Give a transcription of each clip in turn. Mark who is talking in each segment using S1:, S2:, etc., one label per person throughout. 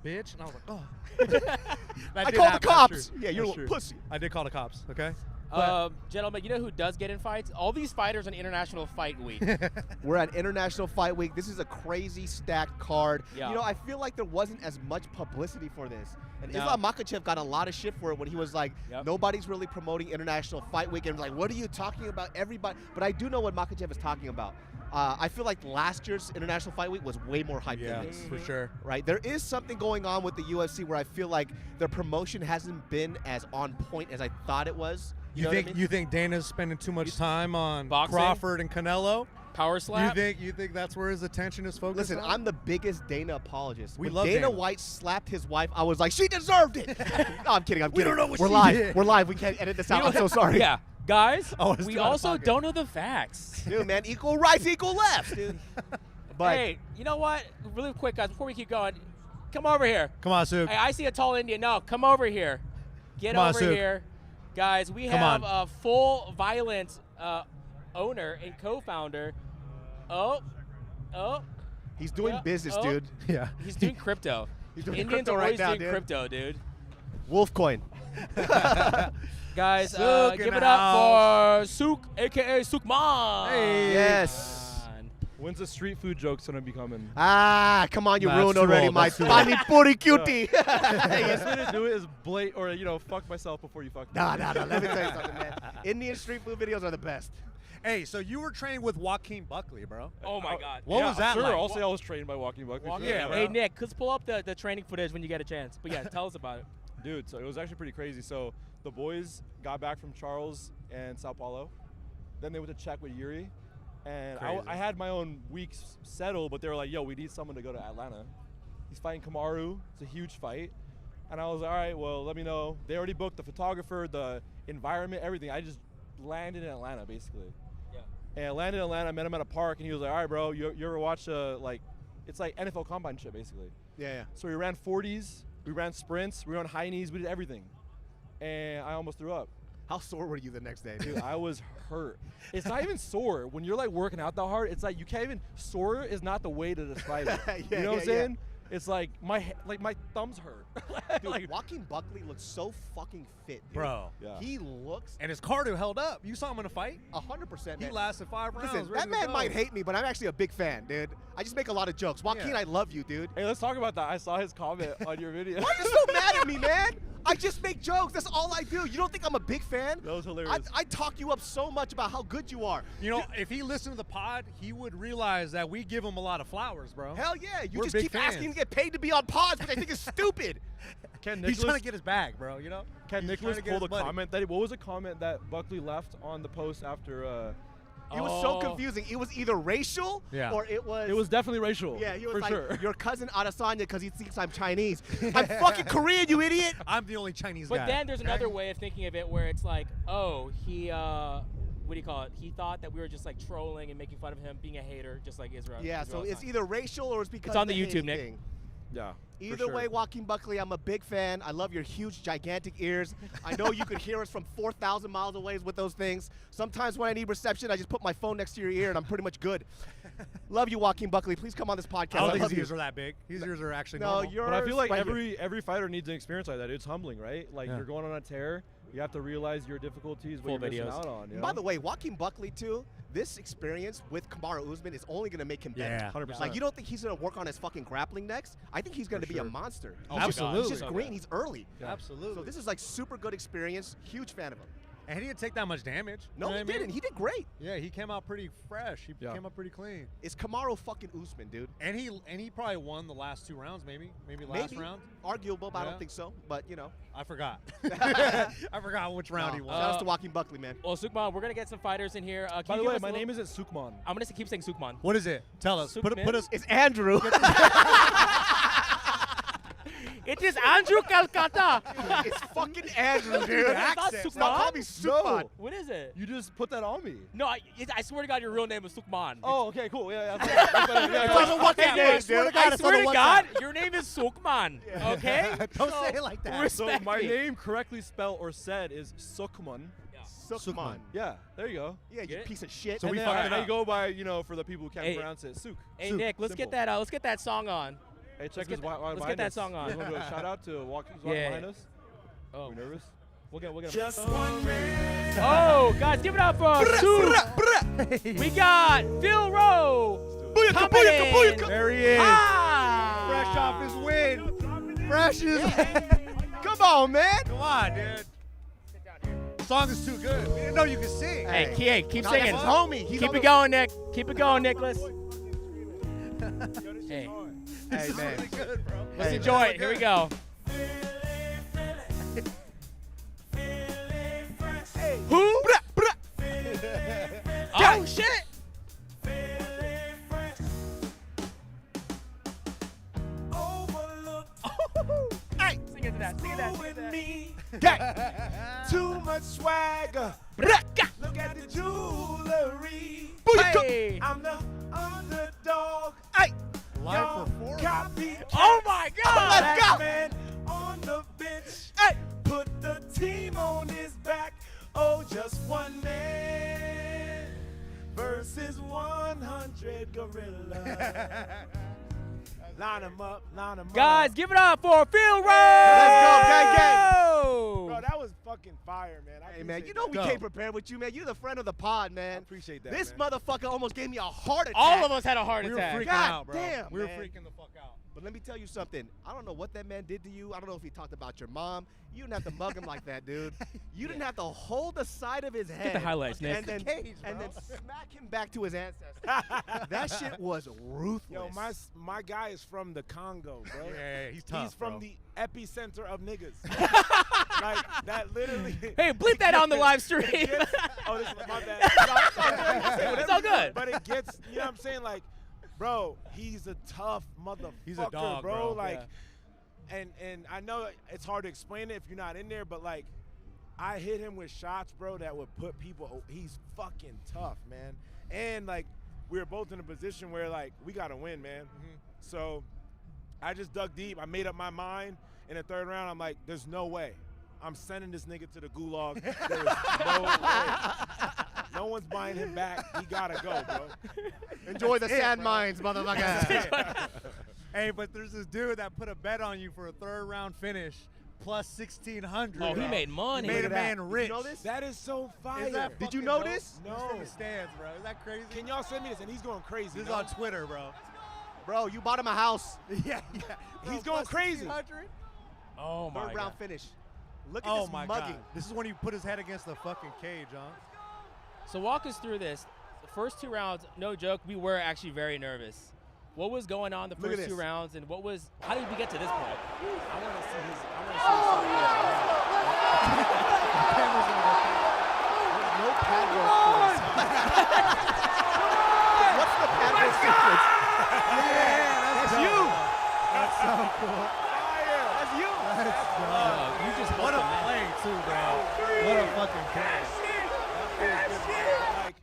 S1: bitch. And I was like, oh.
S2: I called the cops. Yeah, you're a little pussy.
S1: I did call the cops, okay?
S3: Gentlemen, you know who does get in fights? All these fighters on International Fight Week.
S2: We're at International Fight Week. This is a crazy stacked card.
S3: Yeah.
S2: You know, I feel like there wasn't as much publicity for this. And Islam Makhachev got a lot of shit for it when he was like, nobody's really promoting International Fight Week. And like, what are you talking about? Everybody. But I do know what Makhachev is talking about. I feel like last year's International Fight Week was way more hyped than this.
S1: For sure.
S2: Right? There is something going on with the UFC where I feel like their promotion hasn't been as on point as I thought it was.
S1: You think Dana's spending too much time on
S3: boxing?
S1: Crawford and Canelo?
S3: Power slap?
S1: You think that's where his attention is focused
S2: Listen,
S1: on?
S2: I'm the biggest Dana apologist.
S1: We
S2: when
S1: love
S2: Dana
S1: Dana.
S2: White slapped his wife, I was like, she deserved it. No, I'm kidding.
S1: We don't know what
S2: We're
S1: she
S2: live.
S1: did.
S2: We're live. We can't edit this out. I'm so sorry.
S3: Yeah. Guys,
S1: Oh, it's
S3: we
S1: too out of
S3: also
S1: pocket.
S3: don't know the facts.
S2: Dude, man, equal rights, equal lefts, dude. But
S3: Hey, you know what? Really quick, guys, before we keep going, come over here.
S1: Come on, Suk.
S3: Hey, I see a tall Indian. No, come over here. Get
S1: Come on,
S3: over
S1: Suk.
S3: here. Guys, we
S1: Come
S3: have
S1: on.
S3: a full violence owner and co-founder. Oh.
S2: he's doing
S3: Yeah.
S2: business,
S3: Oh.
S2: dude.
S1: Yeah.
S3: He's doing crypto.
S2: He's doing
S3: Indians
S2: crypto
S3: are
S2: right
S3: always
S2: now,
S3: doing
S2: dude.
S3: crypto, dude.
S2: Wolfcoin.
S3: Guys,
S1: Suk in
S3: give
S1: the
S3: it up for Suk, a.k.a. Sukman.
S1: Hey.
S2: Yes.
S4: When's the street food joke's gonna be coming?
S2: Ah, come on, you
S1: Nah,
S2: ruined
S1: it's too
S2: already,
S1: old.
S2: my
S1: That's too
S2: Pani Puri cutie.
S4: The best way to do it is fuck myself before you fuck me.
S2: Nah. Let me tell you something, man. Indian street food videos are the best.
S1: Hey, so you were trained with Joaquin Buckley, bro.
S3: Oh, my God.
S1: What was that
S4: sure,
S1: like?
S4: I'll say I was trained by Walking Buckley.
S3: Walk
S4: Sure.
S3: in.
S1: bro.
S3: Hey, Nick, let's pull up the training footage when you get a chance. But yeah, tell us about it.
S4: Dude, so it was actually pretty crazy. So the boys got back from Charles and Sao Paulo. Then they went to check with Yuri. And
S1: Crazy.
S4: I had my own weeks settled, but they were like, yo, we need someone to go to Atlanta. He's fighting Kamaru. It's a huge fight. And I was like, all right, well, let me know. They already booked the photographer, the environment, everything. I just landed in Atlanta, basically.
S3: Yeah.
S4: And I landed in Atlanta, I met him at a park, and he was like, all right, bro, you ever watch, it's like NFL Combine shit, basically.
S2: Yeah.
S4: So we ran 40s, we ran sprints, we were on high knees, we did everything. And I almost threw up.
S2: How sore were you the next day,
S4: Dude, I was hurt. It's not even sore. When you're like working out that hard, it's like you can't even, sore is not the way to describe it.
S2: Yeah,
S4: you know what
S2: yeah,
S4: I'm saying? It's like my thumbs hurt.
S2: Dude,
S4: Like,
S2: Joaquin Buckley looks so fucking fit, dude.
S1: Bro.
S4: yeah.
S2: He looks
S1: And his cardio held up. You saw him in a fight?
S2: 100%,
S1: He
S2: man.
S1: lasted 5 rounds.
S2: Listen,
S1: ready
S2: that
S1: to
S2: man
S1: go.
S2: might hate me, but I'm actually a big fan, dude. I just make a lot of jokes. Joaquin,
S1: Yeah.
S2: I love you, dude.
S4: Hey, let's talk about that. I saw his comment on your video.
S2: Why are you so mad at me, man? I just make jokes. That's all I do. You don't think I'm a big fan?
S4: That was hilarious.
S2: I talk you up so much about how good you are.
S1: You know, if he listened to the pod, he would realize that we give him a lot of flowers, bro.
S2: Hell yeah. You
S1: We're
S2: just
S1: big
S2: keep
S1: fans.
S2: asking to get paid to be on pods, which I think is stupid.
S4: Can
S1: He's
S4: Nicholas,
S1: trying to get his bag, bro, you know?
S4: can
S1: He's
S4: Nicholas
S1: trying to get
S4: pull
S1: his
S4: the
S1: money.
S4: comment that what was the comment that Buckley left on the post after
S2: It was so
S3: Oh.
S2: confusing. It was either racial
S1: Yeah.
S2: or it was...
S4: it was definitely racial.
S2: Yeah, he was
S4: for
S2: like,
S4: sure.
S2: your cousin Adesanya because he thinks I'm Chinese. I'm fucking Korean, you idiot.
S1: I'm the only Chinese guy.
S3: But then there's
S1: okay?
S3: another way of thinking of it where it's like, oh, he, what do you call it? He thought that we were just like trolling and making fun of him being a hater, just like Israel.
S2: Yeah, so
S3: Israel
S2: it's either racial or it's because
S3: on
S2: of
S3: the YouTube,
S2: hating
S3: Nick.
S2: thing.
S4: Yeah. for
S2: Either
S4: sure.
S2: way, Joaquin Buckley, I'm a big fan. I love your huge, gigantic ears. I know you could hear us from 4,000 miles away with those things. Sometimes when I need reception, I just put my phone next to your ear and I'm pretty much good. Love you, Joaquin Buckley. Please come on this podcast.
S1: I don't think
S2: love
S1: his
S2: you.
S1: ears are that big. His ears are actually
S2: No,
S1: normal.
S2: yours
S4: But I feel like
S2: right here.
S4: every fighter needs an experience like that. It's humbling, right? Like
S1: Yeah.
S4: you're going on a tear. You have to realize your difficulties,
S3: Full
S4: what you're missing
S3: videos.
S4: out on. You know?
S2: By the way, Joaquin Buckley, too, this experience with Kamaru Usman is only going to make him better.
S1: Yeah.
S4: 100%.
S2: Like, you don't think he's going to work on his fucking grappling next? I think he's going to
S4: For
S2: be a
S4: sure.
S2: monster.
S3: Oh
S2: He's
S3: my
S2: just-
S3: God.
S2: He's
S1: Absolutely.
S2: just
S3: So
S2: green.
S3: good.
S2: He's early.
S4: Yeah.
S1: Absolutely.
S2: So this is like super good experience. Huge fan of him.
S1: And he didn't take that much damage.
S2: No,
S1: you know
S2: he
S1: what I mean?
S2: didn't. He did great.
S1: Yeah, he came out pretty fresh. He
S4: Yeah.
S1: came out pretty clean.
S2: It's Kamaru fucking Usman, dude.
S1: And he probably won the last 2 rounds, maybe last
S2: Maybe.
S1: round.
S2: Arguable, but I
S1: Yeah.
S2: don't think so. But, you know.
S1: I forgot. I forgot which round he
S2: No,
S1: won.
S2: shout out to Joaquin Buckley, man.
S3: Well, Sukman, we're gonna get some fighters in here. Can
S4: By
S3: you
S4: the
S3: give
S4: way,
S3: us a
S4: my
S3: little-
S4: name isn't Sukman.
S3: I'm gonna keep saying Sukman.
S1: What is it? Tell us. Put
S3: Sukman?
S1: us.
S2: It's Andrew.
S3: It is Andrew Calcutta.
S2: It's fucking Andrew, dude.
S3: It's not
S1: Accent.
S3: Sukman.
S2: Call me Sukman.
S4: No.
S3: What is it?
S4: You just put that on me.
S3: No, I swear to God, your real name is Sukman.
S4: Oh, okay, cool. Yeah, that's better. Yeah,
S1: It
S4: yeah.
S1: doesn't work that way,
S2: I swear
S1: dude.
S2: to God,
S3: I
S2: it's
S3: swear
S2: on
S3: to
S2: the
S3: God,
S2: WhatsApp.
S3: your name is Sukman. Okay?
S1: Don't
S3: So,
S1: say it like that.
S4: So
S3: respect
S4: my
S3: me.
S4: name correctly spelled or said is Sukman.
S2: Sukman.
S4: Yeah, there you go.
S2: Yeah, you
S3: Get it?
S2: piece of shit.
S1: So
S4: And
S1: we
S4: then
S1: fucked it
S4: I
S1: up.
S4: go by, for the people who can't
S3: Hey.
S4: pronounce it, Suk.
S3: Hey
S4: Suk.
S3: Nick, let's
S4: Simple.
S3: get that song on.
S4: Hey, check
S3: Let's
S4: this.
S3: let's get that song on.
S4: You want to do a shout out to walking behind us?
S3: Oh.
S4: Are we nervous?
S3: We'll get
S5: Just one man.
S3: Oh, guys, give it up for two. We got Phil Rowe. Coming in.
S1: There he is.
S3: Ah.
S1: Fresh off his win. Fresh as
S2: Come on, man.
S1: Come on, dude. The song is too good. We didn't know you could sing.
S3: Hey, keep
S2: Nah,
S3: singing.
S2: that's his homie. He's
S3: Keep
S2: on
S3: it
S2: the-
S3: going, Nick. Keep it going, Nicholas. Hey,
S2: Hey, man.
S1: Really good, bro.
S3: let's
S2: Hey,
S3: enjoy it. Here we go. Who? Oh, shit.
S2: Hey.
S3: Sing into that. Sing into that. Sing into that.
S5: Me.
S2: Gang.
S5: Too much swagger.
S3: Braka.
S5: Look at the jewelry.
S3: Hey.
S5: I'm the underdog.
S2: Hey.
S1: Live
S5: Y'all
S1: performance.
S5: copy.
S3: Oh, my God.
S2: Let's go.
S5: Man on the bench.
S2: Hey.
S5: Put the team on his back. Oh, just one man versus 100 gorillas. Line them up, line them up.
S3: Guys, give it up for Phil Rowe.
S2: Let's go, gang,
S5: Bro, that was fucking fire, man. I
S2: Hey, man,
S5: appreciate
S2: you know we
S5: that.
S2: came prepared with you, man. You're the friend of the pod,
S5: I
S2: man.
S5: appreciate that.
S2: This
S5: man.
S2: motherfucker almost gave me a heart attack.
S3: All of us had a heart
S1: We were
S3: attack.
S1: freaking
S2: God
S1: out, bro.
S2: damn,
S1: we were
S2: man.
S1: freaking the fuck out.
S2: But let me tell you something. I don't know what that man did to you. I don't know if he talked about your mom. You didn't have to mug him like that, dude. You didn't have to hold the side of his head.
S3: Get the highlights, Nick.
S2: And then,
S1: Cage,
S2: and
S1: bro.
S2: then smack him back to his ancestors. That shit was ruthless.
S5: Yo, my guy is from the Congo, bro.
S1: Yeah, he's tough,
S5: He's from
S1: bro.
S5: the epicenter of niggas. Like, that literally.
S3: Hey, bleep that on the live stream.
S5: Oh, this is my bad.
S3: It's all good.
S5: But it gets, you know what I'm saying? Like, bro, he's a tough motherfucker,
S1: He's a dog,
S5: bro.
S1: bro.
S5: Like, and I know it's hard to explain it if you're not in there, but like, I hit him with shots, bro, that would put people. He's fucking tough, man. And like, we were both in a position where like we gotta win, man. So I just dug deep. I made up my mind in the third round. I'm like, there's no way. I'm sending this nigga to the gulag. There's no way. No one's buying him back. He gotta go, bro.
S2: Enjoy the
S1: That's it,
S2: sand
S1: bro.
S2: mines, motherfucker.
S1: Hey, but there's this dude that put a bet on you for a third round finish plus 1,600.
S3: Oh, he made money.
S1: He made a
S2: Look at that.
S1: man rich.
S2: Did you know this?
S5: That is so fire.
S1: Is that
S2: Did you
S1: fucking
S2: know
S1: dope?
S2: this?
S1: He's
S5: No.
S1: from the stands, bro. Is that crazy?
S5: Can y'all send me this? And he's going crazy.
S1: This is
S5: no?
S1: on Twitter, bro.
S2: Bro, you bought him a house.
S1: Yeah. Bro,
S5: He's going
S1: plus
S5: crazy.
S1: 1,600?
S3: Oh, my
S2: Third round
S3: God.
S2: finish. Look at
S1: Oh
S2: this
S1: my
S2: mugging.
S1: God. This is when he put his head against the fucking cage, huh?
S3: So walk us through this. The first 2 rounds, no joke, we were actually very nervous. What was going on the
S2: Look at
S3: first 2
S2: this.
S3: rounds, and how did we get to this point?
S5: I want to see his.
S1: Camera's gonna go
S2: There's no pad work for this. What's the pad work sequence? That's you.
S1: That's so cool.
S2: That's you.
S3: You just
S1: What a
S3: hooked him, man.
S1: play, too, bro. What a fucking play.
S5: Like,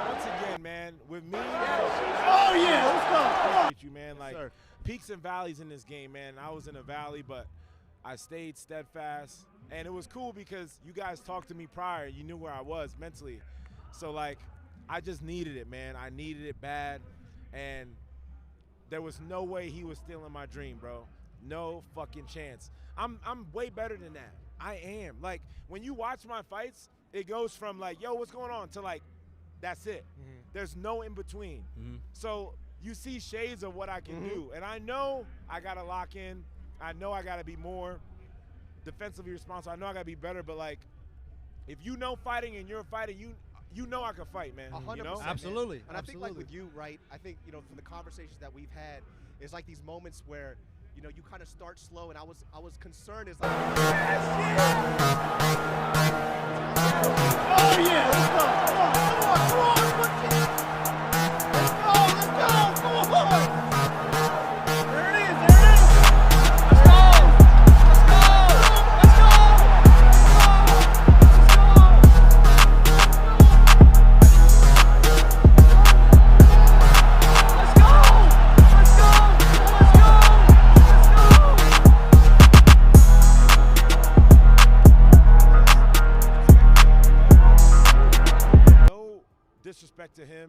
S5: once again, man, with me.
S2: Oh, yeah. Let's go. Come on.
S5: You, man. Like,
S2: sir.
S5: peaks and valleys in this game, man. I was in a valley, but I stayed steadfast. And it was cool because you guys talked to me prior. You knew where I was mentally. So, like, I just needed it, man. I needed it bad. And there was no way he was stealing my dream, bro. No fucking chance. I'm way better than that. I am. Like, when you watch my fights, it goes from, like, yo, what's going on, to, like, that's it. There's no in between. So you see shades of what I can do. And I know I got to lock in. I know I got to be more defensively responsible. I know I got to be better. But, like, if you know fighting and you're fighting, you know I can fight, man.
S2: 100%.
S5: You know?
S1: Absolutely.
S2: And I think, like,
S1: Absolutely.
S2: with you, right, I think, you know, from the conversations that we've had, it's like these moments where, you know, you kind of start slow, and I was concerned. Is like, oh yeah, let's go, come on, let's go, come on, there it is, let's
S5: No disrespect to him.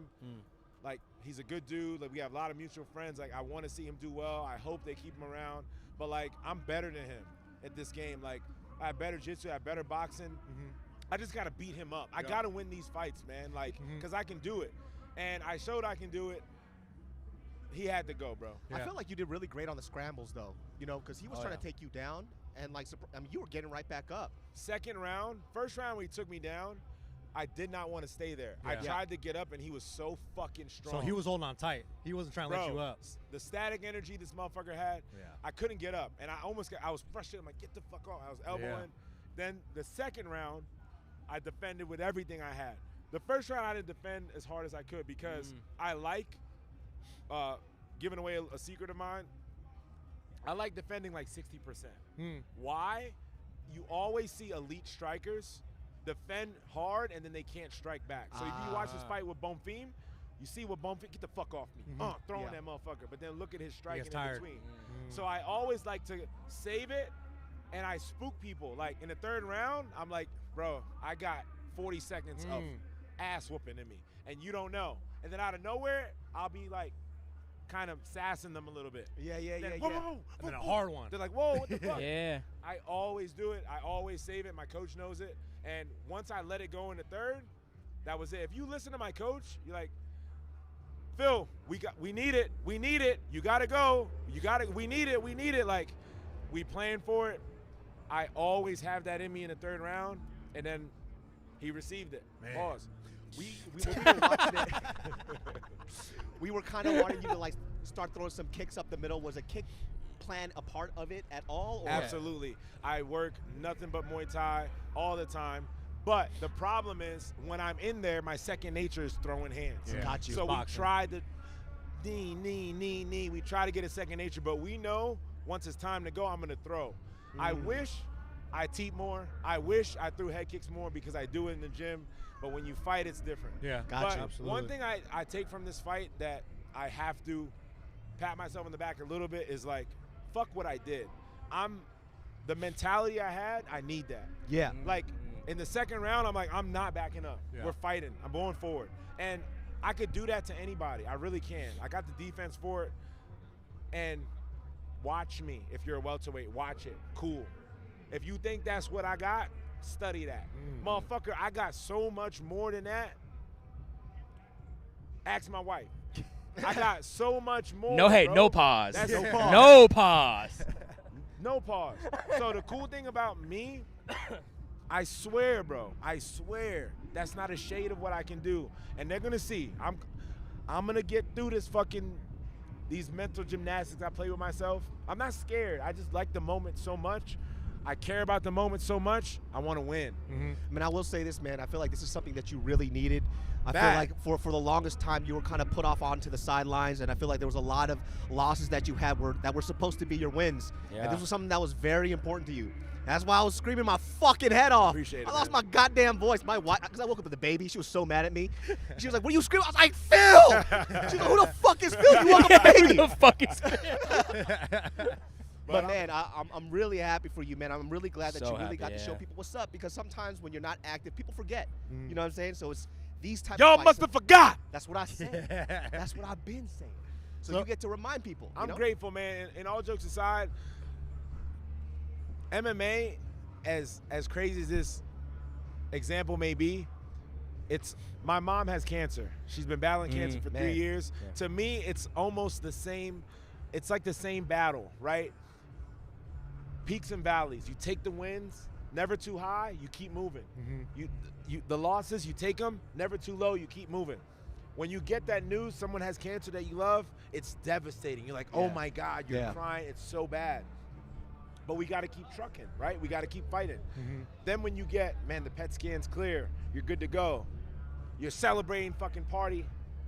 S5: he's a good dude. Like, we have a lot of mutual friends. Like, I want to see him do well. I hope they keep him around. But, like, I'm better than him at this game. Like, I have better jiu-jitsu, I have better boxing. I just got to beat him up. I got to win these fights, man, like, because I can do it. And I showed I can do it. He had to go, bro.
S2: I felt like you did really great on the scrambles, though, you know, because he was trying to take you down, and, like, I mean, you were getting right back up.
S5: Second round, first round when he took me down, I did not want to stay there. I tried to get up, and he was so fucking strong.
S1: So he was holding on tight. He wasn't trying to let you up.
S5: The static energy this motherfucker had, I couldn't get up. And I was frustrated. I'm like, get the fuck off. I was elbowing. Then the second round, I defended with everything I had. The first round, I didn't defend as hard as I could because I like giving away a secret of mine. I like defending like 60%. Why? You always see elite strikers defend hard and then they can't strike back. So if you watch this fight with Bonfim, you see what Bonfim, get the fuck off me. Throwing that motherfucker. But then look at his striking in between. So I always like to save it, and I spook people. Like in the third round, I'm like, bro, I got 40 seconds of ass whooping in me, and you don't know. And then out of nowhere, I'll be like, kind of sassing them a little bit.
S1: And then a hard one.
S5: They're like, whoa, what the fuck?
S3: Yeah.
S5: I always do it. I always save it. My coach knows it. And once I let it go in the third, that was it. If you listen to my coach, you're like, Phil, we need it. We need it. You gotta go. We need it. Like, we playing for it. I always have that in me in the third round, and then he received it. Man. Pause.
S2: We were watching it. We were kind of wanting you to like start throwing some kicks up the middle. Was a kick plan a part of it at all? Or?
S5: Absolutely. I work nothing but Muay Thai all the time. But the problem is when I'm in there, my second nature is throwing hands.
S2: Got you.
S5: So we tried to knee. We try to get a second nature, but we know once it's time to go, I'm going to throw. I wish I teep more. I wish I threw head kicks more because I do it in the gym. But when you fight, it's different.
S1: Yeah,
S2: gotcha.
S1: Absolutely.
S5: One thing I take from this fight that I have to pat myself on the back a little bit is like, fuck what I did. The mentality I had, I need that.
S2: Yeah.
S5: Like, in the second round, I'm like, I'm not backing up.
S1: Yeah.
S5: We're fighting. I'm going forward. And I could do that to anybody. I really can. I got the defense for it. And watch me. If you're a welterweight, watch it. Cool. If you think that's what I got, study that. Motherfucker, I got so much more than that. Ask my wife. I got so much more.
S3: No hate,
S5: bro.
S3: no pause.
S5: That's no pause.
S3: No pause.
S5: No pause. So the cool thing about me, I swear, bro, I swear, that's not a shade of what I can do. And they're gonna see. I'm gonna get through these mental gymnastics I play with myself. I'm not scared. I just like the moment so much. I care about the moment so much. I want to win.
S2: I mean, I will say this, man. I feel like this is something that you really needed. I feel like for the longest time you were kind of put off onto the sidelines, and I feel like there was a lot of losses that you had that were supposed to be your wins.
S3: Yeah.
S2: And this was something that was very important to you. That's why I was screaming my fucking head off.
S5: Appreciate it,
S2: I lost
S5: man.
S2: my goddamn voice. My wife, because I woke up with the baby, she was so mad at me. She was like, "What are you screaming?" I was like, "Phil!" She's like, "Who the fuck is Phil? You woke up with the baby."
S3: Who the fuck is
S2: But man, I'm really happy for you, man. I'm really glad that
S3: So
S2: you really
S3: happy,
S2: got to show
S3: yeah.
S2: people what's up, because sometimes when you're not active, people forget. You know what I'm saying? So it's these type
S5: Y'all
S2: of fights.
S5: must have forgot.
S2: That's what I said. That's what I've been saying. So you get to remind people. You
S5: I'm
S2: know?
S5: grateful, man. And all jokes aside, MMA, as crazy as this example may be, my mom has cancer. She's been battling cancer for 3 years.
S3: Yeah.
S5: To me, it's almost the same. It's like the same battle, right? Peaks and valleys. You take the wins, never too high, you keep moving. The losses, you take them, never too low, you keep moving. When you get that news, someone has cancer that you love, it's devastating. You're like, oh my God, you're crying, it's so bad. But we gotta keep trucking, right? We gotta keep fighting. Then when you get, man, the PET scan's clear, you're good to go. You're celebrating fucking party.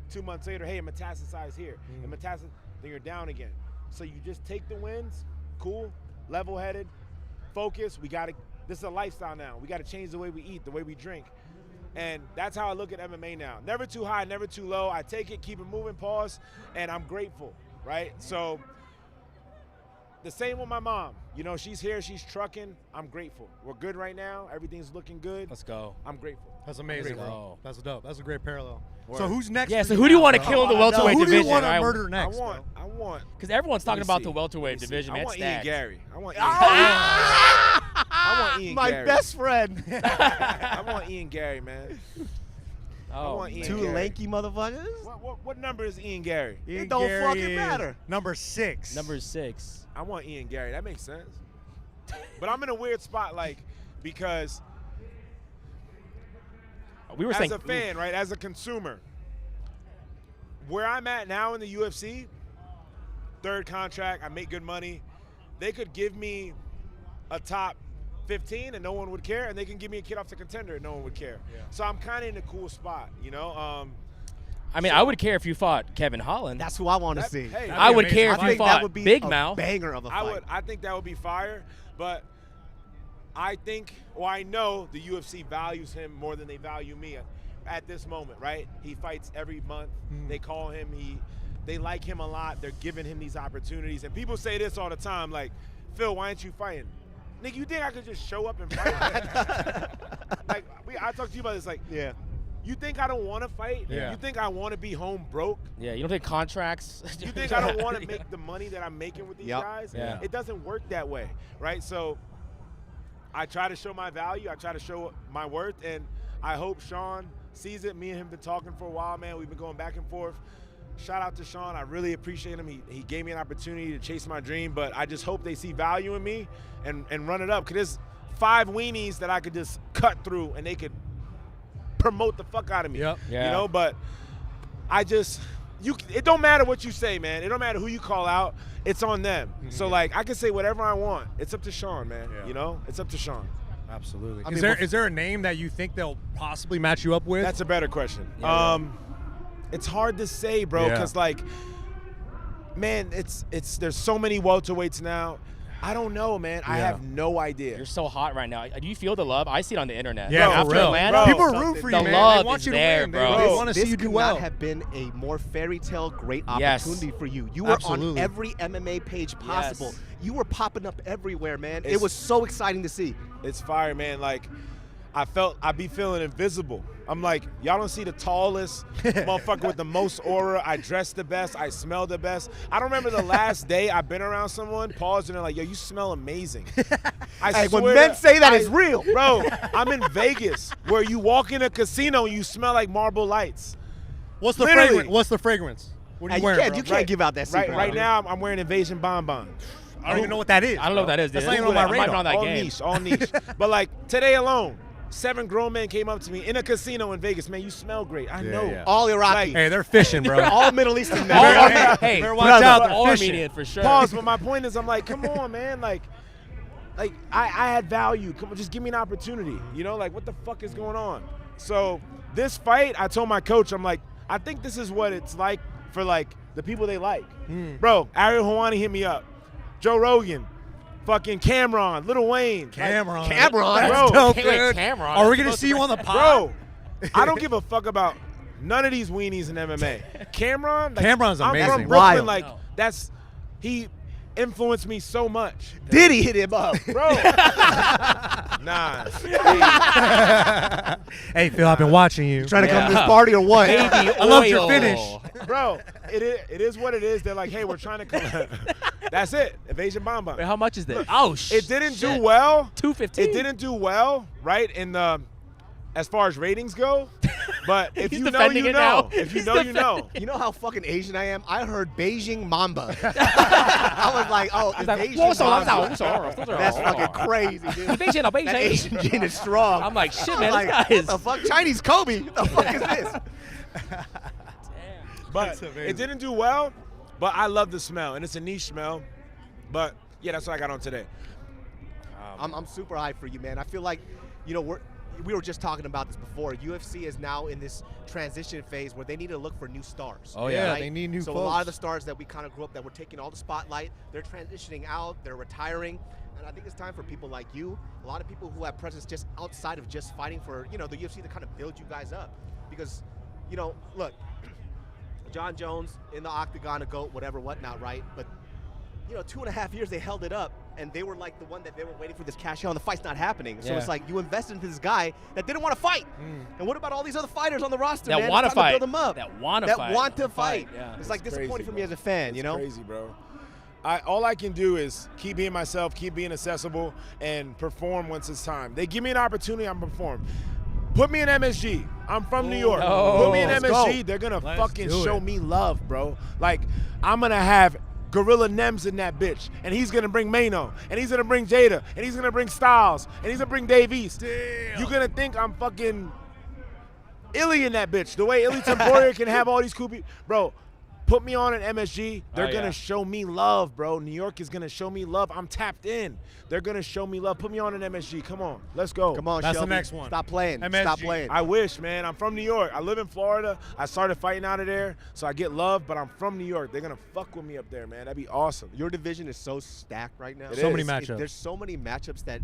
S5: 2 months later, hey, metastasized here. And then you're down again. So you just take the wins, cool, level-headed, focus. This is a lifestyle now. We gotta change the way we eat, the way we drink. And that's how I look at MMA now. Never too high, never too low. I take it, keep it moving, pause, and I'm grateful, right? So the same with my mom. You know, she's here, she's trucking. I'm grateful. We're good right now. Everything's looking good.
S3: Let's go.
S5: I'm grateful.
S1: That's amazing,
S3: Let's
S1: bro.
S3: go.
S1: That's dope. That's a great parallel.
S5: Word.
S1: So who's next?
S3: Yeah,
S1: for
S3: so who do you
S1: now,
S3: want to
S1: bro?
S3: kill in the welterweight
S1: Who do
S3: division?
S1: you want to
S3: right?
S1: murder next?
S5: I want.
S3: Because everyone's talking
S5: Let me
S3: about
S5: see.
S3: the welterweight
S5: Let me see.
S3: division, man.
S5: I want
S3: Stacked.
S5: Ian Gary. I want Ian
S2: My
S5: Gary.
S2: best friend.
S5: I want Ian Gary, man.
S3: Oh,
S5: want Ian
S2: Two
S5: Gary.
S2: lanky motherfuckers.
S5: What number is Ian Gary?
S1: Ian
S2: It don't
S1: Gary
S2: fucking
S1: is
S2: matter.
S1: Number 6.
S3: Number 6.
S5: I want Ian Gary. That makes sense. But I'm in a weird spot, like, because
S3: We were
S5: as
S3: saying
S5: a fan, right, as a consumer, where I'm at now in the UFC, third contract, I make good money. They could give me a top 15 and no one would care, and they can give me a kid off the contender and no one would care.
S1: Yeah.
S5: So I'm kind of in a cool spot, you know.
S3: I mean, I would care if you fought Kevin Holland.
S2: That's who I want to
S5: That-
S2: see.
S5: hey,
S1: That'd
S3: I
S1: be
S3: would
S1: amazing.
S3: care
S2: I
S3: if you
S2: think that
S3: fought
S2: would be
S3: Big
S2: a
S3: Mouth.
S2: banger of a fight.
S5: I think that would be fire, but I know the UFC values him more than they value me at this moment, right? He fights every month. They call him. They like him a lot. They're giving him these opportunities. And people say this all the time, like, Phil, why aren't you fighting? Nigga, you think I could just show up and fight? Like, I talked to you about this, like,
S2: Yeah.
S5: you think I don't want to fight?
S1: Yeah.
S5: You think I want to be home broke?
S3: Yeah, you don't think contracts?
S5: You think I don't want to make the money that I'm making with these
S2: Yep.
S5: guys?
S3: Yeah.
S5: It doesn't work that way, right? So I try to show my value. I try to show my worth, and I hope Sean sees it. Me and him been talking for a while, man. We've been going back and forth. Shout out to Sean. I really appreciate him. He gave me an opportunity to chase my dream, but I just hope they see value in me and run it up, because there's 5 weenies that I could just cut through, and they could promote the fuck out of me.
S1: Yep.
S3: Yeah.
S5: You know, but it don't matter what you say, man. It don't matter who you call out. It's on them. So, like, I can say whatever I want. It's up to Sean, man.
S1: Yeah.
S5: You know? It's up to Sean.
S1: Absolutely.
S2: I mean,
S1: Is there a name that you think they'll possibly match you up with?
S5: That's a better question.
S3: Yeah.
S5: It's hard to say, bro,
S1: Yeah.
S5: because, like, man, there's so many welterweights now. I don't know, man. I
S1: Yeah.
S5: have no idea.
S3: You're so hot right now. Do you feel the love? I see it on the internet.
S1: Yeah,
S5: Bro,
S1: for
S3: after
S1: real.
S3: Atlanta,
S5: Bro,
S1: People
S2: something-
S1: root for
S3: the
S1: you, man.
S3: love
S1: They want
S3: is
S1: you to
S3: there,
S1: win.
S3: bro.
S1: They want to
S2: This
S1: see you do
S2: could
S1: well.
S2: not have been a more fairy tale great
S3: Yes.
S2: opportunity for you. You were
S1: Absolutely.
S2: on every MMA page possible.
S3: Yes.
S2: You were popping up everywhere, man. It
S5: It's-
S2: was so exciting to see.
S5: It's fire, man. Like, I be feeling invisible. I'm like, y'all don't see the tallest motherfucker with the most aura. I dress the best. I smell the best. I don't remember the last day I've been around someone, paused, and they're like, yo, you smell amazing.
S2: Hey, when
S5: swear
S2: men
S5: to-
S2: say that, it's real.
S5: Bro, I'm in Vegas where you walk in a casino and you smell like marble lights.
S1: What's the
S5: Literally.
S1: fragrance? What's the fragrance? What are
S2: Hey,
S1: you
S2: you
S1: wearing,
S2: can't,
S1: bro?
S2: you can't give out that secret.
S5: Right
S2: dude.
S5: now, I'm wearing Invasion Bonbon.
S1: I don't even know what that is.
S3: I don't know what that is.
S1: That's
S3: dude.
S1: not even on my
S3: I'm not even
S1: radar.
S3: on that
S5: all
S3: game.
S5: niche, all niche. But like today alone, 7 grown men came up to me in a casino in Vegas. Man, you smell great. I know.
S1: yeah.
S2: All Iraqi.
S5: Like,
S1: Hey, they're fishing, bro.
S2: all Middle Eastern men.
S3: All-
S1: Hey,
S3: hey,
S1: better watch
S3: brother,
S1: out. They're
S3: all
S1: fishing.
S3: Armenian for sure.
S5: Pause, but my point is, I'm like, come on, man. Like I had value. Come on, just give me an opportunity. You know, like what the fuck is going on? So this fight, I told my coach, I'm like, I think this is what it's like for like the people they like. Bro, Ariel Helwani hit me up. Joe Rogan, fucking Cameron, Lil Wayne.
S1: Cameron.
S2: Cameron.
S1: That's
S5: Bro.
S1: dope,
S3: Wait,
S1: dude.
S3: Cameron.
S1: Are we gonna see you on the pod?
S5: Bro, I don't give a fuck about none of these weenies in MMA. Cameron, like,
S1: Cameron's
S5: I'm
S1: amazing.
S5: from Brooklyn,
S2: Wild.
S5: like
S3: No.
S5: he influenced me so much.
S2: Diddy hit him up.
S5: Bro. Nah.
S1: Hey, Phil, I've been watching you.
S2: Trying to come to
S3: Yeah.
S2: this party or what?
S3: Baby
S1: I loved your
S3: oil.
S1: finish.
S5: Bro, it is what it is. They're like, hey, we're trying to come. That's it. Invasion Bonbon.
S3: Wait, how much is this? Oh, shit.
S5: It didn't do well.
S3: $2.15.
S5: It didn't do well, right? In the as far as ratings go. But if
S3: He's
S5: you know,
S3: defending
S5: you
S3: it
S5: know.
S3: now.
S5: If you
S3: He's
S5: know, you know.
S2: You know how fucking Asian I am? I heard Beijing Mamba. I was like, oh, it's Asian Mamba. That's fucking crazy, dude. That Asian gene is strong.
S3: I'm like, shit,
S2: I'm
S3: man,
S2: like,
S3: this guy is.
S2: what the fuck? Chinese Kobe? What the fuck is this?
S5: But
S1: That's amazing.
S5: it didn't do well. But I love the smell, and it's a niche smell. But yeah, that's what I got on today.
S2: I'm super hyped for you, man. I feel like, you know, we were just talking about this before. UFC is now in this transition phase where they need to look for new stars.
S3: Oh, yeah.
S1: They need new
S2: So
S1: folks.
S2: a lot of the stars that we kind of grew up that were taking all the spotlight, they're transitioning out, they're retiring. And I think it's time for people like you, a lot of people who have presence just outside of just fighting for, you know, the UFC to kind of build you guys up. Because, you know, look, John Jones in the octagon, a GOAT, whatever, whatnot, right? But you know, 2.5 years they held it up, and they were like the one that they were waiting for this cash out, and the fight's not happening. So it's like you invested into this guy that didn't want to fight. And what about all these other fighters on the roster,
S3: that
S2: man?
S3: want to fight?
S2: Build them up.
S3: That want to fight.
S2: Yeah. It's like disappointing
S5: crazy,
S2: for me
S5: bro.
S2: as a fan, you know?
S5: It's crazy, bro. All I can do is keep being myself, keep being accessible, and perform once it's time. They give me an opportunity, I'm perform. Put me in MSG. I'm from New York. Put me in MSG. They're gonna fucking show me love, bro. Like, I'm gonna have Gorilla Nems in that bitch, and he's gonna bring Mano, and he's gonna bring Jada, and he's gonna bring Styles, and he's gonna bring Dave East. You're gonna think I'm fucking Illy in that bitch. The way Illy Temporia can have all these cool people, bro. Put me on an MSG. They're going to show me love, bro. New York is going to show me love. I'm tapped in. They're going to show me love. Put me on an MSG. Come on. Let's go.
S2: Come on,
S1: That's
S2: Shelby.
S1: the next one.
S2: Stop playing.
S1: MSG.
S2: Stop playing.
S5: I wish, man. I'm from New York. I live in Florida. I started fighting out of there, so I get love, but I'm from New York. They're going to fuck with me up there, man. That'd be awesome.
S2: Your division is so stacked right now.
S1: So many matchups.
S2: There's so many matchups that,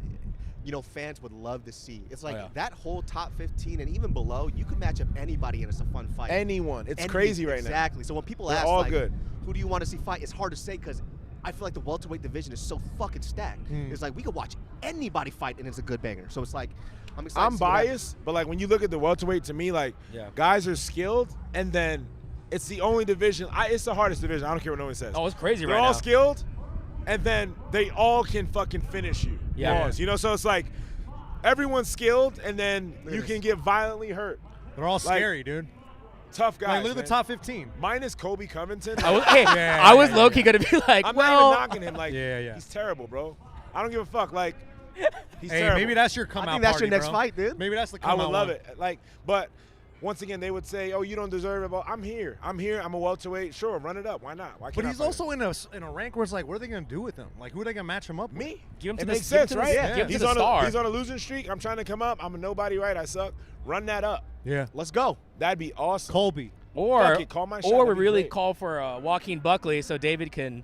S2: you know, fans would love to see. It's like that whole top 15 and even below, you can match up anybody and it's a fun fight.
S5: Anyone. It's crazy right now.
S2: Exactly. So when people
S5: They're
S2: ask,
S5: all
S2: like,
S5: good.
S2: who do you want to see fight, it's hard to say because I feel like the welterweight division is so fucking stacked. It's like we could watch anybody fight and it's a good banger. So it's like, I'm excited.
S5: I'm biased, but like when you look at the welterweight, to me, like guys are skilled, and then it's the only division. It's the hardest division. I don't care what no one says.
S3: Oh, it's crazy
S5: They're
S3: right
S5: all
S3: now.
S5: skilled, and then they all can fucking finish you. Pause. You know, so it's like everyone's skilled, and then you can get violently hurt.
S1: They're all scary, dude.
S5: Tough guys.
S1: Like, look at
S5: man.
S1: the top 15.
S5: Minus Kobe Covington.
S3: I was low-key going to be like,
S5: I'm
S3: well.
S5: not even knocking him. Like, he's terrible, bro. I don't give a fuck. Like, he's terrible.
S1: Maybe that's your come out
S2: I think that's
S1: party,
S2: your next
S1: bro.
S2: fight, dude.
S1: Maybe that's the
S5: I
S1: come
S5: would
S1: out
S5: love
S1: one.
S5: it. Like, but once again, they would say, "Oh, you don't deserve it." Well, I'm here. I'm a welterweight. Sure, run it up. Why not? Why can't
S1: But
S5: I
S1: he's
S5: fight
S1: also in a rank where it's like, what are they gonna do with him? Like, who are they gonna match him up with?
S5: Me?
S3: Give him to
S5: it
S3: the-
S5: makes
S3: give him
S5: sense,
S3: to the-
S5: right?
S3: yeah, give him to
S5: He's
S3: the
S5: on
S3: star.
S5: he's on a losing streak. I'm trying to come up. I'm a nobody, right? I suck. Run that up.
S1: Yeah.
S2: Let's go.
S5: That'd be awesome.
S1: Colby.
S3: Or
S5: Fuck it, call my shot.
S3: we
S5: That'd be
S3: really
S5: great.
S3: call for Joaquin Buckley so David can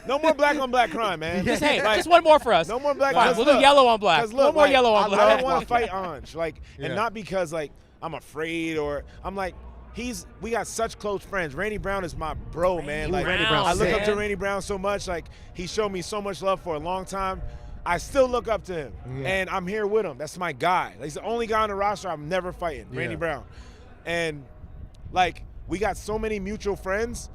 S5: No more black on black crime, man.
S3: just hey,
S5: Like,
S3: just one more for us.
S5: no more black.
S3: Fine,
S5: 'cause
S3: we'll do
S5: look-
S3: yellow on black.
S5: 'cause look,
S3: One more
S5: like,
S3: yellow on
S5: I
S3: black.
S5: don't want to fight Anj, like,
S1: Yeah.
S5: and not because like I'm afraid or I'm like we got such close friends. Randy Brown is my bro, man. Like
S3: Randy Brown,
S5: I look up to
S3: man.
S5: Randy Brown so much. Like he showed me so much love for a long time. I still look up to him, and I'm here with him. That's my guy. He's the only guy on the roster I'm never fighting, Randy Brown. And like we got so many mutual friends.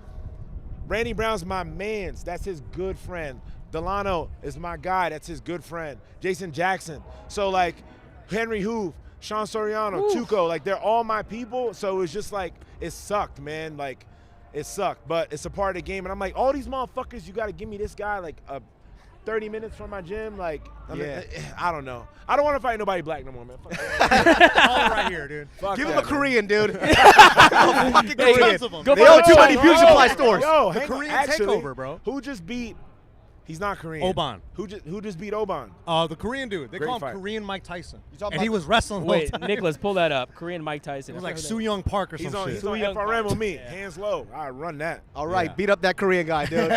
S5: Randy Brown's my man's. That's his good friend. Delano is my guy. That's his good friend. Jason Jackson. So like Henry Hoof, Sean Soriano, Tuco, like they're all my people. So it was just like it sucked, man. Like it sucked, but it's a part of the game. And I'm like, all these motherfuckers, you got to give me this guy like 30 minutes from my gym. Like, I mean, I don't know. I don't want to fight nobody black no more, man. Fuck that.
S1: All right here, dude.
S5: Fuck
S2: Give him
S5: that,
S2: a
S5: man.
S2: Korean, dude. Fucking
S1: There's
S2: Korean.
S1: tons of them.
S3: Go
S2: They
S3: for
S2: own
S3: it.
S2: too many beauty
S5: Yo,
S2: supply stores.
S5: Yo,
S1: The
S5: hang on.
S1: Korean
S5: Actually,
S1: takeover, bro.
S5: Who just beat? He's not Korean.
S1: Oban.
S5: Who just beat Oban?
S1: The Korean dude. They
S5: Great
S1: call him
S5: fight.
S1: Korean Mike Tyson.
S2: You talking
S1: And he
S2: about
S1: was wrestling the whole
S3: Wait,
S1: time.
S3: Nicholas, pull that up. Korean Mike Tyson.
S1: It was like Soo Young Park or
S5: He's
S1: some
S5: on,
S1: shit.
S5: he's on
S3: Young
S5: FRM with me.
S3: Yeah.
S5: Hands low. I run that.
S2: All right,
S1: Yeah.
S2: beat up that Korean guy, dude.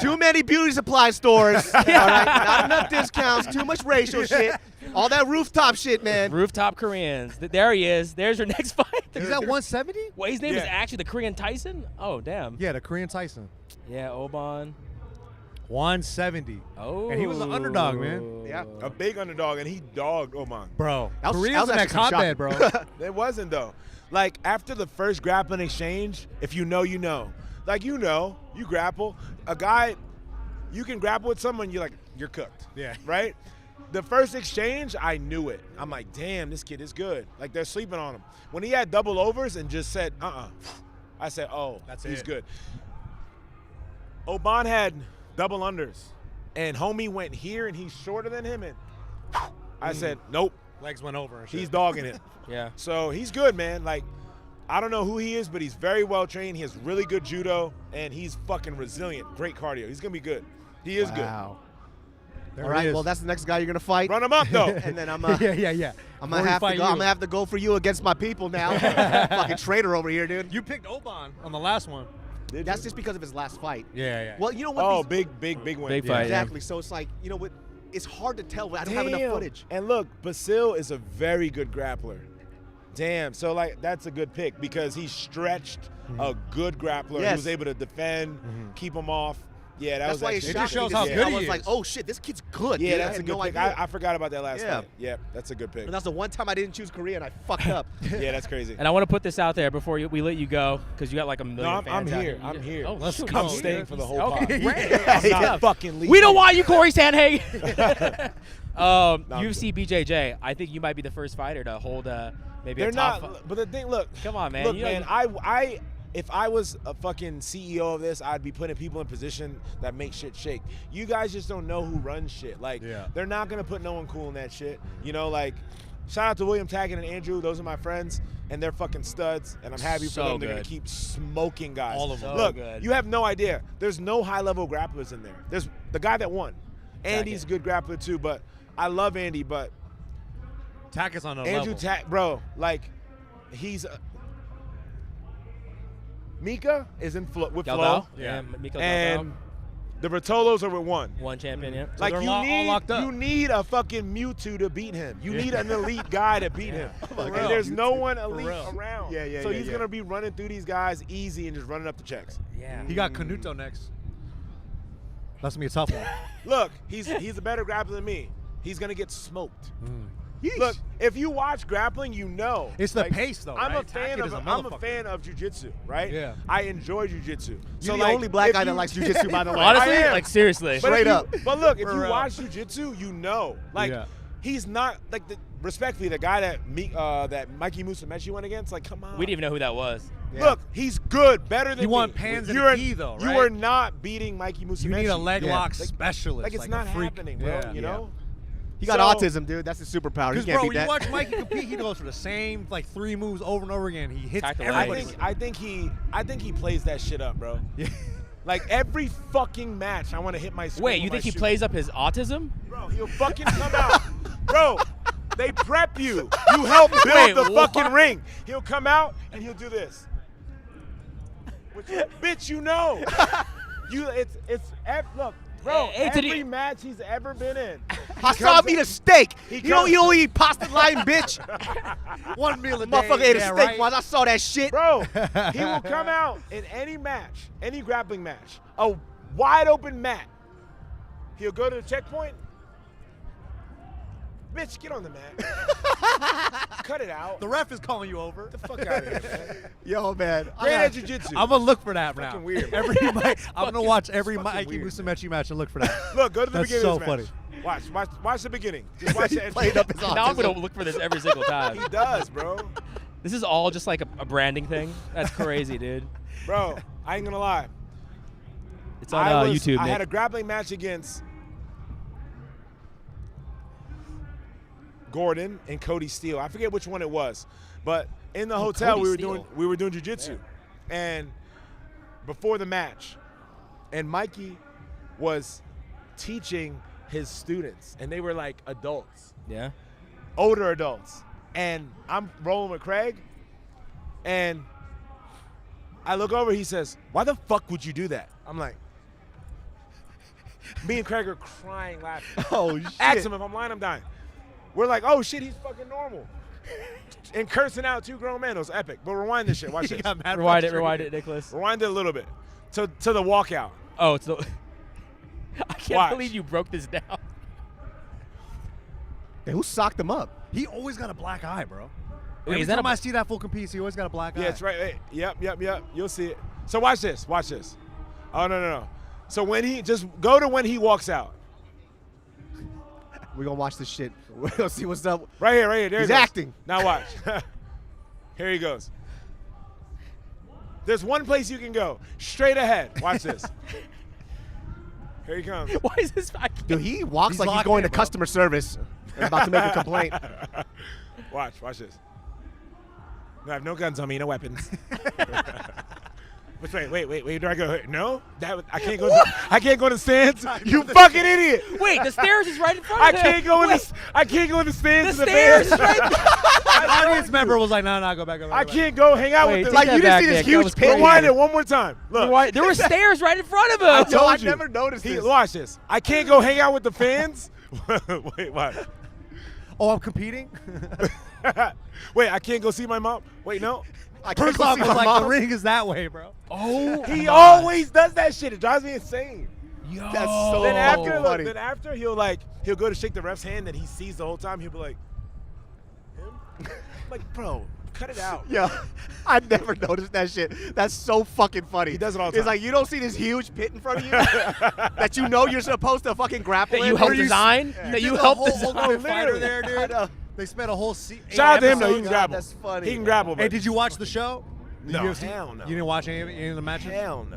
S2: Too many beauty supply stores. All right, not enough discounts. Too much racial shit. All that rooftop shit, man.
S3: Rooftop Koreans. There he is. There's your next fight.
S1: He's at 170?
S3: Wait, his name is
S5: Yeah.
S3: actually the Korean Tyson? Oh, damn.
S1: Yeah, the Korean Tyson.
S3: Yeah, Oban.
S1: 170.
S3: Oh.
S1: And he was an underdog, man.
S2: Yeah.
S5: A big underdog, and he dogged Oman.
S1: Bro,
S2: That was
S1: Korea's in that
S2: actually some
S1: hotbed, bro.
S5: It wasn't, though. Like, after the first grappling exchange, if you know, you know. Like, you grapple. A guy, you can grapple with someone, you're cooked.
S1: Yeah.
S5: Right? The first exchange, I knew it. I'm like, damn, this kid is good. Like, they're sleeping on him. When he had double overs and just said, I said, oh, he's
S1: it.
S5: good. Oban had double unders, and homie went here, and he's shorter than him, and I said, nope,
S1: Legs went over and shit.
S5: he's dogging it.
S3: Yeah.
S5: So he's good, man. Like, I don't know who he is, but he's very well trained. He has really good judo, and he's fucking resilient. Great cardio. He's gonna be good. He is
S2: Wow.
S1: There
S2: All
S1: it
S2: right,
S1: is.
S2: well, that's the next guy you're gonna fight.
S5: good. Run him up though.
S2: And then I'm
S1: yeah.
S2: I'm
S1: Before
S2: gonna
S1: we
S2: have to
S1: fight
S2: go.
S1: you.
S2: I'm gonna have to go for you against my people now. Fucking traitor over here, dude.
S1: You picked Oban on the last one.
S5: Did
S2: That's
S5: you?
S2: just because of his last fight.
S1: Yeah.
S2: Well, you know what?
S5: Oh,
S2: these-
S5: big win.
S3: Big fight.
S2: exactly. So it's like, you know what? It's hard to tell. I don't have enough
S5: Damn.
S2: footage.
S5: And look, Basil is a very good grappler. Damn. So like that's a good pick because he stretched a good grappler. He
S2: Yes.
S5: was able to defend, keep him off. Yeah, that
S2: That's
S5: was
S2: why it
S5: actually
S2: shocked
S1: shows
S2: me
S1: how
S2: to see.
S1: good
S2: I
S1: he
S2: was
S1: is.
S2: like, oh shit, this kid's good.
S5: Yeah,
S2: dude.
S5: that's
S2: I
S5: a
S2: had
S5: good
S2: no
S5: pick.
S2: idea.
S5: I forgot about that last
S2: Yeah.
S5: fight. Yeah, that's a good pick.
S2: And that's the one time I didn't choose Korea and I fucked up.
S5: Yeah, that's crazy.
S3: And I want to put this out there before we let you go, because you got like a million
S5: No, I'm
S3: fans out
S5: here.
S3: here.
S5: I'm here.
S3: Oh,
S1: Let's
S3: shoot.
S1: go.
S5: I'm staying for the whole
S3: Okay,
S5: pod.
S3: great.
S5: I'm
S2: Yeah.
S5: not fucking leaving.
S3: We don't want you, Corey Sandhagen.
S5: I'm
S3: UFC BJJ. I think you might be the first fighter to hold maybe
S5: They're
S3: a top.
S5: not. But the thing, look.
S3: Come on, man.
S5: Look,
S3: You know,
S5: man. If I was a fucking CEO of this, I'd be putting people in position that make shit shake. You guys just don't know who runs shit. Like, they're not gonna put no one cool in that shit. You know, like, shout out to William Taggart and Andrew. Those are my friends, and they're fucking studs. And I'm happy for
S3: So
S5: them. They're gonna
S3: good.
S5: keep smoking guys.
S1: All of them.
S3: So
S5: Look,
S3: good.
S5: you have no idea. There's no high-level grapplers in there. There's the guy that won. Andy's a good grappler too, but I love Andy, but
S1: Tackett's on a
S5: Andrew
S1: level.
S5: bro, like, he's Mika is in with
S3: Galdo.
S5: Flo,
S3: Yeah. Miko
S5: and the Rottolos are with
S3: one champion. Yeah.
S5: Like,
S1: they're
S5: you
S1: all locked up.
S5: you need a fucking Mewtwo to beat him. You need an elite guy to beat him.
S1: For
S5: And
S1: real.
S5: there's no one elite
S1: real.
S5: around.
S2: Yeah, yeah,
S5: So
S2: yeah,
S5: he's
S2: yeah.
S5: gonna be running through these guys easy and just running up the checks.
S3: Yeah.
S1: He got Canuto next. That's gonna be a tough one.
S5: Look, he's a better grappler than me. He's gonna get smoked.
S2: Yeesh.
S5: Look, if you watch grappling, you know.
S1: It's the pace, though,
S5: I'm
S1: right?
S5: a fan
S1: Tackett
S5: of
S1: is a
S5: I'm a
S1: motherfucker.
S5: fan of jiu-jitsu, right?
S1: Yeah.
S5: I enjoy jiu-jitsu.
S2: You're the only black guy that likes jujitsu, by the way.
S3: Honestly,
S5: I am.
S3: like seriously.
S5: But
S2: Straight
S5: if you-
S2: up.
S5: But look, if
S1: For
S5: you
S1: real.
S5: watch jiu-jitsu, you know. Like,
S1: Yeah.
S5: he's not, like, respectfully, the guy that Mikey Musumeci went against, like, come on.
S3: We didn't even know who that was.
S2: Yeah.
S5: Look, he's good, better than
S1: You
S5: me.
S1: want pans and
S5: You're-
S1: a key, though,
S5: You
S1: right?
S5: are not beating Mikey Musumeci.
S1: You need a leg
S2: Yeah.
S1: lock
S5: Like-
S1: specialist.
S5: Like, it's
S1: a
S5: not
S1: freak.
S5: happening, bro,
S1: Yeah.
S5: you know?
S2: He got
S5: So-
S2: autism, dude. That's his superpower. He
S1: Because,
S2: can't
S1: bro,
S2: beat
S1: when you
S2: that.
S1: watch Mikey compete, he goes for the same, like, 3 moves over and over again. He hits
S3: Attack the
S1: everybody.
S3: legs.
S5: I think he plays that shit up, bro.
S1: Yeah.
S5: Like, every fucking match, I want to hit my screen
S3: Wait,
S5: with
S3: you
S5: my
S3: think he
S5: shoe.
S3: plays up his autism?
S5: Bro, he'll fucking come out. Bro, they prep you. You help build
S3: Wait,
S5: the
S3: what?
S5: fucking ring. He'll come out and he'll do this. Which, bitch, you know. Look, bro,
S3: Hey, did
S5: every
S3: he-
S5: match he's ever been in.
S2: I saw him eat a steak.
S5: He
S2: You know
S5: comes-
S2: you don't eat pasta line, bitch.
S1: 1 meal a day.
S2: Motherfucker ate a
S1: yeah,
S2: steak
S1: right?
S2: once. I saw that shit.
S5: Bro, he will come out in any match, any grappling match, a wide open mat. He'll go to the checkpoint. Bitch, get on the mat. Cut it out.
S1: The ref is calling you over.
S5: Get the fuck out of here, man.
S2: Yo, man.
S5: Great at jiu-jitsu.
S1: I'm gonna look for that now.
S5: fucking weird.
S1: I'm gonna watch every
S5: fucking
S1: Mikey
S5: weird.
S1: Musumeci match and look for that.
S5: Look, go to the
S1: That's
S5: beginning
S1: so
S5: of this match. Watch the beginning. Just watch the
S2: Played
S5: entry.
S2: up his autism.
S3: Now I'm gonna look for this every single time.
S5: He does, bro.
S3: This is all just like a branding thing. That's crazy, dude.
S5: Bro, I ain't gonna lie.
S3: It's on YouTube.
S5: I
S3: Nick.
S5: had a grappling match against Gordon and Cody Steele. I forget which one it was, but in the hotel
S3: Cody
S5: we
S3: Steele.
S5: were doing jiu-jitsu, and before the match, and Mikey was teaching his students, and they were like adults,
S3: Yeah.
S5: older adults, and I'm rolling with Craig, and I look over. He says, "Why the fuck would you do that?" I'm like, me and Craig are crying, laughing.
S2: Oh, shit.
S5: Ask him if I'm lying, I'm dying. We're like, oh shit, he's fucking normal. And cursing out 2 grown men. It was epic. But rewind this shit. Watch
S1: He
S5: this.
S1: got mad
S3: Rewind
S1: frustrated.
S3: it, Nicholas.
S5: Rewind it a little bit. To the walkout.
S3: Oh, it's the. I can't
S5: Watch.
S3: believe you broke this down.
S2: Hey, who socked him up?
S1: He always got a black eye, bro.
S3: Wait,
S1: Every
S3: is that
S1: time
S3: a-
S1: I see that full compete, he always got a black eye.
S5: Yeah, it's right. Hey, yep. You'll see it. So watch this. Watch this. Oh, no. So when he, just go to when he walks out.
S2: We're going to watch this shit. We're going to see what's up.
S5: Right here. There
S2: He's
S5: he goes.
S2: acting.
S5: Now watch. Here he goes. There's one place you can go. Straight ahead. Watch this. Here he comes.
S3: Why is this?
S2: Dude, he walks
S1: He's
S2: like he's
S1: locked
S2: going
S1: in,
S2: to
S1: bro.
S2: customer service and about to make a complaint.
S5: Watch this. No, I have no guns on me, no weapons. Wait, do I go? No? I can't go. I can't go to the stands. You fucking idiot!
S3: Wait, the stairs is right in front
S5: I
S3: of him.
S5: can't go in
S3: Wait,
S5: the. I can't go in the stands.
S3: The
S5: in
S3: stairs
S5: fans.
S3: is right there.
S1: The audience member was like, no, go back.
S5: I can't go hang out
S3: Wait,
S5: with
S3: take
S5: them.
S3: that
S2: you didn't
S3: back,
S2: see this
S3: Nick. That
S2: huge
S3: was
S2: pin.
S3: crazy.
S5: Rewind it one more time. Look.
S3: There were stairs right in front of
S5: I
S3: him.
S5: told
S2: I've
S5: you.
S2: never noticed this.
S5: Watch this. I can't go hang out with the fans. Wait, what?
S1: Oh, I'm competing?
S5: Wait, I can't go see my mom. Wait, no.
S2: I can't
S1: First
S2: go
S1: off,
S2: see
S1: it's
S2: my
S1: like
S2: mom.
S1: the ring is that way, bro.
S3: Oh,
S5: He always does that shit. It drives me insane.
S3: Yo.
S2: That's so
S5: Then after,
S2: fucking
S5: look,
S2: funny.
S5: then after he'll go to shake the ref's hand that he sees the whole time. He'll be like, him? Like, bro, cut it out.
S2: Yeah, I never noticed that shit. That's so fucking funny.
S5: He does it all the
S2: It's
S5: time.
S2: like you don't see this huge pit in front of you that you know you're supposed to fucking grapple
S3: That
S2: in.
S3: you helped
S2: Or
S3: design?
S2: Yeah.
S3: That you
S1: Did the
S3: helped
S1: whole
S3: design?
S1: Ultimate Fighter
S5: literally.
S1: there,
S2: I
S1: dude.
S2: know.
S1: They spent a whole
S5: Shout out to him, though. He
S1: episode.
S5: can grapple.
S2: That's funny.
S5: He can grapple.
S1: Hey,
S5: But
S1: did you watch the show? The
S5: No,
S1: UFC?
S5: hell no.
S1: You didn't watch any of the matches?
S5: Hell no.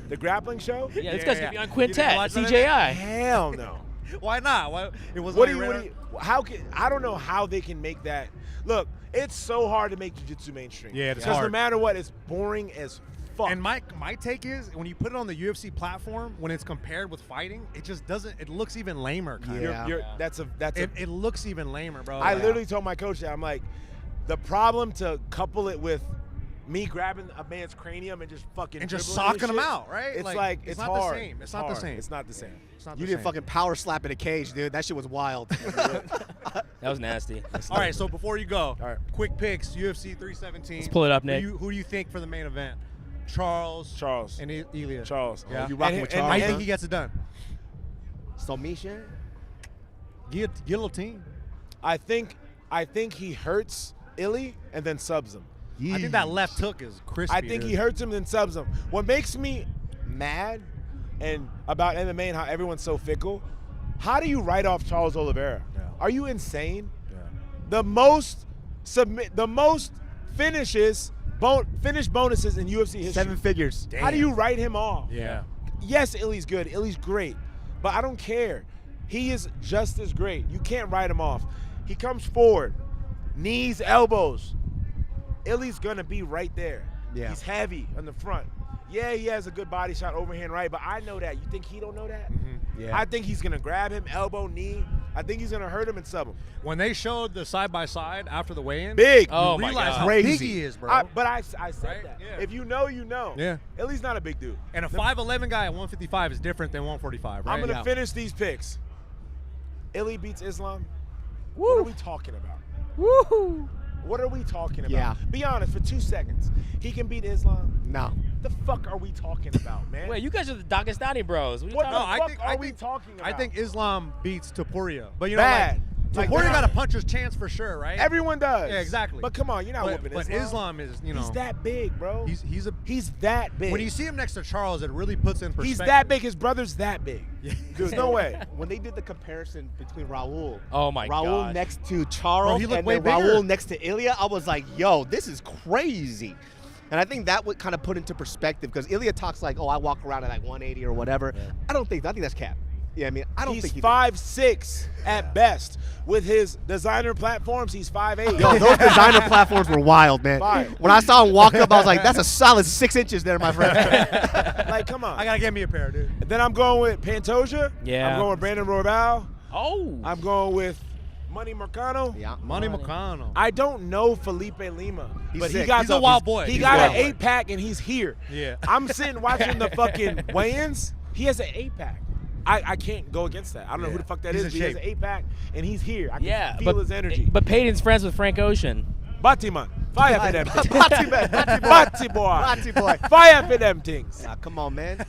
S5: The grappling show?
S3: Yeah, this
S1: Yeah,
S3: guy's
S1: yeah.
S3: gonna be on
S1: You
S3: Quintet,
S1: didn't watch that?
S3: CJI.
S5: Hell no.
S1: Why not? Why it was
S5: What do you? How can? I don't know how they can make that. Look, it's so hard to make jiu-jitsu mainstream.
S1: Yeah, it's
S5: because no
S1: hard.
S5: matter what, it's boring as fuck.
S1: And my take is when you put it on the UFC platform, when it's compared with fighting, it just doesn't. It looks even lamer. Kind
S2: Yeah.
S1: of.
S5: That's a.
S1: It looks even lamer, bro.
S5: I literally told my coach that I'm like, the problem to couple it with me grabbing a man's cranium and just fucking
S1: and just
S5: dribbling
S1: socking
S5: him
S1: him out, right?
S5: It's like
S1: it's
S5: it's
S1: not
S5: hard.
S1: the same. It's not the
S5: hard.
S1: same.
S5: It's not the same.
S1: It's not
S2: You
S1: the
S2: did
S1: same.
S2: fucking power slap in a cage, dude. That shit was wild.
S3: That was nasty.
S1: All right, so before you go,
S5: All right.
S1: quick picks, UFC 317.
S3: Let's pull it up, Nick.
S1: Who do you think for the main event? Charles
S5: And
S1: Ilya.
S5: Charles.
S1: Yeah.
S2: You rocking with Charles,
S1: I
S2: huh?
S1: think he gets it done.
S2: Submission?
S1: Guillotine.
S5: I think he hurts Illy and then subs him.
S1: I think that left hook is crispy.
S5: I think
S1: dude.
S5: he hurts him then subs him. What makes me mad and about MMA and how everyone's so fickle, how do you write off Charles Oliveira?
S1: Yeah.
S5: Are you insane?
S1: Yeah.
S5: The most finished bonuses in UFC history.
S2: 7 figures.
S5: How do you write him off?
S1: Yeah.
S5: Yes, Illy's good. Illy's great. But I don't care. He is just as great. You can't write him off. He comes forward. Knees, elbows. Illy's going to be right there.
S2: Yeah.
S5: He's heavy on the front. Yeah, he has a good body shot, overhand right, but I know that. You think he don't know that?
S2: Yeah.
S5: I think he's going to grab him, elbow, knee. I think he's going to hurt him and sub him.
S1: When they showed the side-by-side after the weigh-in,
S5: Big.
S3: Oh,
S1: you
S3: my
S1: realize
S3: God.
S1: how
S2: Crazy.
S1: big he is, bro.
S5: I said
S1: Right?
S5: that.
S1: Yeah.
S5: If you know, you know.
S1: Yeah.
S5: Illy's not a big dude.
S1: And a 5'11" guy at 155 is different than 145, right?
S5: I'm going to
S1: Yeah.
S5: finish these picks. Illy beats Islam. What are we talking about?
S3: Woohoo!
S5: What are we talking about?
S2: Yeah.
S5: Be honest for 2 seconds. He can beat Islam.
S2: No.
S5: The fuck are we talking about, man?
S3: Wait, you guys are the Dagestani bros. What are you
S5: What
S3: talking
S5: the
S3: about?
S5: fuck are we talking about?
S1: I think Islam beats Topuria, but you know,
S5: Bad.
S1: like,
S5: Like
S1: Topuria
S5: bad.
S1: got a puncher's chance for sure, right?
S5: Everyone does.
S1: Yeah, exactly.
S5: But come on, you're not
S1: but,
S5: whooping
S1: but Islam is, you know,
S5: He's that big, bro.
S1: he's
S5: He's that big.
S1: when you see him next to Charles, it really puts in perspective.
S5: He's that big. His brother's that big.
S1: Yeah.
S5: There's no way.
S2: When they did the comparison between Raul,
S3: Oh my
S2: Raul
S3: God.
S2: next to Charles,
S1: Bro, he looked
S2: and
S1: way
S2: then
S1: bigger.
S2: Raul next to Ilya, I was like, yo, this is crazy. And I think that would kind of put into perspective because Ilya talks like, oh, I walk around at like 180 or whatever. I think that's cap. Yeah, I mean, I don't
S5: He's
S2: think he
S5: 5'6" at best. With his designer platforms, he's 5'8".
S2: Yo, those designer platforms were wild, man.
S5: Fire.
S2: When I saw him walk up, I was like, that's a solid 6 inches there, my friend.
S5: Like, come on.
S1: I gotta get me a pair, dude.
S5: Then I'm going with Pantoja.
S3: Yeah.
S5: I'm going with Brandon Royval.
S3: Oh.
S5: I'm going with Money Mercano.
S2: Yeah.
S1: Money
S3: Money.
S1: McConnell.
S5: I don't know Felipe Lima,
S2: He's
S5: but he
S2: sick.
S5: got
S1: He's a wild boy.
S5: He
S1: He's
S5: got
S1: a
S5: an
S1: wild boy.
S5: 8-pack and he's here.
S1: Yeah.
S5: I'm sitting watching the fucking weigh-ins. He has an 8-pack. I can't go against that. I don't know who the fuck that
S1: He's
S5: is.
S1: in
S5: But he has
S1: shape.
S5: an 8-pack and he's here. I can
S3: Yeah,
S5: feel his energy.
S3: But Peyton's friends with Frank Ocean.
S5: Batiman, fire for them.
S2: Batty boy.
S5: Bati boy,
S2: Batty boy.
S5: fire for them things.
S2: Nah, come on, man.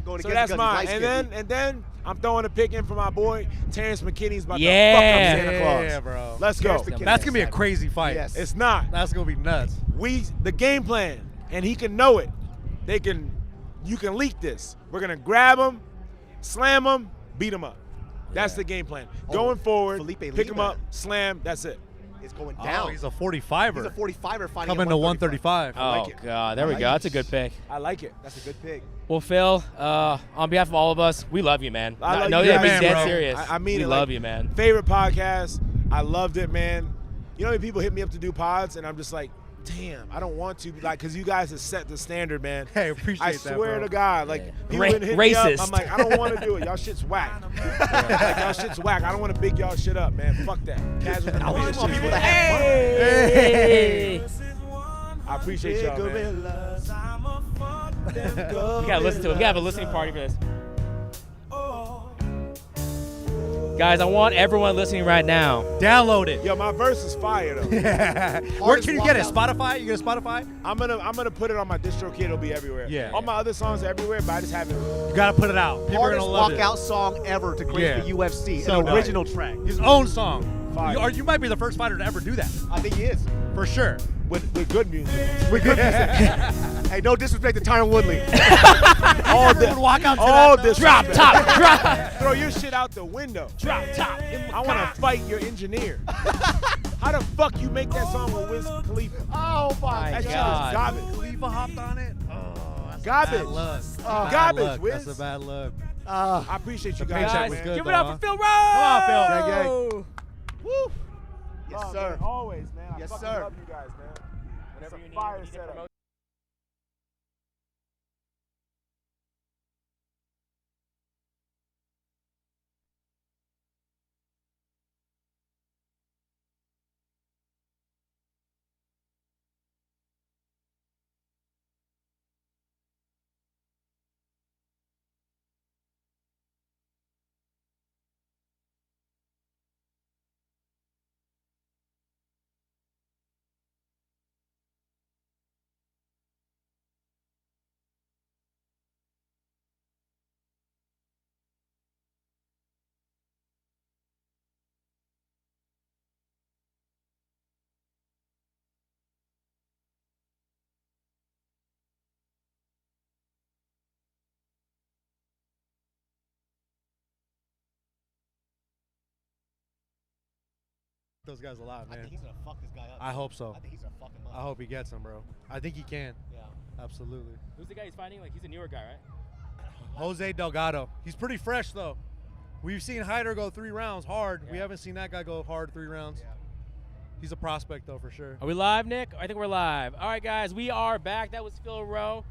S2: Going
S5: So
S2: against
S5: that's
S2: because
S5: mine.
S2: he's
S5: And then I'm throwing a pick in for my boy Terrence McKinney's about
S3: Yeah.
S5: to fuck up Santa Claus.
S1: Yeah, bro.
S5: Let's go.
S2: Terrence McKinney.
S1: That's gonna be a crazy fight.
S2: Yes.
S5: It's not.
S1: That's gonna be nuts.
S5: The game plan, and he can know it. You can leak this. We're gonna grab him, slam him, beat him up. That's the game plan. Going forward,
S2: Felipe
S5: pick him
S2: Lima.
S5: up, slam. That's it.
S2: It's going
S1: Oh,
S2: down.
S1: he's a 45er.
S2: He's a 45er fighting
S1: coming
S2: at
S1: to
S2: 135.
S1: 135.
S3: Oh,
S5: like it.
S3: God. There
S5: I
S3: we
S5: like
S3: go.
S5: it.
S3: That's a good pick.
S5: I like it.
S2: That's a good pick.
S3: Well, Phil, on behalf of all of us, we love you, man.
S5: I love
S3: no,
S5: you
S3: yeah,
S5: guys,
S3: be dead
S1: bro.
S3: serious.
S5: I mean
S3: we
S5: it.
S3: love
S5: like,
S3: you, man.
S5: Favorite podcast. I loved it, man. You know how many people hit me up to do pods, and I'm just like, damn, I don't want to, like, because you guys have set the standard, man.
S1: Hey, appreciate
S5: I
S1: that,
S5: swear
S1: bro.
S5: to God, like,
S3: Yeah.
S5: people been hitting me up.
S3: Racist.
S5: I'm like, I don't want to do it. Y'all shit's whack. Like, y'all shit's whack. I don't want to big y'all shit up, man. Fuck that. Casual
S2: I want
S5: shit.
S2: more people to have fun.
S3: Hey.
S5: I appreciate y'all, man.
S3: We gotta listen to it. We gotta have a listening party for this. Guys, I want everyone listening right now.
S1: Download it.
S5: Yo, my verse is fire though.
S1: Where can you get it? Spotify? You get a Spotify?
S5: I'm gonna put it on my DistroKid. It'll be everywhere.
S1: Yeah.
S5: All my other songs are everywhere, but I just haven't.
S1: You gotta put it out. People are
S2: Hardest
S1: gonna love it.
S2: walkout song ever to grace the UFC.
S1: So
S2: an original track.
S1: His own song.
S5: Fire.
S1: You might be the first fighter to ever do that.
S2: I think he is.
S1: For sure.
S5: With good music.
S2: With good music. Hey, no disrespect to Tyron Woodley.
S5: all
S1: Never would walk out to
S5: all
S1: that,
S5: this.
S3: Drop top, drop.
S5: Throw your shit out the window.
S3: Drop top.
S5: I want to fight your engineer. How the fuck you make that song with Wiz Khalifa?
S2: Oh
S3: My
S5: That shit
S3: God.
S5: is garbage.
S1: Khalifa hopped on it. Oh, that's
S5: Garbage.
S1: a bad look.
S5: Garbage,
S1: Look.
S5: Wiz.
S1: That's a bad look.
S5: I appreciate you
S1: The
S5: guys.
S1: paycheck
S3: Guys,
S1: was
S5: man.
S1: good.
S3: give it up
S1: though,
S3: for Phil Rowe.
S1: Come on, Phil.
S2: Gang, gang. Woo. Yes,
S5: Oh,
S2: sir.
S5: man, always, man. I
S2: Yes,
S5: fucking
S2: sir.
S5: love you guys, man.
S3: Whenever
S5: It's
S3: you
S5: a
S3: need,
S5: fire
S3: we need to
S5: setup.
S3: promote.
S1: Those guys alive,
S2: I
S1: man.
S2: think he's gonna fuck this guy up.
S1: I hope so.
S2: I think he's gonna fuck him up.
S1: I hope he gets him, bro. I think he can.
S2: Yeah.
S1: Absolutely.
S3: Who's the guy he's fighting? Like, he's a newer guy, right?
S1: Jose Delgado. He's pretty fresh, though. We've seen Hyder go 3 rounds hard. We haven't seen that guy go hard 3 rounds.
S2: Yeah.
S1: He's a prospect, though, for sure.
S3: Are we live, Nick? I think we're live. All right, guys, we are back. That was Phil Rowe.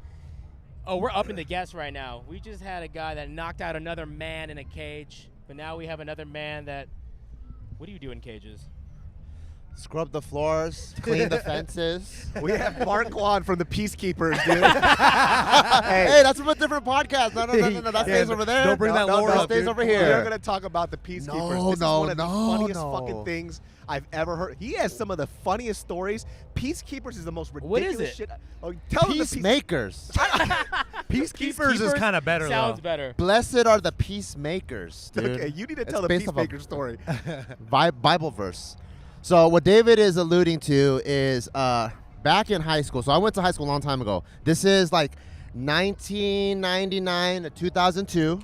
S3: Oh, we're up in the guests right now. We just had a guy that knocked out another man in a cage, but now we have another man that. What do you do in cages?
S6: Scrub the floors, clean the fences.
S2: We have Marquand from the Peacekeepers, dude.
S6: Hey, that's from a different podcast. No, that stays over there.
S1: Don't bring that lore
S6: that
S1: up,
S6: stays
S1: dude.
S6: over
S2: We're
S6: here.
S2: gonna talk about the Peacekeepers.
S6: No,
S2: this
S6: no,
S2: is one of the
S6: no,
S2: funniest
S6: no.
S2: fucking things I've ever heard. He has some of the funniest stories. Peacekeepers is the most
S3: What is
S2: ridiculous
S3: it?
S2: shit. Oh, tell him the
S6: Peacemakers.
S1: Peacekeepers is kind of better,
S3: Sounds
S1: though.
S3: better.
S6: Blessed are the peacemakers, dude.
S2: Okay, you need to
S6: It's
S2: tell the
S6: based off a
S2: Peacemaker story.
S6: Bible verse. So what David is alluding to is back in high school. So I went to high school a long time ago. This is like 1999 to 2002.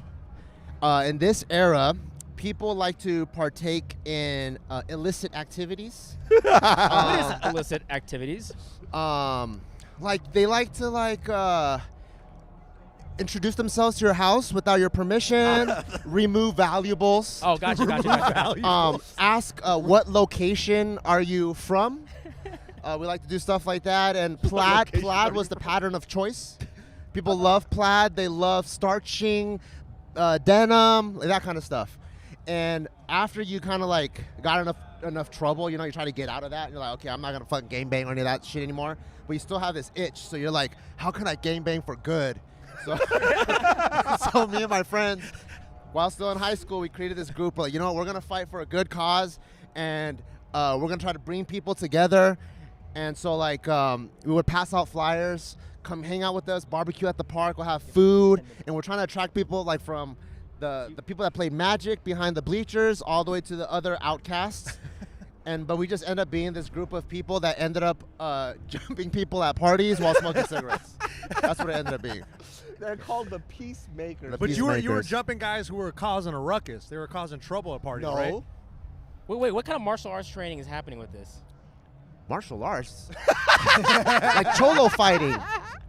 S6: In this era, people like to partake in illicit activities.
S3: What is illicit activities?
S6: Like they like to introduce themselves to your house without your permission, remove valuables.
S3: Oh, gotcha.
S6: Ask what location are you from? We like to do stuff like that. And plaid was the pattern of choice. People love plaid. They love starching, denim, that kind of stuff. And after you kind of like got enough trouble, you know, you try to get out of that. And you're like, okay, I'm not gonna fucking gangbang or any of that shit anymore. But you still have this itch, so you're like, how can I gangbang for good? So, so me and my friends, while still in high school, we created this group. Like, you know what, we're gonna fight for a good cause, and we're gonna try to bring people together. And so, like, we would pass out flyers, come hang out with us, barbecue at the park. We'll have food, and we're trying to attract people, like from the people that play Magic behind the bleachers, all the way to the other outcasts. But we just end up being this group of people that ended up jumping people at parties while smoking cigarettes. That's what it ended up being.
S2: They're called the Peacemakers.
S1: But you were
S6: Peacemakers.
S1: jumping guys who were causing a ruckus. They were causing trouble at parties,
S2: No.
S1: right?
S3: Wait, what kind of martial arts training is happening with this?
S6: Martial arts? Like cholo fighting.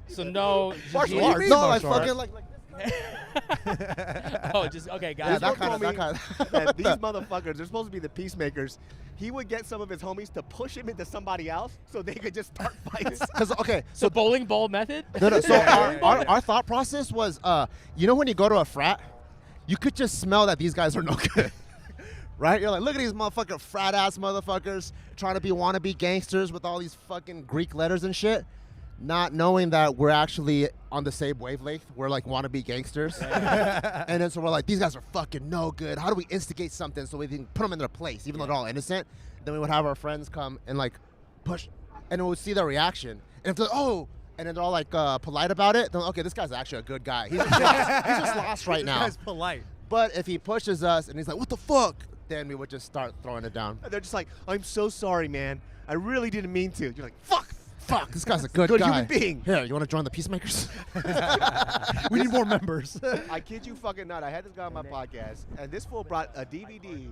S3: So no.
S2: Martial
S3: jiu-jitsu?
S2: arts?
S6: No, like
S1: martial
S6: fucking like
S3: Oh, just okay,
S6: yeah,
S3: guys.
S6: that kind of.
S2: that these motherfuckers, they're supposed to be the Peacemakers. He would get some of his homies to push him into somebody else so they could just start fights.
S6: Because okay,
S3: So bowling ball method?
S6: no, so
S1: Yeah.
S6: our thought process was, you know, when you go to a frat, you could just smell that these guys are no good. Right? You're like, look at these motherfucking frat ass motherfuckers trying to be wannabe gangsters with all these fucking Greek letters and shit. not knowing that we're actually on the same wavelength. We're like wannabe gangsters. And then so we're like, these guys are fucking no good. How do we instigate something so we can put them in their place, even though they're all innocent? Then we would have our friends come and like push, and we would see their reaction. And if they're like, oh, and then they're all like polite about it, then okay, this guy's actually a good guy. He's just lost right now.
S1: This guy's polite.
S6: But if he pushes us and he's like, what the fuck? Then we would just start throwing it down.
S2: And they're just like, I'm so sorry, man. I really didn't mean to. You're like, fuck.
S6: Fuck, this guy's a good
S2: Good
S6: guy.
S2: human being.
S6: Here, you want to join the Peacemakers?
S1: We need more members.
S2: I kid you fucking not. I had this guy on my podcast, and this fool brought a DVD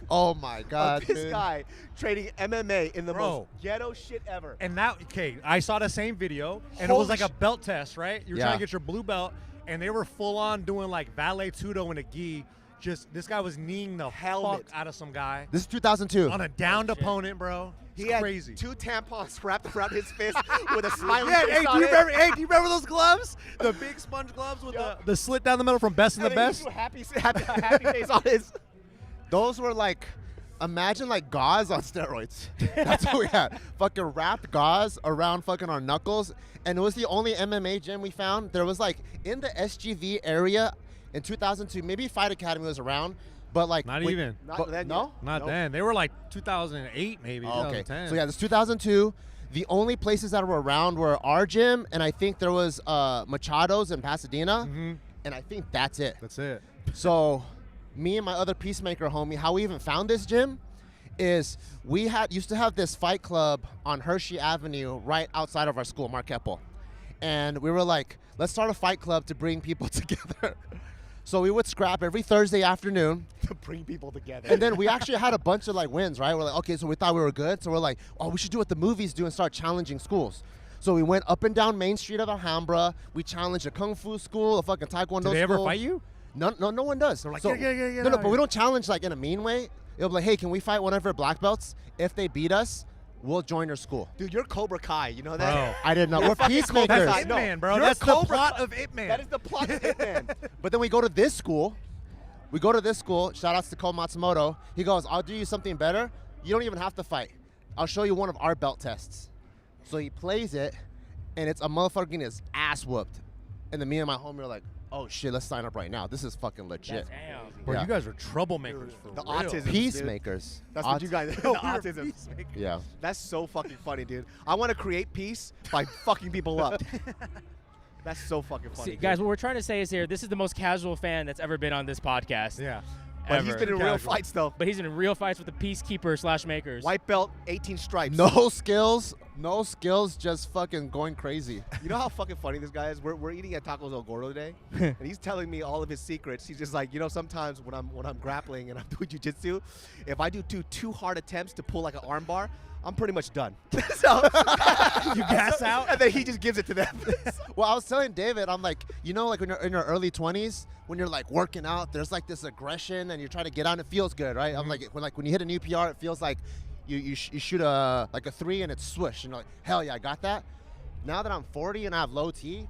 S6: Oh my God,
S2: of this
S6: dude.
S2: guy trading MMA in the
S1: Bro.
S2: most ghetto shit ever.
S1: And now, okay, I saw the same video, and it
S2: Holy
S1: was like a
S2: sh-
S1: belt test, right? You were
S6: Yeah.
S1: trying to get your blue belt, and they were full on doing like valet tudo in a gi. Just this guy was kneeing the
S2: Helmet.
S1: fuck out of some guy
S6: This is 2002.
S1: on a downed
S3: shit.
S1: opponent, bro.
S2: He
S1: It's
S2: had
S1: crazy.
S2: 2 tampons wrapped around his fist with a smiling
S1: Yeah,
S2: face
S1: hey,
S2: on
S1: do you
S2: it.
S1: remember? Hey, do you remember those gloves? The big sponge gloves with
S2: Yup.
S1: the slit down the middle from Best in the
S2: And then he
S1: Best.
S2: threw a happy face on his.
S6: Those were like, imagine like gauze on steroids. That's what we had. Fucking wrapped gauze around fucking our knuckles. And it was the only MMA gym we found. There was like in the SGV area in 2002, maybe Fight Academy was around, but like.
S1: Not
S6: when-
S1: even.
S2: Not
S6: but-
S2: then
S6: no?
S2: yet.
S1: Not
S2: Nope.
S1: then. They were like 2008, maybe.
S6: Oh, okay.
S1: 2010.
S6: So yeah, this 2002. The only places that were around were our gym, and I think there was Machado's in Pasadena,
S1: Mhm.
S6: and I think that's it.
S1: That's it.
S6: So, me and my other Peacemaker homie, how we even found this gym is we used to have this fight club on Hershey Avenue right outside of our school, Mark Keppel. And we were like, let's start a fight club to bring people together. So we would scrap every Thursday afternoon.
S2: To bring people together.
S6: And then we actually had a bunch of like wins, right? We're like, okay, so we thought we were good. So we're like, oh, we should do what the movies do and start challenging schools. So we went up and down Main Street of Alhambra. We challenged a Kung Fu school, a fucking Taekwondo
S1: Did they ever
S6: school.
S1: fight you?
S6: No one does. They're
S1: like,
S6: so,
S1: get
S6: no,
S1: out
S6: but we
S1: here.
S6: don't challenge like in a mean way. It'll be like, hey, can we fight one of our black belts? If they beat us, we'll join your school.
S2: Dude, you're Cobra Kai. You know that?
S1: Bro.
S6: I didn't know.
S2: You're
S6: We're
S2: fucking Cobra
S6: peacemakers.
S2: Kai.
S1: Ip
S2: No,
S1: Man, bro.
S2: you're
S1: That's the
S2: Cobra
S1: plot
S2: Kai.
S1: of Ip Man.
S2: That is the plot of Ip Man.
S6: But then we go to this school. We go to this school. Shout outs to Cole Matsumoto. He goes, I'll do you something better. You don't even have to fight. I'll show you one of our belt tests. So he plays it, and it's a motherfucker getting his ass whooped. And then me and my homie are like, oh shit, let's sign up right now. This is fucking legit.
S3: Damn.
S1: Bro,
S6: Yeah.
S1: you guys are troublemakers for
S2: The
S1: real.
S2: autism.
S6: Peacemakers.
S2: That's what you guys. The
S1: Yo, we're
S2: autism.
S1: peacemakers.
S6: Yeah.
S2: That's so fucking funny, dude. I want to create peace by fucking people up. That's so fucking funny.
S3: See, guys, what we're trying to say is here, this is the most casual fan that's ever been on this podcast.
S1: Yeah.
S2: but he's
S3: ever.
S2: been in real
S1: Casual.
S2: fights though.
S3: But he's in real fights with the peacekeeper/makers.
S2: White belt, 18 stripes.
S6: No skills, just fucking going crazy.
S2: You know how fucking funny this guy is? We're eating at Tacos El Gordo today, and he's telling me all of his secrets. He's just like, sometimes when I'm grappling and I'm doing jiu-jitsu, if I do two hard attempts to pull like an arm bar, I'm pretty much done. So
S1: You gas out?
S2: and then he just gives it to them.
S6: Well, I was telling David, I'm like, like when you're in your early 20s, when you're like working out, there's like this aggression and you're trying to get on. It feels good, right? I'm like, when you hit a new PR, it feels like you shoot a 3 and it's swoosh. And you're like, hell yeah, I got that. Now that I'm 40 and I have low T,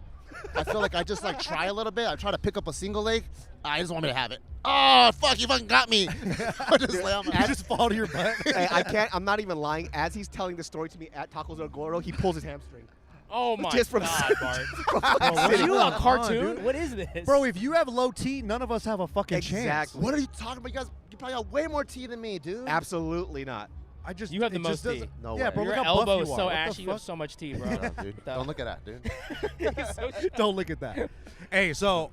S6: I feel like I just like try a little bit. I try to pick up a single leg. I just want me to have it. Oh, fuck, you fucking got me. I just lay on my
S1: You just fall to your butt.
S2: Hey, I can't. I'm not even lying. As he's telling the story to me at Tacos El Gordo, he pulls his hamstring.
S3: Oh my
S2: Just from-
S3: God, Bart.
S1: Bro,
S3: Are you a
S1: going on,
S3: cartoon?
S1: dude?
S3: What is this?
S1: Bro, if you have low T, none of us have a fucking chance.
S2: Exactly.
S6: What are you talking about? You probably got way more T than me, dude.
S2: Absolutely not.
S1: I just
S3: You have the
S1: it just
S3: most T.
S1: doesn't-
S6: No
S1: yeah,
S6: way.
S1: bro,
S3: Your
S1: look how buff
S3: elbow
S1: you
S3: is
S1: are.
S3: so
S1: What the
S3: ashy. You have
S1: fuck?
S3: so much tea, bro.
S6: Yeah, dude.
S3: What the-
S6: Don't look at that, dude.
S1: Don't look at that. Hey, so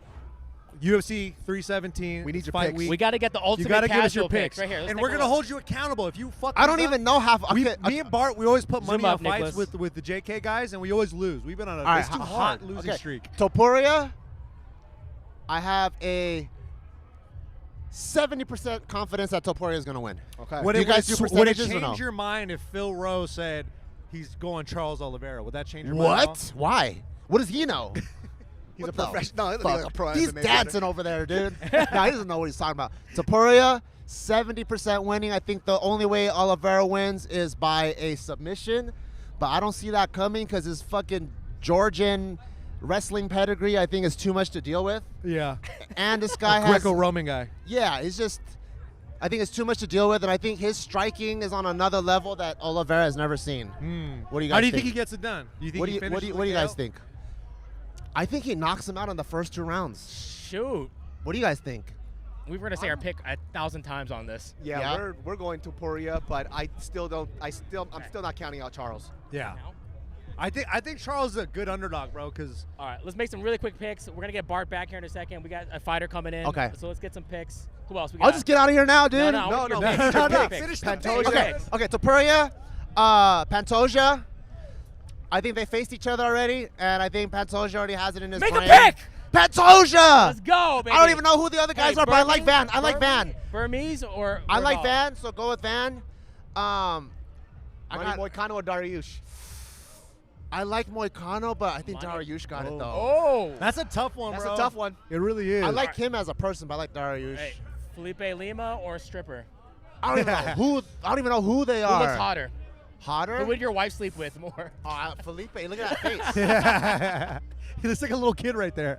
S1: UFC 317.
S2: We need your
S1: fight
S2: picks.
S1: week.
S3: We got to get the ultimate
S1: You got to give us your
S3: casual
S1: picks
S3: right here. Let's
S1: and
S3: take
S1: we're
S3: a
S1: gonna
S3: look.
S1: hold you accountable if you fuck.
S6: I don't
S1: these
S6: even
S1: up.
S6: know half.
S1: Me
S6: Okay,
S1: and Bart, we always put money
S3: Zoom
S1: on
S3: up,
S1: fights
S3: Nicholas.
S1: with the JK guys, and we always lose. We've been on a
S6: All right,
S1: it's too
S6: hold
S1: hot
S6: on.
S1: losing
S6: Okay.
S1: streak.
S6: Topuria, I have a 70% confidence that Topuria is going to win.
S2: Okay.
S1: Would
S6: Do
S1: it,
S6: you guys do
S1: would it
S6: percentages or
S1: change
S6: no?
S1: your mind if Phil Rowe said he's going Charles Oliveira? Would that change your mind? at all?
S6: What? Why? What does he know?
S2: He's
S6: What
S2: a
S6: the
S2: professional. No,
S6: fuck?
S2: like a pro
S6: He's
S2: MMA
S6: dancing over there, dude. No, he doesn't know what he's talking about. Topuria, 70% winning. I think the only way Oliveira wins is by a submission, but I don't see that coming because his fucking Georgian wrestling pedigree, I think, is too much to deal with.
S1: Yeah.
S6: And this guy has,
S1: Greco-Roman guy.
S6: yeah, he's just, I think it's too much to deal with, and I think his striking is on another level that Oliveira has never seen. What do you guys
S1: How do you
S6: think?
S1: think he gets it done? Do you think
S6: What
S1: he
S6: do you
S1: finishes
S6: what do you
S1: the
S6: guys
S1: KO?
S6: think? I think he knocks him out in the first 2 rounds.
S3: Shoot.
S6: What do you guys think?
S3: We were gonna say our pick 1,000 times on this.
S2: Yeah, we're going to Poirier, but I'm still not counting out Charles.
S1: Yeah. I think Charles is a good underdog, bro. Cause
S3: All right, let's make some really quick picks. We're gonna get Bart back here in a second. We got a fighter coming in.
S6: Okay.
S3: So let's get some picks. Who else we got?
S6: I'll just get out of here now, dude.
S3: No, I want your
S2: no,
S3: picks.
S2: no,
S3: Your
S2: no,
S3: picks.
S1: finish the
S2: Pantoja.
S1: pick.
S6: Okay. Okay. So Poirier, Pantoja. I think they faced each other already, and I think Pantoja already has it in his
S3: Make a
S6: brain.
S3: pick!
S6: Pantoja.
S3: Let's go, baby.
S6: I don't even know who the other guys
S3: Hey,
S6: are, but I like
S3: Burmese?
S6: Van. I like Van.
S3: Burmese or
S6: I like
S3: Regal?
S6: Van, so go with Van. I
S2: Manny
S6: got.
S2: Moicano or Dariush?
S6: I like Moicano, but I think
S3: Manny-
S6: Dariush got it though.
S3: Oh.
S1: that's a tough one,
S2: That's
S1: bro.
S2: a tough one.
S1: It really is.
S6: I like him as a person, but I like Dariush.
S3: Hey, Felipe Lima or stripper?
S6: I don't even know who. I don't even know who they
S3: Who
S6: are.
S3: looks hotter?
S6: Hotter?
S3: Who would your wife sleep with more?
S6: Felipe, look at that face.
S1: Yeah. He looks like a little kid right there.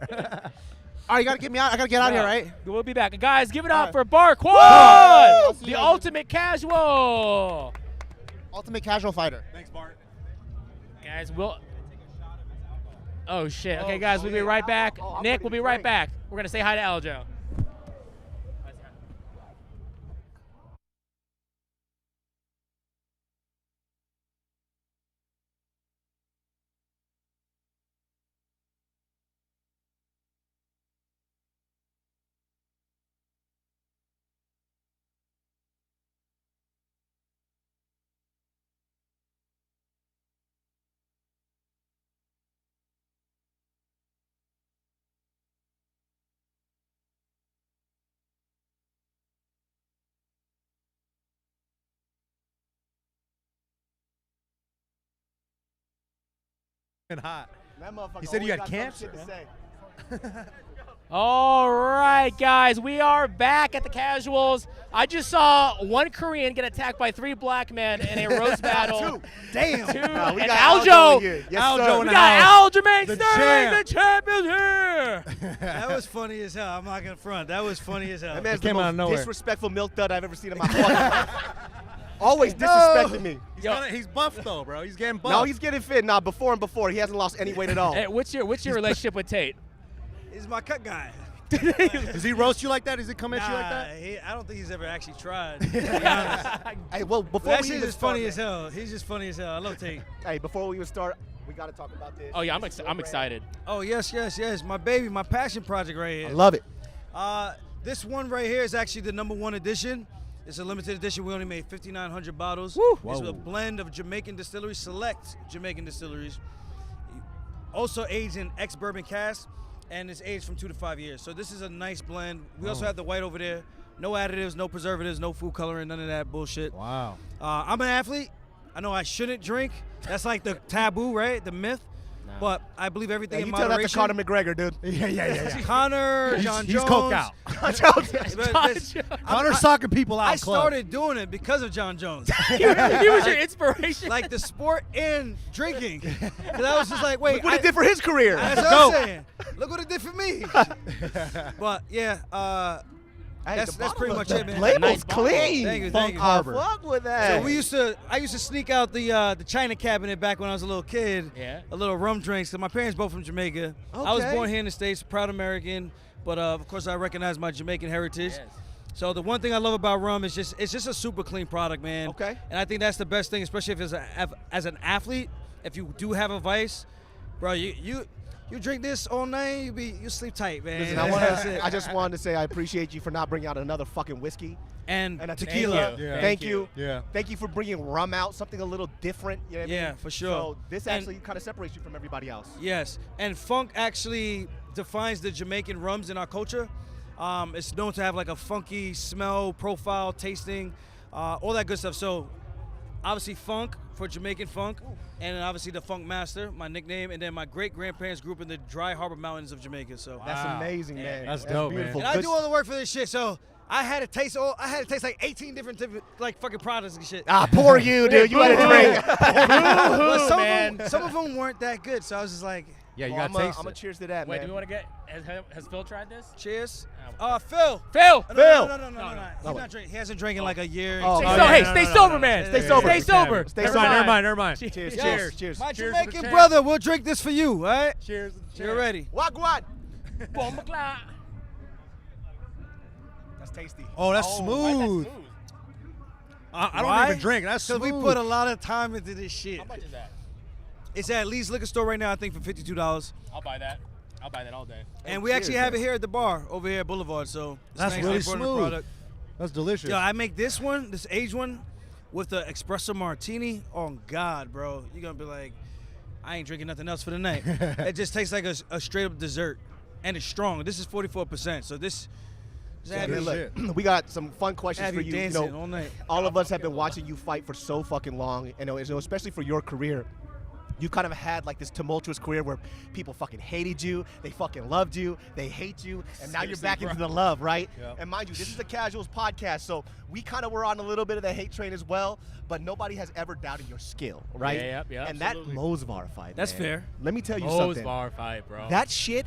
S6: All right, you gotta get me out. I gotta get out of here, right?
S3: We'll be back. Guys, give it up
S6: right.
S3: for Bar
S6: Woo!
S3: Quad,
S6: See
S3: the
S6: you guys.
S3: ultimate casual.
S6: Ultimate casual fighter.
S1: Thanks, Bart.
S3: Guys, we'll. Oh, shit. Okay, guys, we'll be right back.
S2: I'm
S3: Nick,
S2: ready
S3: we'll
S2: to
S3: be right
S2: drink.
S3: back. We're going to say hi to Aljo.
S1: And hot.
S2: That motherfucker
S1: He said you
S2: always
S1: had
S2: got some
S1: cancer.
S2: shit to say.
S3: All right, guys, we are back at the casuals. I just saw one Korean get attacked by 3 black men in a roast battle.
S1: Damn.
S3: 2,
S2: No, we
S3: and
S2: got
S3: Aljo.
S2: here. Yes,
S1: Aljo
S2: sir.
S1: in
S3: We
S1: the
S3: got
S1: house.
S3: Aljamain
S1: The
S3: Sterling,
S1: champ.
S3: the champ is here.
S7: That was funny as hell. I'm not gonna front. That was funny as hell.
S2: That man's
S1: It came
S2: the
S1: out of
S2: most
S1: nowhere.
S2: disrespectful milk dud I've ever seen in my fucking life. Always disrespecting me.
S1: He's buff though, bro. He's getting buff.
S2: No, he's getting fit. Nah, before and before, he hasn't lost any weight at all.
S3: Hey, what's your relationship with Tate?
S7: He's my cut guy.
S1: Does he roast you like that? Does he come at you like that?
S7: I don't think he's ever actually tried. To be honest.
S2: Hey, well, before
S7: That
S2: we
S7: shit
S2: even
S7: is
S2: start,
S7: funny as hell. He's just funny as hell. I love Tate.
S2: Hey, before we even start, we got to talk about this.
S3: Oh, yeah,
S2: This is your
S3: I'm
S2: brand.
S3: excited.
S7: Oh yes, yes, yes. My baby, my passion project right here.
S2: I love it.
S7: This one right here is actually the #1 edition. It's a limited edition. We only made 5,900 bottles.
S3: Woo.
S7: It's a blend of Jamaican distilleries, select Jamaican distilleries. Also aged in ex-bourbon cask, and it's aged from 2 to 5 years. So this is a nice blend. We also have the white over there. No additives, no preservatives, no food coloring, none of that bullshit.
S1: Wow.
S7: I'm an athlete. I know I shouldn't drink. That's like the taboo, right? The myth. But I believe everything
S2: Yeah,
S7: in
S2: you tell that to
S7: moderation.
S2: Conor McGregor, dude.
S1: Yeah.
S7: Connor, John
S1: He's
S7: Jones.
S1: coked out.
S7: But this-
S1: Connor's socking people out.
S7: I
S1: in clubs.
S7: started doing it because of John Jones.
S3: he was your inspiration.
S7: Like the sport and drinking. Because I was just like, wait.
S2: Look what he did for his career.
S7: That's what I'm saying. Look what it did for me. But yeah,
S2: Hey,
S7: that's
S2: the
S7: pretty
S2: bottle-
S7: much
S2: the
S7: it, man.
S2: label's
S3: Nice bottle.
S2: clean.
S7: Thank you,
S1: Funk
S7: thank you.
S1: Harbor.
S2: Fuck with that.
S7: So I used to sneak out the China cabinet back when I was a little kid.
S3: Yeah.
S7: A little rum drinks. Cause my parents both from Jamaica. I was
S2: Okay.
S7: born here in the States, proud American. But of course I recognize my Jamaican heritage.
S3: Yes.
S7: So the one thing I love about rum is it's just a super clean product, man.
S2: Okay.
S7: And I think that's the best thing, especially if as an athlete, if you do have a vice, bro, you drink this all night, you sleep tight, man.
S2: Listen,
S7: That's it.
S2: I just wanted to say I appreciate you for not bringing out another fucking whiskey
S7: and
S2: and a
S7: tequila.
S3: Thank you.
S1: Yeah.
S2: Thank you.
S1: Yeah.
S2: Thank you for bringing rum out, something a little different. You know what I
S7: Yeah,
S2: mean?
S7: for sure.
S2: So this
S7: And-
S2: actually kind of separates you from everybody else.
S7: Yes, and funk actually defines the Jamaican rums in our culture. It's known to have like a funky smell, profile, tasting, all that good stuff. So obviously funk for Jamaican funk, and then obviously the Funk Master, my nickname, and then my great-grandparents grew up in the Dry Harbor Mountains of Jamaica. So
S2: That's
S1: Wow.
S2: amazing, man.
S1: That's dope, man.
S2: beautiful.
S7: and I
S2: Good
S7: do all the work for this shit. So I had to taste like 18 different like fucking products and shit.
S2: poor you, dude. You had a drink.
S7: But
S3: man.
S7: some of them weren't that good. So I was just like,
S1: Yeah, you
S2: I'm
S1: got to taste
S2: gonna
S1: it.
S2: cheers to that,
S3: Wait,
S2: man.
S3: do we want to get? Has Phil tried this?
S7: Cheers.
S3: Oh.
S7: Phil.
S3: Phil.
S7: No. He's
S2: Oh.
S7: not drinking. He hasn't drank in like a year.
S2: Oh,
S3: Stay
S2: okay.
S3: so, hey,
S7: no,
S3: stay
S7: no,
S3: sober,
S7: no.
S3: man.
S2: Stay sober.
S3: Stay sober.
S2: Stay
S3: Never
S2: sober.
S3: mind.
S1: Never mind.
S2: Cheers,
S3: Yes.
S2: cheers, cheers.
S7: My
S1: Cheers to the
S7: Jamaican
S1: champ.
S7: brother will drink this for you, all right?
S1: Cheers to the champ.
S7: You're ready.
S2: Wagwan.
S3: Bomba clock.
S2: That's tasty.
S1: Oh, that's
S3: Why is that
S1: smooth. I don't
S7: Why?
S1: even drink. That's
S7: Because
S1: smooth.
S7: we put a lot of time into this shit.
S3: How much is that?
S7: It's at Lee's Liquor Store right now, I think, for $52.
S3: I'll buy that. I'll buy that all day.
S7: And we
S2: cheers,
S7: actually have
S2: man.
S7: it here at the bar over here at Boulevard. So it's
S1: That's
S7: nice
S1: really
S7: import
S1: smooth.
S7: product.
S1: That's delicious.
S7: Yo, I make this one, this aged one, with the espresso martini. Oh God, bro, you're gonna be like, I ain't drinking nothing else for the night. It just tastes like a straight up dessert, and it's strong. This is 44%, so this.
S2: Yeah,
S1: Good
S2: man,
S1: shit.
S2: look, we got some fun questions
S7: Have
S2: for
S7: you
S2: you. You
S7: dancing
S2: know,
S7: all night.
S2: all of us have been watching you fight for so fucking long, and especially for your career. You kind of had like this tumultuous career where people fucking hated you, they fucking loved you, they hate you, and now you're back into the love, right?
S1: Yeah.
S2: And mind you, this is a Casuals podcast, so we kind of were on a little bit of the hate train as well, but nobody has ever doubted your skill, right?
S3: Yeah,
S2: and
S3: absolutely.
S2: that Mosvar fight,
S7: That's
S2: man,
S7: fair.
S2: Let me tell you
S3: Rose
S2: something.
S3: bar fight, bro.
S2: That shit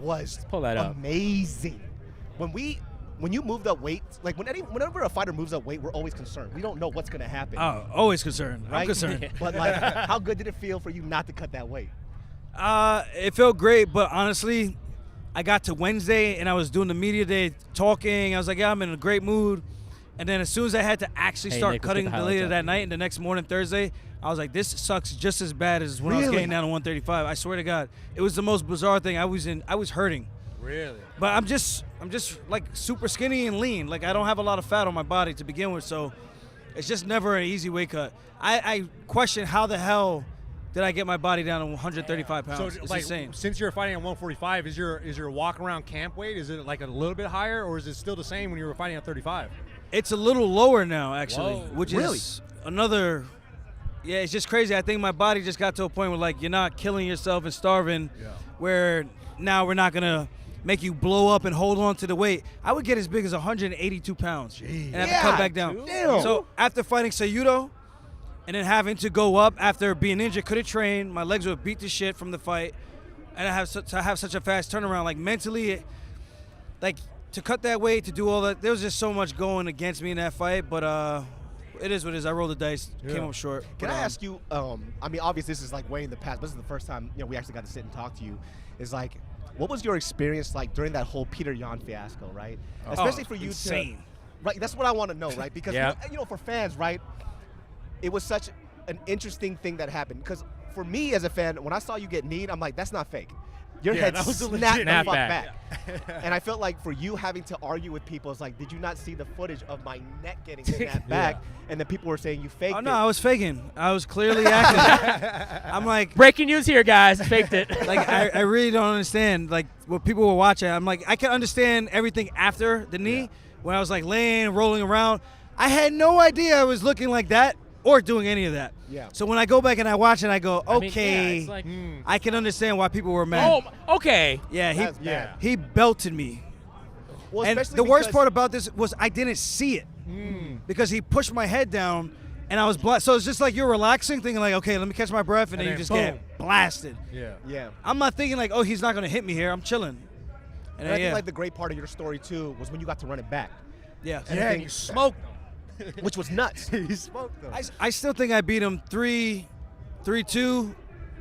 S2: was
S3: pull that up.
S2: amazing. When you moved up weight, like whenever a fighter moves up weight, we're always concerned. We don't know what's gonna happen.
S7: Oh, always concerned.
S2: right?
S7: I'm concerned.
S2: But like, how good did it feel for you not to cut that weight?
S7: It felt great, but honestly, I got to Wednesday and I was doing the media day talking. I was like, yeah, I'm in a great mood. And then as soon as I had to actually
S3: Hey,
S7: start
S3: Nick, let's
S7: cutting
S3: get the
S7: later
S3: highlights
S7: that
S3: up.
S7: night and the next morning, Thursday, I was like, this sucks just as bad as when I was
S2: Really?
S7: getting down to 135. I swear to God, it was the most bizarre thing. I was hurting.
S1: Really?
S7: But I'm just like super skinny and lean. Like I don't have a lot of fat on my body to begin with, so it's just never an easy weight cut. I question how the hell did I get my body down to 135 pounds.
S1: So,
S7: It's
S1: like,
S7: insane.
S1: since you're fighting at 145, is your walk around camp weight? Is it like a little bit higher, or is it still the same when you were fighting at 35?
S7: It's a little lower now, actually,
S1: Whoa.
S7: which
S2: Really?
S7: is another. Yeah, it's just crazy. I think my body just got to a point where like you're not killing yourself and starving, where now we're not gonna make you blow up and hold on to the weight. I would get as big as 182 pounds and have to cut back down.
S2: Damn.
S7: So after fighting Sayudo and then having to go up after being injured, couldn't train, my legs would beat the shit from the fight, and I have such a fast turnaround. Like mentally, like to cut that weight, to do all that, there was just so much going against me in that fight. But it is what it is. I rolled the dice, came up short.
S2: Can
S7: But,
S2: I ask you? I mean, obviously this is like way in the past, but this is the first time we actually got to sit and talk to you. Is like, what was your experience like during that whole Peter Yan fiasco, right? Especially for you
S7: insane.
S2: to, right? That's what I want to know, right? Because
S3: Yeah.
S2: for fans, right? It was such an interesting thing that happened. Because for me as a fan, when I saw you get kneed, I'm like, that's not fake. Your head
S1: that was a
S2: snapped
S1: legit
S2: the fuck
S3: snapback.
S2: back. And I felt like for you having to argue with people, it's like, did you not see the footage of my neck getting snapped back? And then people were saying you faked
S7: Oh
S2: it.
S7: no, I was faking. I was clearly acting. I'm like,
S3: Breaking news here, guys. Faked it.
S7: like I really don't understand like what people were watching. I'm like, I can understand everything after the knee when I was like laying, rolling around. I had no idea I was looking like that or doing any of that.
S2: Yeah.
S7: So when I go back and I watch it, I go,
S3: I mean,
S7: okay,
S3: yeah, it's like,
S7: I can understand why people were mad.
S3: oh, okay.
S7: Yeah,
S2: That's bad.
S7: he belted me.
S2: Well,
S7: And
S2: especially
S7: the worst
S2: because-
S7: part about this was I didn't see it because he pushed my head down and I was so it's just like you're relaxing, thinking like, okay, let me catch my breath, and then you
S1: then
S7: just
S1: boom.
S7: get blasted.
S2: Yeah.
S7: I'm not thinking like, oh, he's not gonna hit me here. I'm chilling.
S2: And I think like the great part of your story too was when you got to run it back,
S7: yeah.
S2: and
S1: Yeah,
S2: I
S1: and
S2: think-
S1: you smoked
S2: which was nuts.
S1: them. You smoked them.
S7: I still think I beat him 3-2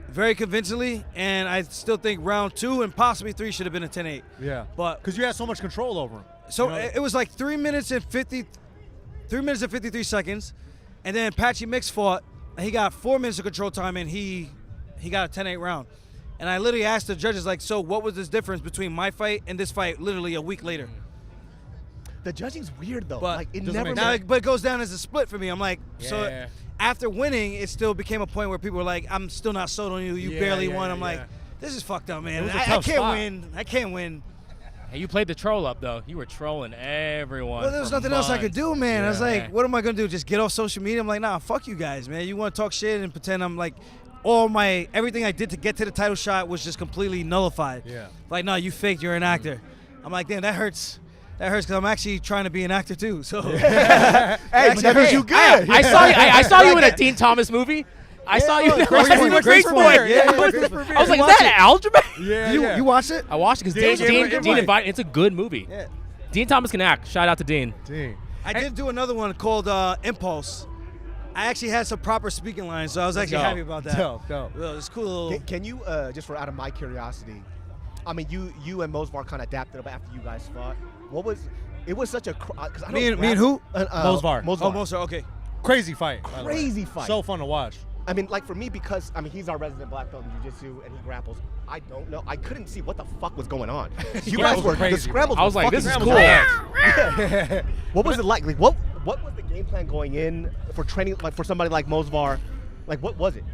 S7: very convincingly, and I still think round 2 and possibly 3 should have been a 10-8.
S1: Yeah.
S7: But
S1: Because you had so much control over him.
S7: so
S1: You know?
S7: it was like 3 minutes and 53 seconds, and then Patchy Mix fought, and he got 4 minutes of control time, and he got a 10-8 round. And I literally asked the judges, like, so what was this difference between my fight and this fight literally a week later?
S2: The judging's weird though.
S7: But
S2: like it
S1: doesn't
S2: never.
S1: make
S7: Now,
S1: sense.
S7: but it goes down as a split for me. I'm like, so
S3: Yeah.
S7: after winning, it still became a point where people were like, I'm still not sold on you. You
S1: Yeah,
S7: barely
S1: yeah,
S7: won.
S1: yeah,
S7: I'm like,
S1: yeah.
S7: this is fucked up,
S1: It
S7: man.
S1: was a
S7: I
S1: tough
S7: can't
S1: spot.
S7: win. I can't win.
S3: Hey, you played the troll up though. You were trolling everyone.
S7: Well, there was
S3: for
S7: nothing else I could
S3: months.
S7: do, man. I was
S3: Yeah.
S7: like, what am I gonna do? Just get off social media? I'm like, nah, fuck you guys, man. You want to talk shit and pretend I'm like, everything I did to get to the title shot was just completely nullified.
S1: Yeah.
S7: Like, no, you faked. You're an actor. I'm like, damn, that hurts. That hurts because I'm actually trying to be an actor too. So
S2: Hey, but that hurt you good.
S3: I saw you in a Dean Thomas movie. I saw you.
S7: Grace
S3: I
S7: Point,
S3: was
S7: Grace Point. Yeah,
S3: I was
S7: Grace
S3: like,
S7: Point.
S3: is that Aljamain?
S1: Yeah,
S7: You watched it?
S3: I watched it because Dean invited. It's a good movie.
S7: Yeah.
S3: Dean Thomas can act. Shout out to Dean.
S1: Dang.
S7: I did do another one called Impulse. I actually had some proper speaking lines, so I was actually
S3: Dope.
S7: happy about that.
S1: Dope.
S7: Well, it's cool.
S2: Can you, just for out of my curiosity, I mean, you and Mosvar kind of adapted up after you guys fought. What was, it was such a, because I don't
S7: Me and who?
S1: Mosvar.
S7: Oh, Mosvar, okay.
S1: Crazy fight. by the way.
S2: Crazy fight.
S1: So fun to watch.
S2: I mean, like for me, because I mean, he's our resident black belt in jiu-jitsu and he grapples. I don't know. I couldn't see what the fuck was going on. You guys were
S1: crazy,
S2: the scrambles.
S3: I was
S2: were
S3: like, this is
S2: fucking
S3: cool.
S2: nuts. What was it like? Like, what was the game plan going in for training? Like for somebody like Mosvar, like what was it?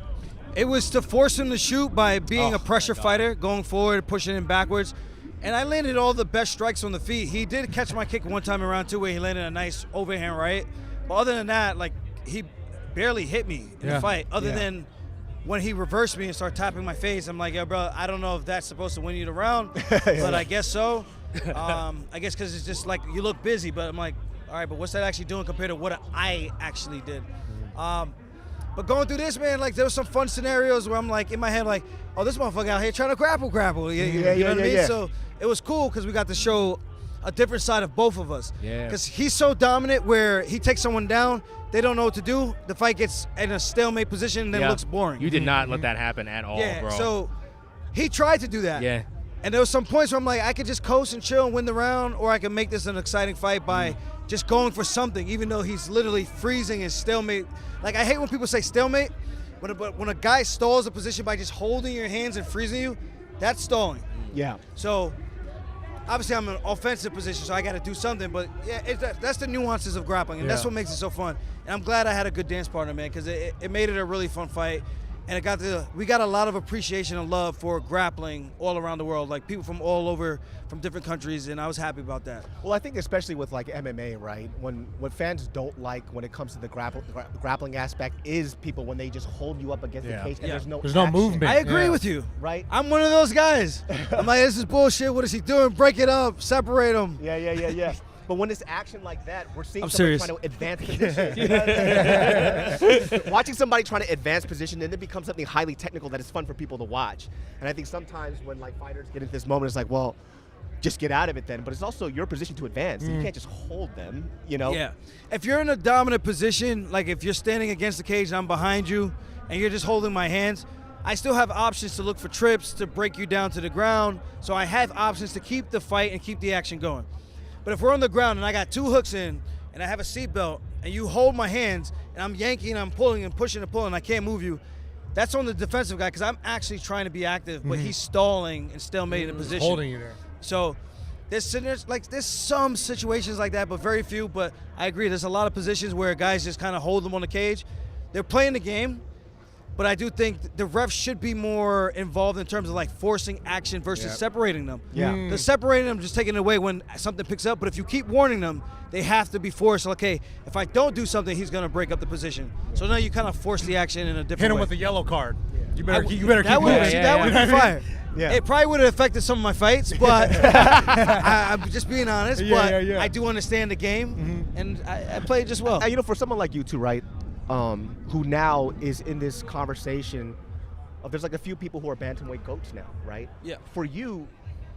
S7: It was to force him to shoot by being a pressure fighter, going forward, pushing him backwards. And I landed all the best strikes on the feet. He did catch my kick one time in round 2 where he landed a nice overhand right. But other than that, like, he barely hit me in the fight. Other than when he reversed me and started tapping my face, I'm like, yo, bro, I don't know if that's supposed to win you the round, but I guess so. I guess because it's just like you look busy, but I'm like, all right, but what's that actually doing compared to what I actually did? But going through this, man, like there was some fun scenarios where I'm like in my head, like, oh, this motherfucker out here trying to grapple. You know what I mean? So it was cool because we got to show a different side of both of us.
S3: Yeah.
S7: Because he's so dominant where he takes someone down, they don't know what to do. The fight gets in a stalemate position and then looks boring.
S3: You did not let that happen at all, bro.
S7: So he tried to do that.
S3: Yeah.
S7: And there was some points where I'm like, I could just coast and chill and win the round, or I could make this an exciting fight by just going for something, even though he's literally freezing and stalemate. Like, I hate when people say stalemate. When a guy stalls a position by just holding your hands and freezing you, that's stalling.
S2: Yeah.
S7: So, obviously, I'm in an offensive position, so I got to do something. But, yeah, that's the nuances of grappling, and that's what makes it so fun. And I'm glad I had a good dance partner, man, because it made it a really fun fight. And we got a lot of appreciation and love for grappling all around the world, like people from all over, from different countries, and I was happy about that.
S2: Well, I think especially with like MMA, right? What fans don't like when it comes to the grappling aspect is people when they just hold you up against the cage and there's no action.
S1: movement.
S7: I agree with you.
S2: Right?
S7: I'm one of those guys. I'm like, this is bullshit. What is he doing? Break it up. Separate them.
S2: Yeah. But when it's action like that, we're seeing
S7: I'm
S2: somebody
S7: serious.
S2: trying to advance position. Watching somebody trying to advance position, then it becomes something highly technical that is fun for people to watch. And I think sometimes when like fighters get into this moment, it's like, well, just get out of it then. But it's also your position to advance. You can't just hold them, you know?
S7: Yeah. If you're in a dominant position, like if you're standing against the cage and I'm behind you and you're just holding my hands, I still have options to look for trips, to break you down to the ground. So I have options to keep the fight and keep the action going. But if we're on the ground and I got 2 hooks in and I have a seatbelt and you hold my hands and I'm yanking, I'm pulling and pushing and pulling and I can't move you, that's on the defensive guy because I'm actually trying to be active, but he's stalling and stalemating in position.
S1: Holding you there.
S7: So there's some situations like that, but very few. But I agree, there's a lot of positions where guys just kind of hold them on the cage. They're playing the game, but I do think the refs should be more involved in terms of like forcing action versus separating them.
S2: Yeah.
S7: The separating them, just taking it away when something picks up. But if you keep warning them, they have to be forced. Okay, if I don't do something, he's gonna break up the position. So now you kind of force the action in a different way.
S1: Hit him with a yellow card. You better keep moving.
S7: That would be fire.
S2: Yeah.
S7: It probably would have affected some of my fights, but I'm just being honest. But I do understand the game, and I play it just well.
S2: You know, for someone like you too, right? Who now is in this conversation of there's like a few people who are bantamweight goats now, right?
S7: Yeah.
S2: For you,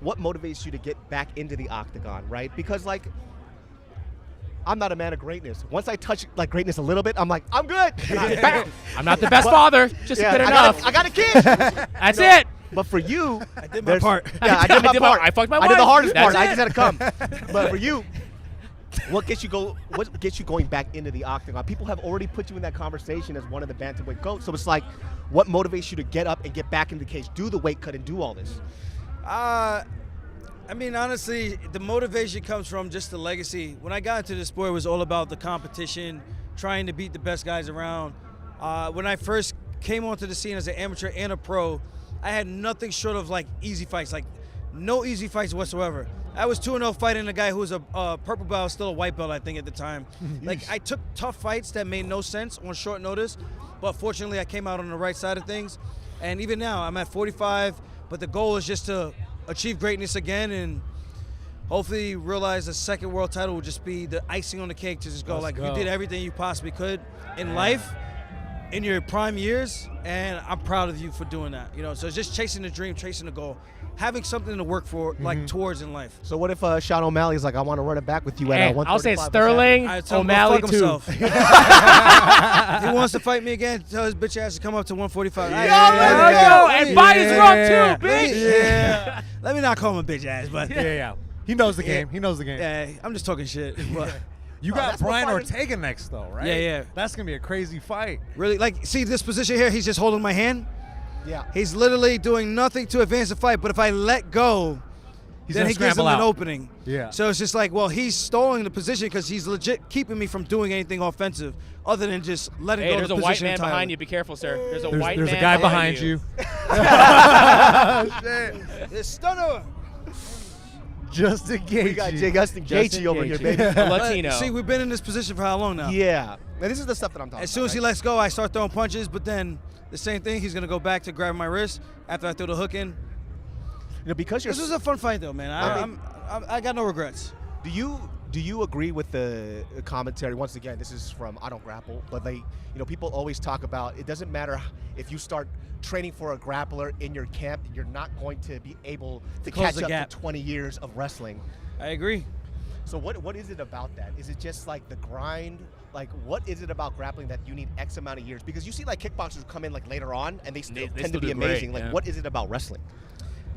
S2: what motivates you to get back into the octagon, right? Because like, I'm not a man of greatness. Once I touch like greatness a little bit, I'm like, I'm good.
S3: I'm not the best father, just good enough.
S2: I got a kid.
S3: That's it.
S2: But for you,
S7: I did my part.
S2: Yeah, I did my part.
S3: I fucked my
S2: I did the
S3: wife.
S2: hardest
S3: That's
S2: part. I
S3: it.
S2: just had to come. But for you, what gets you going back into the octagon? People have already put you in that conversation as one of the bantamweight goats. So it's like, what motivates you to get up and get back into the cage, do the weight cut, and do all this?
S7: I mean, honestly, the motivation comes from just the legacy. When I got into the sport, it was all about the competition, trying to beat the best guys around. When I first came onto the scene as an amateur and a pro, I had nothing short of like easy fights, like no easy fights whatsoever. I was 2-0 fighting a guy who was a purple belt, still a white belt, I think, at the time. Like, I took tough fights that made no sense on short notice, but fortunately, I came out on the right side of things. And even now, I'm at 45, but the goal is just to achieve greatness again and hopefully realize the second world title will just be the icing on the cake to just go, you did everything you possibly could in life. in your prime years, and I'm proud of you for doing that. You know, so it's just chasing the dream, chasing the goal, having something to work for, like towards in life.
S2: So what if Sean O'Malley's like, I want to run it back with you at
S3: Hey,
S2: 135?
S3: I'll say Sterling, O'Malley
S7: fuck
S3: too.
S7: himself. He wants to fight me again. Tell his bitch ass to come up to 145.
S3: And buy his rum too, bitch.
S7: Yeah. Let me not call him a bitch ass, but
S1: Yeah. He knows the game. He knows the game.
S7: yeah, I'm just talking shit. But
S1: You got
S2: that's what
S1: Brian
S2: fighters-
S1: Ortega next, though, right?
S7: Yeah.
S1: That's going to be a crazy fight.
S7: really, like, see this position here? He's just holding my hand.
S2: Yeah.
S7: He's literally doing nothing to advance the fight. But if I let go,
S1: He's
S7: then
S1: gonna
S7: he gives him
S1: scramble
S7: an
S1: out.
S7: opening.
S1: Yeah.
S7: So it's just like, well, he's stalling the position because he's legit keeping me from doing anything offensive other than just letting
S3: Hey,
S7: go
S3: there's
S7: of
S3: a
S7: the
S3: white
S7: position
S3: man
S7: entirely.
S3: behind you. Be careful, sir. There's a white
S1: There's
S3: man
S1: a guy behind you.
S7: It's stunner.
S1: Just to gauge
S2: We got
S1: you.
S2: Justin Gaethje over here, baby.
S3: A Latino.
S7: See, we've been in this position for how long now?
S2: Yeah. And this is the stuff that I'm talking about.
S7: As soon as he
S2: right?
S7: lets go, I start throwing punches, but then the same thing, he's going to go back to grabbing my wrist after I throw the hook in.
S2: You know, because you're
S7: This was a fun fight, though, man. I got no regrets.
S2: Do you agree with the commentary? Once again, this is from I Don't Grapple, but people always talk about it doesn't matter if you start training for a grappler in your camp, you're not going to be able to
S7: Close
S2: catch
S7: the
S2: up
S7: gap.
S2: to 20 years of wrestling.
S7: I agree.
S2: So what is it about that? Is it just like the grind? Like what is it about grappling that you need X amount of years? Because you see like kickboxers come in like later on and they still
S3: They
S2: tend
S3: still
S2: to be
S3: do great,
S2: amazing. Like
S3: yeah.
S2: what is it about wrestling?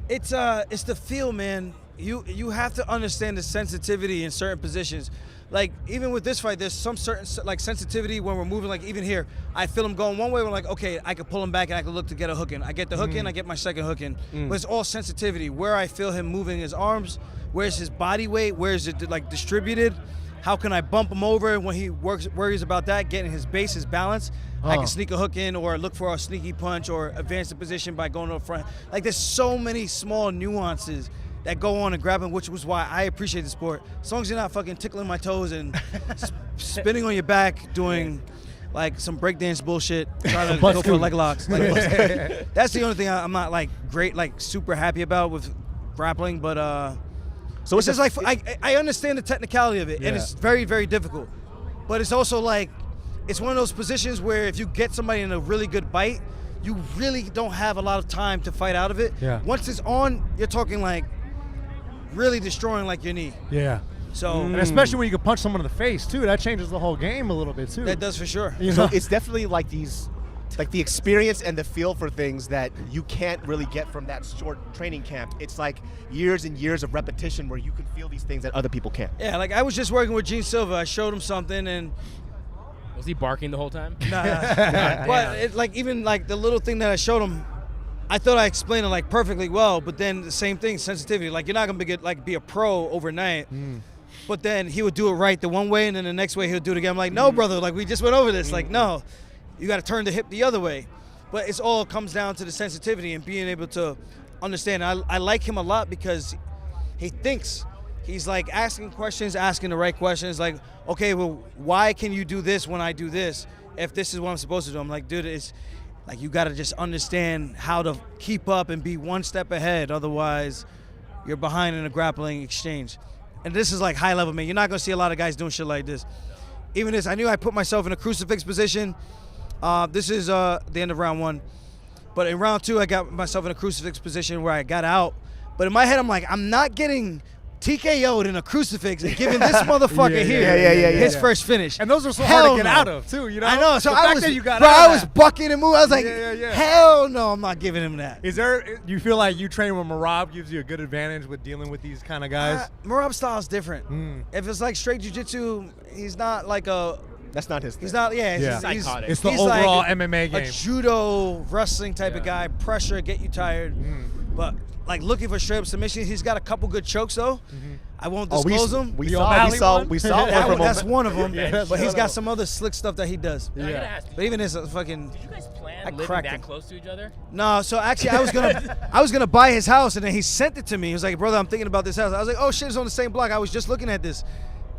S7: It's the feel, man. You have to understand the sensitivity in certain positions. Like even with this fight, there's some certain like sensitivity when we're moving. Like even here, I feel him going one way. We're like, okay, I could pull him back and I could look to get a hook in. I get the hook in, I get my second hook in. But it's all sensitivity. Where I feel him moving his arms, where's his body weight, where's it like distributed. How can I bump him over when he worries about that, getting his base, his balance? I can sneak a hook in or look for a sneaky punch or advance the position by going to the front. Like there's so many small nuances that go on in grappling, which was why I appreciate the sport. As long as you're not fucking tickling my toes and spinning on your back doing like some breakdance bullshit, trying to go for leg locks. Like, that's the only thing I'm not like great, like super happy about with grappling. But so it's just like I understand the technicality of it, and it's very, very difficult. But it's also like it's one of those positions where if you get somebody in a really good bite, you really don't have a lot of time to fight out of it.
S1: Yeah.
S7: Once it's on, you're talking like really destroying like your knee.
S1: Yeah.
S7: So
S1: And especially when you can punch someone in the face, too. That changes the whole game a little bit, too.
S7: that does for sure.
S1: You
S2: So
S1: know?
S2: it's definitely like these, like the experience and the feel for things that you can't really get from that short training camp. It's like years and years of repetition where you can feel these things that other people can't.
S7: Yeah, like I was just working with Gene Silva. I showed him something and
S3: Was he barking the whole time?
S7: but it, like even like the little thing that I showed him, I thought I explained it like perfectly well, but then the same thing, sensitivity. Like you're not gonna be a pro overnight. But then he would do it right the one way, and then the next way he'll do it again. I'm like, no, brother, like we just went over this. Like, no, you got to turn the hip the other way. But it's all comes down to the sensitivity and being able to understand. I like him a lot because he thinks. He's like asking questions, asking the right questions. Like, okay, well, why can you do this when I do this? If this is what I'm supposed to do, I'm like, dude, it's like you got to just understand how to keep up and be one step ahead. Otherwise, you're behind in a grappling exchange. And this is like high level, man. You're not gonna see a lot of guys doing shit like this. Even this, I knew I put myself in a crucifix position. This is the end of round 1. But in round 2, I got myself in a crucifix position where I got out. But in my head, I'm like, I'm not getting TKO'd in a crucifix and giving this motherfucker his first finish.
S1: And those are so
S7: Hell
S1: hard to get
S7: no.
S1: out of, too, you know?
S7: I know. So
S1: the
S7: I
S1: fact
S7: was,
S1: that you got
S7: bro,
S1: out
S7: I
S1: of
S7: was
S1: that.
S7: bucking and moving. I was like,
S1: Yeah.
S7: hell no, I'm not giving him that.
S1: You feel like you train with Marab gives you a good advantage with dealing with these kind of guys?
S7: Marab's style is different. If it's like straight jiu-jitsu, he's not like a...
S2: That's not his thing.
S7: He's not,
S1: Yeah.
S7: he's
S3: Psychotic.
S1: It's the
S7: he's
S1: overall
S7: like
S1: MMA
S7: a
S1: game.
S7: judo wrestling type of guy, pressure, get you tired. But like looking for straight up submission, he's got a couple good chokes though. I won't disclose them.
S2: We
S1: The
S2: saw
S1: O'Malley one?
S2: one
S7: That
S2: from
S7: one-
S2: him.
S7: that's one of them.
S1: Yeah,
S7: But he's got some other slick stuff that he does.
S3: I gotta ask,
S7: But even this fucking
S3: did you guys plan
S7: I
S3: living
S7: cracked
S3: that
S7: him.
S3: close to each other?
S7: no. So actually, I was gonna buy his house, and then he sent it to me. He was like, "Brother, I'm thinking about this house." I was like, "Oh shit, it's on the same block. I was just looking at this,"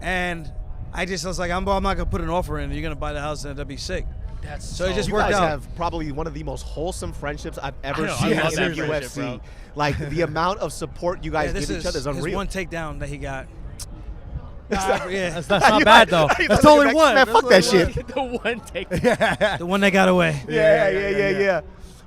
S7: and I was like, I'm not gonna put an offer in. You're gonna buy the house, and that'd be sick.
S3: That's
S7: So it just
S2: You
S7: worked
S2: guys
S7: out.
S2: have probably one of the most wholesome friendships I've ever
S3: I know, I
S2: seen
S3: love
S2: in
S3: that
S2: the
S3: friendship,
S2: UFC.
S3: bro.
S2: Like the amount of support you guys
S7: Yeah, this
S2: give each other is
S7: his
S2: unreal.
S7: one takedown that he got. Yeah.
S1: That's not bad though. That's only one.
S2: Man, fuck that shit.
S3: The one take.
S7: The one that got away.
S2: Yeah.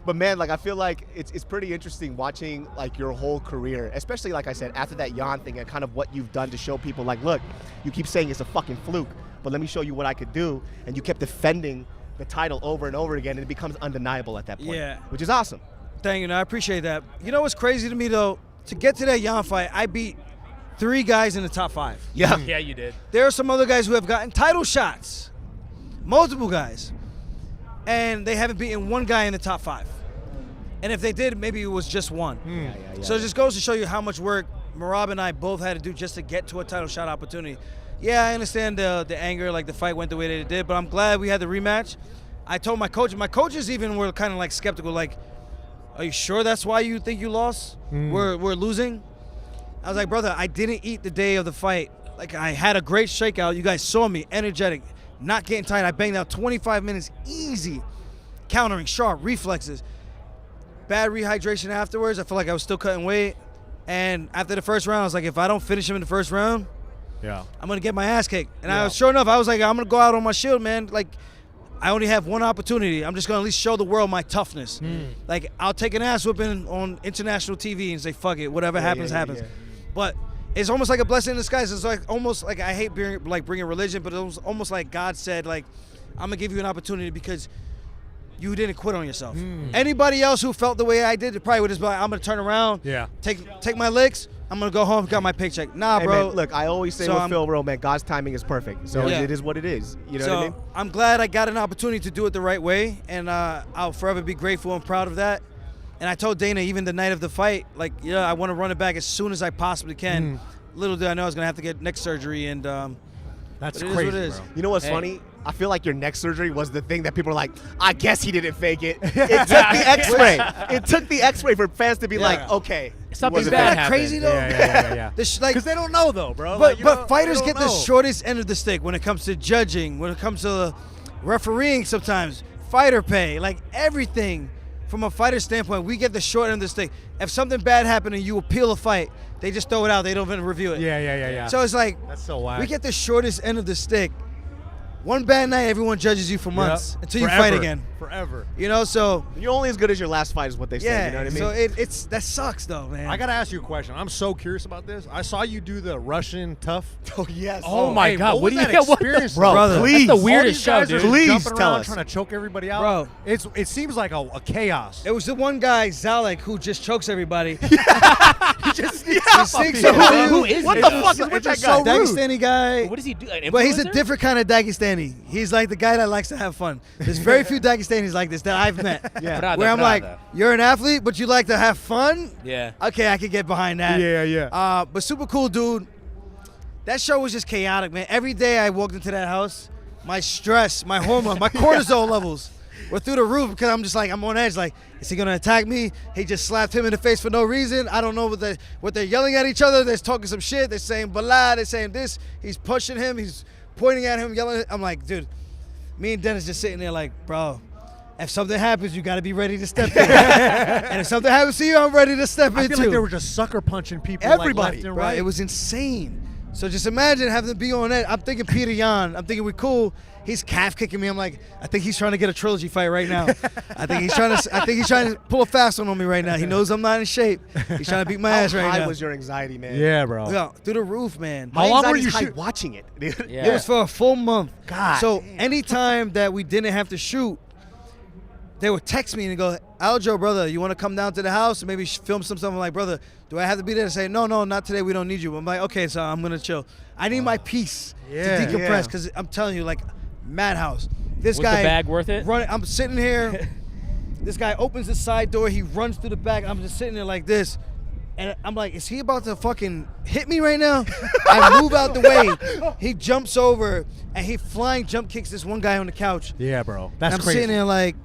S2: But man, like I feel like it's pretty interesting watching like your whole career, especially like I said after that Jan thing and kind of what you've done to show people like, look, you keep saying it's a fucking fluke, but let me show you what I could do, and you kept defending the title over and over again, and it becomes undeniable at that point.
S7: Yeah.
S2: Which is awesome.
S7: Thank you. I appreciate that. You know what's crazy to me though? To get to that Jan fight, I beat 3 guys in the top 5.
S2: Yeah.
S3: Yeah, you did.
S7: There are some other guys who have gotten title shots, multiple guys, and they haven't beaten 1 guy in the top 5. And if they did, maybe it was just 1. So it just goes to show you how much work Merab and I both had to do just to get to a title shot opportunity. Yeah, I understand the anger, like the fight went the way that it did, but I'm glad we had the rematch. I told my coaches even were kind of like skeptical, like, are you sure that's why you think you lost? We're losing? I was like, brother, I didn't eat the day of the fight. Like, I had a great shakeout. You guys saw me, energetic, not getting tired. I banged out 25 minutes easy, countering, sharp, reflexes. Bad rehydration afterwards. I felt like I was still cutting weight. And after the first round, I was like, if I don't finish him in the first round, I'm going to get my ass kicked. And sure enough, I was like, I'm going to go out on my shield, man. Like, I only have one opportunity. I'm just going to at least show the world my toughness. Like, I'll take an ass whooping on international TV and say, fuck it, whatever happens, happens. But it's almost like a blessing in disguise. It's like almost like, I hate bringing religion, but it was almost like God said, like, I'm going to give you an opportunity because you didn't quit on yourself. Anybody else who felt the way I did, probably would just be like, I'm going to turn around, take my licks, I'm going to go home, got my paycheck. Nah, bro.
S2: Man, look, I always say with Phil Rowe, man, God's timing is perfect. So it is what it is. You know what I mean?
S7: I'm glad I got an opportunity to do it the right way, and I'll forever be grateful and proud of that. And I told Dana even the night of the fight, like, I want to run it back as soon as I possibly can. Little did I know I was going to have to get neck surgery, and
S1: that's
S7: crazy,
S1: bro.
S2: You know what's funny? I feel like your neck surgery was the thing that people are like, I guess he didn't fake it. It took the X-ray. It took the X-ray for fans to be like, okay.
S3: Something
S7: Isn't
S3: bad
S7: that
S3: happened.
S7: crazy though?
S1: Yeah.
S7: Because
S1: they don't know though, bro.
S7: But fighters get the shortest end of the stick when it comes to judging, when it comes to refereeing sometimes, fighter pay, like everything. From a fighter standpoint, we get the short end of the stick. If something bad happened and you appeal a fight, they just throw it out. They don't even review it.
S1: Yeah.
S7: So it's like,
S1: that's so wild.
S7: We get the shortest end of the stick. One bad night, everyone judges you for months until you fight again.
S1: Forever.
S7: You know, so
S2: you're only as good as your last fight is what they say. You know what I mean?
S7: So that sucks though, man.
S1: I gotta ask you a question. I'm so curious about this. I saw you do the Russian tough.
S2: Oh yes.
S3: Oh my God!
S1: What was that experience,
S7: bro?
S2: Please,
S3: that's the weirdest show, dude.
S2: Please
S1: jumping
S2: tell
S1: around
S2: us.
S1: trying to choke everybody out.
S7: Bro.
S1: It seems like a chaos.
S7: It was the one guy, Zalek, who just chokes everybody.
S1: He just
S7: stinks.
S3: Who is
S2: What
S3: he,
S2: the
S3: though?
S2: fuck is with that guy?
S7: Dagestani guy.
S3: What does he do? An
S7: But he's a
S3: influencer?
S7: different kind of Dagestani. He's like the guy that likes to have fun. There's very few Dagestanis like this that I've met. Where I'm like, you're an athlete, but you like to have fun?
S3: Yeah.
S7: Okay, I could get behind that.
S1: Yeah.
S7: But super cool dude. That show was just chaotic, man. Every day I walked into that house, my stress, my hormone, my cortisol levels were through the roof because I'm just like, I'm on edge. Like, is he gonna attack me? He just slapped him in the face for no reason. I don't know what they're yelling at each other. They're talking some shit. They're saying blah. They're saying this. He's pushing him. He's pointing at him, yelling. I'm like, dude. Me and Dennis just sitting there like, bro, if something happens, you got to be ready to step in. And if something happens to you, I'm ready to step in
S1: I
S7: too.
S1: feel like they were just sucker punching people.
S2: Everybody,
S1: like left and
S7: Bro,
S1: right.
S7: it was insane. So just imagine having to be on that. I'm thinking Peter Yan. I'm thinking we're cool. He's calf kicking me. I'm like, I think he's trying to get a trilogy fight right now. I think he's trying to pull a fast one on me right now. He knows I'm not in shape. He's trying to beat my ass right
S2: How high
S7: now.
S2: was your anxiety, man?
S1: Yeah, bro.
S7: Yeah, through the roof, man.
S1: How long were you
S2: high
S1: shooting?
S2: watching it? Dude.
S3: Yeah.
S7: It was for a full month.
S1: God
S7: So
S1: damn.
S7: anytime that we didn't have to shoot, they would text me and go, Aljo, brother, you want to come down to the house and maybe film some stuff? I'm like, brother, do I have to be there to say, no, not today, we don't need you. I'm like, okay, so I'm going to chill. I need my peace to decompress because I'm telling you, like, madhouse. This
S3: Was
S7: guy
S3: the bag worth it?
S7: I'm sitting here. This guy opens the side door. He runs through the back. I'm just sitting there like this. And I'm like, is he about to fucking hit me right now? I move out the way. He jumps over and he flying jump kicks this one guy on the couch.
S1: Yeah, bro. That's
S7: I'm
S1: crazy.
S7: sitting there like,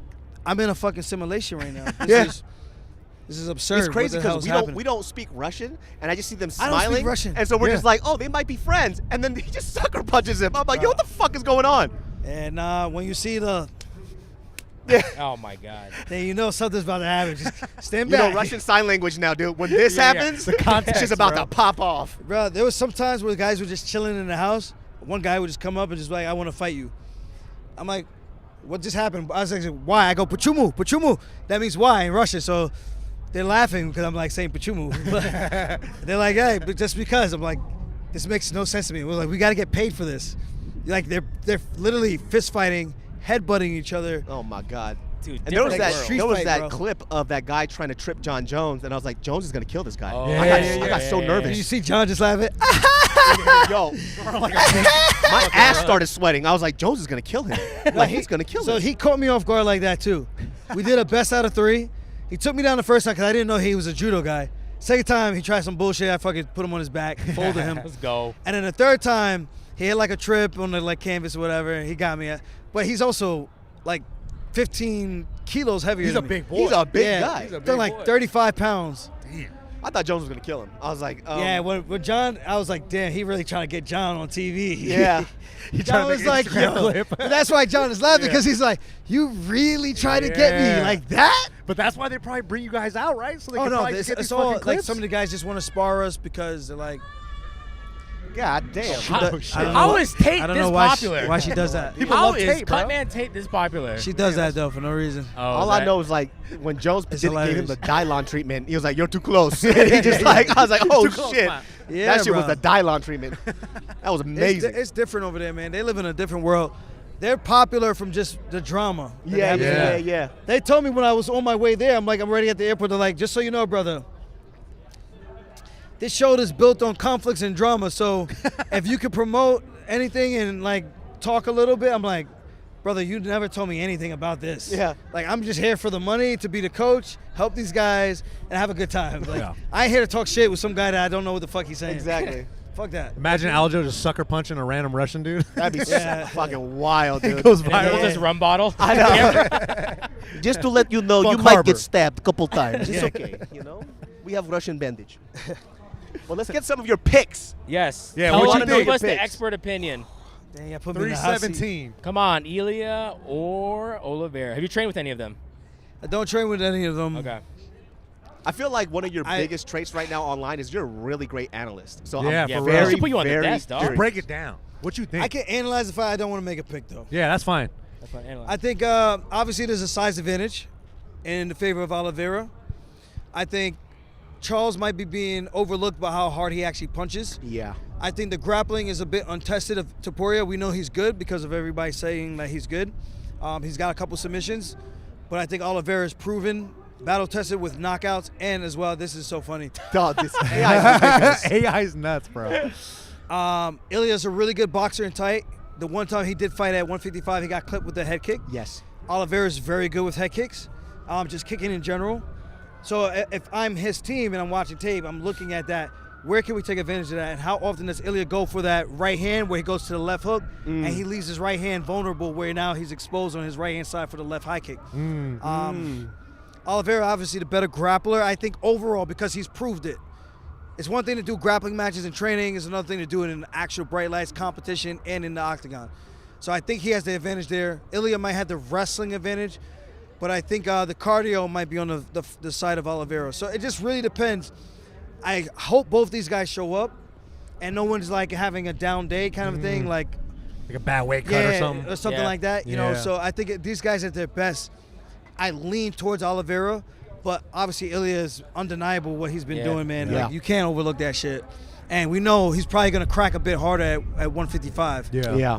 S7: I'm in a fucking simulation right now. This is absurd.
S2: It's crazy
S7: because
S2: we don't speak Russian, and I just see them
S7: I
S2: smiling.
S7: don't speak Russian.
S2: And so we're just like, oh, they might be friends, and then he just sucker punches him. I'm like, yo, what the fuck is going on?
S7: And when you see the
S3: Oh my God.
S7: Then you know something's about to happen. Just stand
S2: You
S7: back.
S2: know Russian sign language now, dude. When this happens,
S1: The context,
S2: it's just about
S1: bro.
S2: to pop off.
S7: Bro, there was some times where guys were just chilling in the house. One guy would just come up and just be like, I want to fight you. I'm like, what just happened? I was like, why? I go, Pachumu, Pachumu. That means why in Russian. So they're laughing because I'm like saying Pachumu. They're like, hey, but just because. I'm like, this makes no sense to me. We're like, we got to get paid for this. Like, they're literally fist fighting, headbutting each other.
S2: Oh my God.
S3: Dude,
S2: And there was
S3: different
S2: that
S3: world.
S7: Street
S2: there was
S7: fight,
S2: that
S7: bro.
S2: clip of that guy trying to trip John Jones, and I was like, Jones is gonna kill this guy.
S3: Oh,
S2: I got so
S3: yeah.
S2: nervous.
S7: Did you see John just laughing?
S2: Yo, my ass started sweating. I was like, Jones is gonna kill him. Like he's gonna kill
S7: So
S2: him.
S7: he caught me off guard like that too. We did a best out of 3. He took me down the first time because I didn't know he was a judo guy. Second time he tried some bullshit. I fucking put him on his back, folded him.
S3: Let's go.
S7: And then the third time he had like a trip on the like canvas or whatever. And he got me. But he's also like 15 kilos heavier.
S1: He's
S7: than
S1: a
S7: me.
S1: big boy.
S2: He's a big
S7: Yeah,
S2: guy.
S1: He's a
S7: Done
S1: big
S7: like
S1: boy.
S7: 35 pounds.
S2: I thought Jones was gonna kill him. I was like,
S7: Yeah, when John, I was like, damn, he really trying to get John on TV.
S2: yeah.
S7: John was like, yo. But that's why John is laughing because he's like, you really try to get me
S1: Yeah.
S7: like that?
S1: But that's why they probably bring you guys out, right? So they
S7: Oh
S1: can
S7: no,
S1: probably
S7: it's
S1: get these
S7: all
S1: fucking
S7: like
S1: clips?
S7: some of the guys just want to spar us because they're like,
S2: God damn.
S3: How,
S7: I don't know
S3: how
S7: why-
S3: is Tate
S7: I don't
S3: this
S7: know why
S3: popular?
S7: Why she does that?
S1: People
S3: How
S1: love
S3: is
S1: Tate, bro.
S3: Cutman Tate this popular?
S7: She does that though for no reason.
S3: Oh,
S2: All
S3: is
S2: I
S3: that-
S2: know is like when Jones
S7: It's
S2: gave him
S7: hilarious.
S2: the Dylon treatment, he was like, "You're too close." he just like, I was like, "Oh
S1: Too close,
S2: shit!"
S1: man.
S7: Yeah,
S2: that shit was
S7: bro.
S2: the Dylon treatment. That was amazing.
S7: It's different over there, man. They live in a different world. They're popular from just the drama. that
S2: yeah,
S7: happens
S2: yeah,
S7: there.
S2: yeah.
S7: They told me when I was on my way there, I'm already at the airport. They're like, just so you know, brother, this show is built on conflicts and drama. So if you could promote anything and like talk a little bit, I'm like, brother, you never told me anything about this.
S2: Yeah.
S7: Like, I'm just here for the money, to be the coach, help these guys, and have a good time. Like,
S1: Yeah.
S7: I ain't here to talk shit with some guy that I don't know what the fuck he's saying.
S2: Exactly.
S7: Fuck that.
S1: Imagine Aljo just sucker punching a random Russian dude.
S2: That'd be
S7: Yeah.
S2: fucking wild, dude.
S1: It goes
S3: And hold
S1: viral.
S3: this rum bottle.
S2: I know. Just to let you know,
S1: Bunk
S2: you might
S1: Harbor.
S2: get stabbed a couple times. It's
S7: Yeah.
S2: okay, you know. We have Russian bandage. Well, let's get some of your picks.
S3: Yes.
S1: Yeah,
S3: Tell
S1: what
S3: us,
S1: you
S3: give
S1: think?
S3: us the
S2: Picks.
S3: expert opinion.
S7: Dang, I put me in the hot seat.
S1: 317.
S3: Come on, Ilya or Oliveira. Have you trained with any of them?
S7: I don't train with any of them.
S3: Okay.
S2: I feel like one of your
S7: I-
S2: biggest traits right now online is you're a really great analyst. So
S1: Yeah,
S2: I'm
S3: Yeah,
S1: for
S3: we
S1: real.
S3: should put you on the
S2: very
S3: desk, dog.
S1: Just break it down. What you think?
S7: I can analyze the fight. I don't want to make a pick, though.
S1: Yeah, that's fine.
S3: That's fine. Analyze.
S7: I think obviously there's a size advantage in the favor of Oliveira. I think Charles might be being overlooked by how hard he actually punches.
S2: Yeah.
S7: I think the grappling is a bit untested of Topuria. We know he's good because of everybody saying that he's good. He's got a couple submissions, but I think Oliveira is proven, battle tested with knockouts, and as well, this is so funny.
S2: Dog, this AI is ridiculous.
S1: AI's nuts, bro.
S7: Ilya's a really good boxer and tight. The one time he did fight at 155, he got clipped with the head kick.
S2: Yes.
S7: Oliveira's very good with head kicks, just kicking in general. So if I'm his team and I'm watching tape, I'm looking at that. Where can we take advantage of that? And how often does Ilya go for that right hand where he goes to the left hook and he leaves his right hand vulnerable where now he's exposed on his right hand side for the left high kick? Oliveira, obviously the better grappler, I think overall, because he's proved it. It's one thing to do grappling matches in training. It's another thing to do it in actual bright lights competition and in the octagon. So I think he has the advantage there. Ilya might have the wrestling advantage, but I think the cardio might be on the side of Oliveira. So it just really depends. I hope both these guys show up and no one's like having a down day kind of thing, like
S1: Like a bad weight cut or something.
S3: Yeah.
S7: like that. You know,
S1: Yeah.
S7: so I think these guys at their best, I lean towards Oliveira, but obviously Ilya is undeniable what he's been
S3: Yeah.
S7: doing, man.
S2: Yeah.
S7: Like you can't overlook that shit. And we know he's probably gonna crack a bit harder at 155.
S1: Yeah.
S2: Yeah.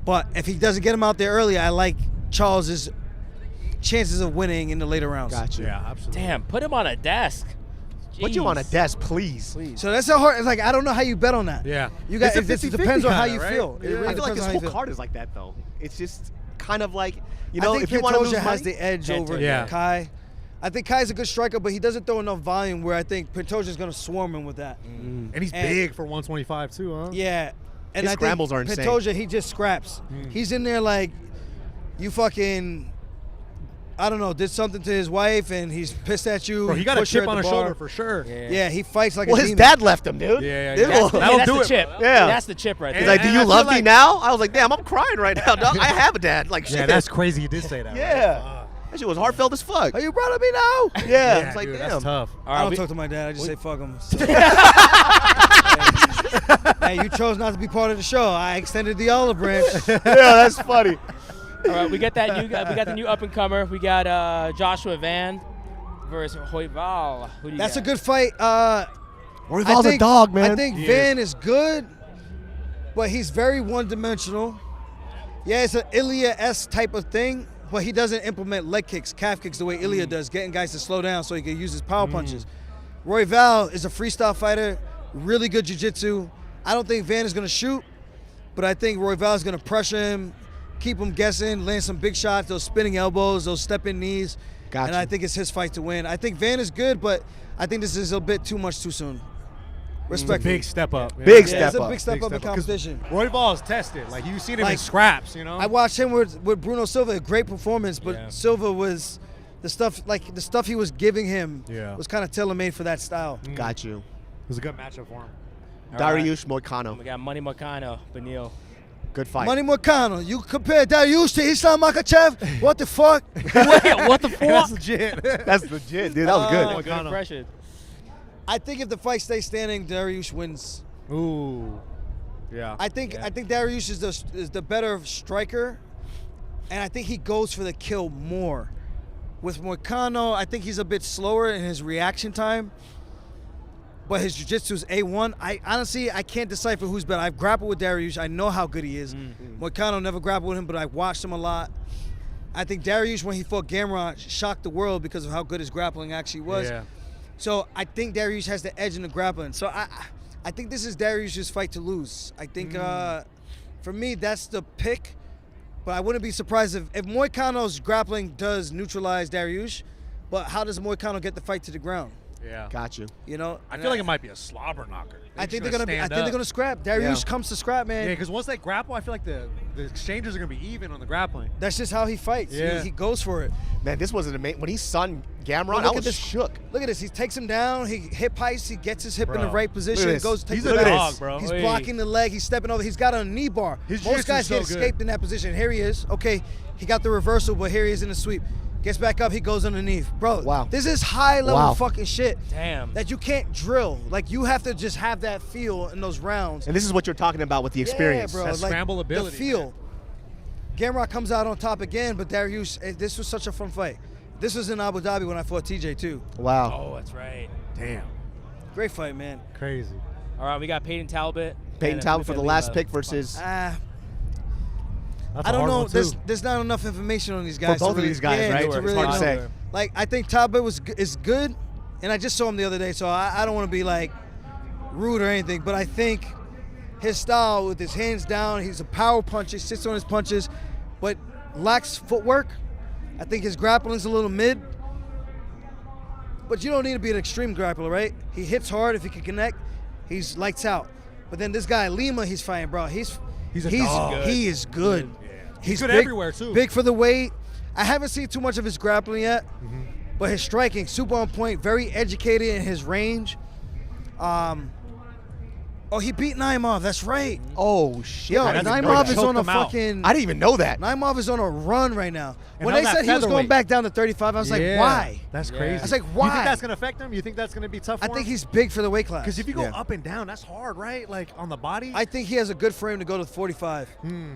S7: But if he doesn't get him out there early, I like Charles's chances of winning in the later rounds.
S2: Gotcha.
S1: Yeah, absolutely.
S3: Damn, put him on a desk.
S2: Put you on a
S3: Jeez.
S2: desk, please.
S7: So that's a hard. It's like I don't know how you bet on that.
S1: Yeah.
S7: You guys.
S1: It's a
S7: It
S1: 50-50
S7: depends on how
S1: kinda,
S7: you
S1: right?
S7: feel. It
S1: Yeah.
S7: really
S2: I feel like
S7: depends
S2: this
S7: on how
S2: whole
S7: you feel.
S2: card is like that, though. It's just kind of like, you know,
S7: I think
S2: if you want to lose
S7: Pantoja has
S2: money,
S7: the edge over
S1: Yeah.
S7: Kai. I think Kai's a good striker, but he doesn't throw enough volume where I think Pantoja's going to swarm him with that.
S1: And he's
S7: And-
S1: big for 125 too, huh?
S7: Yeah. And
S2: His
S7: I think
S2: scrambles are insane.
S7: Pantoja, he just scraps. He's in there like, you fucking, I don't know, did something to his wife and he's pissed at you.
S1: Bro, he got a
S7: pushed her
S1: chip
S7: at
S1: on
S7: the
S1: his
S7: bar.
S1: shoulder for sure.
S7: Yeah, he fights like
S2: well,
S7: a
S2: his
S7: demon.
S2: dad left him, dude.
S1: Yeah,
S2: This
S1: yeah.
S2: little-
S1: That'll
S3: that's
S1: do
S3: the
S1: it.
S3: chip.
S2: Yeah.
S3: That's the chip right
S2: He's
S3: there.
S2: like, do
S1: And
S2: you
S1: I
S2: love
S1: feel
S2: me
S1: like-
S2: now? I was like, damn, I'm crying right now, dog. I have a dad. Like, shit.
S1: Yeah, that's crazy. You did say that.
S2: Yeah.
S1: Right?
S2: That shit was heartfelt as fuck.
S6: Are you proud of me now?
S2: Yeah, it's like,
S1: dude,
S2: damn.
S1: that's tough.
S3: All
S7: I
S3: right,
S7: don't
S3: we-
S7: talk to my dad. I just say fuck him. So. Hey, you chose not to be part of the show. I extended the olive branch.
S2: Yeah, that's funny.
S3: all right, we got the new up and comer. We got Joshua Van versus Royval. Who do you
S7: That's
S3: got?
S7: a good fight.
S2: Royval's a dog, man.
S7: I think Van is good, but he's very one-dimensional. Yeah, it's an Ilya-esque type of thing, but he doesn't implement leg kicks, calf kicks the way Ilya does, getting guys to slow down so he can use his power punches. Royval is a freestyle fighter, really good jiu-jitsu. I don't think Van is going to shoot, but I think Royval is going to pressure him, keep him guessing, land some big shots, those spinning elbows, those step-in knees.
S2: Gotcha.
S7: And I think it's his fight to win. I think Van is good, but I think this is a bit too much too soon.
S1: It's a
S7: Respectfully.
S1: big step up.
S2: Big
S7: Yeah,
S2: step
S7: it's a
S2: up.
S7: big step up in
S1: 'Cause
S7: competition.
S1: Royval is tested. Like, you've seen him in
S7: Like,
S1: scraps, you know?
S7: I watched him with Bruno Silva, a great performance, but
S1: Yeah.
S7: Silva was the stuff he was giving him
S1: Yeah.
S7: was kind of tailor-made for that style.
S2: Got you.
S1: It was a good matchup for him.
S2: Dariush Moicano.
S3: We got Money Moicano, Benil.
S2: Good fight.
S7: Money Moicano, you compare Dariush to Islam Makhachev? What the fuck?
S3: What the fuck?
S1: That's legit.
S2: That's legit, dude. That was good.
S3: Good impression.
S7: I think if the fight stays standing, Dariush wins.
S1: Ooh. Yeah.
S7: I think Dariush is the better striker, and I think he goes for the kill more. With Moicano, I think he's a bit slower in his reaction time, but his jiu-jitsu is A1. I can't decipher who's better. I've grappled with Dariush. I know how good he is. Moicano never grappled with him, but I watched him a lot. I think Dariush, when he fought Gamrot, shocked the world because of how good his grappling actually was.
S1: Yeah.
S7: So I think Dariush has the edge in the grappling. So I think this is Dariush's fight to lose. I think for me that's the pick, but I wouldn't be surprised if Moicano's grappling does neutralize Dariush. But how does Moicano get the fight to the ground?
S1: Yeah.
S2: Got you.
S7: You know,
S1: I feel like it might be a slobber knocker.
S7: I think they're gonna scrap. Dariush comes to scrap, man.
S1: Yeah, because once they grapple, I feel like the exchanges are gonna be even on the grappling.
S7: That's just how he fights.
S1: Yeah.
S7: He goes for it.
S2: Man, this was an amazing. When he sunned Gamrot,
S7: Look
S2: I
S7: at
S2: was
S7: this.
S2: shook.
S7: Look at this. He takes him down. He hip heists. He gets his hip in the
S1: Bro.
S7: right position.
S2: Look at this.
S7: Goes takes
S1: He's
S7: it
S1: a
S2: Look at
S7: out.
S1: dog, bro.
S7: He's
S3: Hey.
S7: blocking the leg. He's stepping over. He's got a knee bar.
S1: His
S7: Most guys
S1: jiu-jitsu's
S7: get
S1: so good.
S7: escaped in that position. Here he is. Okay, he got the reversal, but here he is in the sweep. Gets back up. He goes underneath. Bro,
S2: Wow.
S7: this is high-level
S2: Wow.
S7: fucking shit
S3: Damn.
S7: that you can't drill. Like, you have to just have that feel in those rounds.
S2: And this is what you're talking about with the experience.
S7: Yeah, bro.
S1: That scramble ability,
S7: The feel. Gamrot comes out on top again, but Dariush, this was such a fun fight. This was in Abu Dhabi when I fought TJ, too.
S2: Wow.
S3: Oh, that's right.
S1: Damn.
S7: Great fight, man.
S1: Crazy.
S3: All right, we got Peyton Talbot.
S2: Peyton
S3: and
S2: Talbot for the
S3: Felipe
S2: last
S3: Lima.
S2: pick versus
S1: That's
S7: I
S1: a
S7: don't
S1: hard
S7: know.
S1: one, too.
S7: There's not enough information on these guys.
S2: both
S7: to
S2: of
S7: really-
S2: these guys,
S7: yeah,
S2: right?
S7: to
S2: It's
S7: really
S2: hard to
S7: know.
S2: say.
S7: Like, I think Talbot is good, and I just saw him the other day, so I don't want to be like rude or anything, but I think his style with his hands down, he's a power puncher, sits on his punches, but lacks footwork. I think his grappling's a little mid, but you don't need to be an extreme grappler, right? He hits hard if he can connect. He's lights out. But then this guy Lima, he's fighting, bro. He's
S1: a dog.
S7: He is good.
S1: He's good
S7: big,
S1: everywhere, too.
S7: Big for the weight. I haven't seen too much of his grappling yet, but his striking, super on point, very educated in his range. Oh, he beat Naimov. That's right.
S2: Oh, shit.
S7: Yo,
S2: I didn't even know
S7: Naimov
S2: that.
S7: is on a
S1: Choked him out.
S7: fucking.
S2: I didn't even know that.
S7: Naimov is on a run right now.
S1: And
S7: When
S1: how's
S7: they
S1: that
S7: said he was going
S1: featherweight?
S7: back down to 35, I was like,
S1: Yeah.
S7: why?
S1: That's
S3: Yeah.
S1: crazy.
S3: I
S7: was like,
S1: You
S7: why?
S1: think that's gonna affect him? You think that's gonna be tough for
S7: I
S1: him?
S7: think he's big for the weight class.
S1: Because if you go
S2: Yeah.
S1: up and down, that's hard, right? Like on the body.
S7: I think he has a good frame to go to 45.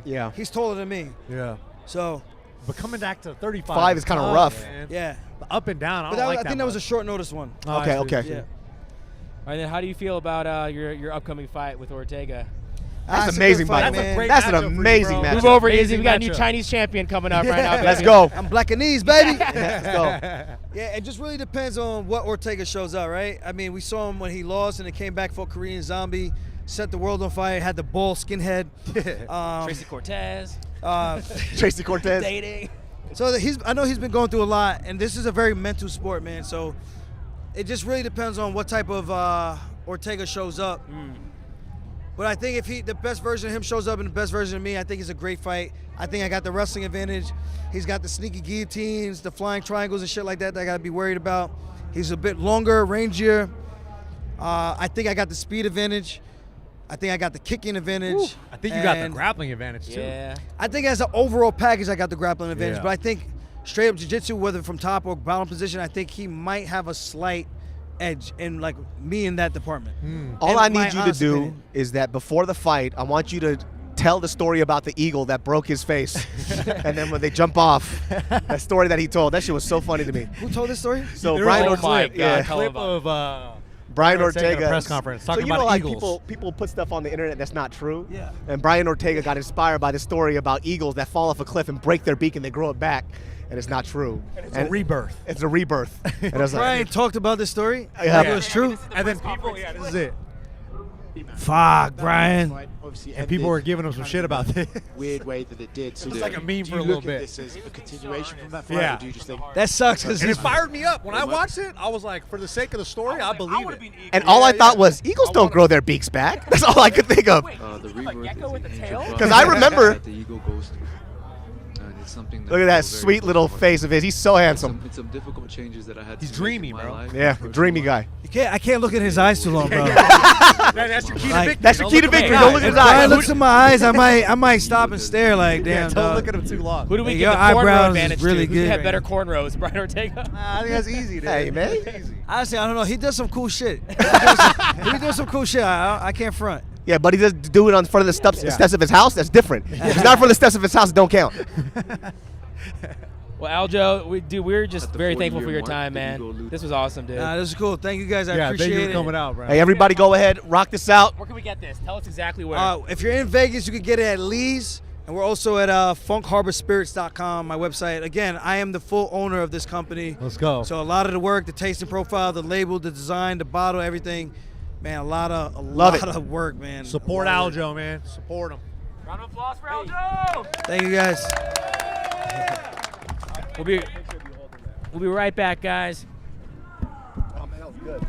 S2: Yeah.
S7: He's taller than me.
S1: yeah.
S7: So,
S1: But coming back to 35.
S2: 5 is kinda
S1: tough,
S2: rough.
S1: man.
S7: yeah.
S1: The up and down. I
S7: But
S1: don't like
S7: I
S1: that
S7: think that was a
S1: much.
S7: short notice one.
S1: Oh,
S2: Okay,
S1: I see,
S2: okay.
S1: I see.
S7: Yeah.
S3: All right, then how do you feel about your upcoming fight with Ortega?
S2: That's
S7: a
S2: amazing,
S7: good
S2: by
S7: fight,
S2: the way.
S1: That's a great
S2: That's an
S1: matchup for you,
S2: amazing
S1: bro.
S2: matchup.
S3: Move over,
S1: Amazing
S3: Izzy. We got a new
S1: matchup.
S3: Chinese champion coming up right now.
S2: Let's
S3: baby.
S2: go.
S7: I'm black and knees, baby.
S2: Let's go.
S7: Yeah, it just really depends on what Ortega shows up, right? I mean, we saw him when he lost and he came back for Korean Zombie, set the world on fire, had the ball skinhead.
S3: Tracy Cortez.
S2: Tracy Cortez.
S3: Dating.
S7: So I know he's been going through a lot, and this is a very mental sport, man. So it just really depends on what type of Ortega shows up. But I think if the best version of him shows up and the best version of me, I think it's a great fight. I think I got the wrestling advantage. He's got the sneaky guillotines, the flying triangles and shit like that I got to be worried about. He's a bit longer, rangier. I think I got the speed advantage. I think I got the kicking advantage.
S1: I think you got the
S7: And
S1: grappling advantage too.
S3: Yeah.
S7: I think as an overall package, I got the grappling advantage.
S1: Yeah.
S7: But I think straight up jiu-jitsu, whether from top or bottom position, I think he might have a slight edge in like me in that department.
S2: All I need you to do is that before the fight, I want you to tell the story about the eagle that broke his face. And then when they jump off, that story that he told, that shit was so funny to me.
S7: Who told this story?
S2: So Brian
S1: Ortega, clip of
S2: Brian Ortega
S1: press conference
S2: so
S1: talking
S2: you know,
S1: about
S2: like
S1: eagles.
S2: People put stuff on the internet that's not true.
S7: Yeah.
S2: And Brian Ortega got inspired by the story about eagles that fall off a cliff and break their beak and they grow it back, and it's not true.
S1: It's a rebirth.
S2: It's a rebirth. And I was
S7: Brian
S2: like,
S7: talked about this story.
S2: Yeah.
S7: It was true.
S1: And then people, this is it.
S7: Fuck, Brian.
S1: And people were giving him some shit about this.
S8: Weird way that it did. So
S1: It's like a meme
S8: do
S1: for
S8: you
S1: a little
S8: look
S1: bit.
S8: at this as a continuation from that fight,
S1: Yeah.
S8: or do you just think
S7: That sucks because
S1: And it fired me up. When I watched it, I was like, for the sake of the story, I believe it.
S2: and all I thought was, eagles don't grow their beaks back. That's all I could think of.
S8: the rebirth
S3: gecko with a tail?
S2: Because I remember-
S8: that the eagle goes through. And it's something
S2: Look at that sweet little face of his. He's so handsome.
S8: It's some difficult changes that I had
S1: He's
S8: to make in
S1: dreamy,
S8: my
S1: bro.
S8: life,
S2: Yeah,
S8: personal
S2: dreamy
S8: life.
S2: guy.
S7: I can't look in his eyes too long, bro.
S1: That's your key to
S7: Like,
S1: victory.
S2: That's your
S1: Don't
S2: key to
S1: look at
S2: victory.
S1: my
S2: Don't
S1: eyes.
S2: look at
S7: If
S2: his
S7: Brian
S2: eyes.
S7: looks in my eyes, I might stop and stare like, damn,
S1: Yeah, don't
S7: dog.
S1: look at him too long.
S3: Who do we
S7: Hey,
S3: give
S7: your
S3: the cornrow
S7: eyebrows is
S3: advantage
S7: really
S3: to? Who's gonna
S7: good
S3: have
S7: right
S3: better cornrows, Brian Ortega?
S1: I think that's easy, dude.
S2: Hey, man.
S1: That's easy.
S7: Honestly, I don't know. He does some cool shit. He be doing some cool shit. I can't front.
S2: Yeah, but he does do it on front of the steps of his house. That's different. If it's not in front of the steps of his house, it don't count.
S3: Well, Aljo, we're just
S8: At the
S3: very
S8: 40-year
S3: thankful for your
S8: mark,
S3: time,
S8: the
S3: man.
S8: Eagle lose.
S3: This was awesome, dude.
S7: This is cool. Thank you guys. I
S1: Yeah,
S7: appreciate
S1: thank you
S7: it.
S1: for coming out, bro.
S2: Hey, everybody go ahead, rock this out.
S3: Where can we get this? Tell us exactly where.
S7: If you're in Vegas, you can get it at Lee's. And we're also at funkharborspirits.com, my website. Again, I am the full owner of this company.
S1: Let's go.
S7: So a lot of the work, the tasting profile, the label, the design, the bottle, everything, man, a lot of work, man.
S1: Support
S7: A lot of work.
S1: Aljo, man. Support him.
S3: Round of applause for Aljo!
S7: Thank you guys.
S3: We'll be right back, guys.
S2: Oh, man, that was good.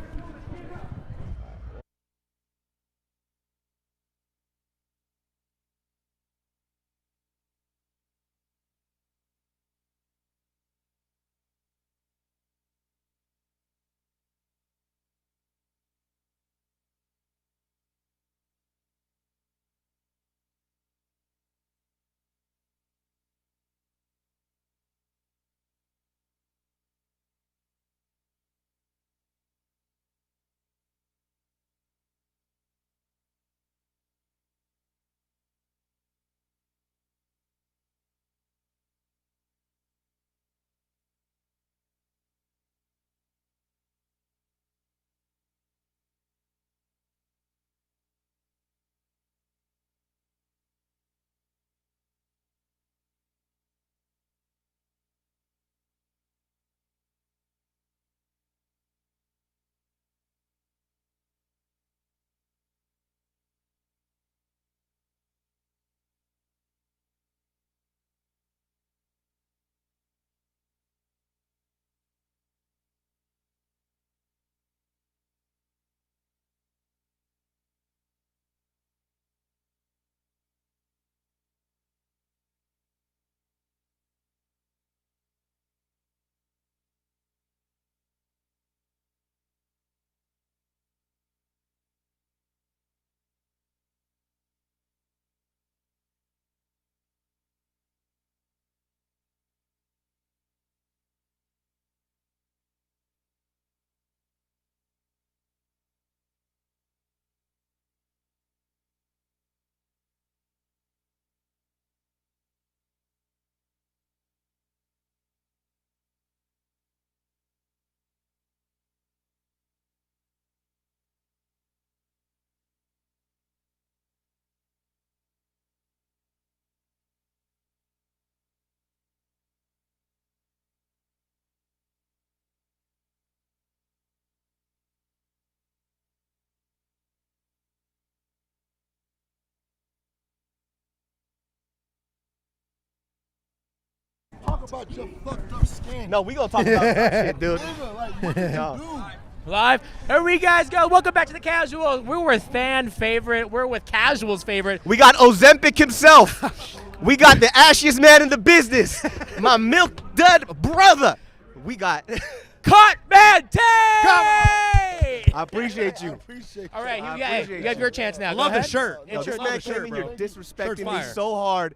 S9: Talk about your fucked up skin.
S2: No, we gonna talk about that shit, dude.
S9: No.
S3: Live. Here we guys go. Welcome back to the Casuals. We're with fan favorite. We're with Casuals favorite.
S2: We got Ozempic himself. We got the ashiest man in the business. My milk dud brother. We got
S3: Cut Man Tay!
S2: I appreciate you.
S3: All right,
S2: I
S3: you got
S2: appreciate
S3: you have
S2: you.
S3: your chance now.
S1: I
S3: Go
S1: love the
S3: ahead.
S1: shirt.
S2: Yo, this
S1: Love
S2: man
S1: the
S2: came
S1: shirt,
S2: in
S1: bro.
S2: here disrespecting
S1: Shirt's
S2: me
S1: fire.
S2: so hard.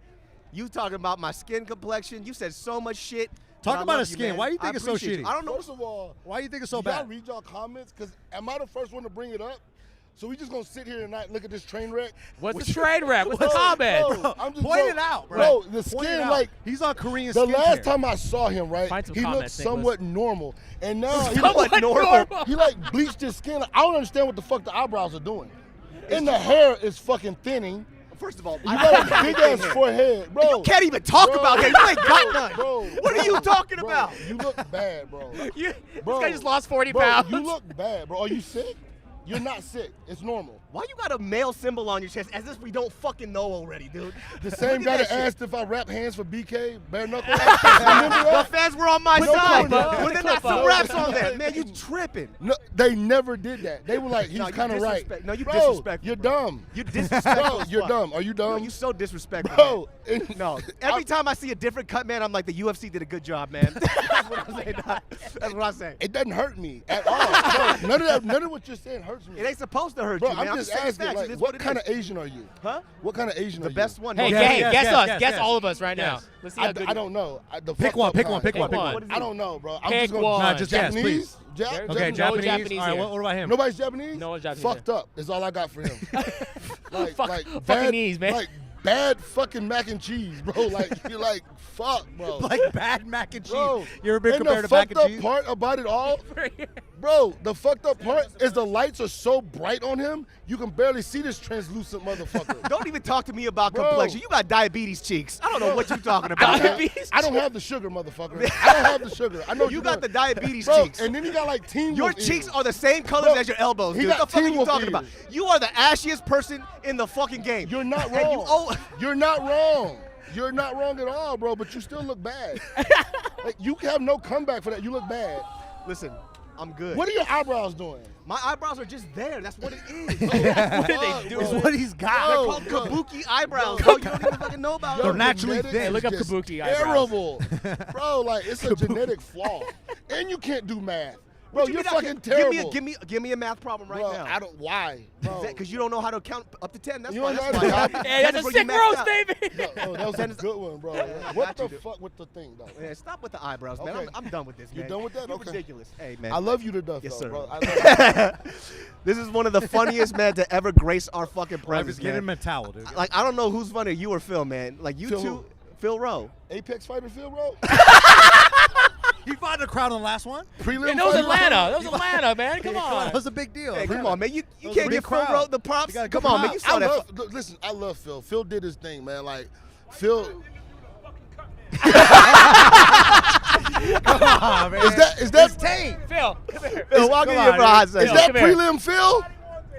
S2: You talking about my skin complexion. You said so much shit
S1: Talk
S2: I
S1: about
S2: love
S1: his
S2: you,
S1: skin.
S2: man.
S1: Why you
S2: I
S1: think it's so
S2: appreciate you.
S1: shitty?
S2: I don't know.
S9: First of all,
S1: Why you think it's so
S9: y'all
S1: bad?
S9: read y'all comments? Because am I the first one to bring it up? So we just gonna sit here and not look at this train wreck?
S3: What's the train wreck? What's the comment?
S9: Bro, I'm just,
S1: Point it out, bro.
S9: Bro, the
S1: Point it
S9: skin,
S1: out.
S9: like,
S1: he's on Korean
S9: the
S1: skincare.
S9: last time I saw him, right,
S3: Find some
S9: he looked
S3: comments, Nicholas.
S9: somewhat normal. And now he
S3: Somewhat normal.
S9: He like bleached his skin. I don't understand what the fuck the eyebrows are doing. And the hair is fucking thinning.
S2: First of all,
S9: You got a big ass forehead, bro.
S2: You can't even talk
S9: Bro,
S2: about that. You ain't got none.
S9: Bro,
S2: What are you talking
S9: bro,
S2: about?
S9: You look bad, bro.
S3: This
S9: Bro,
S3: guy just lost 40
S9: bro,
S3: pounds.
S9: You look bad, bro. Are you sick? You're not sick. It's normal.
S2: Why you got a male symbol on your chest as if we don't fucking know already, dude?
S9: The same
S2: Look
S9: guy
S2: at
S9: that
S2: shit.
S9: asked if I rap hands for BK, bare knuckle. Remember
S2: The
S9: that?
S2: fans were on my
S9: No,
S2: side.
S9: no,
S2: Were there not
S3: no.
S2: some raps on there? Man, you tripping.
S9: No, they never did that. They were like, he's
S2: No, you
S9: kind of right.
S2: disrespect- no, you
S9: bro,
S2: disrespectful,
S9: You're
S2: bro.
S9: dumb.
S2: You disrespectful.
S9: Bro,
S2: as
S9: you're
S2: fuck.
S9: dumb. Are you
S2: Bro,
S9: dumb?
S2: you so disrespectful.
S9: Bro,
S2: man. No. Every time I see a different cut, man, I'm like, the UFC did a good job, man. That's what I'm saying. That's what I'm saying.
S9: it doesn't hurt me at all. Bro, none of what you're saying hurts me.
S2: It ain't supposed to hurt
S9: Bro,
S2: you, man.
S9: I'm just
S2: saying
S9: asking,
S2: facts.
S9: like,
S2: It is
S9: what
S2: it
S9: kind
S2: is.
S9: of Asian are you?
S2: Huh?
S9: What kind of Asian are
S2: The
S9: you?
S2: best one.
S3: Hey,
S2: no,
S1: Yes,
S3: guess
S1: yes,
S3: us.
S1: yes,
S3: Guess
S1: yes.
S3: all of us right now.
S1: Yes.
S3: Let's see how good
S9: I don't know. The
S1: Pick
S9: fucked
S1: one,
S9: up
S1: pick
S9: kind.
S1: one, pick one, pick
S3: one.
S1: one.
S9: I don't know, bro. I'm
S3: Pick
S9: just gonna
S3: one.
S1: Nah, just guess,
S9: Japanese.
S1: please.
S3: No
S1: Okay, Japanese.
S3: Japanese
S1: All right,
S3: here.
S1: what about him?
S9: Nobody's Japanese.
S3: No one's Japanese
S9: Fucked up is all I got for him. like,
S3: Fucking
S9: bad,
S3: knees, man.
S9: Like bad fucking mac and cheese, bro. Like you're like fuck, bro.
S1: Like bad mac and cheese.
S9: Bro,
S1: You ever been
S9: and
S1: compared
S9: the
S1: to mac
S9: fucked
S1: and
S9: up
S1: cheese?
S9: part about it all, bro, the fucked up part is the lights are so bright on him, you can barely see this translucent motherfucker.
S2: Don't even talk to me about
S9: Bro.
S2: complexion. You got diabetes cheeks. I don't know what you're talking about.
S9: I don't have the sugar, motherfucker. I don't have the sugar. I know
S2: You got the diabetes
S9: bro,
S2: cheeks.
S9: and then you got like Teen
S2: Your
S9: Wolf
S2: cheeks
S9: ears.
S2: are the same colors
S9: Bro,
S2: as your elbows,
S9: he
S2: dude.
S9: got
S2: What the fuck are
S9: Teen
S2: you
S9: Wolf
S2: talking about?
S9: ears.
S2: You are the ashiest person in the fucking game.
S9: You're not
S2: And
S9: wrong.
S2: you owe-
S9: You're not wrong. You're not wrong at all, bro, but you still look bad. Like, you have no comeback for that. You look bad.
S2: Listen, I'm good.
S9: What are your eyebrows doing?
S2: My eyebrows are just there. That's what it is.
S1: What
S9: do
S2: they do?
S1: It's what he's got.
S2: They're
S9: Bro,
S2: called
S9: bro.
S2: kabuki eyebrows. Bro, you don't even fucking know about
S1: They're
S9: Your
S2: them.
S1: naturally
S9: genetics
S1: thin.
S9: is
S3: Look up
S9: just
S3: kabuki eyebrows.
S9: terrible. Bro, like, it's a genetic flaw. And you can't do math. Bro,
S2: What you
S9: you're
S2: mean I
S9: fucking
S2: can't-
S9: terrible.
S2: Give me a math problem right
S9: bro,
S2: now.
S9: I don't, why? Bro.
S2: Because you don't know how to count up to 10. That's
S9: You
S2: why.
S9: don't
S2: That's
S9: know
S2: why.
S9: how to-
S3: Hey, that's a
S2: where you
S3: sick
S2: maxed
S3: roast,
S2: out.
S3: baby.
S9: No, that was a
S2: Dennis-
S9: good one, bro.
S2: Yeah, I
S9: What
S2: got
S9: the
S2: you, dude.
S9: fuck with the thing, though?
S2: Man, stop with the eyebrows, man.
S9: Okay.
S2: I'm done with this, man.
S9: You done with that?
S2: You're
S9: Okay.
S2: ridiculous. Hey, man.
S9: I love you to death,
S2: Yes,
S9: though,
S2: sir.
S9: bro. I love you.
S2: This is one of the funniest men to ever grace our fucking
S1: I
S2: presence,
S1: was getting him
S2: man.
S1: a towel, dude.
S2: Like, I don't know who's funnier, you or Phil, man. Like, you
S9: Phil
S2: two,
S9: who?
S2: Phil Rowe.
S9: Apex fighter Phil, bro?
S1: He fought in the crowd on the last one.
S9: Prelim
S3: And that was
S9: fighter?
S3: Atlanta. That was Atlanta, man. Come
S1: That
S3: on.
S1: was a big deal.
S2: Hey, come on, man. You
S1: was a
S2: can't
S1: big
S2: give Phil
S1: crowd.
S2: Rowe the props.
S1: You gotta
S2: Come
S1: give
S2: on,
S1: him
S2: man. You
S1: props.
S2: saw
S9: I
S2: that.
S9: love, look, listen, I love Phil. Phil did his thing, man. Like, Phil.
S1: Come on, man.
S9: Is that
S1: Tame.
S3: Phil, come here.
S2: Phil, walk in
S1: come
S2: here
S1: on,
S2: for a hot
S9: is
S2: second.
S9: that
S3: come here.
S9: prelim Phil?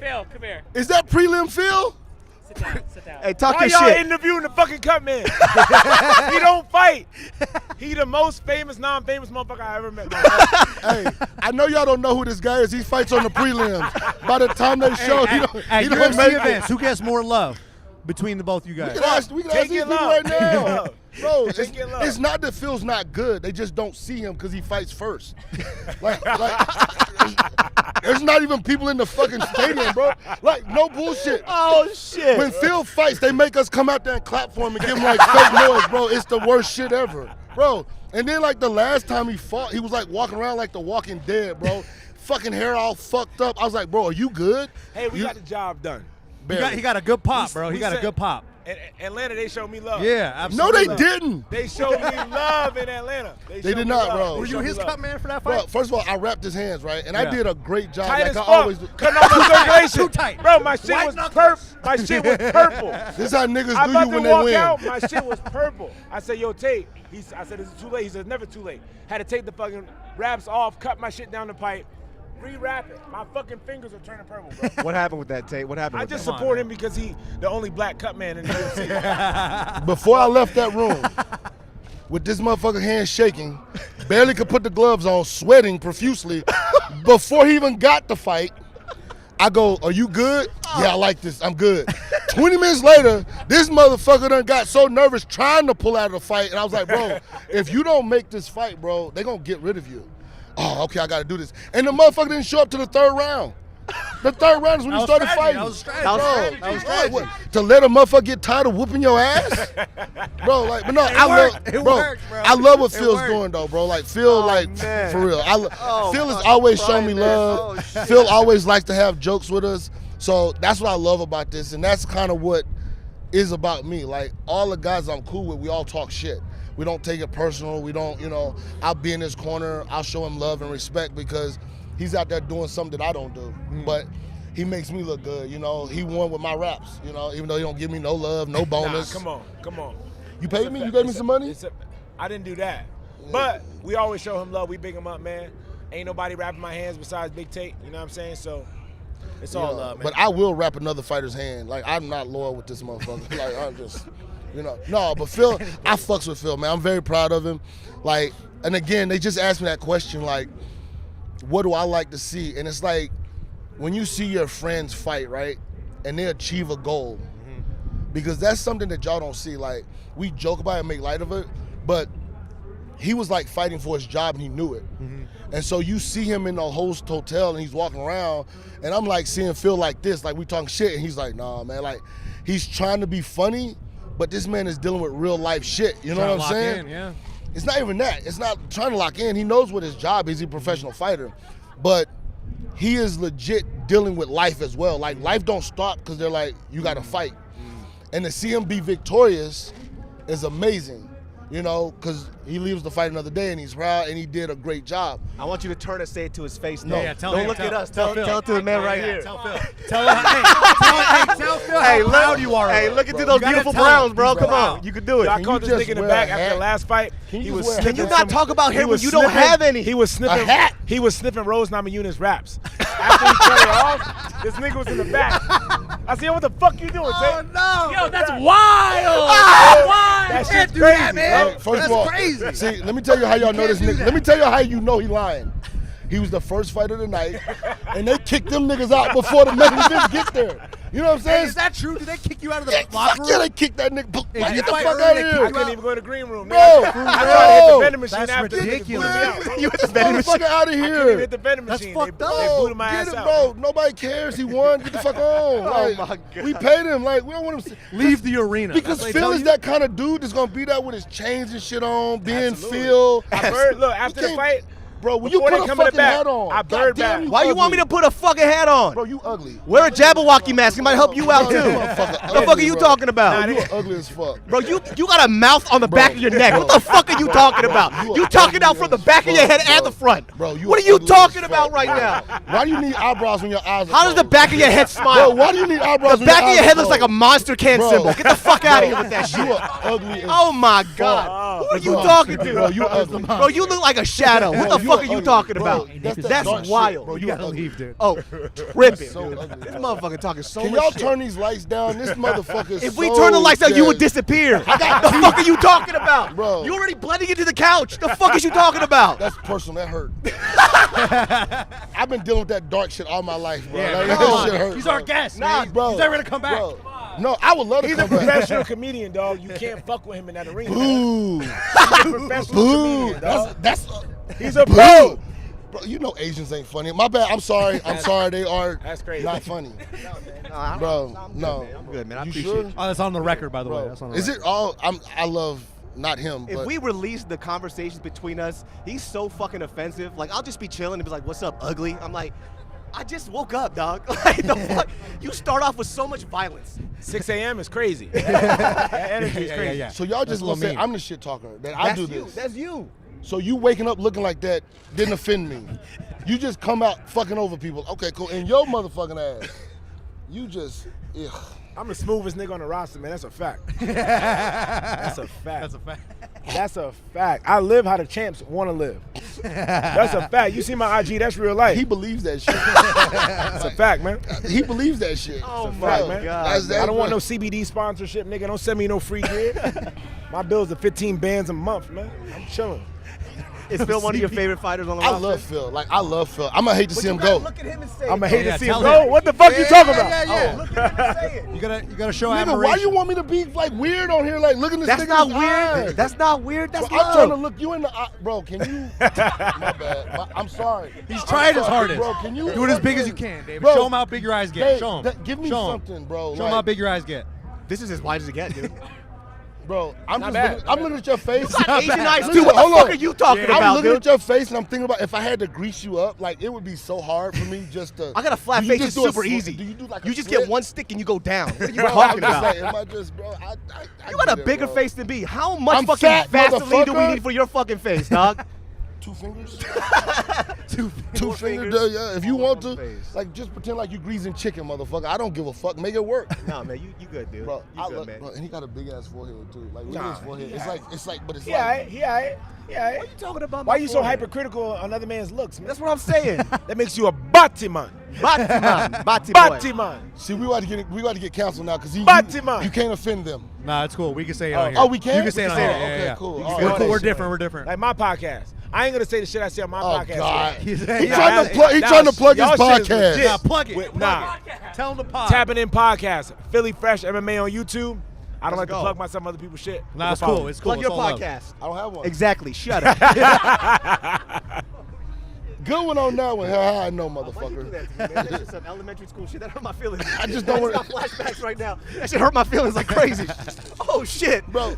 S3: Phil, come here.
S9: Is that prelim Phil?
S3: Sit down. Sit down.
S2: Hey, talk
S5: Why
S2: your
S5: y'all
S2: shit.
S5: interviewing the fucking cut man? He don't fight. He the most famous, non-famous motherfucker I ever met.
S9: Hey, I know y'all don't know who this guy is. He fights on the prelims. By the time they show, he don't,
S1: At
S9: he don't
S1: UFC
S9: make
S1: events,
S9: it.
S1: who gets more love between the both of you guys?
S9: We can
S5: Take
S9: ask these
S5: it
S9: people
S5: low.
S9: right
S5: Take it
S9: now.
S5: low.
S9: Bro,
S5: Take it low.
S9: it's not that Phil's not good. They just don't see him because he fights first. like, there's not even people in the fucking stadium, bro. Like, no bullshit.
S2: Oh, shit.
S9: When Phil fights, they make us come out there and clap for him and give him like fake noise, bro. It's the worst shit ever, bro. And then like the last time he fought, he was like walking around like the Walking Dead, bro. Fucking hair all fucked up. I was like, bro, are you good?
S5: Hey, we
S9: You-
S5: got the job done.
S1: He got a good pop,
S5: We-
S1: bro. He
S5: we
S1: got a
S5: said-
S1: good pop.
S5: In Atlanta, they showed me love.
S1: Yeah,
S9: No,
S1: absolutely.
S9: they didn't.
S5: They showed me love in Atlanta.
S9: They
S5: showed
S9: did
S5: me
S9: not,
S5: love.
S9: bro.
S5: They
S1: Were you
S5: showed
S1: his
S5: me
S1: cut
S5: love.
S1: man for that
S9: Bro,
S1: fight?
S9: first of all, I wrapped his hands, right? And I
S1: Yeah.
S9: did a great job.
S5: Tight
S9: like
S5: as
S9: I
S5: fuck.
S9: always do.
S5: Cutting off my circulation.
S1: Too tight.
S5: Bro, my shit
S1: White
S5: was
S1: knuckles.
S5: purple. My shit was purple.
S9: This is how niggas
S5: I'm
S9: do
S5: about
S9: you
S5: to
S9: when they
S5: walk
S9: win.
S5: out. My shit was purple. I said, yo, Tate. I said, is it too late? He said, never too late. Had to take the fucking wraps off, cut my shit down the pipe, re-wrap it. My fucking fingers are turning purple, bro.
S2: What happened with that, Tate? What happened
S5: I
S2: with
S5: just
S2: that?
S5: support him because he the only black cut man in the UFC.
S9: Before I left that room, with this motherfucker hand shaking, barely could put the gloves on, sweating profusely, before he even got the fight, I go, are you good? Yeah, I like this. I'm good. 20 minutes later, this motherfucker done got so nervous trying to pull out of the fight, and I was like, bro, if you don't make this fight, bro, they gonna get rid of you. Oh, okay, I gotta do this. And the motherfucker didn't show up to the third round. The third round is when you started fighting.
S1: That was strategy.
S2: That was strategy.
S9: What, to let a motherfucker get tired of whooping your ass, bro. Like, but no,
S1: It worked, bro.
S9: I love what
S1: It
S9: Phil's
S1: worked.
S9: doing though, bro. Like Phil,
S2: man.
S9: for real. Phil has
S2: fuck,
S9: always shown
S2: crying,
S9: me
S2: man.
S9: love.
S2: Oh, shit.
S9: Phil always likes to have jokes with us, so that's what I love about this, and that's kind of what is about me. Like all the guys I'm cool with, we all talk shit. We don't take it personal. We don't, I'll be in his corner. I'll show him love and respect because he's out there doing something that I don't do. But he makes me look good, He won with my raps, even though he don't give me no love, no bonus.
S5: Nah, come on.
S9: You paid me? You gave me some money?
S5: I didn't do that. But we always show him love. We big him up, man. Ain't nobody wrapping my hands besides Big Tate. You know what I'm saying? So it's all love, man.
S9: But I will wrap another fighter's hand. Like, I'm not loyal with this motherfucker. Like, I'm just, No, but Phil, I fucks with Phil, man. I'm very proud of him. Like, and again, they just asked me that question, like, what do I like to see? And it's like, when you see your friends fight, right, and they achieve a goal, because that's something that y'all don't see. Like, we joke about it and make light of it, but he was like fighting for his job and he knew it. And so you see him in the host hotel and he's walking around, and I'm like seeing Phil like this, like we talking shit, and he's like, nah, man, like he's trying to be funny, but this man is dealing with real life shit. You know what I'm saying?
S1: Yeah.
S9: It's not even that. It's not trying to lock in. He knows what his job is. He's a professional fighter. But he is legit dealing with life as well. Like, life don't stop because they're like, you got to fight. And to see him be victorious is amazing, because he leaves the fight another day and he's proud and he did a great job.
S2: I want you to turn and say it to his face.
S9: No,
S1: Yeah, tell
S2: don't
S1: him,
S2: look
S1: tell-
S2: at us.
S1: tell
S2: Tell
S1: Phil.
S2: it to the man right here.
S1: Tell Phil. Tell Phil how proud you are.
S2: Hey,
S1: of
S2: look
S1: him.
S2: into those
S1: You gotta
S2: beautiful
S1: tell
S2: browns,
S1: him.
S2: bro.
S1: He's
S2: Come
S1: proud.
S2: on, you can do it.
S5: I
S9: Can
S5: caught
S9: you
S5: this
S9: just
S5: nigga in the
S9: wear
S5: back
S9: a
S5: after
S9: hat?
S5: the last fight.
S9: Can you
S5: He
S9: just
S5: was
S9: wear a
S5: sniffing
S2: Can you not
S5: some-
S2: talk about hair
S5: he
S2: when
S5: was
S2: you don't
S5: sniffing-
S2: have any?
S5: He was sniffing
S9: A hat?
S5: He was sniffing Rose Namajuna's raps. After he cut it off, this nigga was in the back. I said, what the fuck you doing, Tate?
S3: Yo, that's wild.
S5: That shit's
S1: do
S5: crazy,
S1: that, man.
S5: bro.
S9: First of all,
S1: crazy.
S9: See, let me tell you how y'all know this nigga. Let me tell you how you know he lying. He was the first fight of the night, and they kicked them niggas out before the main event get there. You know what I'm saying?
S1: Hey, is that true? Did they kick you out of the
S9: Yeah,
S1: locker
S9: fuck yeah,
S1: room?
S9: they kicked that nigga.
S1: If
S9: Like,
S1: you
S9: get the
S1: fight
S9: fuck
S1: early,
S9: out
S1: they
S9: of
S1: kick
S9: here.
S5: I couldn't even go to the green room,
S9: Bro,
S5: nigga. I tried to hit the vending machine
S1: That's
S5: after the niggas
S1: ridiculous.
S5: blew me out.
S2: You
S9: Get this motherfucker out of
S5: I couldn't even
S9: here.
S5: hit the vending
S1: That's
S5: machine.
S1: fucked
S5: They
S1: up.
S5: blew my
S9: Get
S5: ass
S9: it,
S5: out.
S9: bro. Nobody cares. He won. Get the fuck on. Like,
S2: my God.
S9: We paid him. Like, we don't want him to
S1: Leave the arena.
S9: Because
S1: That's what they
S9: Phil
S1: tell
S9: is
S1: you?
S9: that kind of dude that's gonna be there with his chains and shit on, being
S5: Absolutely.
S9: Phil.
S5: I bird, look, after the
S9: can't-
S5: fight,
S9: Bro, when you
S5: before
S9: put
S5: they
S9: a
S5: come in the
S9: fucking
S5: back,
S9: hat on,
S5: I bird
S9: goddamn,
S5: back.
S2: Why you want me to put a fucking hat on?
S9: Bro, you ugly.
S2: Wear a Jabberwocky mask. It might help you out too. The fuck are you talking about?
S9: Bro, you ugly as fuck.
S2: Bro, you got a mouth on the back of your neck. What the fuck are you talking about? You talking out from the back of your head and the front.
S9: Bro, you
S2: What are you
S9: ugly
S2: talking
S9: as
S2: about
S9: fuck,
S2: right
S9: bro.
S2: now?
S9: Why do you need eyebrows when your eyes are
S2: How does the
S9: closed?
S2: back of your head
S9: Bro,
S2: smile?
S9: why do you need eyebrows
S2: The
S9: when your
S2: back of
S9: eyes
S2: your
S9: are
S2: head looks like a
S9: closed?
S2: monster can
S9: Bro.
S2: symbol. Get the fuck out of here
S9: Bro,
S2: with that shit.
S9: You are ugly as
S2: Oh my
S9: fuck.
S2: God. Who are you
S9: Bro,
S2: talking to?
S9: Bro, you ugly.
S2: Bro, you look like a shadow. What
S9: Bro,
S2: the fuck are
S9: are
S2: you
S9: ugly.
S2: talking
S9: Bro,
S2: about?
S9: That's that
S2: That's
S9: dark shit.
S2: wild.
S9: Bro,
S1: You gotta leave, dude.
S2: Oh, tripping.
S9: So ugly.
S2: This motherfucker talking so
S9: Can
S2: much
S9: y'all
S2: shit.
S9: turn these lights down? This motherfucker is
S2: If we
S9: so
S2: turn the lights out, you would
S9: dead.
S2: disappear. The fuck are you talking about?
S9: Bro.
S2: You already blending into the couch. The fuck is you talking about?
S9: That's personal. That hurt. I've been dealing with that dark shit all my life, bro.
S1: Yeah,
S9: Like,
S1: come
S9: that
S1: on.
S9: shit hurt.
S1: He's
S9: bro.
S1: our guest.
S9: Nah,
S1: man.
S9: bro.
S1: He's never gonna come back.
S9: Bro. No, I would love to
S5: He's a
S9: come back.
S5: professional comedian, dog. You can't fuck with him in that arena. man.
S9: Boo.
S5: He's a professional
S9: Boo.
S5: comedian, dog.
S9: That's
S5: He's a
S9: boo.
S5: pro.
S9: Bro, you know Asians ain't funny. My bad. I'm sorry. I'm sorry. They are
S5: That's crazy.
S9: not funny.
S2: Nah,
S9: Bro,
S2: I'm good,
S9: no.
S2: man. I'm good, man. I
S9: You
S2: appreciate
S9: sure?
S2: it.
S1: Oh, that's on the record, by the way.
S9: Bro,
S1: That's on the
S9: is
S1: record.
S9: it all? I love not him,
S2: If
S9: but
S2: we release the conversations between us, he's so fucking offensive. Like, I'll just be chilling and be like, what's up, ugly? I'm like, I just woke up, dog. Like, the fuck? You start off with so much violence.
S5: 6 a.m. is crazy. That energy is crazy.
S9: so y'all
S1: That's
S9: just
S1: a
S9: gonna
S1: little
S9: say
S1: mean.
S9: I'm the shit talker. That I do
S2: you.
S9: this.
S2: That's you.
S9: So you waking up looking like that didn't offend me. You just come out fucking over people. Okay, cool. And your motherfucking ass, you just, ugh.
S5: I'm the smoothest nigga on the roster, man. That's a fact. That's a fact.
S1: That's a fact.
S5: That's a fact. I live how the champs want to live. That's a fact. You see my IG, that's real life.
S9: He believes that shit.
S5: That's a fact, man.
S9: He believes that shit.
S2: Oh
S5: It's a
S2: my
S5: fact,
S2: God.
S5: man.
S9: That's
S5: I don't want no
S9: what-
S5: CBD sponsorship, nigga. Don't send me no free gear. My bills are 15 bands a month, man. I'm chilling.
S2: Is Phil one of your favorite fighters on the
S9: I
S2: roster?
S9: love Phil. Like, I love Phil. I'm going to hate to see him go.
S2: Look at him and say
S5: I'm
S2: it.
S5: going to hate
S1: Yeah,
S5: to see him
S1: tell
S5: go.
S1: him.
S5: What the fuck you talking about?
S1: Yeah.
S2: Look at him and say it.
S1: You gotta show
S9: Nigga,
S1: admiration.
S9: why you want me to be, like, weird on here? Like, look at this
S2: That's
S9: nigga's
S2: not weird.
S9: eyes.
S2: That's not weird. That's
S9: Bro, I'm trying to
S2: love.
S9: look you in the eye. Bro, can you? My bad. I'm sorry.
S1: He's trying his hardest.
S9: Bro, can you?
S1: Do it as big as you
S9: fucking-
S1: can, David.
S9: Bro,
S1: Show him how big your eyes get.
S9: Dave,
S1: Show him.
S9: Give me
S1: Show him.
S9: something, bro.
S1: Show him how big your eyes get.
S2: This is as wide as it gets, dude.
S9: Bro, I'm
S5: Not
S9: just
S5: bad.
S9: looking, I'm looking at your face.
S2: You got Asian eyes
S9: Listen,
S2: too. What the
S9: hold
S2: fuck
S9: on.
S2: are you talking
S9: I'm
S2: about,
S9: looking
S2: dude?
S9: at your face and I'm thinking about if I had to grease you up, like it would be so hard for me just to.
S2: I got a flat
S9: Do you
S2: face.
S9: just
S2: It's
S9: do a
S2: super
S9: sli-
S2: easy.
S9: Do you do like
S2: You
S9: a
S2: just
S9: split?
S2: get one stick and you go down. What are you
S9: Bro, I'm
S2: talking
S9: just
S2: about?
S9: saying, am I just, bro? I
S2: You got a
S9: get it,
S2: bigger
S9: bro.
S2: face than me. How much
S9: I'm
S2: fucking
S9: fat,
S2: Vaseline do we
S9: motherfucker.
S2: need for your fucking face, dog?
S9: 2 fingers.
S2: Two
S9: Two fingers.
S2: fingers.
S9: Yeah, if you want to,
S2: Face.
S9: like just pretend like you greasing chicken, motherfucker. I don't give a fuck. Make it work.
S2: Nah, man, you good, dude.
S9: Bro,
S2: You
S9: I
S2: good,
S9: love,
S2: man.
S9: bro, and he got a big ass forehead too. Like look
S5: Nah,
S9: at his forehead.
S5: he
S9: It's
S5: aight.
S9: like, but it's
S5: Yeah,
S9: like.
S5: yeah.
S2: What are you talking about?
S5: Why
S2: my
S5: you so
S2: forehead?
S5: hypercritical on other man's looks, man?
S2: That's what I'm saying.
S5: That makes you a Batman.
S2: Batiman. Bati boy.
S5: Batman.
S9: See, we got to get canceled now because you
S5: Batman.
S9: can't offend them.
S1: Nah, it's cool. We can say it on here.
S9: Oh, we can?
S1: You can say it on
S9: Oh,
S1: here.
S9: okay,
S1: Yeah.
S9: cool.
S5: You
S9: All
S5: can
S9: right.
S5: say
S1: We're
S5: all
S1: cool.
S5: that
S1: We're
S5: shit,
S1: different.
S5: man.
S1: We're different.
S5: Like my podcast. I ain't gonna say the shit I say on my
S9: Oh
S5: podcast.
S9: God.
S5: yet.
S9: He
S1: Yeah,
S9: trying to
S5: that-
S9: plug. He
S5: that
S9: trying to
S5: was-
S9: plug his
S5: y'all shit is
S9: podcast.
S5: legit.
S1: Nah, plug it.
S5: With-
S1: Plug
S5: nah.
S1: it. Tell him to pod.
S5: Tapping in podcast. Philly Fresh MMA on YouTube. I don't
S2: Let's
S5: like
S2: go.
S5: to plug myself on other people's shit.
S1: Nah,
S5: Go
S1: it's
S5: follow
S1: cool.
S5: me.
S1: It's cool.
S2: Plug your
S1: It's all love.
S2: podcast.
S9: I don't have one.
S2: Exactly. Shut up.
S9: Good one on that one. I know,
S2: Why you do
S9: motherfucker.
S2: that to me, man? That's just some elementary school shit. That hurt my feelings.
S9: I just don't want
S2: got flashbacks right now. That shit hurt my feelings like crazy. Oh shit,
S9: Bro,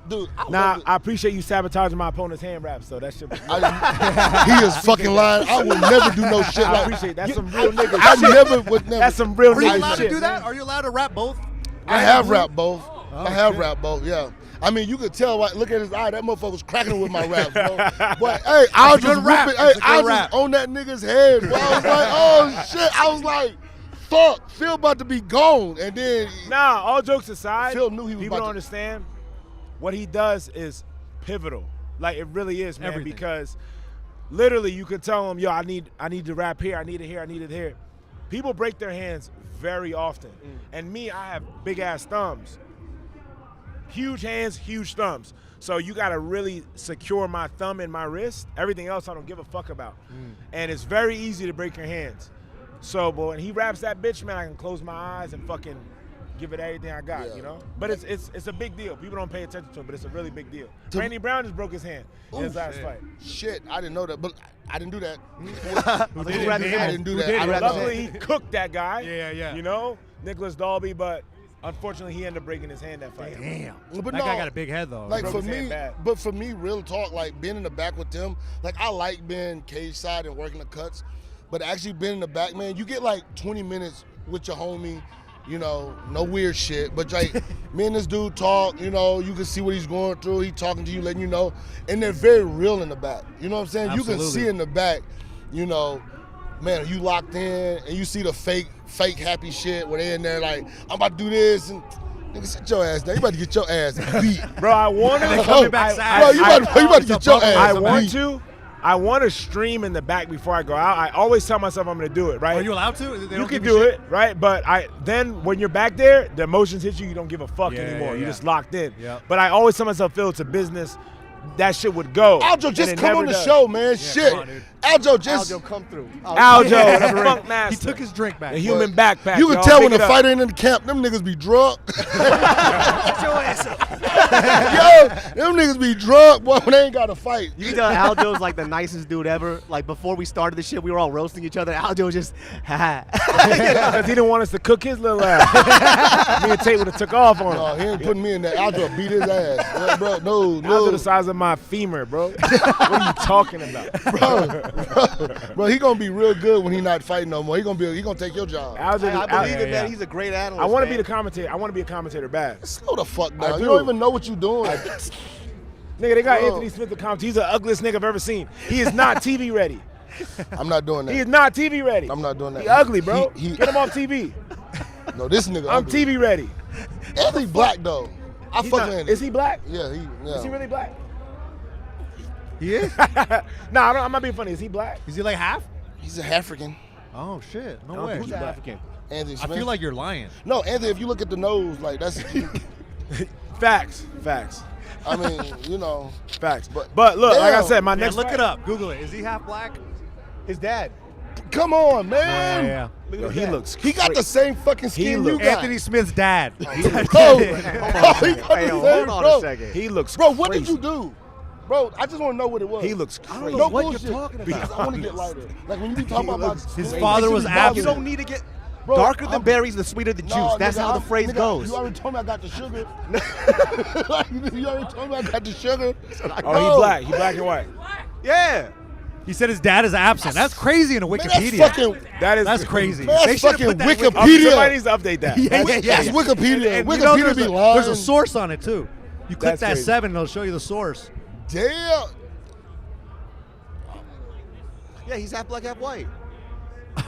S9: dude.
S5: Nah, I appreciate you sabotaging my opponent's hand wraps, so that shit.
S9: He is fucking lying. I will never do no shit
S5: I
S9: like
S5: appreciate that. That's some real nigga
S9: I
S5: shit.
S9: never would never.
S5: That's some real
S1: Are you
S5: nigga
S1: allowed
S5: shit.
S1: to do that? Are you allowed to rap both?
S9: I have rapped both.
S1: Oh,
S9: I have
S1: shit.
S9: rapped both. Yeah. I mean, you could tell. Look at his eye. That motherfucker was cracking with my raps, bro. But hey, I was
S1: a good
S9: just
S1: rap.
S9: ripping.
S1: It's
S9: Hey,
S1: a good
S9: I was
S1: rap.
S9: on that nigga's head. Bro. I was like, oh shit. I was like, fuck. Phil about to be gone, and then
S5: Nah, all jokes aside,
S9: Phil knew he was
S5: people
S9: about
S5: don't
S9: to-
S5: understand what he does is pivotal. Like it really is, man.
S1: Everything.
S5: Because literally, you could tell him, "Yo, I need to rap here. I need it here. I need it here." People break their hands very often, and me, I have big ass thumbs. Huge hands, huge thumbs. So you gotta really secure my thumb and my wrist. Everything else I don't give a fuck about. And it's very easy to break your hands. So, but when he raps that bitch, man, I can close my eyes and fucking give it everything I got,
S9: Yeah.
S5: you know? But it's a big deal. People don't pay attention to it, but it's a really big deal.
S9: To-
S5: Randy Brown just broke his hand in his last
S1: shit.
S5: fight.
S9: shit. I didn't know that, but I didn't do that.
S1: Who
S2: did it?
S9: I didn't do that.
S1: did
S9: I
S1: it?
S9: don't know.
S5: Luckily, he cooked that guy.
S1: Yeah.
S5: You know, Nicholas Dalby, but unfortunately, he ended up breaking his hand that fight.
S1: Damn.
S9: But
S1: That
S9: no,
S1: guy got a big head though.
S9: Like
S5: broke
S9: for
S5: his hand
S9: me,
S5: bad.
S9: but for me, real talk, like being in the back with them, like I like being cage side and working the cuts, but actually being in the back, man, you get like 20 minutes with your homie, you know, no weird shit, but like me and this dude talk, you know, you can see what he's going through, he talking to you, letting you know, and they're very real in the back. You know what I'm saying? You can
S1: Absolutely.
S9: see in the back, you know, man, you locked in and you see the fake happy shit where they in there like, I'm about to do this and nigga, sit your ass down. You about to get your ass beat.
S5: Bro, I want to.
S1: coming back sad.
S9: Bro, you about to get your ass beat.
S5: I want to stream in the back before I go out. I always tell myself I'm going to do it, right?
S1: Are you allowed to? They
S5: You
S1: don't
S5: can
S1: give you
S5: do
S1: shit?
S5: it, right? But then when you're back there, the emotions hit you. You don't give a fuck
S1: Yeah,
S5: anymore.
S1: yeah,
S5: You're
S1: yeah.
S5: just locked in.
S1: Yep.
S5: But I always tell myself, Phil, it's a business. That shit would go.
S9: Aljo,
S5: And
S9: just
S5: it
S9: come
S5: never
S9: on the
S5: does.
S9: show, man. Shit.
S1: come on, dude.
S9: Aljo, just
S2: Aljo, come through.
S5: Aljo, the funk master.
S1: He took his drink back.
S5: the human backpack.
S9: you can
S5: y'all.
S9: tell
S5: Pick
S9: when
S5: it
S9: a
S5: up.
S9: fighter ain't in the camp, them niggas be drunk.
S2: Get your ass up.
S9: Yo, them niggas be drunk, boy, when they ain't got to fight.
S2: You can tell Aljo's like the nicest dude ever. Like before we started this shit, we were all roasting each other. Aljo was just, ha.
S5: Because he didn't want us to cook his little ass. Me and Tate would have took off on him.
S9: No, he ain't putting me in there. Aljo beat his ass. Yeah, bro, no.
S5: Aljo the size of my femur, bro. What are you talking about?
S9: Bro, he gonna be real good when he not fighting no more. He gonna take your job.
S5: Aljo,
S2: I believe it,
S1: yeah.
S2: man. He's a great analyst.
S5: I want to
S2: man.
S5: be the commentator. I want to be a commentator bad.
S9: Slow the fuck
S5: I
S9: down. You
S5: do.
S9: don't even know what you doing.
S5: Nigga, they got
S9: Bro.
S5: Anthony Smith the commentator. He's the ugliest nigga I've ever seen. He is not TV ready.
S9: I'm not doing
S5: He is
S9: that.
S5: not TV ready.
S9: I'm not doing that.
S5: He ugly, bro.
S9: He-
S5: Get him off TV.
S9: No, this nigga
S5: I'm
S9: ugly.
S5: TV ready.
S9: Anthony black though. I
S5: He's
S9: fuck
S5: not-
S9: with Anthony.
S5: Is he black?
S9: Yeah,
S5: Is he really black?
S1: He is?
S5: Nah, I'm not being funny. Is he black?
S1: Is he like half?
S9: He's a African.
S1: Oh shit! No
S5: don't
S1: way.
S5: think
S2: Who's
S5: he's black.
S2: African?
S9: Anthony
S1: I
S9: Smith.
S1: feel like you're lying.
S9: No, Anthony, if you look at the nose, like that's
S5: Facts.
S9: I mean, you know.
S5: Facts. But look, like I said, my
S1: Yeah,
S5: next
S1: look
S5: fight-
S1: it up. Google it. Is he half black?
S2: His dad.
S9: Come on, man.
S1: Yeah.
S5: Yo, he looks.
S9: He got the same fucking skin you got.
S1: Anthony Smith's dad.
S9: Bro, he got the same,
S2: hold on
S9: bro.
S2: a second.
S5: He looks.
S9: Bro, what did
S5: crazy.
S9: you do? Bro, I just want to know what it was.
S5: He looks crazy.
S9: No
S2: what
S9: bullshit.
S2: you're talking
S9: Because
S2: about.
S9: I want to get lighter. Like when you be talking about
S1: His
S9: my
S1: father was absent.
S2: You don't need to get
S9: Bro,
S2: darker the
S9: I'm-
S2: berries, the sweeter the juice.
S9: No,
S2: That's
S9: nigga,
S2: how the phrase
S9: nigga,
S2: goes.
S9: You already told me I got the sugar. You already told me I got the sugar.
S5: Oh, he black. He black and white.
S2: Yeah.
S1: He said his dad is absent. That's crazy in a
S9: Man,
S1: Wikipedia.
S9: that's fucking.
S1: That's crazy.
S9: Man,
S1: They
S9: that's
S1: should've
S9: fucking
S1: put that in
S9: Wikipedia.
S5: Somebody needs to update that.
S9: That's Wikipedia.
S1: And you
S9: Wikipedia
S1: know
S9: be
S1: there's
S9: lying.
S1: a source on it too. You click
S5: That's
S1: that
S5: crazy.
S1: 7, it'll show you the source.
S9: Damn.
S2: Yeah, he's half black, half white.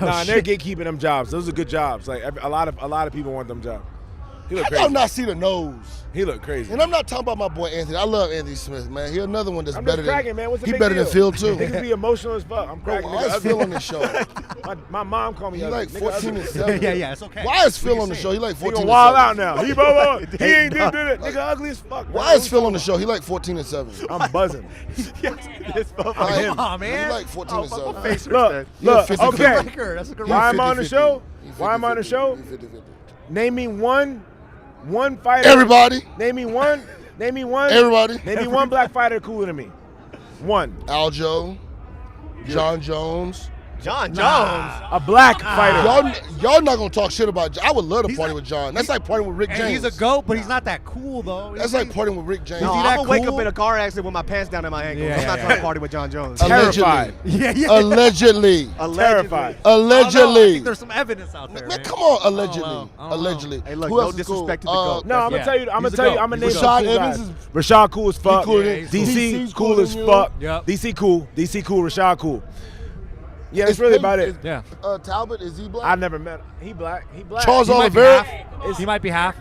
S5: Nah, they're gatekeeping them jobs. Those are good jobs. Like a lot of people want them jobs. He look
S9: How y'all
S5: crazy.
S9: not see the nose?
S5: He look crazy.
S9: And I'm not talking about my boy Anthony. I love Anthony Smith, man. He another one that's
S5: I'm
S9: better
S5: just cracking, man. What's the
S9: he
S5: big
S9: better
S5: deal?
S9: than Phil too.
S5: Niggas be emotional as fuck. I'm
S9: Bro,
S5: cracking.
S9: why
S5: nigga
S9: is Phil
S5: ugly.
S9: on this show?
S5: my mom called me
S9: He
S5: ugly.
S9: like
S5: Nigga
S9: 14
S5: ugly.
S9: and 7.
S1: Yeah, it's okay.
S9: Why is Phil on the show? He like
S5: He
S9: 14
S5: gonna
S9: and
S5: wild
S9: 7.
S5: out now. He blah, blah. He ain't did it. Nigga ugly as fuck.
S9: Why is Phil on the show? He like 14 and 7.
S5: I'm buzzing.
S9: Like,
S1: Come on, man.
S9: He like 14 and 7.
S5: Look,
S9: He a
S5: look.
S9: 50-50.
S5: Okay.
S1: Record. That's a good
S5: Why
S1: record.
S5: am I on the show? Why am I on the show?
S9: He 50-50.
S5: Name me one fighter.
S9: Everybody.
S5: Name me one.
S9: Everybody.
S5: Name me one black fighter cooler than me. One.
S9: Aljo. John Jones.
S2: John Jones.
S5: A black fighter.
S9: Y'all not gonna talk shit about John. I would love to party with John. That's like partying with Rick
S1: And
S9: James.
S1: he's a GOAT, but he's not that cool, though.
S9: That's like partying with Rick James.
S2: No,
S1: he
S2: I'm
S1: that
S2: gonna wake
S1: cool?
S2: up in a car accident with my pants down at my ankles.
S1: Yeah,
S2: I'm not
S1: yeah,
S2: trying to party with John Jones.
S5: Terrified.
S1: Yeah.
S9: Allegedly.
S5: Terrified.
S1: I
S9: Allegedly.
S1: think there's some evidence out there.
S9: Man, come on, allegedly.
S1: I don't know.
S9: Allegedly.
S2: Hey, look,
S9: Who
S2: no
S9: else is cool?
S2: disrespect to the GOAT.
S5: No, I'm
S1: Yeah.
S5: gonna tell you. I'm
S1: He's
S5: gonna
S1: a
S5: tell you. I'm
S1: GOAT.
S5: gonna name
S1: He's
S5: some
S9: Rashad
S5: cool
S9: Evans
S5: guys.
S9: is
S5: Rashad cool as fuck.
S9: cooler
S1: than-
S5: DC cool as
S9: you.
S5: fuck.
S1: Yep.
S5: DC cool. DC cool. Rashad cool. Yeah, that's really about it.
S1: Yeah.
S9: Talbot, is he black?
S5: I never met him. He black. He black.
S9: Charles
S1: He might be
S9: Oliveira?
S1: half. He might be half.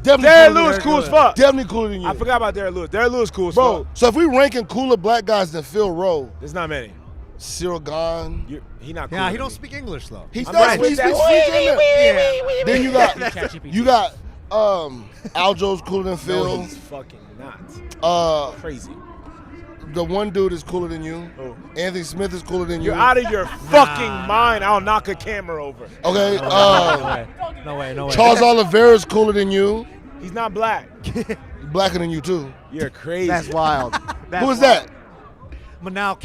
S9: Definitely
S5: Derek
S9: cooler
S5: Lewis
S9: than
S5: cool as fuck.
S9: Definitely cooler than you.
S5: I forgot about Derek Lewis. Derek Lewis cool as
S9: Bro,
S5: fuck.
S9: so if we ranking cooler black guys than Phil Rowe,
S5: There's not many.
S9: Cyril Gahn.
S5: He not cool.
S1: Yeah, he don't speak English, though.
S9: He
S5: I'm
S9: does.
S5: right
S9: He
S5: with
S9: speaks
S5: that.
S9: French in there. Then
S3: ChatGPT.
S9: you got Aljo's cooler than
S5: No,
S9: Phil.
S5: he's fucking not. Crazy.
S9: The one dude is cooler than you.
S5: Who?
S9: Anthony Smith is cooler than you.
S5: You're out of your fucking mind. I'll knock a camera over.
S9: Okay.
S1: No way.
S9: Charles Oliveira is cooler than you.
S5: He's not black.
S9: Blacker than you too.
S5: You're crazy.
S2: That's wild.
S9: Who is that?
S1: Manal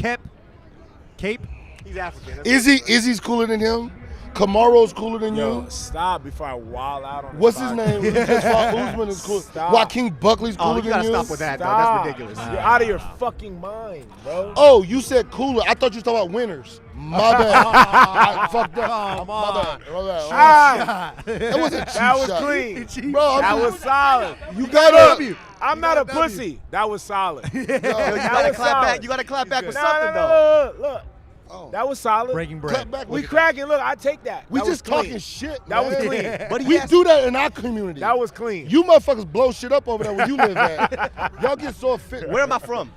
S1: Cape.
S2: He's African.
S9: Izzy's cooler than him. Kamaro's cooler than
S5: Yo,
S9: you.
S5: stop before I wild out on the
S9: What's his
S5: spot.
S9: name? He just fought Usman is cool.
S5: Stop.
S9: Joaquin Buckley's cooler
S2: Oh, you
S9: than
S2: gotta
S9: you.
S2: stop with that, though.
S5: Stop.
S2: That's ridiculous.
S5: You're out of your fucking mind, bro.
S9: Oh, you said cooler. I thought you was talking about winners. My bad. I fucked up.
S1: Come
S9: My
S1: on.
S9: bad. My bad.
S5: Ah,
S9: That was a cheap
S5: that was
S9: shot.
S5: clean.
S9: Bro,
S5: That was solid.
S9: You got up.
S5: I'm not a pussy. That was solid.
S2: Yo, you gotta clap back. You gotta clap back with
S5: No,
S2: something,
S5: no,
S2: though.
S5: look.
S9: Oh.
S5: That was solid.
S1: Breaking
S9: Clap
S1: bread.
S9: back
S5: We
S9: with
S5: cracking. Look, I take that.
S9: We
S5: That was
S9: just
S5: clean.
S9: talking shit.
S5: That was
S9: man.
S5: clean.
S2: But
S9: We do that in our community.
S5: That was clean.
S9: You motherfuckers blow shit up over there where you live at. Y'all get so fit.
S2: Where am I from?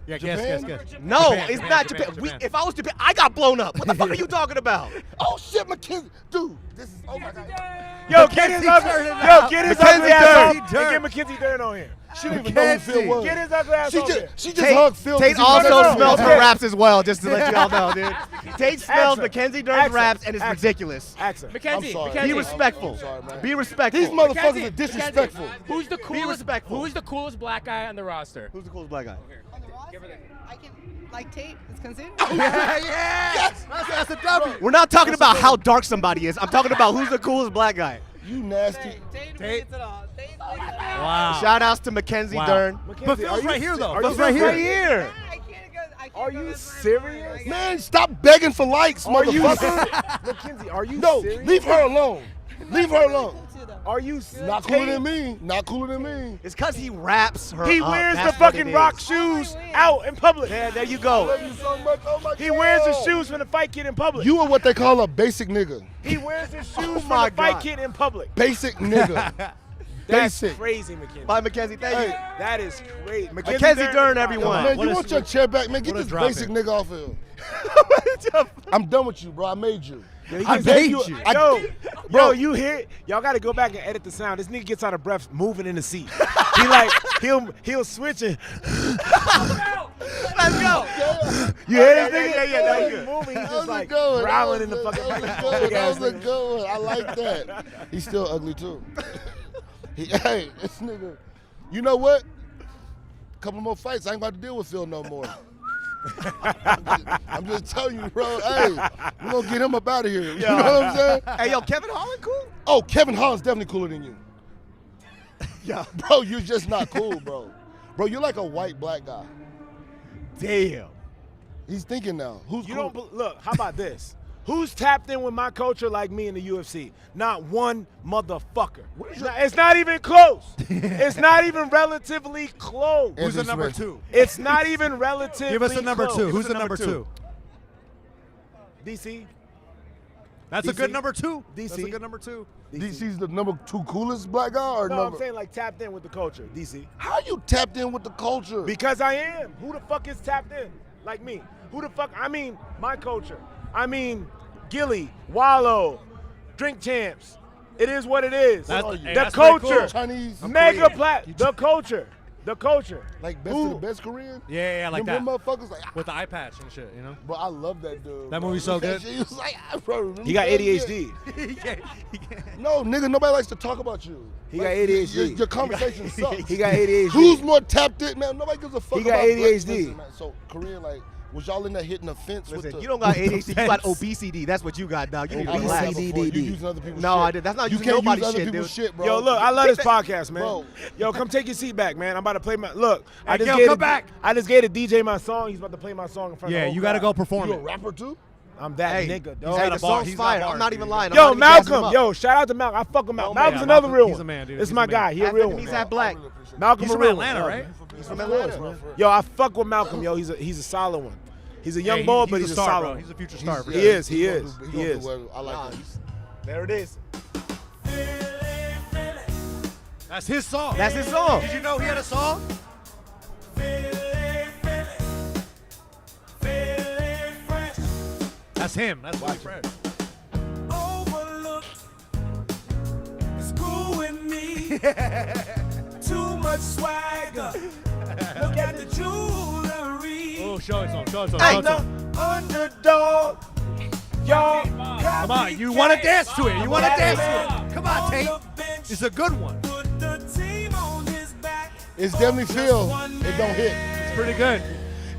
S1: Yeah,
S9: Japan?
S1: guess.
S2: No,
S1: Japan,
S2: it's
S1: Japan,
S2: not
S1: Japan,
S2: Japan.
S1: Japan.
S2: If I was Japan, I got blown up. What the fuck are you talking about?
S9: Oh shit, McKenzie. Dude, this is, oh my God.
S5: Yo, get his ugly, get his ugly ass
S2: Dern.
S5: off and get McKenzie Dern on here.
S9: She didn't even know who Phil was.
S5: Get his ugly ass
S9: She
S5: on here.
S9: just hugged Phil.
S2: Tate
S9: 'cause he was
S2: also
S9: like,
S2: smells
S5: Okay.
S2: her raps as well, just to let you all know, dude. Tate smells
S5: Accent.
S2: Mackenzie Dern's
S5: Accent.
S2: raps, and it's
S5: Accent.
S2: ridiculous.
S5: Accent.
S3: Mackenzie,
S9: sorry.
S2: Be
S3: Mackenzie.
S2: respectful.
S9: I'm sorry, man.
S2: Be respectful.
S9: These motherfuckers
S3: Mackenzie,
S9: are disrespectful.
S3: Who's the coolest?
S2: respectful.
S3: Who's the coolest black guy on the roster?
S2: Who's the coolest black guy?
S10: On the roster, I can like Tate. It's considered.
S1: Yes. That's a W.
S2: We're not talking about how dark somebody is. I'm talking about who's the coolest black guy.
S9: You nasty.
S10: Tate wins it all. Tate wins it all.
S1: Wow.
S2: Shout outs to Mackenzie
S1: Wow.
S2: Dern.
S1: But Phil's right here, though.
S5: Are
S1: Phil's
S5: you
S1: right
S5: right
S1: here.
S5: here?
S10: I can't go. I can't
S5: Are
S10: go
S5: you
S10: this far.
S5: serious?
S9: Man, stop begging for likes,
S5: Are you
S9: motherfucker.
S5: Mackenzie, are you
S9: No,
S5: serious?
S9: leave her alone. Leave her alone.
S5: Are you
S9: Not cooler than me. Not cooler than me.
S2: It's because he raps her
S5: He
S2: up.
S5: wears the
S2: That's what
S5: fucking
S2: it
S5: rock
S2: is.
S5: shoes out in public.
S2: Yeah, there you
S9: I
S2: go.
S9: love you so much. Oh my
S5: He
S9: God.
S5: wears his shoes when the fight kid in public.
S9: You are what they call a basic nigga.
S5: He wears his shoes
S2: my
S5: when the fight
S2: God.
S5: kid in public.
S9: Basic nigga.
S5: That's
S9: Basic.
S5: crazy, Mackenzie.
S2: Bye, Mackenzie. Thank you.
S5: That is crazy.
S2: Mackenzie Dern,
S5: is
S2: everyone.
S9: Man,
S1: What
S9: you
S1: a
S9: want your chair back, man? Get
S1: what a
S9: this
S1: drop
S9: basic
S1: in.
S9: nigga off of here. I'm done with you, bro. I made you.
S1: I made you.
S5: Yo, you hear? Y'all got to go back and edit the sound. This nigga gets out of breath moving in the seat. He'll switch it.
S2: Let's go.
S5: You hear this nigga?
S2: Yeah.
S5: He's moving. He's just like growling in the fucking microphone.
S9: That was a good one. I like that. He's still ugly too. Hey, this nigga. You know what? A couple more fights. I ain't about to deal with Phil no more. I'm just telling you, bro. Hey, we're gonna get him up out of here. You know what I'm saying?
S2: Hey, yo, Kevin Holland cool?
S9: Oh, Kevin Holland's definitely cooler than you. Yeah, bro, you're just not cool, bro. Bro, you're like a white black guy.
S5: Damn.
S9: He's thinking now. Who's
S5: You
S9: cool?
S5: don't look. How about this? Who's tapped in with my culture like me in the UFC? Not one motherfucker. It's not even close. It's not even relatively close.
S1: Who's the number 2?
S5: It's not even relatively
S1: Give us a number
S5: close.
S1: 2. Who's the number 2?
S5: DC.
S1: That's a
S5: DC?
S1: good number 2.
S5: DC.
S1: That's a good number 2.
S9: DC's the number 2 coolest black guy, or
S5: No,
S9: number?
S5: I'm saying like tapped in with the culture. DC.
S9: How you tapped in with the culture?
S5: Because I am. Who the fuck is tapped in like me? Who the fuck? I mean, my culture. I mean, Gilly, Wallow, Drink Champs. It is what it is. The culture.
S9: Chinese.
S5: Mega plat. The culture. The culture.
S9: Like best of the best Korean?
S1: Yeah, like that.
S9: Them motherfuckers like,
S1: With the eye patch and shit, you know?
S9: bro, I love that dude.
S1: That movie's so good.
S9: He was like, bro,
S5: He got ADHD.
S9: No, nigga, nobody likes to talk about you.
S5: He got ADHD.
S9: Your conversation sucks.
S5: He got ADHD.
S9: Who's more tapped in, man? Nobody gives a fuck
S5: He got
S9: about
S5: ADHD.
S9: Listen, man, so Korean, like, was y'all in there hitting the fence with
S2: Listen,
S9: the?
S2: you don't got ADHD, you got obesity. That's what you got, dog. You need to relax.
S9: You using other people's
S2: No,
S9: shit.
S2: I did. That's not
S9: You
S2: using
S9: can't
S2: nobody's
S9: use other
S2: shit,
S9: people's
S2: dude.
S9: shit, bro.
S5: Yo, look, I love this podcast, man.
S9: Bro.
S5: Yo, come take your seat back, man. I'm about to play my look.
S1: Hey, yo, come back.
S5: I just gave the DJ my song. He's about to play my song in front of the
S1: Yeah,
S5: whole
S1: you got to
S5: crowd.
S1: go perform
S9: You a
S1: it.
S9: rapper too?
S5: I'm that
S2: Hey,
S5: nigga,
S1: He's
S5: dog.
S1: got
S2: Hey,
S1: a
S2: the
S1: bar.
S2: song's
S1: He's got
S2: fire.
S1: bars,
S2: I'm not
S1: dude.
S2: even lying. I'm
S5: Yo,
S2: not even gassing him
S5: Malcolm.
S2: up.
S5: Yo, shout out to Malcolm. I fuck with Malcolm.
S2: Oh,
S5: Malcolm's
S2: man.
S5: another real
S1: He's
S5: one.
S1: a man, dude.
S5: This is
S1: He's
S5: my
S1: a man.
S5: guy. He a
S2: Half
S5: real
S2: Vietnamese,
S5: one.
S2: half black.
S5: Malcolm
S1: He's
S5: a
S1: from
S5: real
S1: Atlanta,
S5: one.
S1: right?
S2: He's from Atlanta.
S5: Yo, I fuck with Malcolm, yo. He's a solid one. He's a young
S1: Hey,
S5: boy, but he's a
S1: star,
S5: solid
S1: bro.
S5: one.
S1: He's a future star.
S5: He is. He
S9: gonna
S5: is.
S9: do-
S5: He
S9: gonna do
S5: is.
S9: well. I like that.
S2: There it is.
S1: That's his song.
S2: That's his song.
S1: Did you know he had a song? That's him. That's Willie Fresh.
S11: Too much swagger. Look at the jewelry.
S1: Oh, show it to him. Show it to him.
S5: Hey,
S1: Show it to him.
S5: underdog. Y'all.
S1: Come on, you want to dance to it. You want to dance to it. Come on, Tate. It's a good one.
S9: It's definitely Phil. It don't hit.
S1: It's pretty good.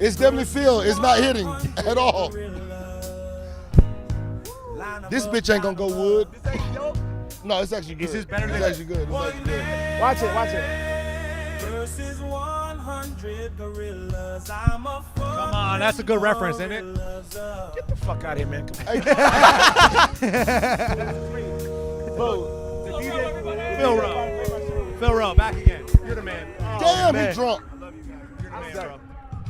S9: It's definitely Phil. It's not hitting at all. This bitch ain't gonna go wood. No, it's actually good.
S1: Is this better
S9: It's
S1: than-
S9: actually good. It's actually good.
S5: Watch it. Watch it.
S11: Versus 100 gorillas. I'm a
S1: Come on, that's a good reference, isn't it?
S5: Get the fuck out of here, man. Bro, the DJ.
S1: Phil Rowe. Phil Rowe, back again. You're the man.
S9: Damn,
S2: man.
S9: he drunk.
S1: You're the man, bro.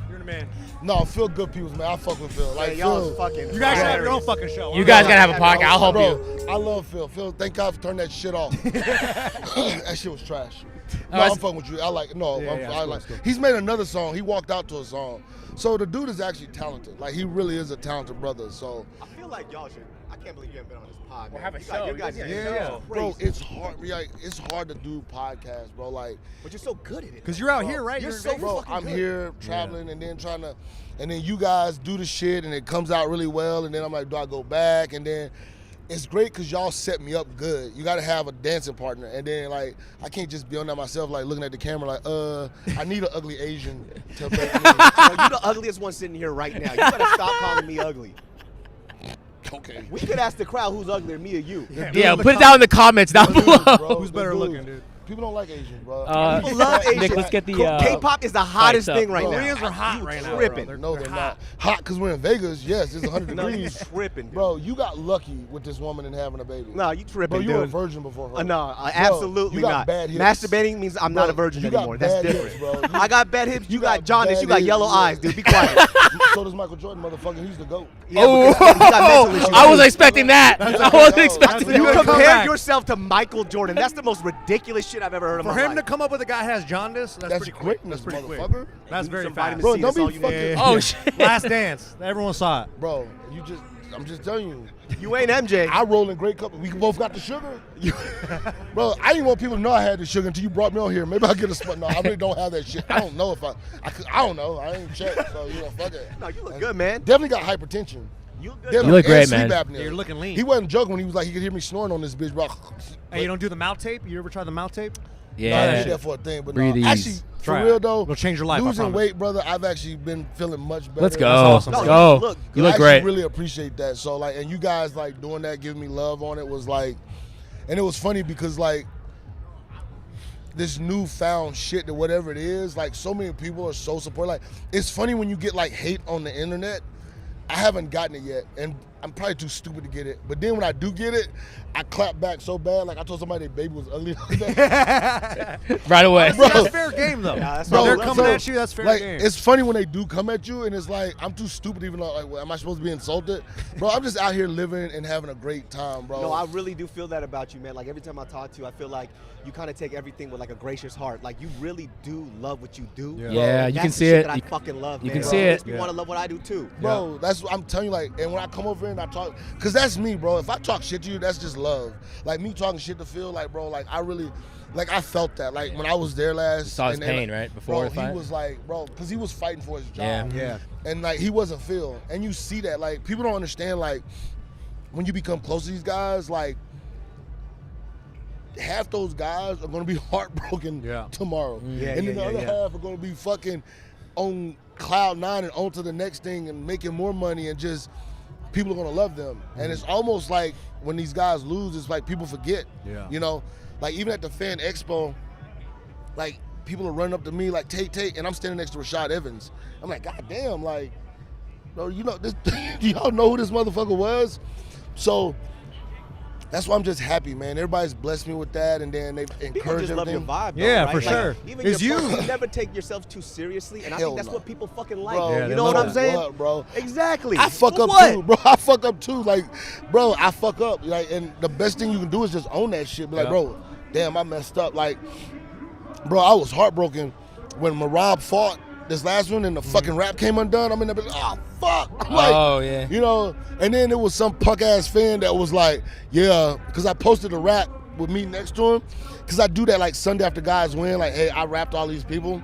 S1: You're the man.
S9: No, Phil good people's man. I fuck with Phil. Like
S2: Y'all
S9: Phil.
S2: fucking.
S1: You guys should have your own fucking show.
S3: You guys gotta have a podcast. I'll help
S9: Bro,
S3: you.
S9: I love Phil. Phil, thank God for turning that shit off. That shit was trash. No,
S3: it's-
S9: I'm fucking with you. I like no.
S1: Yeah, yeah,
S9: I
S1: it's
S9: like.
S1: cool.
S9: He's made another song. He walked out to a song. So the dude is actually talented. Like he really is a talented brother. So
S2: I feel like y'all should. I can't believe you haven't been on this pod.
S3: We'll
S2: man.
S3: have a
S2: You got-
S3: show.
S2: Your guys'
S3: Yeah,
S2: show
S1: yeah.
S2: is
S9: bro,
S2: crazy.
S9: it's hard. Like, it's hard to do podcasts, bro. Like,
S2: But you're so good at it.
S1: Because you're out here, right?
S2: You're
S1: You're in
S2: so
S1: Vegas?
S9: bro,
S2: fucking
S9: I'm
S2: good.
S9: here traveling and then trying to, and then you guys do the shit and it comes out really well, and then I'm like, do I go back? And then it's great because y'all set me up good. You got to have a dancing partner, and then like I can't just be on that myself, like looking at the camera, like I need an ugly Asian to make me.
S2: Yo, you're the ugliest one sitting here right now. You better stop calling me ugly.
S9: Okay.
S2: We could ask the crowd who's uglier, me or you.
S3: Yeah, put it down in the comments down below.
S9: Bro,
S1: Who's
S9: the
S1: better
S9: dudes.
S1: looking, dude?
S9: People don't like Asians, bro.
S2: People love Asians.
S3: Nick, let's get the
S2: K-pop is the hottest
S3: up.
S2: thing right
S9: Bro,
S2: now.
S1: Koreans are hot
S2: You
S1: right now, bro.
S2: tripping.
S9: No, they're not. Hot because we're in Vegas. Yes, it's 100
S2: No, you
S9: degrees.
S2: tripping, dude.
S9: Bro, you got lucky with this woman and having a baby.
S2: No, you tripping,
S9: Bro, you
S2: dude.
S9: were a virgin before her.
S2: No, absolutely
S9: you got
S2: not.
S9: bad hips.
S2: Masturbating means I'm not a
S9: Bro,
S2: virgin
S9: you got
S2: anymore. That's
S9: bad
S2: different.
S9: hips, bro.
S2: I got bad hips. You got
S9: got
S2: jaundice.
S9: bad
S2: You got
S9: hips,
S2: yellow
S9: yeah.
S2: eyes, dude. Be quiet.
S9: So does Michael Jordan, motherfucker. He's the GOAT.
S2: Yeah, because he got mental issues.
S3: I wasn't expecting that. I wasn't expecting
S2: You
S3: that.
S2: compare yourself to Michael Jordan. That's the most ridiculous shit shit I've ever heard in
S1: For
S2: my
S1: him
S2: life.
S1: to come up with a guy has jaundice, that's pretty quick.
S9: greatness,
S1: That's pretty quick.
S9: motherfucker.
S1: That's very
S2: Some
S1: fast.
S2: vitamin
S9: Bro,
S2: C,
S9: don't
S2: that's all
S9: be
S2: you
S9: fucking.
S2: need.
S3: Oh shit.
S1: Last Dance. Everyone saw it.
S9: Bro, I'm just telling you.
S2: You ain't MJ.
S9: I roll in great company. We both got the sugar. Bro, I didn't want people to know I had the sugar until you brought me on here. Maybe I'll get a spot. No, I really don't have that shit. I don't know if I don't know. I ain't checked. So, fuck it.
S2: No, you look good, man.
S9: Definitely got hypertension.
S2: You good.
S9: Definitely.
S3: You look great,
S9: And sleep
S3: man.
S9: apnea.
S1: Yeah, you're looking lean.
S9: He wasn't joking when he was like, he could hear me snoring on this bitch, bro.
S1: Hey, you don't do the mouth tape? You ever try the mouth tape?
S9: I did
S3: Yeah.
S9: that for a thing, but
S3: Breathe
S9: no,
S3: ease.
S9: actually, for
S1: Try it.
S9: real though,
S1: It'll change your life, I
S9: losing
S1: promise.
S9: weight, brother, I've actually been feeling much better.
S3: Let's go.
S1: awesome.
S3: Let's
S2: No,
S3: go.
S2: you look
S3: You
S9: I
S3: look
S9: actually
S3: great.
S9: really appreciate that. So like, and you guys like doing that, giving me love on it was like, and it was funny because like this newfound shit that whatever it is, like so many people are so supportive. Like it's funny when you get like hate on the internet. I haven't gotten it yet, and I'm probably too stupid to get it. But then when I do get it, I clap back so bad. Like I told somebody their baby was ugly.
S3: Right away.
S9: Bro.
S1: That's fair game, though.
S2: Yeah, that's
S1: Bro,
S2: what
S1: they're
S2: I love.
S1: coming
S9: So,
S1: at you, that's fair
S9: like,
S1: game.
S9: it's funny when they do come at you, and it's like I'm too stupid even though like, well, am I supposed to be insulted? Bro, I'm just out here living and having a great time, bro.
S2: No, I really do feel that about you, man. Like every time I talk to you, I feel like you kind of take everything with like a gracious heart. Like you really do love what you do.
S1: Yeah.
S3: Yeah,
S2: And
S3: you
S2: that's
S3: can
S2: the
S3: see
S2: shit
S3: it.
S2: That I
S3: You-
S2: fucking love,
S3: you
S2: man.
S3: can
S2: Bro,
S3: see
S2: it
S3: it.
S2: makes me want to love what I do too.
S9: Bro, that's what I'm telling you. Like, and when I come over here and I talk, cause that's me, bro. If I talk shit to you, that's just love. Like me talking shit to Phil, like, bro, like I really, like I felt that. Like when I was there last,
S3: You saw his
S9: and they,
S3: pain,
S9: like,
S3: right, before
S9: bro,
S3: the fight?
S9: he was like, bro, cause he was fighting for his
S3: Yeah.
S9: job.
S2: Yeah.
S9: And like he wasn't Phil, and you see that. Like people don't understand. Like when you become close to these guys, like half those guys are gonna be heartbroken tomorrow,
S2: Yeah,
S9: and then
S2: yeah,
S9: the other
S2: yeah.
S9: half are gonna be fucking on cloud nine and on to the next thing and making more money and just people are gonna love them. And it's almost like when these guys lose, it's like people forget.
S1: Yeah.
S9: You know, like even at the fan expo, like people are running up to me like Tate, and I'm standing next to Rashad Evans. I'm like, God damn, like, bro, you know this? Do y'all know who this motherfucker was? So that's why I'm just happy, man. Everybody's blessed me with that, and then they've
S2: People
S9: encouraged
S2: just love your
S9: everything.
S2: vibe, though,
S1: Yeah,
S2: right?
S1: for
S2: Like,
S1: sure.
S2: Even
S1: It's
S2: your
S1: you.
S2: you never take yourself too seriously, and I
S9: Hell
S2: think that's
S9: no.
S2: what people fucking like.
S9: Bro,
S1: Yeah,
S2: you
S1: they
S2: know what
S1: love
S2: I'm
S1: it.
S2: saying?
S9: What, bro?
S2: Exactly.
S9: I fuck
S2: For
S9: up
S2: what?
S9: too, bro. I fuck up too. Like, bro, I fuck up. Like, and the best thing you can do is just own that shit. Be like, bro, damn, I messed up. Like, bro, I was heartbroken when Marab fought this last one and the fucking rap came undone. I'm in there, like, oh fuck. I'm like,
S3: Oh, yeah.
S9: you know. And then there was some punk ass fan that was like, yeah, because I posted a rap with me next to him, because I do that like Sunday after guys win. Like, hey, I rapped all these people,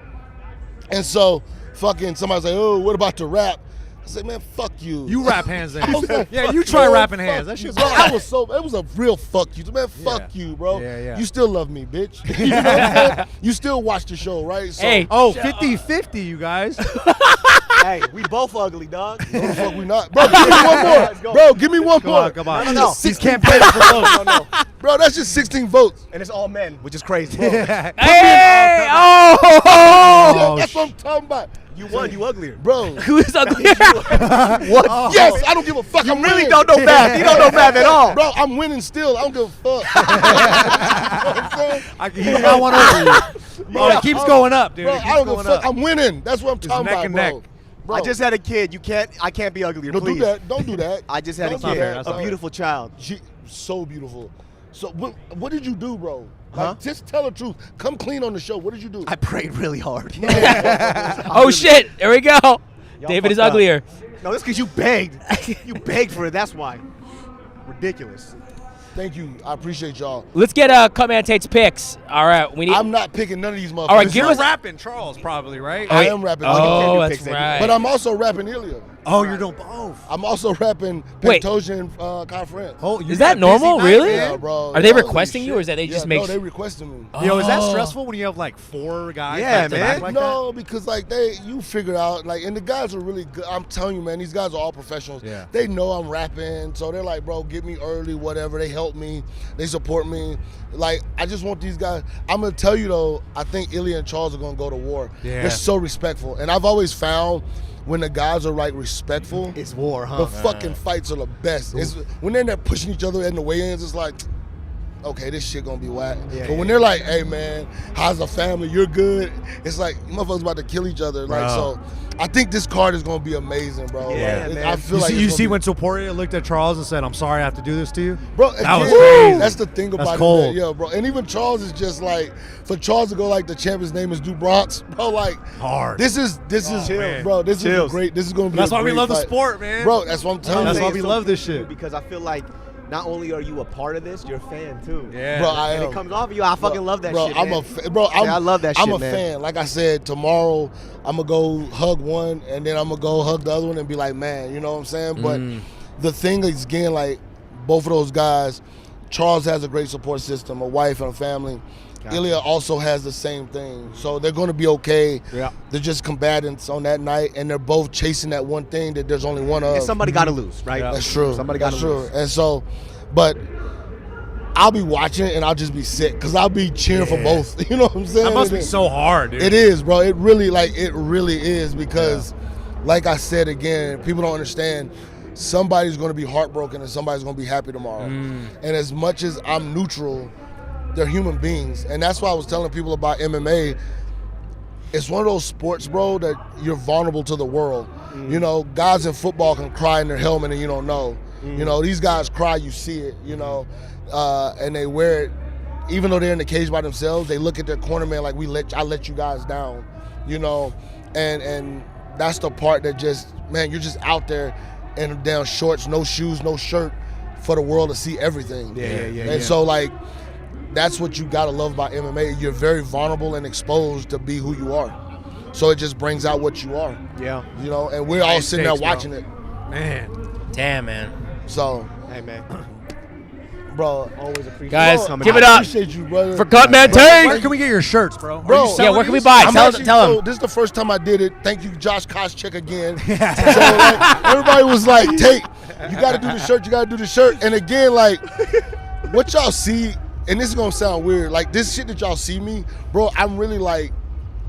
S9: and so fucking somebody's like, oh, what about the rap? I said, man, fuck you.
S1: You rap hands in.
S9: I was like,
S1: Yeah,
S9: fuck
S1: you try
S9: man,
S1: rapping
S9: fuck
S1: hands. That
S9: you.
S1: shit's
S9: Bro,
S1: hard.
S9: it was a real fuck you. Man, fuck you, bro.
S1: Yeah, yeah.
S9: You still love me, bitch. You know what I'm saying? You still watch the show, right? So,
S3: Hey.
S1: Oh, 50-50, you guys.
S2: Hey, we both ugly, dog.
S9: no, the fuck we not. Bro, give me one
S2: Let's
S9: more.
S2: go.
S9: Bro, give me one
S1: Come
S9: more.
S1: on, come on.
S2: No, no, no.
S1: He's campaigning for votes.
S2: No.
S9: Bro, that's just 16 votes.
S2: And it's all men, which is crazy.
S3: Hey!
S9: Yeah,
S3: Oh!
S9: that's what I'm talking about.
S2: You won. You uglier.
S9: Bro.
S3: Who's ugly?
S2: What?
S9: Yes, I don't give a fuck.
S2: You
S9: I'm
S2: really
S9: winning.
S2: don't know math. You don't know math at all.
S9: Bro, I'm winning still. I don't give a fuck. You know what I'm saying?
S1: He got one over you. Oh, it keeps going up, dude.
S9: Bro,
S1: It keeps
S9: I don't give a
S1: going
S9: fuck.
S1: up.
S9: I'm winning. That's what I'm
S1: It's
S9: talking
S1: neck
S9: about,
S1: and
S9: bro.
S1: neck.
S9: Bro.
S2: I just had a kid. I can't be uglier.
S9: Don't
S2: please.
S9: do that. Don't do that.
S2: I just had
S9: Don't
S2: a
S9: do
S2: kid.
S9: that.
S1: That's
S2: A
S1: not fair.
S2: beautiful child.
S9: She so beautiful. So what did you do, bro?
S2: Huh?
S9: Like, just tell the truth. Come clean on the show. What did you do?
S2: I prayed really hard.
S3: Oh shit! Here we go.
S2: Y'all
S3: David is
S2: fucked up.
S3: uglier.
S2: No, that's because you begged. You begged for it. That's why. Ridiculous.
S9: Thank you. I appreciate y'all.
S3: Let's get Cutman Tate's picks. All right, we need.
S9: I'm not picking none of these motherfuckers.
S3: All right, give
S1: You're
S3: us.
S1: rapping Charles, probably, right?
S9: I am rapping.
S3: Oh,
S2: do
S3: that's
S2: picks, David.
S3: right.
S9: But I'm also rapping Ilya.
S1: Oh, you're doing both.
S9: I'm also rapping
S3: Wait.
S9: Pentosian Conference.
S1: Oh, you
S3: Is
S1: got
S3: that
S1: a busy
S3: normal?
S1: night,
S3: Really?
S1: man.
S9: Yeah, bro.
S3: Are they
S9: Holy
S3: requesting you,
S9: shit.
S3: or is that they just
S9: Yeah,
S3: make?
S9: No, they requested me.
S1: Yo, is that
S3: Oh.
S1: stressful when you have like 4 guys?
S2: Yeah,
S1: back to
S2: man.
S1: back like
S9: No, because like you figure out like, and the guys are really good. I'm telling you, man, these guys are all professionals.
S1: Yeah.
S9: They know I'm rapping, so they're like, bro, get me early, whatever. They help me, they support me. Like, I just want these guys. I'm gonna tell you though, I think Ilya and Charles are gonna go to war.
S1: Yeah.
S9: They're so respectful, and I've always found when the guys are like respectful,
S2: It's war, huh?
S9: the fucking fights are the best. It's when they're in there pushing each other in the weigh-ins. It's like, okay, this shit gonna be whack.
S2: Yeah,
S9: but when they're like, hey man, how's the family? You're good. It's like you motherfuckers about to kill each other. Like so, I think this card is gonna be amazing, bro.
S2: Yeah,
S9: like,
S2: man.
S9: I feel like
S1: you see when Topuria looked at Charles and said, "I'm sorry, I have to do this to you."
S9: Bro,
S1: that was
S9: again,
S1: crazy.
S9: That's the thing about it.
S1: cold.
S9: Yeah, bro. And even Charles is just like, for Charles to go like the champion's name is Du Bronx, bro. Like
S1: hard.
S9: This is
S2: Chill.
S9: bro. This
S2: Chills.
S9: is great. This is gonna be.
S1: That's
S9: a
S1: why we
S9: great
S1: love the
S9: fight.
S1: sport, man.
S9: Bro, that's what I'm telling
S1: That's
S9: you.
S1: why we love this shit.
S2: Because I feel like not only are you a part of this, you're a fan too.
S1: Yeah,
S9: bro. I
S2: And
S9: am.
S2: it comes off of you. I fucking love that
S9: bro,
S2: shit,
S9: I'm
S2: man.
S9: I
S2: love that
S9: I'm
S2: shit,
S9: a
S2: man.
S9: fan. Like I said, tomorrow I'm gonna go hug one, and then I'm gonna go hug the other one and be like, man, you know what I'm saying? But the thing is, again, like both of those guys, Charles has a great support system, a wife and a family. Ilya also has the same thing, so they're going to be okay.
S2: Yeah.
S9: They're just combatants on that night, and they're both chasing that one thing that there's only one of.
S2: And somebody got to lose, right?
S1: Yeah.
S9: That's true.
S2: Somebody got to lose.
S9: And so, but I'll be watching it and I'll just be sick because I'll be cheering for both. You know what I'm saying?
S1: That must be so hard, dude.
S9: It is, bro. It really is because, like I said again, people don't understand. Somebody's going to be heartbroken and somebody's going to be happy tomorrow. And as much as I'm neutral, they're human beings. And that's why I was telling people about MMA. It's one of those sports, bro, that you're vulnerable to the world. You know, guys in football can cry in their helmet and you don't know. You know, these guys cry, you see it, you know, and they wear it. Even though they're in the cage by themselves, they look at their cornerman like, I let you guys down, you know. And that's the part that just, man, you're just out there in damn shorts, no shoes, no shirt for the world to see everything. And so, like, that's what you gotta love about MMA. You're very vulnerable and exposed to be who you are. So it just brings out what you are.
S2: Yeah.
S9: You know, and we're all sitting there watching it.
S1: Man.
S3: Damn, man.
S9: So,
S2: Hey, man.
S9: bro,
S2: Always appreciate
S3: Guys,
S2: you coming
S3: give
S2: out.
S3: it up
S9: appreciate you, brother.
S3: for Cutman
S1: Where
S3: Tate.
S1: can we get your shirts, bro?
S9: Bro,
S1: Are you selling
S3: where can we
S1: these?
S3: buy?
S9: I'm
S3: Tell
S9: actually-
S3: them.
S9: so this is the first time I did it. Thank you, Josh Koscheck again. So like, everybody was like, Tate, you got to do the shirt. You got to do the shirt. And again, like, what y'all see, and this is going to sound weird, like this shit that y'all see me, bro, I'm really like,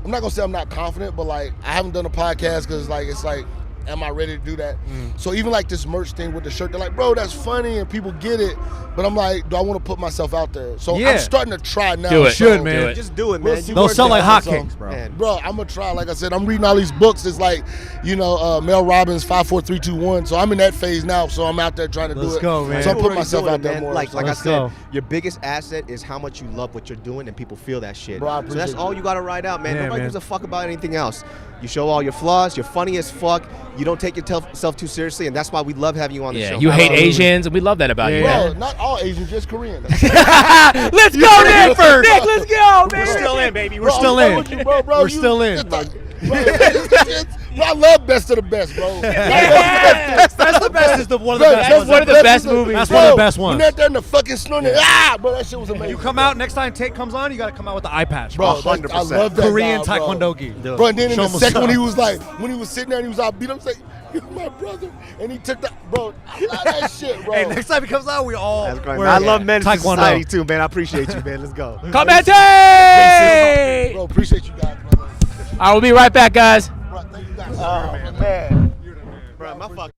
S9: I'm not going to say I'm not confident, but like, I haven't done a podcast because like, it's like, am I ready to do that? So even like this merch thing with the shirt, they're like, bro, that's funny and people get it. But I'm like, do I want to put myself out there? So
S1: Yeah.
S9: I'm starting to try now.
S3: Do it.
S9: So-
S1: Should, man.
S3: Do it.
S2: Just do it,
S9: We'll
S2: man.
S9: see
S1: They'll
S9: where it
S1: sell like
S9: goes. So,
S1: hotcakes, bro.
S2: Man.
S9: Bro, I'm gonna try. Like I said, I'm reading all these books. It's like, you know, Mel Robbins 5, 4, 3, 2, 1. So I'm in that phase now. So I'm out there trying to do
S1: Let's
S9: it.
S1: go, man.
S9: So I'm
S2: People
S9: putting
S2: already
S9: myself
S2: doing
S9: out
S2: it,
S9: there
S2: man.
S9: more.
S2: Like
S9: So
S2: I
S1: let's
S2: said,
S1: go.
S2: your biggest asset is how much you love what you're doing, and people feel that shit.
S9: Bro, I
S2: So that's
S9: appreciate
S2: all
S9: you.
S2: you gotta ride out, man.
S1: Yeah,
S2: Nobody
S1: man.
S2: gives a fuck about anything else. You show all your flaws. You're funny as fuck. You don't take yourself too seriously, and that's why we love having you on the
S3: Yeah,
S2: show.
S3: you hate
S9: Absolutely.
S3: Asians, and we love that about you.
S1: Yeah.
S9: bro, not all Asians, just Korean.
S3: Let's go, Nick! Nick, let's go, man!
S1: We're still in, baby. We're
S9: Bro,
S1: still
S9: I'm
S1: in.
S9: with you, bro,
S1: We're still in.
S9: Bro, I love Best of the Best, bro.
S1: That's the best. Is the one of the
S9: Bro,
S1: best.
S3: That's
S1: ones
S3: one of the
S1: ever.
S3: best movies.
S1: That's one of the best
S9: When
S1: ones.
S9: they're there in the fucking snorting, bro, that shit was amazing.
S1: You come out next time Tate comes on, you got to come out with the eye patch,
S9: Bro,
S1: bro.
S9: I love that
S1: Korean
S9: guy, bro.
S1: Taekwondo gi.
S9: Bro, and then in
S1: Show
S9: the
S1: him
S9: second one,
S1: what's
S9: he
S1: up.
S9: was like, when he was sitting there and he was all beat up, he was like, you're my brother. And he took that, bro, I love that shit, bro.
S1: Hey, next time he comes out, we all.
S2: That's great,
S1: wear
S2: man. I love men in
S1: Taekwondo.
S2: society too, man. I appreciate you, man. Let's go.
S3: Cutman Tate!
S9: Bro, appreciate you guys, brother.
S3: I will be right back, guys.
S9: Bro, thank you guys.
S2: Oh, man. Bro, my fuck.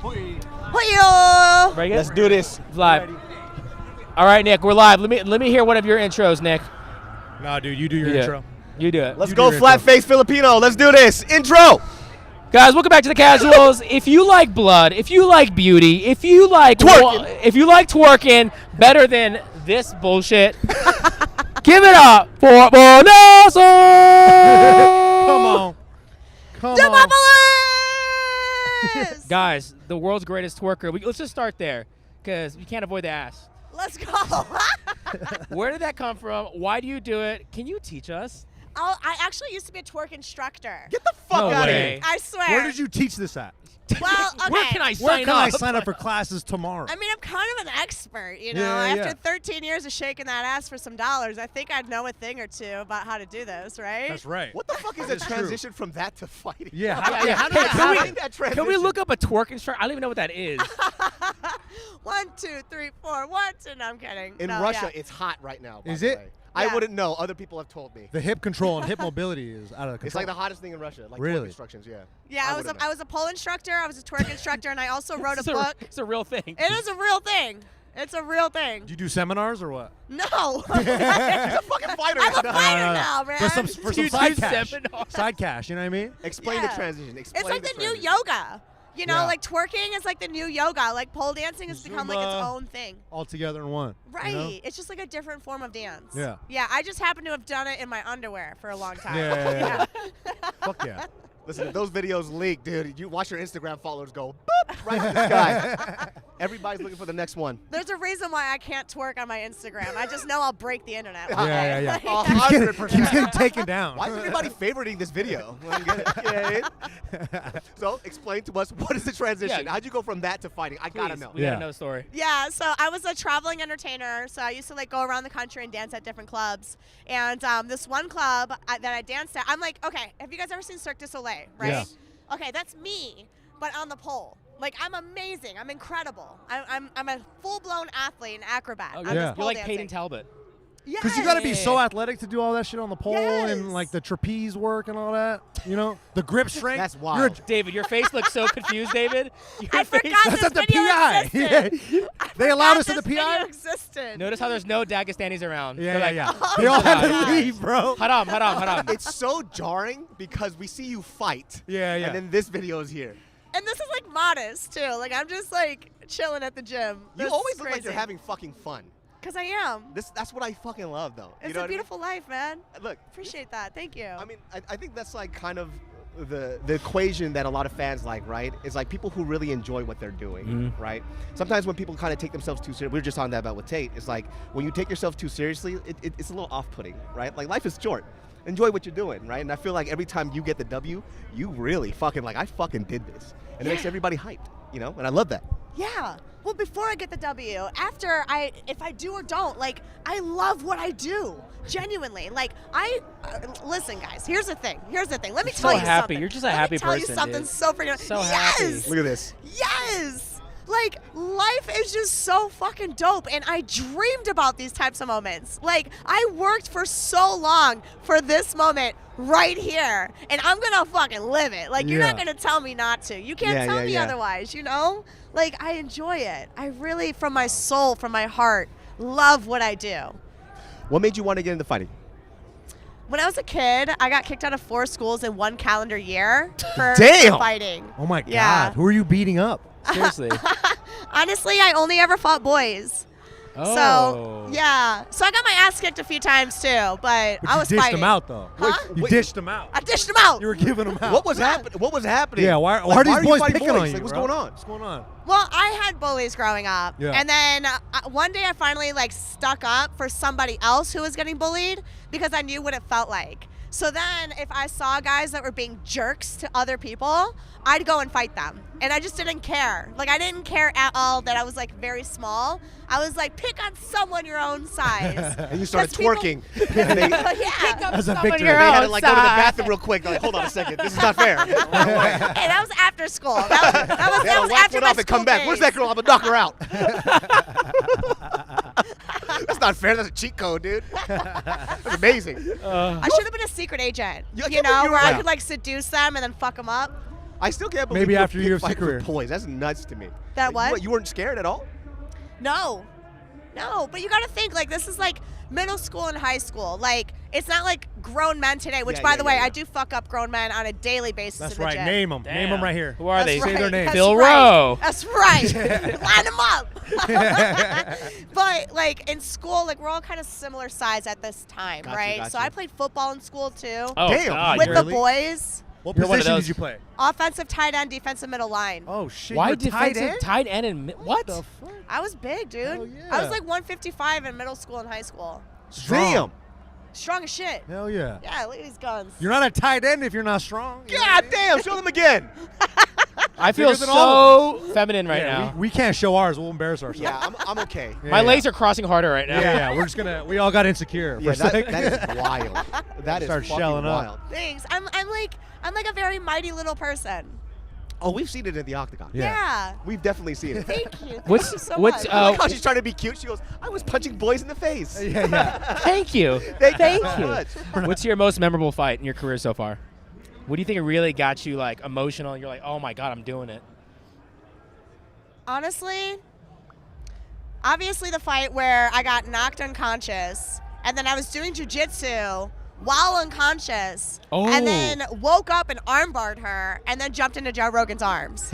S10: Hoyo!
S3: Ready?
S2: Let's do this.
S3: Live. All right, Nick, we're live. Let me hear one of your intros, Nick.
S1: No, dude, you do your intro.
S3: You do it.
S2: Let's go flat face Filipino. Let's do this. Intro.
S3: Guys, welcome back to the Casuals. If you like blood, if you like beauty, if you like twerking better than this bullshit, give it up for Bonazo.
S1: Come on.
S3: Guys, the world's greatest twerker. Let's just start there, because you can't avoid the ass.
S10: Let's go.
S3: Where did that come from? Why do you do it? Can you teach us?
S10: Oh, I actually used to be a twerk instructor.
S2: Get the fuck out of here.
S10: I swear.
S1: Where did you teach this at?
S10: Well, okay.
S3: Where can I
S1: sign up for classes tomorrow?
S10: I mean, I'm kind of an expert, you know.
S1: Yeah,
S10: After 13 years of shaking that ass for some dollars, I think I'd know a thing or two about how to do those, right?
S1: That's right.
S2: What the fuck is the transition from that to fighting?
S1: Yeah.
S2: How does that transition?
S3: Can we look up a twerk instructor? I don't even know what that is.
S10: 1, 2, 3, 4, 1, 2. No, I'm kidding.
S2: In
S10: No,
S2: Russia,
S10: yeah.
S2: it's hot right now. by
S1: Is
S2: the
S1: it?
S2: way. I wouldn't know. Other people have told me.
S1: The hip control and hip mobility is out of control.
S2: It's like the hottest thing in Russia. Like
S1: Really?
S2: twerk instructions, yeah.
S10: Yeah, I was a pole instructor. I was a twerk instructor, and I also wrote a book.
S3: It's a real thing.
S10: It is a real thing. It's a real thing.
S1: Do you do seminars or what?
S10: No.
S2: She's a fucking fighter.
S10: I'm a
S2: now.
S10: fighter now, man.
S1: For some
S3: You
S1: side
S3: do
S1: cash.
S3: seminars.
S1: Side cash, you know what I mean?
S2: Explain
S10: Yeah.
S2: the transition. Explain
S10: It's like the new
S2: transition.
S10: yoga. You know,
S1: Yeah.
S10: like twerking is like the new yoga. Like pole dancing has become like its
S1: Zumba.
S10: own thing.
S1: All together in one.
S10: Right.
S1: You know?
S10: It's just like a different form of dance.
S1: Yeah.
S10: Yeah, I just happen to have done it in my underwear for a long time.
S1: Yeah. Fuck yeah.
S2: Listen, if those videos leak, dude, you watch your Instagram followers go boop right to the sky. Everybody's looking for the next one.
S10: There's a reason why I can't twerk on my Instagram. I just know I'll break the internet. one
S1: Yeah,
S10: day.
S1: yeah,
S10: Like,
S1: yeah.
S2: Hundred
S1: Keeps
S2: percent.
S1: getting taken down.
S2: Why is everybody favoriting this video? Let me get it. Yeah. So explain to us, what is the transition?
S3: Yeah.
S2: How'd you go from that to fighting? I gotta
S3: Please,
S2: know.
S3: We
S1: Yeah.
S3: gotta know the story.
S10: Yeah, so I was a traveling entertainer, so I used to like go around the country and dance at different clubs. And this one club that I danced at, I'm like, okay, have you guys ever seen Cirque du Soleil, right?
S1: Yeah.
S10: Okay, that's me, but on the pole. Like, I'm amazing. I'm incredible. I'm a full-blown athlete and acrobat.
S3: Oh,
S10: I'm
S3: you're,
S10: just
S1: Yeah.
S10: pole
S3: you're like
S10: dancing.
S3: Peyton Talbot.
S10: Yes.
S1: Because you got to be so athletic to do all that shit on the pole
S10: Yes.
S1: and like the trapeze work and all that. You know, the grip strength.
S2: That's
S1: You're
S2: wild.
S3: David, your face looks so confused, David. Your
S10: I
S3: face.
S10: forgot
S1: That's
S10: this
S1: at the
S10: video
S1: PI.
S10: existed. I
S1: They allowed
S10: forgot
S1: us at the
S10: this video
S1: PI?
S10: existed.
S3: Notice how there's no Dagestanis around.
S1: Yeah,
S3: They're
S1: yeah,
S3: like,
S1: yeah. They all had
S10: God.
S1: to leave, bro.
S3: Haram.
S2: It's so jarring because we see you fight.
S1: Yeah, yeah.
S2: And then this video is here.
S10: And this is like modest too. Like, I'm just like chilling at the gym.
S2: You
S10: This
S2: always
S10: is
S2: look like you're
S10: crazy.
S2: having fucking fun.
S10: Because I am.
S2: That's what I fucking love, though.
S10: It's
S2: you know
S10: a
S2: what I mean?
S10: beautiful life, man.
S2: Look,
S10: Appreciate that. Thank you.
S2: I mean, I think that's like kind of the equation that a lot of fans like, right? Is like people who really enjoy what they're doing, right? Sometimes when people kind of take themselves too seriously, we were just on that about with Tate. It's like when you take yourself too seriously, it's a little off-putting, right? Like life is short. Enjoy what you're doing, right? And I feel like every time you get the W, you really fucking like, I fucking did this, and it makes everybody hyped, you know? And I love that.
S10: Yeah. Well, before I get the W, if I do or don't, like, I love what I do. Genuinely. Like, listen, guys, here's the thing. Let me tell
S3: so
S10: you
S3: happy.
S10: something.
S3: You're just a happy
S10: Let me tell
S3: person,
S10: you something
S3: dude.
S10: so freaking
S3: So
S10: yes!
S3: happy.
S2: Look at this.
S10: Yes! Like, life is just so fucking dope, and I dreamed about these types of moments. Like, I worked for so long for this moment right here, and I'm gonna fucking live it. Like, you're not
S1: Yeah.
S10: gonna tell me not to. You can't
S2: Yeah,
S10: tell
S2: yeah,
S10: me
S2: yeah.
S10: otherwise, you know? Like, I enjoy it. I really, from my soul, from my heart, love what I do.
S2: What made you want to get into fighting?
S10: When I was a kid, I got kicked out of 4 schools in 1 calendar year for
S2: Damn!
S10: fighting.
S1: Oh my
S10: Yeah.
S1: God. Who are you beating up?
S3: Seriously.
S10: Honestly, I only ever fought boys.
S3: Oh.
S10: So, yeah. So I got my ass kicked a few times too, but
S1: But
S10: I
S1: you
S10: was
S1: dished
S10: fighting.
S1: them out though.
S10: Huh?
S1: You
S2: Wait.
S1: dished them out.
S10: I dished them out.
S1: You were giving them out.
S2: What was happening? What was happening?
S1: Yeah. Why
S2: Like,
S1: are these
S2: you
S1: boys
S2: fighting
S1: picking on
S2: boys?
S1: you?
S2: Like, what's
S1: bro?
S2: going on?
S1: What's going on?
S10: Well, I had bullies growing up.
S1: Yeah.
S10: And then one day I finally like stuck up for somebody else who was getting bullied because I knew what it felt like. So then if I saw guys that were being jerks to other people, I'd go and fight them. And I just didn't care. Like, I didn't care at all that I was like very small. I was like, pick on someone your own size.
S2: And you started
S10: 'Cause people-
S2: twerking. And they,
S10: yeah.
S1: As a
S3: Someone
S1: victory.
S3: your
S2: they had
S3: own
S2: to like go to the
S3: size.
S2: bathroom real quick. They're like, hold on a second. This is not fair.
S10: Hey, that was after school. That was
S2: They had to
S10: was
S2: whack
S10: after
S2: one
S10: my
S2: off and come
S10: school
S2: back. Where's
S10: days.
S2: that girl? I'm gonna knock her out. That's not fair. That's a cheat code, dude. That's amazing.
S10: I should have been a secret agent.
S2: You-
S10: You know,
S2: you-
S10: where I
S2: yeah.
S10: could like seduce them and then fuck them up.
S2: I still can't believe
S1: Maybe
S2: you
S1: after
S2: picked
S1: UFC
S2: fight for
S1: career.
S2: poise. That's nuts to me.
S10: That
S2: Like,
S10: what?
S2: You weren't scared at all?
S10: No, but you got to think like this is like middle school and high school. Like it's not like grown men today. Which,
S2: Yeah,
S10: by
S2: yeah,
S10: the way,
S2: yeah, yeah.
S10: I do fuck up grown men on a daily basis.
S1: That's
S10: in the
S1: right.
S10: gym.
S1: Name them. Name them right here.
S3: Who are they?
S10: That's
S1: Say their
S10: right.
S1: name.
S10: That's
S3: Phil
S10: right.
S3: Rowe.
S10: That's right. Line them up. But like in school, like we're all kind of similar size at this time,
S2: Got you,
S10: right?
S2: got
S10: So
S2: you.
S10: I played football in school too.
S3: Oh,
S2: Damn.
S3: God,
S10: with
S3: you're-
S10: the boys.
S1: What
S3: You're one of
S1: position
S3: those.
S1: did you play?
S10: Offensive tight end, defensive middle line.
S1: Oh shit!
S3: Why
S1: you're tight
S3: defensive
S1: end?
S3: tight end and what?
S1: The fuck?
S10: I was big, dude.
S1: Hell
S10: I
S1: yeah.
S10: was like 155 in middle school and high school.
S1: Strong.
S2: Damn.
S10: Strong as shit.
S1: Hell yeah.
S10: Yeah, look at these guns.
S1: You're not a tight end if you're not strong. You know what I
S2: God
S1: mean?
S2: damn. Show them again.
S3: I feel
S1: Bigger than all
S3: so feminine right
S1: Yeah,
S3: now.
S1: we can't show ours. We'll embarrass ourselves.
S2: Yeah, I'm okay.
S1: Yeah,
S3: My
S1: yeah.
S3: legs are crossing harder right now.
S1: Yeah, we're just gonna. We all got insecure.
S2: Yeah,
S1: for a second.
S2: that is wild. That is
S1: Start
S2: fucking
S1: shelling up.
S2: wild.
S10: Thanks. I'm like a very mighty little person.
S2: Oh, we've seen it in the octagon.
S10: Yeah.
S2: We've definitely seen it.
S10: Thank you.
S3: What's-
S10: Thank you so
S3: what's,
S10: much.
S2: I like how she's trying to be cute. She goes, I was punching boys in the face.
S1: Yeah, yeah.
S3: Thank you.
S2: Thank you so much.
S3: What's your most memorable fight in your career so far? What do you think really got you like emotional? And you're like, oh my god, I'm doing it.
S10: Honestly, obviously the fight where I got knocked unconscious and then I was doing jujitsu while unconscious and then woke up and armbarred her and then jumped into Joe Rogan's arms.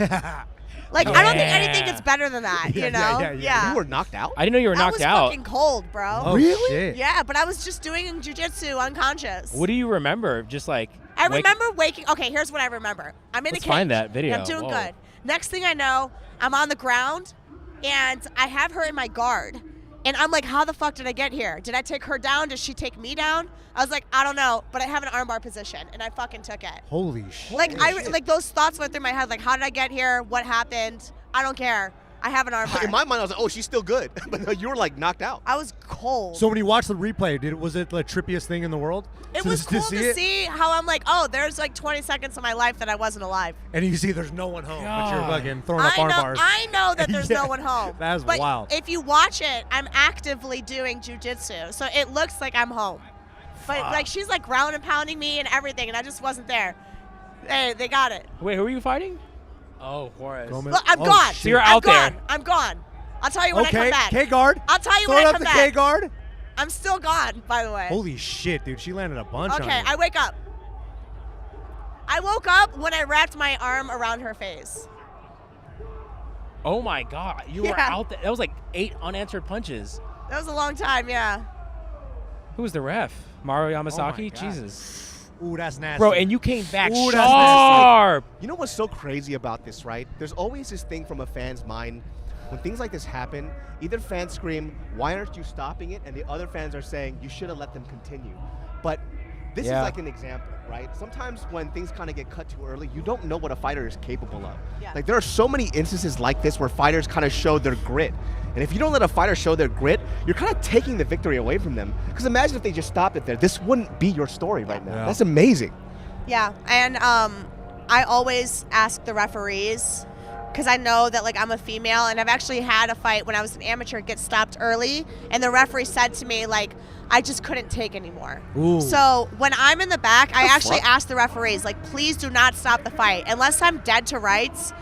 S10: Like, I don't think anything gets better than that,
S1: Yeah,
S10: you know?
S1: yeah.
S2: You were knocked out?
S3: I didn't know you were
S10: I
S3: knocked
S10: was
S3: out.
S10: fucking cold, bro.
S1: Oh, really? Shit.
S10: Yeah, but I was just doing jujitsu unconscious.
S3: What do you remember? Just like
S10: I
S3: wake-
S10: remember waking. Okay, here's what I remember. I'm in
S3: Let's
S10: a cage.
S3: find that video.
S10: and I'm doing
S3: Whoa.
S10: good. Next thing I know, I'm on the ground, and I have her in my guard. And I'm like, how the fuck did I get here? Did I take her down? Did she take me down? I was like, I don't know, but I have an armbar position, and I fucking took it.
S1: Holy shit.
S10: Like those thoughts went through my head. Like, how did I get here? What happened? I don't care. I have an armbar.
S2: In my mind, I was like, oh, she's still good. But no, you were like knocked out.
S10: I was cold.
S1: So when you watch the replay, was it the trippiest thing in the world?
S10: It was cool to see how I'm like, oh, there's like 20 seconds of my life that I wasn't alive.
S1: And you see there's no one home, but you're
S3: God.
S1: fucking throwing up arm bars.
S10: I know that there's
S1: Yeah.
S10: no one home.
S1: That's
S10: but
S1: wild.
S10: If you watch it, I'm actively doing jujitsu, so it looks like I'm home. But like she's like ground and pounding me and everything, and I just wasn't there. Hey, they got it.
S3: Wait, who are you fighting? Oh, Juarez.
S1: Gomez.
S10: Look, I'm
S1: Oh,
S10: gone.
S1: shit.
S3: So you're
S10: I'm
S3: out there.
S10: gone. I'm gone. I'll tell you when I
S1: Okay,
S10: come back.
S1: K guard.
S10: I'll tell you
S1: Throw
S10: when I
S1: up
S10: come
S1: the
S10: back.
S1: K guard.
S10: I'm still gone, by the way.
S1: Holy shit, dude! She landed a bunch on
S10: Okay,
S1: you.
S10: I wake up. I woke up when I wrapped my arm around her face.
S3: Oh my god, you were
S10: Yeah.
S3: out there. That was like 8 unanswered punches.
S10: That was a long time, yeah.
S3: Who was the ref? Mario
S1: Oh my
S3: Yamasaki?
S1: God.
S3: Jesus.
S1: Ooh, that's nasty.
S3: Bro, and you came back
S1: Ooh, that's
S3: sharp.
S2: You know what's so crazy about this, right? There's always this thing from a fan's mind. When things like this happen, either fans scream, why aren't you stopping it? And the other fans are saying, you should have let them continue. But this
S3: Yeah.
S2: is like an example, right? Sometimes when things kind of get cut too early, you don't know what a fighter is capable of.
S10: Yeah.
S2: Like there are so many instances like this where fighters kind of show their grit. And if you don't let a fighter show their grit, you're kind of taking the victory away from them. Because imagine if they just stopped it there. This wouldn't be your story right now.
S1: Yeah.
S2: That's amazing.
S10: Yeah, and I always ask the referees because I know that like I'm a female, and I've actually had a fight when I was an amateur get stopped early, and the referee said to me like I just couldn't take anymore.
S1: Ooh.
S10: So when I'm in the back, I actually
S2: fuck?
S10: ask the referees like, please do not stop the fight unless I'm dead to rights.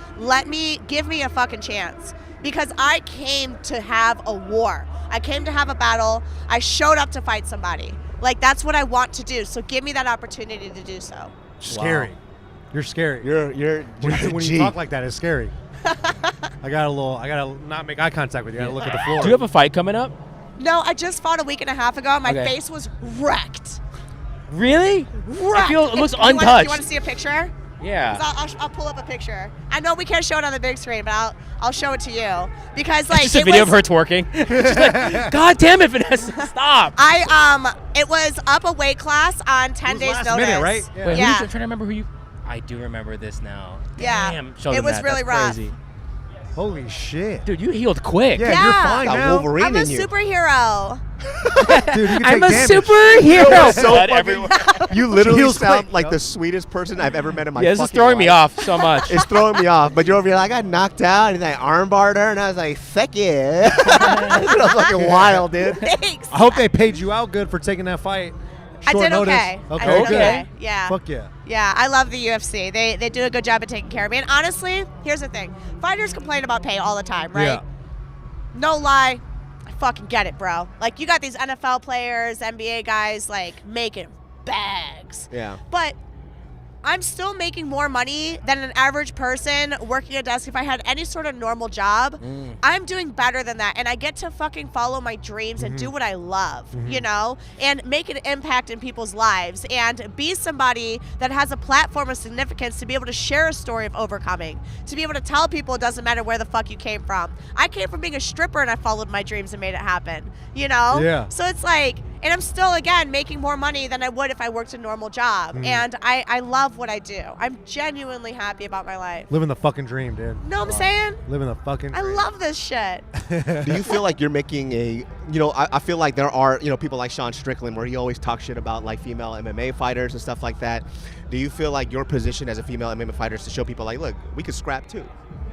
S10: Give me a fucking chance. Because I came to have a war. I came to have a battle. I showed up to fight somebody. Like, that's what I want to do. So give me that opportunity to do so.
S1: Scary.
S2: Wow.
S1: You're scary.
S2: You're
S1: when
S2: G.
S1: you talk like that, it's scary. I gotta not make eye contact with you. I gotta look at the floor.
S3: Do you have a fight coming up?
S10: No, I just fought a week and a half ago. My
S3: Okay.
S10: face was wrecked.
S3: Really?
S10: Wrecked.
S3: I feel it looks
S10: You wanna-
S3: untouched.
S10: You want to see a picture?
S3: Yeah.
S10: 'Cause I'll pull up a picture. I know we can't show it on the big screen, but I'll show it to you because like
S3: Just a
S10: it
S3: video
S10: was,
S3: of her twerking. She's like, God damn it, Vanessa, stop.
S10: It was up a weight class on 10
S1: was
S10: days
S1: last
S10: notice.
S1: minute, right?
S3: Wait, who's-
S10: Yeah.
S3: I'm trying to remember who you. I do remember this now.
S10: Yeah.
S3: Damn. Show
S10: It
S3: them
S10: was
S3: that.
S10: really
S3: That's
S10: rough.
S3: Crazy.
S1: Holy shit.
S3: Dude, you healed quick.
S1: Yeah,
S10: Yeah.
S1: you're fine
S2: Got
S1: now.
S2: Wolverine
S10: I'm a
S2: in you.
S10: superhero.
S1: Dude, you can
S3: I'm
S1: take
S3: a
S1: damage.
S3: superhero.
S2: So
S3: Blood
S2: fucking-
S3: everywhere.
S2: You literally
S1: Heals
S2: sound
S1: quick,
S2: like
S1: yo.
S2: the sweetest person I've ever met in my
S3: Yeah, this is
S2: fucking
S3: throwing me
S2: life.
S3: off so much.
S2: It's throwing me off. But you're over here like, I got knocked out, and I armbarred her, and I was like, fuck yeah. It's fucking wild, dude.
S10: Thanks.
S1: I hope they paid you out good for taking that fight.
S10: I
S1: short
S10: did
S1: notice.
S10: okay.
S1: Okay,
S10: I did
S1: good.
S10: okay. Yeah.
S1: Fuck yeah.
S10: Yeah, I love the UFC. They do a good job of taking care of me. And honestly, here's the thing. Fighters complain about pay all the time, right?
S1: Yeah.
S10: No lie, I fucking get it, bro. Like, you got these NFL players, NBA guys, like, making bags.
S2: Yeah.
S10: But I'm still making more money than an average person working a desk. If I had any sort of normal job, I'm doing better than that. And I get to fucking follow my dreams and do what I love, you know, and make an impact in people's lives and be somebody that has a platform of significance to be able to share a story of overcoming, to be able to tell people it doesn't matter where the fuck you came from. I came from being a stripper and I followed my dreams and made it happen, you know?
S1: Yeah.
S10: So it's like, and I'm still, again, making more money than I would if I worked a normal job. And I love what I do. I'm genuinely happy about my life.
S1: Living the fucking dream, dude.
S10: Know what I'm saying?
S1: Living the fucking
S10: I
S1: dream.
S10: love this shit.
S2: Do you feel like you're making a, you know, I feel like there are, you know, people like Sean Strickland where he always talks shit about like female MMA fighters and stuff like that. Do you feel like your position as a female MMA fighter is to show people like, look, we could scrap too,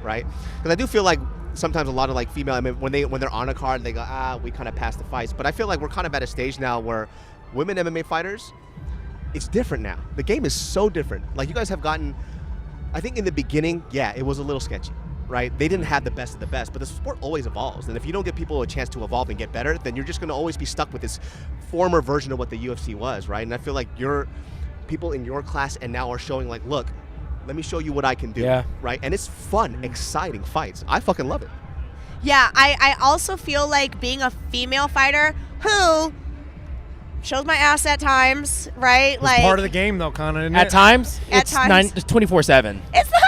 S2: right? Because I do feel like sometimes a lot of like female MMA, when they're on a card, they go, we kind of pass the fights. But I feel like we're kind of at a stage now where women MMA fighters, it's different now. The game is so different. Like, you guys have gotten, I think in the beginning, yeah, it was a little sketchy, right? They didn't have the best of the best, but the sport always evolves. And if you don't give people a chance to evolve and get better, then you're just going to always be stuck with this former version of what the UFC was, right? And I feel like people in your class and now are showing like, look, let me show you what I can do, right? And it's fun, exciting fights. I fucking love it.
S10: Yeah, I also feel like being a female fighter who shows my ass at times, right?
S1: It's
S10: like
S1: part of the game, though, kind of.
S3: At times,
S10: At
S3: it's
S10: times.
S3: It's 24/7.
S10: It's not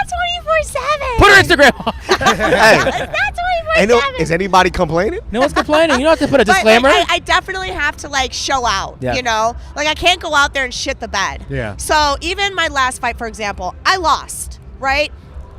S10: 24/7.
S3: Put her Instagram.
S2: Hey,
S10: It's not 24/7.
S2: is anybody complaining?
S3: No one's complaining. You don't have to put a
S10: But,
S3: disclaimer.
S10: like, I definitely have to like show out,
S3: Yeah.
S10: you know? Like, I can't go out there and shit the bed.
S1: Yeah.
S10: So even my last fight, for example, I lost, right?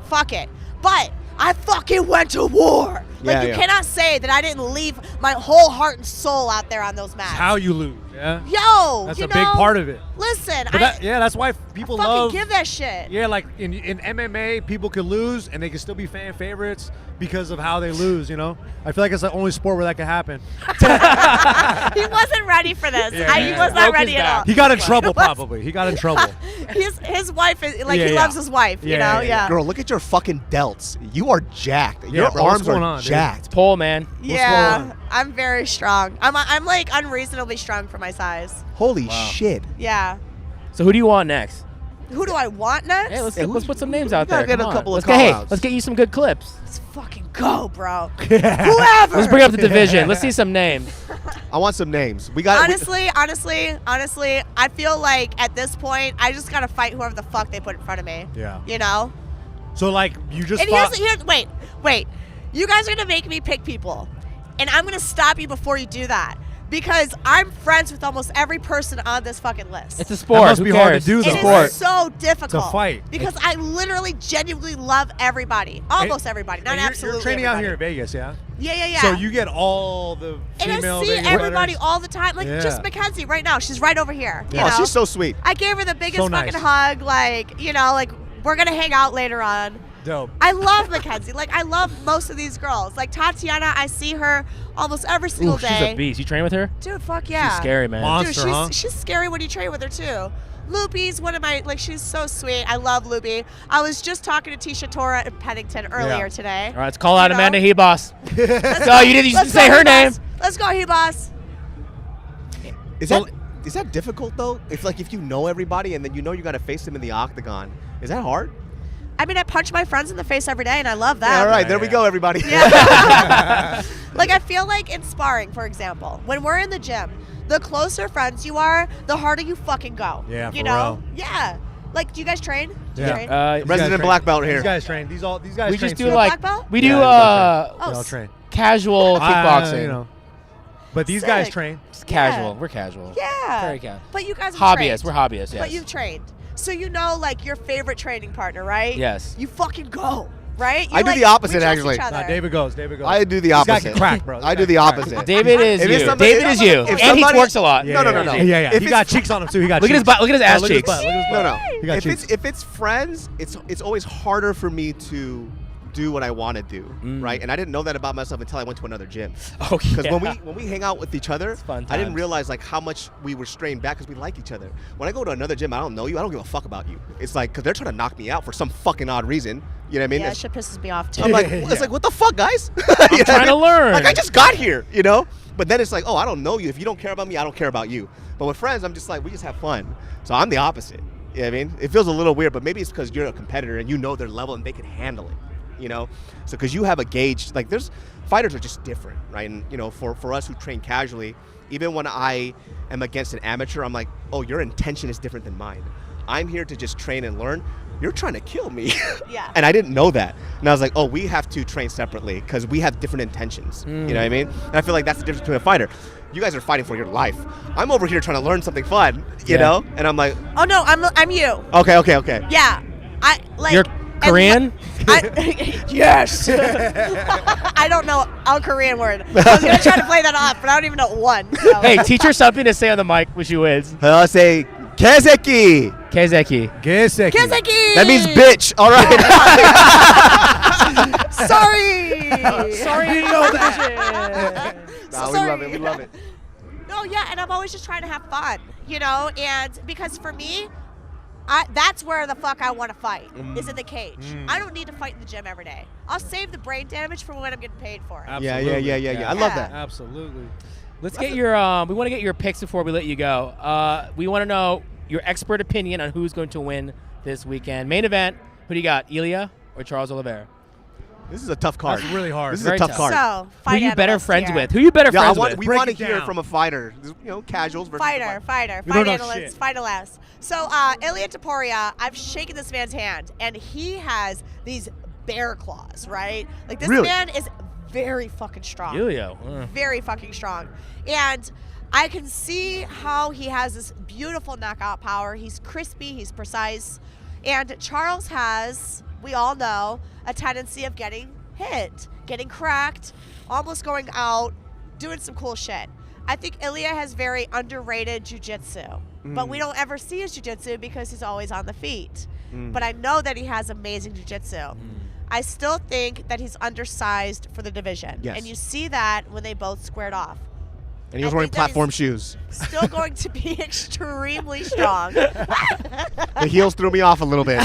S10: Fuck it. But I fucking went to war. Like, you cannot say that I didn't leave my whole heart and soul out there on those mats.
S1: How you lose, yeah?
S10: Yo,
S1: That's
S10: you
S1: a
S10: know,
S1: big part of it.
S10: Listen,
S1: But that's why people
S10: fucking
S1: love.
S10: give that shit.
S1: Yeah, like in MMA, people could lose and they can still be fan favorites because of how they lose, you know? I feel like it's the only sport where that could happen.
S10: He wasn't ready for this.
S1: Yeah,
S10: He was not ready at all.
S1: He got in trouble, probably. He got in trouble.
S10: His wife is like,
S1: Yeah,
S10: he
S1: yeah.
S10: loves his wife, you know? Yeah.
S2: Girl, look at your fucking delts. You are jacked.
S1: Yeah,
S2: Your
S1: bro, what's
S2: arms
S1: going
S2: are
S1: on, dude?
S2: jacked.
S3: Pole, man.
S10: Yeah,
S1: going on?
S10: I'm very strong. I'm like unreasonably strong for my size.
S2: Holy shit.
S10: Yeah.
S3: So who do you want next?
S10: Who do I want next?
S3: Hey, let's put some names out
S2: gotta
S3: there.
S2: get
S3: Come
S2: a
S3: on.
S2: couple of
S3: Let's
S2: call-outs.
S3: let's get you some good clips.
S10: Let's fucking go, bro. Whoever.
S3: Let's bring up the division. Let's see some names.
S2: I want some names. We got
S10: Honestly, I feel like at this point, I just gotta fight whoever the fuck they put in front of me.
S1: Yeah.
S10: You know?
S1: So, like, you just
S10: And
S1: fought.
S10: here's wait. You guys are gonna make me pick people. And I'm gonna stop you before you do that. Because I'm friends with almost every person on this fucking list.
S3: It's a sport.
S1: That must
S3: Who
S1: be hard to
S3: cares?
S1: do, though.
S10: It
S1: Sport.
S10: is so difficult
S1: To fight.
S10: because I literally genuinely love everybody, almost everybody, not
S1: And you're
S10: absolutely.
S1: training out
S10: everybody.
S1: here in Vegas, yeah?
S10: Yeah.
S1: So you get all the
S10: and
S1: female
S10: I see
S1: Vegas
S10: everybody
S1: fighters?
S10: all the time, like
S1: Yeah.
S10: just Mackenzie right now. She's right over here. You
S2: Oh,
S10: know?
S2: she's so sweet.
S10: I gave her the biggest
S1: So nice.
S10: fucking hug. Like, you know, like we're gonna hang out later on.
S1: Dope.
S10: I love Mackenzie. Like, I love most of these girls. Like Tatiana, I see her almost every single
S3: Ooh,
S10: day.
S3: she's a beast. You train with her?
S10: Dude, fuck yeah.
S3: She's scary, man.
S1: Monster,
S10: Dude,
S1: huh?
S10: she's scary when you train with her too. Loopy's one of my, like, she's so sweet. I love Loopy. I was just talking to Tisha Tora in Pennington earlier today.
S3: All right, let's call out
S10: You know?
S3: Amanda Hebos.
S10: Let's
S3: No, you didn't
S10: let's
S3: say
S10: go,
S3: her
S10: He-Boss.
S3: name.
S10: Let's go, He-Boss.
S2: Is that difficult though? If you know everybody and then you know you got to face them in the octagon, is that hard?
S10: I mean, I punch my friends in the face every day, and I love that.
S2: Yeah, all right, there we go, everybody.
S10: Like, I feel like in sparring, for example, when we're in the gym, the closer friends you are, the harder you fucking go.
S1: Yeah,
S10: you
S1: for
S10: know?
S1: real.
S10: Yeah. Like, do you guys train? Do you
S1: Yeah.
S10: train?
S2: Resident black belt here.
S1: These guys train. These guys
S3: We
S1: train
S3: just do
S1: too.
S10: a
S3: like
S10: black belt?
S3: we do
S1: Yeah,
S10: Oh,
S1: They all train.
S3: casual kickboxing.
S1: You know. But these guys
S10: Sick.
S1: train.
S3: Just casual.
S10: Yeah.
S3: We're casual.
S10: Yeah.
S3: Very casual.
S10: But you guys have
S3: Hobbyists.
S10: trained.
S3: We're hobbyists. Yes.
S10: But you've trained. So you know, like, your favorite training partner, right?
S3: Yes.
S10: You fucking go, right?
S2: I
S10: You,
S2: do
S10: like,
S2: the opposite,
S10: we trust
S2: actually.
S10: each other.
S1: Nah, David goes.
S2: I do the
S1: This
S2: opposite.
S1: guy can crack, bro.
S2: I do the opposite.
S3: David is
S2: If it's
S3: you.
S2: somebody-
S3: David is you.
S2: if
S3: And he
S2: somebody-
S3: twerks a lot.
S2: No.
S1: Yeah.
S2: If
S1: He
S2: it's-
S1: got cheeks on him too. He got
S3: Look at his
S1: cheeks.
S3: butt. Look at his ass
S1: Look at his
S3: cheeks.
S1: butt, look at his butt.
S2: No.
S1: He got cheeks.
S2: If it's friends, it's always harder for me to do what I want to do, right? And I didn't know that about myself until I went to another gym.
S3: Oh,
S2: Because
S3: yeah.
S2: when we hang out with each other,
S3: fun
S2: I didn't
S3: times.
S2: realize like how much we were straying back because we like each other. When I go to another gym, I don't know you. I don't give a fuck about you. It's like because they're trying to knock me out for some fucking odd reason. You know what I mean?
S10: Yeah,
S2: It's-
S10: shit pisses me off too.
S2: I'm like, it's like, what the fuck, guys?
S3: I'm trying to learn.
S2: Like, I just got here, you know? But then it's like, oh, I don't know you. If you don't care about me, I don't care about you. But with friends, I'm just like, we just have fun. So I'm the opposite. You know what I mean? It feels a little weird, but maybe it's because you're a competitor and you know their level and they can handle it, you know? So because you have a gauge, like fighters are just different, right? And, you know, for us who train casually, even when I am against an amateur, I'm like, oh, your intention is different than mine. I'm here to just train and learn. You're trying to kill me.
S10: Yeah.
S2: And I didn't know that. And I was like, oh, we have to train separately because we have different intentions. You know what I mean? And I feel like that's the difference between a fighter. You guys are fighting for your life. I'm over here trying to learn something fun, you know? And I'm like,
S10: Oh no, I'm you.
S2: okay.
S10: Yeah, I like.
S3: You're Korean?
S10: Yes. I don't know a Korean word. I was gonna try to play that off, but I don't even know one. So.
S3: Hey, teach her something to say on the mic when she wins.
S2: I'll say, Kezeki.
S3: Kezeki.
S10: Kizeki.
S2: That means bitch. All right.
S10: Sorry.
S3: Sorry, you know that.
S2: Nah, we
S10: Sorry.
S2: love it. We love it.
S10: No, yeah, and I'm always just trying to have fun, you know, and because for me, that's where the fuck I want to fight, is in the cage. I don't need to fight in the gym every day. I'll save the brain damage for when I'm getting paid for it.
S2: Yeah. I love that.
S1: Absolutely.
S3: Let's get your we want to get your picks before we let you go. We want to know your expert opinion on who's going to win this weekend. Main event, who do you got, Ilya or Charles Oliveira?
S2: This is a tough card.
S1: That's really hard.
S2: This is
S3: Very
S2: a tough
S3: tough.
S2: card.
S10: So,
S3: Who
S10: fight
S3: you better
S10: analyst
S3: friends
S10: here.
S3: with? Who you better
S2: Yeah,
S3: friends with?
S2: we
S1: Break
S2: want to
S1: it
S2: hear
S1: down.
S2: from a fighter. You know, casuals versus
S10: Fighter,
S1: We
S10: fight
S1: don't know
S10: analyst,
S1: shit.
S10: fight analyst. So, Ilya Taporia, I've shaken this man's hand, and he has these bear claws, right? Like, this
S2: Really?
S10: man is very fucking strong.
S3: Ilya.
S10: Very fucking strong. And I can see how he has this beautiful knockout power. He's crispy, he's precise. And Charles has, we all know, a tendency of getting hit, getting cracked, almost going out, doing some cool shit. I think Ilya has very underrated jiu-jitsu, but we don't ever see his jiu-jitsu because he's always on the feet. But I know that he has amazing jiu-jitsu. I still think that he's undersized for the division.
S2: Yes.
S10: And you see that when they both squared off.
S2: And he was
S10: I
S2: wearing
S10: think that
S2: platform
S10: he's
S2: shoes.
S10: Still going to be extremely strong.
S2: The heels threw me off a little bit.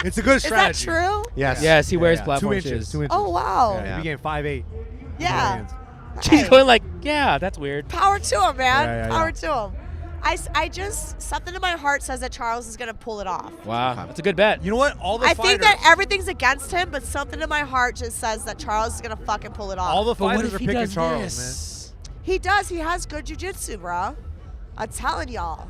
S1: It's a good
S10: Is
S1: strategy.
S10: that true?
S2: Yes.
S3: Yes, he wears
S1: 2
S3: platform
S1: inches.
S3: shoes.
S1: 2 inches.
S10: Oh, wow.
S1: Yeah, he became 5'8".
S10: Yeah.
S3: She's
S10: Hey,
S3: going like, yeah, that's weird.
S10: power to him, man.
S1: Yeah.
S10: Power to him. I just, something in my heart says that Charles is going to pull it off.
S3: Wow, that's a good bet.
S1: You know what? All the
S10: I
S1: fighters,
S10: think that everything's against him, but something in my heart just says that Charles is going to fucking pull it off.
S1: all the
S3: But what
S1: fighters
S3: if
S1: are
S3: he
S1: picking
S3: does
S1: Charles,
S3: this?
S10: He does. He has good jiu-jitsu, bro. I'm telling y'all.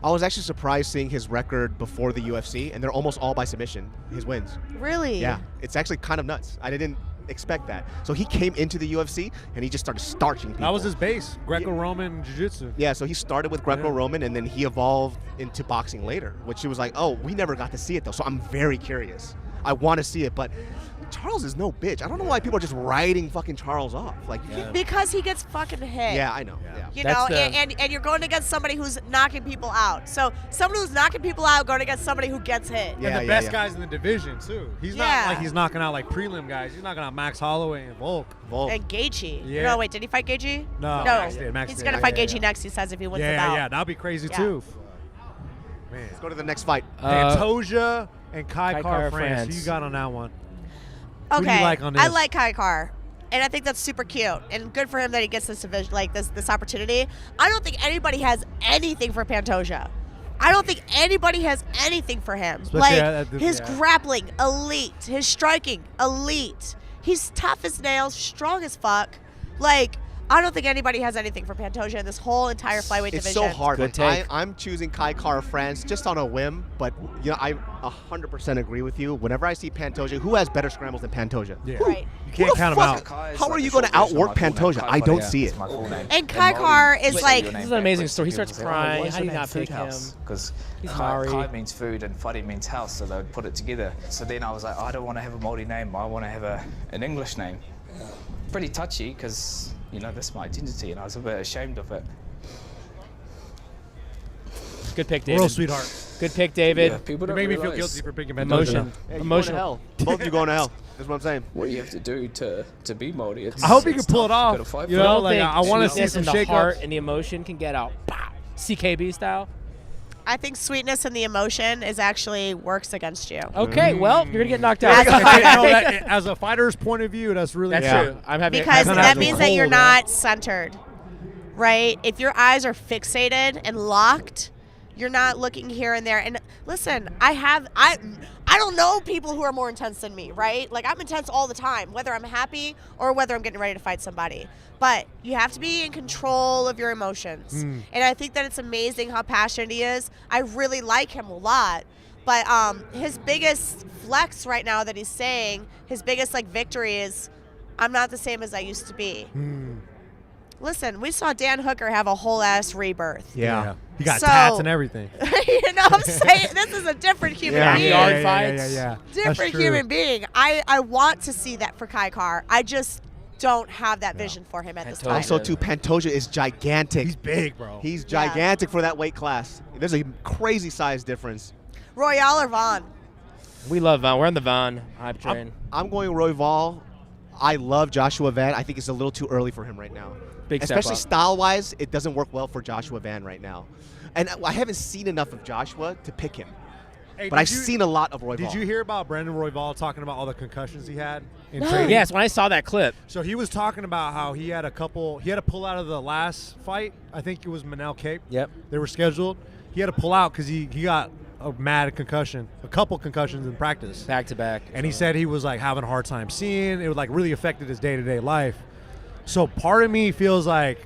S2: I was actually surprised seeing his record before the UFC, and they're almost all by submission, his wins.
S10: Really?
S2: Yeah. It's actually kind of nuts. I didn't expect that. So he came into the UFC, and he just started starching people.
S1: man. That was his base, Greco-Roman jiu-jitsu.
S2: Yeah, so he started with Greco-Roman, and then he evolved into boxing later, which he was like, oh, we never got to see it, though, so I'm very curious. I want to see it, but Charles is no bitch. I don't know why people are just writing fucking Charles off. Like, you can't.
S10: Because he gets fucking hit.
S2: Yeah, I know. Yeah.
S10: You
S3: That's
S10: know,
S3: the-
S10: and you're going against somebody who's knocking people out. So someone who's knocking people out going against somebody who gets hit.
S2: Yeah.
S1: And the best guys in the division, too. He's
S10: Yeah.
S1: not like he's knocking out like prelim guys. He's knocking out Max Holloway and Volk.
S2: Volk.
S10: And Gaethje.
S1: Yeah.
S10: No, wait, did he fight Gaethje?
S1: No,
S10: No.
S1: Max did, Max
S10: He's
S1: did.
S10: going to
S1: Yeah,
S10: fight
S1: yeah,
S10: Gaethje
S1: yeah.
S10: next, he says, if he wins the bout.
S1: Yeah, that'd be crazy,
S10: Yeah.
S1: too. Man.
S2: Let's go to the next fight.
S1: Pantoja and Kai
S3: Kai
S1: France. Who
S3: France.
S1: you got on that one?
S10: Okay.
S1: Who do you like on
S10: I
S1: this?
S10: like Kai Carr. And I think that's super cute and good for him that he gets this division, like this opportunity. I don't think anybody has anything for Pantoja. I don't think anybody has anything for him.
S1: Especially
S10: his
S1: yeah.
S10: grappling, elite. His striking, elite. He's tough as nails, strong as fuck. Like, I don't think anybody has anything for Pantoja in this whole entire flyweight
S2: It's
S10: division.
S2: so hard.
S3: Good
S2: Like,
S3: take.
S2: I'm choosing Kai Kara France just on a whim, but you know I 100% agree with you. Whenever I see Pantoja, who has better scrambles than Pantoja?
S1: Yeah.
S10: Right.
S1: You can't
S2: Who the
S1: count him
S2: fuck-
S1: out.
S2: How are you going to outwork Pantoja? I don't see it.
S10: And Kai Carr is like,
S3: This is an amazing story. He starts crying. How do you not pick him?
S12: Because
S3: He's
S12: Kai
S3: Maori.
S12: means food and Fuddy means house, so they would put it together. So then I was like, I don't want to have a Māori name. I want to have an English name. Pretty touchy because, you know, that's my identity, and I was a bit ashamed of it.
S3: Good pick, David.
S1: World sweetheart.
S3: Good pick, David.
S12: Yeah, people
S1: You
S12: don't
S1: make me feel
S12: realize-
S1: guilty for picking Pantoja.
S3: Emotion.
S2: Hey, you
S3: Emotional.
S2: going to hell. Both of you going to hell. That's what I'm saying.
S12: what you have to do to be Māori.
S1: I hope you can pull it off.
S12: You gotta fight
S1: You
S12: for
S1: know,
S12: it.
S1: like I want to see some
S3: the
S1: shake
S3: heart
S1: ups.
S3: and the emotion can get out. Pow! CKB style.
S10: I think sweetness and the emotion is actually works against you.
S3: Okay, well, you're gonna get knocked out.
S1: As a fighter's point of view, that's really
S3: That's true. I'm having
S10: Because
S1: kinda
S10: that
S1: has me
S10: means that you're
S1: cold,
S10: not centered, right? If your eyes are fixated and locked, you're not looking here and there. And listen, I don't know people who are more intense than me, right? Like I'm intense all the time, whether I'm happy or whether I'm getting ready to fight somebody. But you have to be in control of your emotions. And I think that it's amazing how passionate he is. I really like him a lot. But his biggest flex right now that he's saying, his biggest like victory is, I'm not the same as I used to be. Listen, we saw Dan Hooker have a whole ass rebirth.
S1: Yeah. He got
S10: So-
S1: tats and everything.
S10: You know what I'm saying? This is a different human being.
S1: Yeah.
S10: Different
S1: That's true.
S10: human being. I want to see that for Kai Car. I just don't have that vision for him at this time.
S2: Also, too, Pantoja is gigantic.
S1: He's big, bro.
S2: He's gigantic for that weight class. There's a crazy size difference.
S10: Royale or Vaughn?
S3: We love Vaughn. We're on the Vaughn hype train.
S2: I'm going Royval. I love Joshua Van. I think it's a little too early for him right now.
S3: Big step
S2: Especially
S3: up.
S2: style-wise, it doesn't work well for Joshua Van right now. And I haven't seen enough of Joshua to pick him.
S1: Hey,
S2: But I've seen a lot of Royval.
S1: Did you hear about Brandon Royval talking about all the concussions he had in
S3: No.
S1: training?
S3: Yes, when I saw that clip.
S1: So he was talking about how he had to pull out of the last fight. I think it was Manel Cape.
S3: Yep.
S1: They were scheduled. He had to pull out because he got a mad concussion, a couple concussions in practice.
S3: Back to back.
S1: And he said he was like having a hard time seeing. It like really affected his day-to-day life. So part of me feels like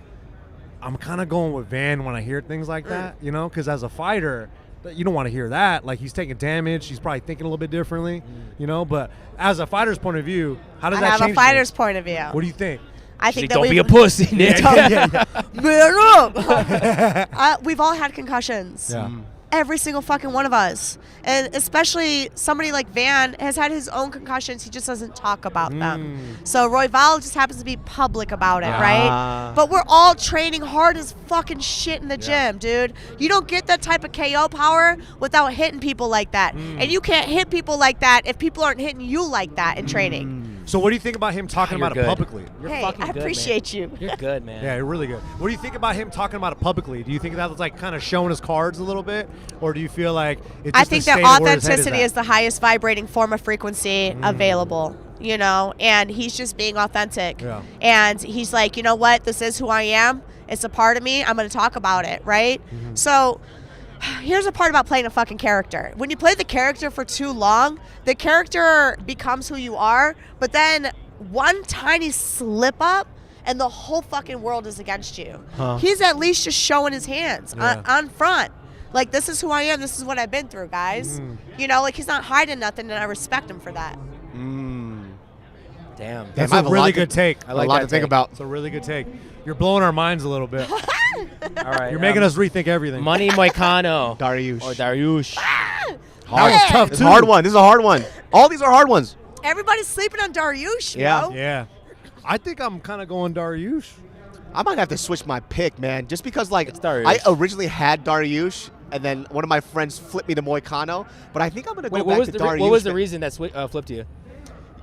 S1: I'm kind of going with Van when I hear things like that, you know, because as a fighter, you don't want to hear that. Like he's taking damage. He's probably thinking a little bit differently, you know. But as a fighter's point of view, how does
S10: I
S1: that
S10: have
S1: change
S10: a fighter's
S1: things?
S10: point of view.
S1: What do you think?
S10: I think that
S3: don't
S10: we
S3: be a pussy, Nick.
S10: Man up. We've all had concussions.
S1: Yeah.
S10: Every single fucking one of us. And especially somebody like Van has had his own concussions. He just doesn't talk about them. So Royval just happens to be public about it, right? But we're all training hard as fucking shit in the gym, dude. You don't get that type of KO power without hitting people like that. And you can't hit people like that if people aren't hitting you like that in training.
S1: So what do you think about him talking
S3: You're
S1: about
S3: good.
S1: it publicly?
S3: You're
S10: Hey,
S3: fucking
S10: I
S3: good, man.
S10: appreciate you.
S3: You're good, man.
S1: Yeah, you're really good. What do you think about him talking about it publicly? Do you think that was like kind of showing his cards a little bit, or do you feel like it's just
S10: I think
S1: a
S10: that
S1: state of where his head
S10: authenticity
S1: at?
S10: is the highest vibrating form of frequency available, you know, and he's just being authentic.
S1: Yeah.
S10: And he's like, you know what, this is who I am. It's a part of me. I'm going to talk about it, right? So here's a part about playing a fucking character. When you play the character for too long, the character becomes who you are, but then one tiny slip up and the whole fucking world is against you. He's at least just showing his hands on front. Like, this is who I am. This is what I've been through, guys. You know, like, he's not hiding nothing, and I respect him for that.
S3: Damn.
S1: That's
S2: I
S1: a
S2: have a
S1: really
S2: lot to-
S1: good take.
S3: I like
S2: a lot
S3: that
S2: to think
S3: take.
S2: about.
S1: It's a really good take. You're blowing our minds a little bit.
S3: All right.
S1: You're making us rethink everything.
S3: Money Moicano.
S2: Dariush.
S3: Or Dariush.
S1: That was tough,
S2: It's
S1: too.
S2: a hard one. This is a hard one. All these are hard ones.
S10: Everybody's sleeping on Dariush,
S2: Yeah.
S10: yo.
S1: Yeah. I think I'm kind of going Dariush.
S2: I might have to switch my pick, man, just because like
S3: It's Dariush.
S2: I originally had Dariush, and then one of my friends flipped me to Moicano. But I think I'm gonna go
S3: Wait,
S2: back
S3: what was
S2: to
S3: the
S2: Dariush.
S3: what was the
S2: man.
S3: reason that flipped you?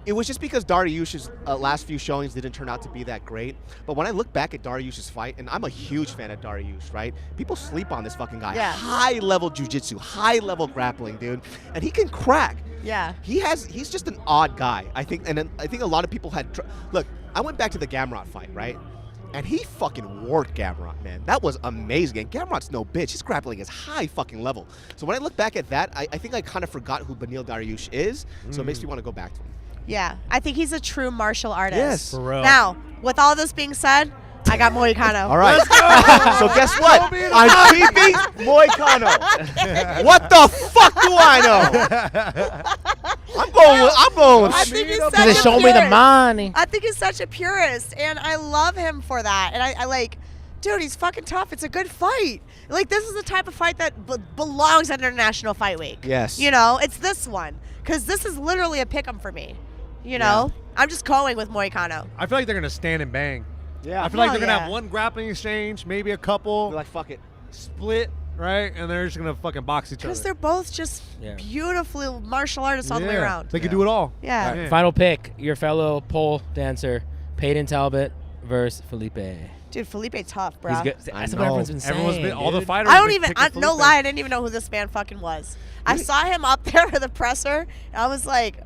S2: It was just because Dariush's last few showings didn't turn out to be that great. But when I look back at Dariush's fight, and I'm a huge fan of Dariush, right? People sleep on this fucking guy.
S10: Yeah.
S2: High level jiu-jitsu, high level grappling, dude, and he can crack.
S10: Yeah.
S2: He's just an odd guy, I think, and I think a lot of people had. Look, I went back to the Gamrot fight, right? And he fucking worked Gamrot, man. That was amazing. And Gamrot's no bitch. His grappling is high fucking level. So when I look back at that, I think I kind of forgot who Beneil Dariush is. So it makes me want to go back to him.
S10: Yeah. I think he's a true martial artist.
S2: Yes.
S1: For real.
S10: Now, with all this being said, I got Moicano.
S2: All right. So guess what? I'm keeping Moicano. What the fuck do I know? I'm going with
S10: I think he's
S3: He
S10: such
S3: said,
S10: a
S3: show me the
S10: purist.
S3: money.
S10: I think he's such a purist, and I love him for that. And I like, dude, he's fucking tough. It's a good fight. Like, this is the type of fight that belongs at International Fight Week.
S2: Yes.
S10: You know, it's this one. Because this is literally a pick 'em for me. You know? I'm just going with Moicano.
S1: I feel like they're going to stand and bang.
S2: Yeah.
S1: I feel like
S10: Hell
S1: they're going to
S10: yeah.
S1: have one grappling exchange, maybe a couple.
S2: Be like, fuck it.
S1: Split, right? And they're just gonna fucking box each other.
S10: Because they're both just beautiful martial artists all the way around.
S1: They can do it all.
S10: Yeah.
S3: All right, final pick, your fellow pole dancer, Peyton Talbot versus Felipe.
S10: Dude, Felipe tough, bro.
S3: He's good. That's what everyone's been saying.
S1: Everyone's been, all the
S3: dude.
S1: fighters.
S10: I don't
S1: been
S10: even,
S1: picking
S10: no
S1: Felipe.
S10: lie, I didn't even know who this man fucking was. I saw him up there at the presser, and I was like,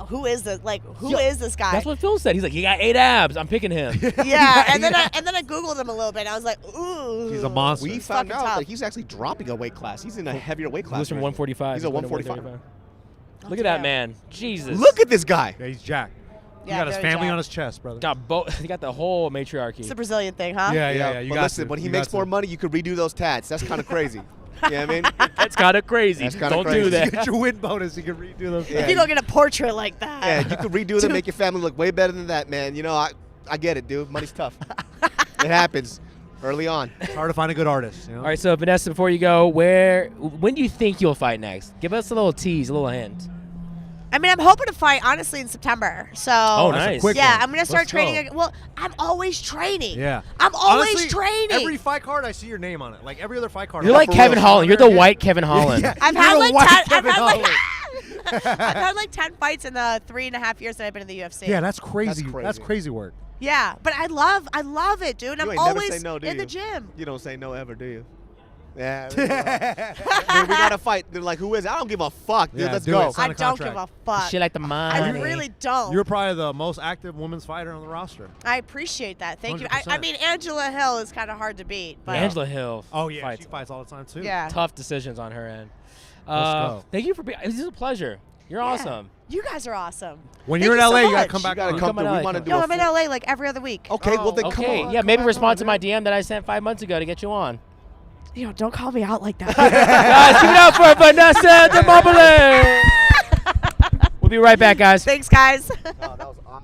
S10: who is this? Like, who is this guy?
S3: That's what Phil said. He's like, he got 8 abs. I'm picking him.
S10: Yeah, and then I Googled him a little bit, and I was like, ooh.
S1: He's a monster.
S2: We
S10: He's
S2: found
S10: fucking
S2: out
S10: tough.
S2: that he's actually dropping a weight class. He's in a heavier weight
S3: He
S2: class.
S3: was from
S2: version.
S3: 145.
S2: He's a
S3: going to
S2: 145.
S3: Look at that man. Jesus.
S2: Look at this guy.
S1: Yeah, he's jacked. He
S10: Yeah,
S1: got his
S10: very
S1: family
S10: jacked.
S1: on his chest, brother.
S3: Got both. He got the whole matriarchy.
S10: It's a Brazilian thing, huh?
S1: Yeah. You
S2: But
S1: got
S2: listen,
S1: to.
S2: when he
S1: You
S2: makes
S1: got
S2: more
S1: to.
S2: money, you could redo those tats. That's kind of crazy. You know what I mean?
S3: That's kind of crazy.
S2: That's kinda
S3: Don't
S2: crazy.
S3: do
S1: You
S3: that.
S1: get your win bonus. You can redo those.
S2: Yeah.
S10: If you don't get a portrait like that.
S2: Yeah, you could redo them, make your family look way better than that, man. You know, I get it, dude. Money's tough. It happens early on.
S1: It's hard to find a good artist. You know?
S3: All right, so Vanessa, before you go, when do you think you'll fight next? Give us a little tease, a little hint.
S10: I mean, I'm hoping to fight, honestly, in September. So,
S3: Oh,
S1: That's a
S3: nice.
S1: quick
S10: yeah,
S1: one.
S10: I'm going to start
S1: Let's
S10: training.
S1: go.
S10: Again. Well, I'm always training.
S1: Yeah.
S10: I'm always
S1: Honestly,
S10: training.
S1: Every fight card, I see your name on it. Like every other fight card.
S3: You're like Kevin Holland. You're the white Kevin Holland.
S1: Yeah,
S10: I've
S1: you're
S10: had
S1: the
S10: like
S1: white
S10: 10,
S1: Kevin Holland.
S10: I've had like 10 fights in the 3.5 years that I've been in the UFC.
S1: Yeah, that's crazy.
S2: That's
S1: That's
S2: crazy.
S1: crazy work.
S10: Yeah, but I love it, dude.
S2: You
S10: I'm
S2: ain't never
S10: always
S2: say no, do
S10: in the
S2: you?
S10: gym.
S2: You don't say no ever, do you? Yeah. Dude, we got to fight. They're like, who is it? I don't give a fuck, dude.
S1: Yeah,
S2: Let's
S1: do
S2: go.
S1: it. Sign
S10: I
S1: a
S10: don't
S1: contract.
S10: give a fuck.
S3: Shit like the
S10: I
S3: money.
S10: really don't.
S1: You're probably the most active women's fighter on the roster.
S10: I appreciate that. Thank you. I
S1: 100%.
S10: mean, Angela Hill is kind of hard to beat. But
S3: Angela Hill.
S1: Oh yeah,
S3: fights.
S1: she fights all the time too.
S10: Yeah.
S3: Tough decisions on her end.
S1: Let's go.
S3: Thank you for being. This is a pleasure. You're
S10: Yeah.
S3: awesome.
S10: You guys are awesome.
S1: When
S10: Thank
S1: you're in
S10: you so
S1: LA, you gotta
S10: much.
S1: come back.
S2: You gotta
S1: on.
S2: come
S3: Come on
S2: through. We
S3: out,
S2: want to
S3: come
S2: do
S10: No,
S2: a
S10: I'm in
S2: full-
S10: LA like every other week.
S2: Okay, well then come
S3: Okay,
S2: on.
S3: yeah, maybe
S2: come on,
S3: respond to
S2: come
S3: my
S2: on,
S3: DM that I sent 5 months ago to get you on.
S10: Don't call me out like that.
S3: Guys, give it up for Vanessa DeMobile. We'll be right back, guys.
S10: Thanks, guys.
S2: man. No, that was awesome.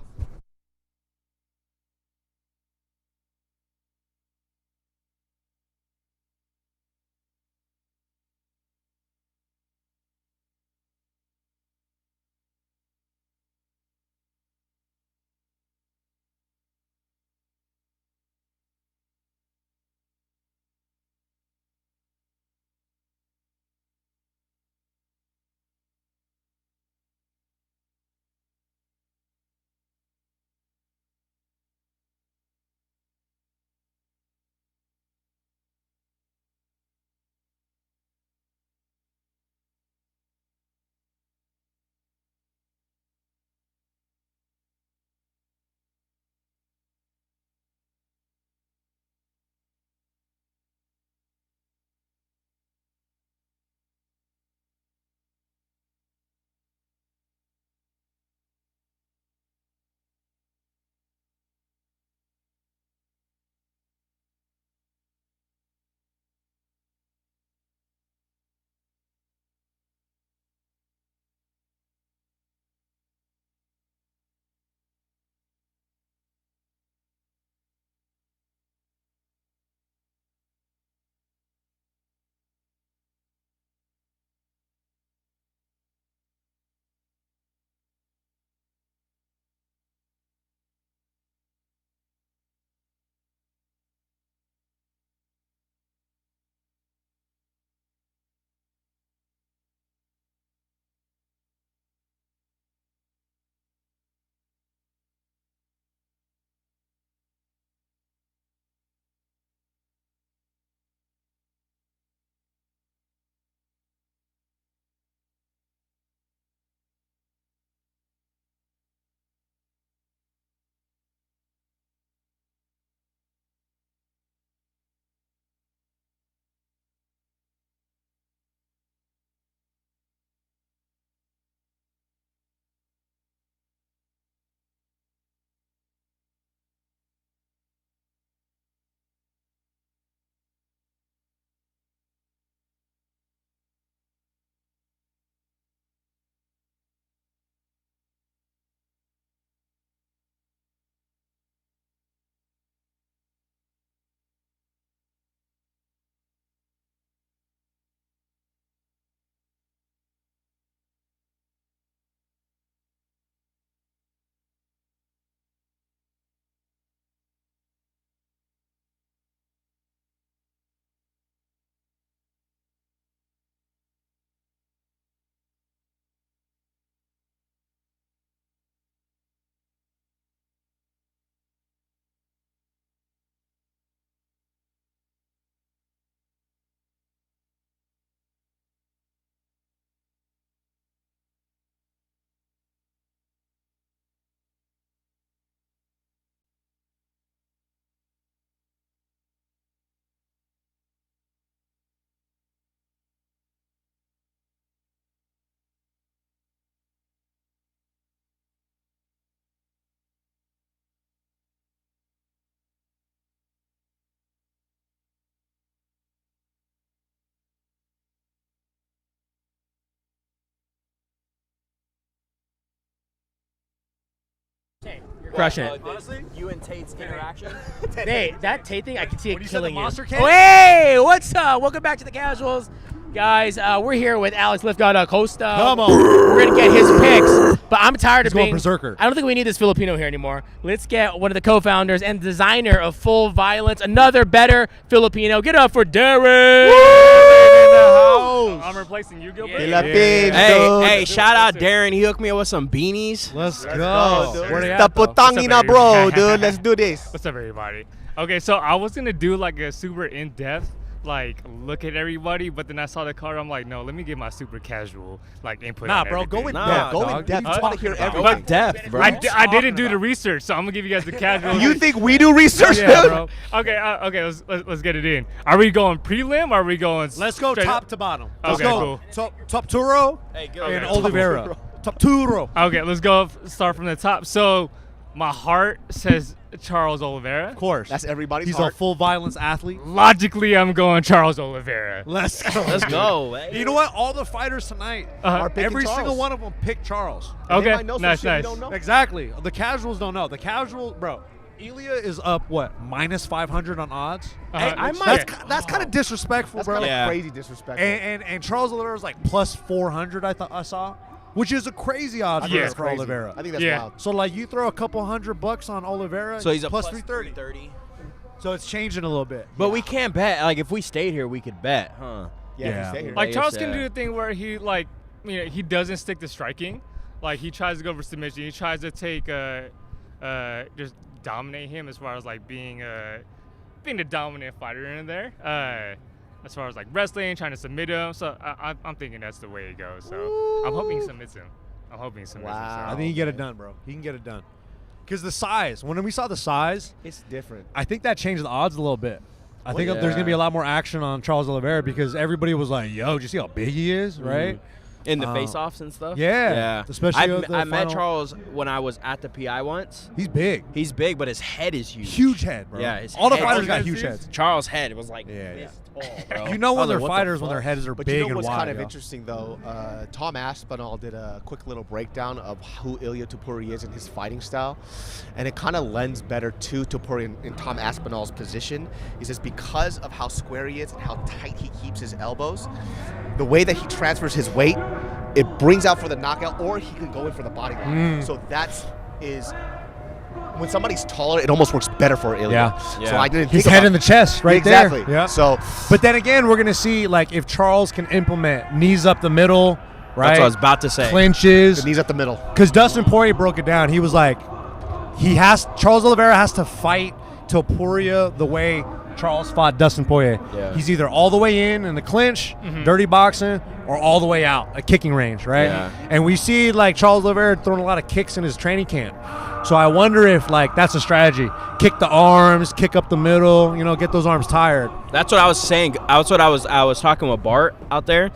S3: Crushing it.
S13: Honestly, you and Tate's interaction.
S3: Hey, that Tate thing, I can see it killing you.
S1: monster cake?
S3: Oh, hey, what's up? Welcome back to the Casuals. Guys, we're here with Alex Lithgow Costa.
S1: Come on.
S3: We're going to get his picks, but I'm tired
S1: He's
S3: of being...
S1: going berserker.
S3: I don't think we need this Filipino here anymore. Let's get one of the co-founders and designer of Full Violence, another better Filipino. Get up for Derek!
S14: I'm replacing you, Gilbert.
S13: Hey, shout out Darren. He hooked me up with some beanies.
S1: Let's go.
S2: dude.
S1: Where they
S2: The
S1: at, though?
S2: putangina, bro, dude. Let's do this.
S14: What's up, everybody? Okay, so I was gonna do like a super in-depth, like look at everybody, but then I saw the card. I'm like, no, let me get my super casual like input.
S1: Nah,
S14: on
S1: bro,
S14: everything.
S1: go in
S2: Nah,
S1: depth.
S2: go
S1: dog.
S2: in depth.
S1: What
S2: You
S1: are
S2: want to hear
S1: talking about?
S2: everything.
S13: Depth, bro.
S14: I didn't do the research, so I'm gonna give you guys the casual.
S2: You think we do research,
S14: Yeah,
S2: dude?
S14: bro. Okay, let's get it in. Are we going prelim? Or are we going?
S1: Let's go
S14: straight
S1: top
S14: up?
S1: to bottom. Let's
S14: Okay,
S1: go. Top Turo and Oliveira. Top Turo.
S14: Okay, let's go. Start from the top. So, my heart says Charles Oliveira.
S1: Of course.
S2: That's everybody's
S1: He's
S2: heart.
S1: a full violence athlete.
S14: Logically, I'm going Charles Oliveira.
S1: Let's go.
S13: Let's go. Hey.
S1: You know what? All the fighters tonight,
S2: Are picking
S1: every
S2: Charles.
S1: single one of them picked Charles.
S2: And they
S14: Okay,
S2: might know some
S14: nice,
S2: shit we
S14: nice.
S2: don't know.
S1: Exactly. The casuals don't know. The casual, bro. Ilya is up what minus 500 on odds.
S14: I
S1: That's kind of disrespectful,
S2: That's
S1: bro.
S2: kind of
S13: Yeah.
S2: crazy disrespectful.
S1: And Charles Oliveira is like plus 400. I saw, which is a crazy odds
S14: Yeah.
S1: for Oliveira.
S2: I think that's
S14: Yeah.
S2: wild.
S1: So like you throw a couple $100 on Oliveira,
S13: So he's a
S1: plus
S13: plus
S1: 330. So it's changing a little bit.
S13: But we can't bet. Like if we stayed here, we could bet, huh?
S2: Yeah,
S1: Yeah.
S2: you stay here.
S14: Like
S13: Yes,
S14: Charles can
S13: yeah.
S14: do the thing where he like, he doesn't stick to striking. Like he tries to go for submission. He tries to take just dominate him as far as like being the dominant fighter in there. As far as like wrestling, trying to submit him. So I'm thinking that's the way it goes. So I'm hoping he submits him.
S2: Wow.
S14: him. So.
S1: I think he can get it done, bro. He can get it done. Because the size, when we saw the size,
S2: It's different.
S1: I think that changed the odds a little bit. I think
S13: yeah.
S1: there's going to be a lot more action on Charles Oliveira because everybody was like, yo, did you see how big he is, right?
S13: In the face-offs and stuff.
S1: Yeah. Especially
S13: I
S1: with the
S13: met
S1: final-
S13: Charles when I was at the PI once.
S1: He's big.
S13: He's big, but his head is huge.
S1: Huge head, bro.
S13: Yeah, his
S1: all the
S13: head-
S1: fighters
S14: you
S1: got
S14: guys
S1: huge
S14: see?
S1: heads.
S13: Charles' head was like
S1: Yeah,
S13: this tall, bro.
S1: You know
S13: I
S1: when
S13: was
S1: they're
S13: like, what the
S1: fighters when their
S13: fuck?
S1: heads are
S2: But
S1: big
S2: you know
S1: and
S2: what's
S1: wide.
S2: kind of
S1: yo.
S2: interesting, though? Tom Aspinall did a quick little breakdown of who Ilya Topuria is in his fighting style. And it kind of lends better to Topuria in Tom Aspinall's position. He says because of how square he is and how tight he keeps his elbows, the way that he transfers his weight, it brings out for the knockout, or he can go in for the body block. So when somebody's taller, it almost works better for Ilya.
S1: Yeah.
S2: So I didn't
S1: His
S2: think
S1: head
S2: about
S1: in the chest, right
S2: exactly.
S1: there. Yeah.
S2: So,
S1: But then again, we're going to see like if Charles can implement knees up the middle, right?
S13: That's what I was about to say.
S1: Clinches.
S2: the knees up the middle.
S1: Because Dustin Poirier broke it down. He was like, Charles Oliveira has to fight Topuria the way Charles fought Dustin Poirier.
S13: Yeah.
S1: He's either all the way in the clinch, dirty boxing, or all the way out, a kicking range, right?
S13: Yeah.
S1: And we see like Charles Oliveira throwing a lot of kicks in his training camp. So I wonder if like that's a strategy. Kick the arms, kick up the middle, get those arms tired.
S13: That's what I was saying. I was talking with Bart out there.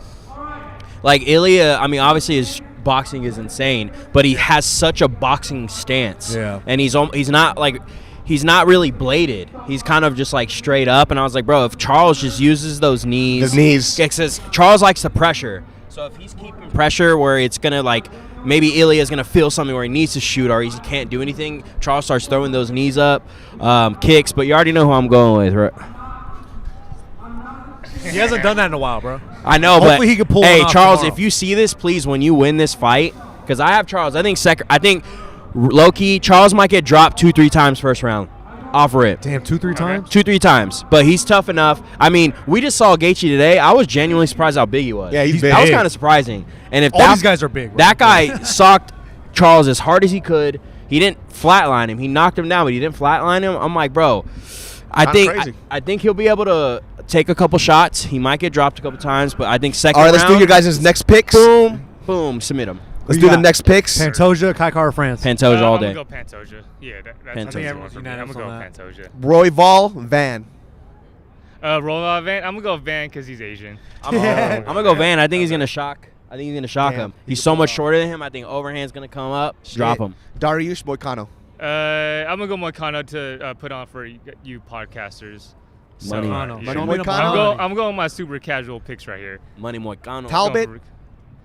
S13: Like Ilya, I mean, obviously his boxing is insane, but he has such a boxing stance.
S1: Yeah.
S13: And he's not really bladed. He's kind of just like straight up. And I was like, bro, if Charles just uses those knees.
S2: His knees.
S13: Because Charles likes the pressure. So if he's keeping pressure where it's going to like, maybe Ilya's going to feel something where he needs to shoot or he can't do anything, Charles starts throwing those knees up, kicks. But you already know who I'm going with, right?
S1: He hasn't done that in a while, bro.
S13: I know,
S1: Hopefully
S13: but
S1: he can pull
S13: hey,
S1: one off
S13: Charles,
S1: tomorrow.
S13: if you see this, please, when you win this fight, because I have Charles. I think low-key, Charles might get dropped 2-3 times first round. Offer it.
S1: Damn, 2-3 times?
S13: 2-3 times. But he's tough enough. I mean, we just saw Gaethje today. I was genuinely surprised how big he was.
S2: Yeah, he's big.
S13: That was kind of surprising. And if
S1: All these guys are big, bro.
S13: that guy socked Charles as hard as he could. He didn't flatline him. He knocked him down, but he didn't flatline him. I'm like, bro, I think he'll be able to take a couple shots. He might get dropped a couple times, but I think second
S2: All right,
S13: round.
S2: let's do your guys' next picks.
S13: Boom, submit him.
S2: Let's
S1: you
S2: do the
S1: got?
S2: next picks.
S1: Pantoja, Kai Kara France.
S13: Pantoja all day.
S14: I'm going to go Pantoja. Yeah, that's
S13: Pantoja.
S14: the one for me. I'm going to go Pantoja.
S2: Royval, Van.
S14: Royval Van. I'm going to go Van because he's Asian.
S13: I'm gonna go Van. I think he's gonna shock. Him. He's so much shorter than him. I think overhand's gonna come up. Drop him.
S2: Dariush Moicano.
S14: I'm gonna go Moicano to put on for you podcasters.
S13: Money.
S14: Yeah.
S2: Moicano.
S14: I'm going my super casual picks right here.
S13: Money Moicano.
S2: Talbot.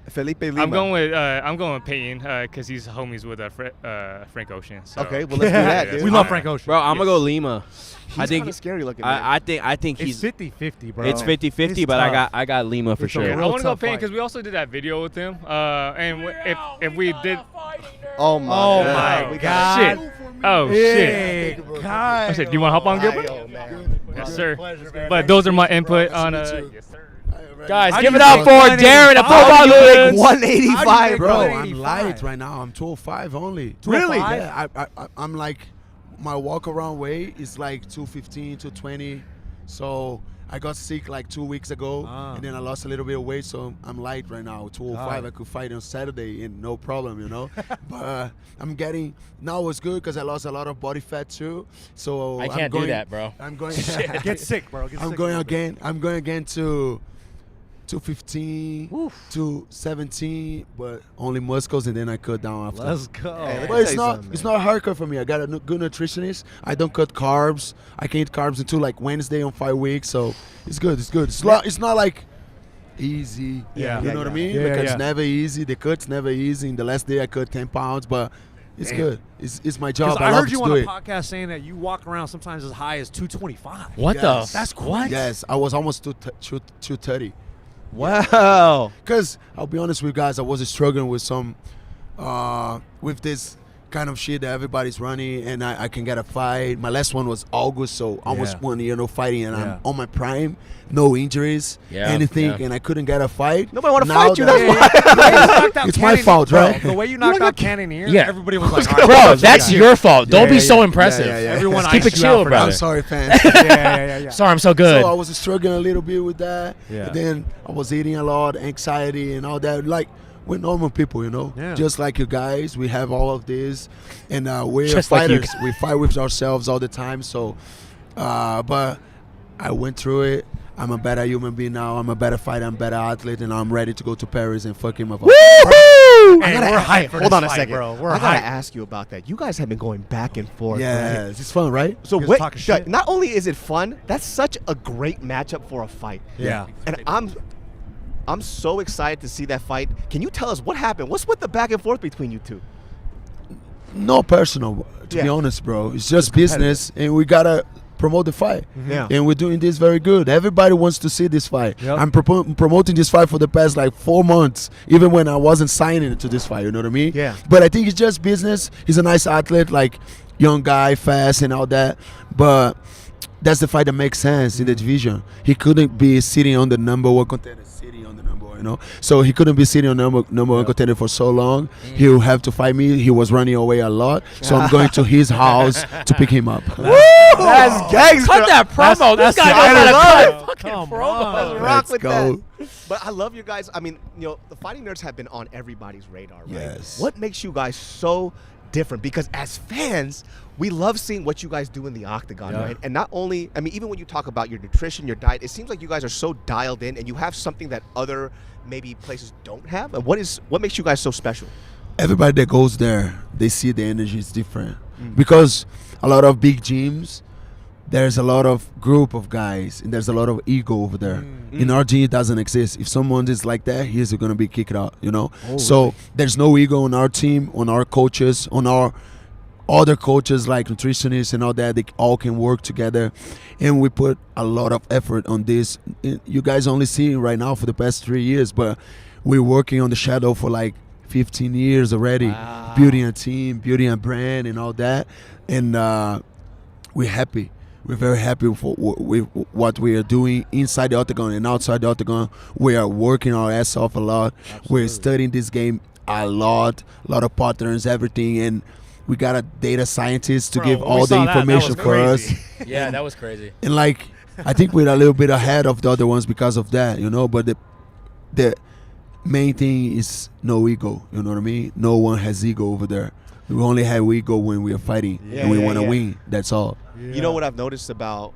S2: Felipe Lima.
S14: I'm going with Peyton because he's homies with Frank Ocean. So.
S2: Okay, well let's do that, dude.
S1: We love Frank Ocean.
S13: Bro, I'm gonna go Lima.
S2: He's kind of scary looking. Man.
S13: I think he's
S1: 50-50, bro.
S13: It's 50-50, but I got Lima for sure.
S14: I want to go Payne because we also did that video with him. And if we did,
S2: oh my
S14: god, shit, oh shit,
S1: God.
S14: I said, do you want to hop on, Gilbert? Yes, sir. But those are my input on. Yes, sir.
S3: Guys, give it up for Darren at Football Loons.
S2: 185,
S15: bro. I'm light right now. I'm 205 only.
S2: Really?
S15: Yeah. I'm like, my walk around weight is like 215, 220. So I got sick like 2 weeks ago, and then I lost a little bit of weight. So I'm light right now. 205. I could fight on Saturday and no problem, you know. But I'm getting now. It's good because I lost a lot of body fat too. So
S3: I can't do that, bro.
S15: I'm going.
S1: Get sick, bro.
S15: I'm going again to 215, 217, but only muscles, and then I cut down after.
S1: Let's go.
S15: Hey, but it's not hardcore for me. I got a good nutritionist. I don't cut carbs. I can eat carbs until like Wednesday on 5 weeks, so it's good. It's good. It's not like easy.
S1: Yeah.
S15: You know what I mean?
S1: Yeah,
S15: because it's never easy. The cut's never easy. In the last day, I cut 10 pounds, but it's good. It's my job.
S1: I
S15: love
S1: heard you
S15: to
S1: on
S15: do
S1: a
S15: it.
S1: podcast saying that you walk around sometimes as high as 225.
S3: What the?
S1: That's cool.
S15: Yes, I was almost 230.
S2: Wow.
S15: Because I'll be honest with you guys, I was struggling with some, with this kind of shit that everybody's running, and I can get a fight. My last one was August, so almost 1 year no fighting, and I'm on my prime, no injuries, anything, and I couldn't get a fight.
S2: Nobody want to fight you. That's why.
S15: It's my fault, right?
S1: The way you knocked out Cannonier, everybody was like,
S3: bro, that's your fault. Don't be so impressive.
S1: Everyone
S3: keep it chill, bro.
S15: I'm sorry, fans.
S3: Sorry, I'm so good.
S15: So I was struggling a little bit with that.
S1: Yeah.
S15: And then I was eating a lot, anxiety and all that. Like, we're normal people, you know.
S1: Yeah.
S15: Just like you guys, we have all of this, and we're
S3: Just like you
S15: fighters. We fight with ourselves all the time. So, but I went through it. I'm a better human being now. I'm a better fighter. I'm a better athlete, and I'm ready to go to Paris and fuck him up.
S1: We're hyped for
S2: Hold on a
S1: fight,
S2: second,
S1: bro. We're
S2: I gotta
S1: hyped.
S2: ask you about that. You guys have been going back and forth.
S15: Yeah,
S2: right?
S15: it's fun, right?
S2: So
S1: Just
S2: what?
S1: talking shit.
S2: Not only is it fun, that's such a great matchup for a fight.
S1: Yeah.
S2: And I'm so excited to see that fight. Can you tell us what happened? What's with the back and forth between you two?
S15: No personal, to be honest, bro. It's just business, and we gotta promote the fight.
S2: Yeah.
S15: And we're doing this very good. Everybody wants to see this fight.
S1: Yep.
S15: I'm promoting this fight for the past like 4 months, even when I wasn't signing to this fight. You know what I mean?
S2: Yeah.
S15: But I think it's just business. He's a nice athlete, like young guy, fast and all that. But that's the fight that makes sense in the division. He couldn't be sitting on the number one contender. You know, so he couldn't be sitting on number one contender for so long. He'll have to fight me. He was running away a lot, so I'm going to his house to pick him up.
S2: That's gangster.
S3: Cut that promo. This guy knows how to cut fucking promo.
S2: Let's rock with
S15: go.
S2: that. But I love you guys. I mean, you know, the Fighting Nerds have been on everybody's radar, right?
S15: Yes.
S2: What makes you guys so different? Because as fans, we love seeing what you guys do in the octagon, right? And not only, I mean, even when you talk about your nutrition, your diet, it seems like you guys are so dialed in, and you have something that other maybe places don't have. And what makes you guys so special?
S15: Everybody that goes there, they see the energy is different. Because a lot of big gyms, there's a lot of group of guys, and there's a lot of ego over there. In our gym, it doesn't exist. If someone is like that, he's going to be kicked out, you know? So there's no ego on our team, on our coaches, on our other coaches like nutritionists and all that. They all can work together, and we put a lot of effort on this. You guys only see it right now for the past 3 years, but we're working on the shadow for like 15 years already.
S2: Wow.
S15: Building a team, building a brand and all that, and we're happy. We're very happy with what we are doing inside the octagon and outside the octagon. We are working our ass off a lot.
S2: Absolutely.
S15: We're studying this game a lot of patterns, everything, and we got a data scientist to give all the information for us.
S3: Yeah, that was crazy.
S15: And like, I think we're a little bit ahead of the other ones because of that, you know. But the main thing is no ego. You know what I mean? No one has ego over there. We only have ego when we are fighting and we want to win. That's all.
S2: You know what I've noticed about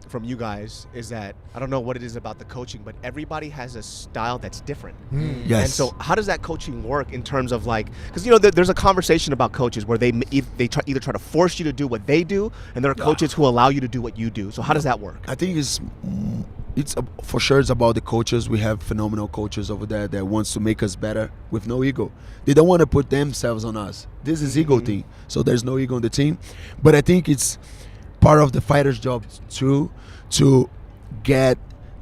S2: from you guys is that I don't know what it is about the coaching, but everybody has a style that's different.
S15: Yes.
S2: And so how does that coaching work in terms of like, because you know there's a conversation about coaches where they either try to force you to do what they do, and there are coaches who allow you to do what you do. So how does that work?
S15: I think it's for sure it's about the coaches. We have phenomenal coaches over there that wants to make us better with no ego. They don't want to put themselves on us. This is ego thing. So there's no ego on the team. But I think it's part of the fighter's job too to get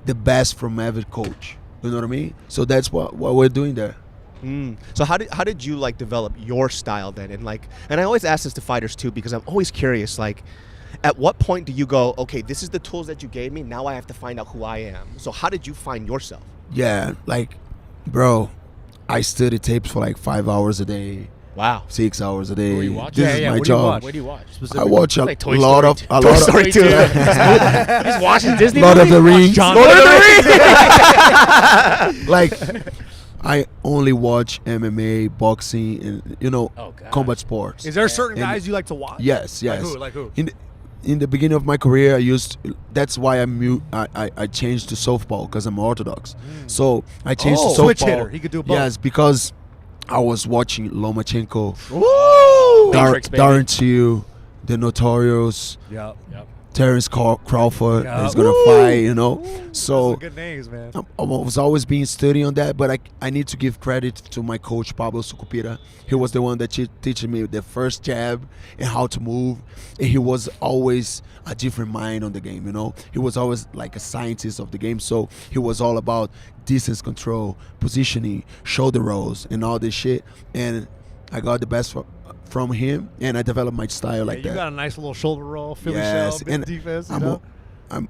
S15: the best from every coach. You know what I mean? So that's what we're doing there.
S2: So how did you like develop your style then? And I always ask this to fighters too because I'm always curious, like, at what point do you go, okay, this is the tools that you gave me, now I have to find out who I am? So how did you find yourself?
S15: Yeah, like, bro, I study tapes for like 5 hours a day.
S2: Wow.
S15: 6 hours a day.
S3: What do you watch?
S15: This is my job.
S3: What do you watch?
S15: I watch a
S3: Like
S15: lot of
S3: Toy Story 2. He's watching Disney
S15: Lord of the
S3: movies?
S15: Rings.
S3: Lord of the Rings.
S15: Like, I only watch MMA, boxing, and combat sports.
S1: Is there certain guys you like to watch?
S15: Yes.
S1: Like who?
S15: In the beginning of my career, that's why I changed to softball because I'm Orthodox. So I changed to softball.
S1: Switch hitter. He could do both.
S15: Yes, because I was watching Lomachenko, Darren Till, the Notorious.
S1: Yep.
S15: Terrence Crawford is gonna fight, So
S1: good names, man.
S15: I was always being studying on that, but I need to give credit to my coach Pablo Sucupira. He was the one that teaching me the first jab and how to move, and he was always a different mind on the game. He was always like a scientist of the game, so he was all about distance control, positioning, shoulder rolls, and all this shit. And I got the best from him, and I developed my style like that.
S1: You got a nice little shoulder roll, Philly
S15: yes,
S1: shell, big
S15: and
S1: defense.
S15: I'm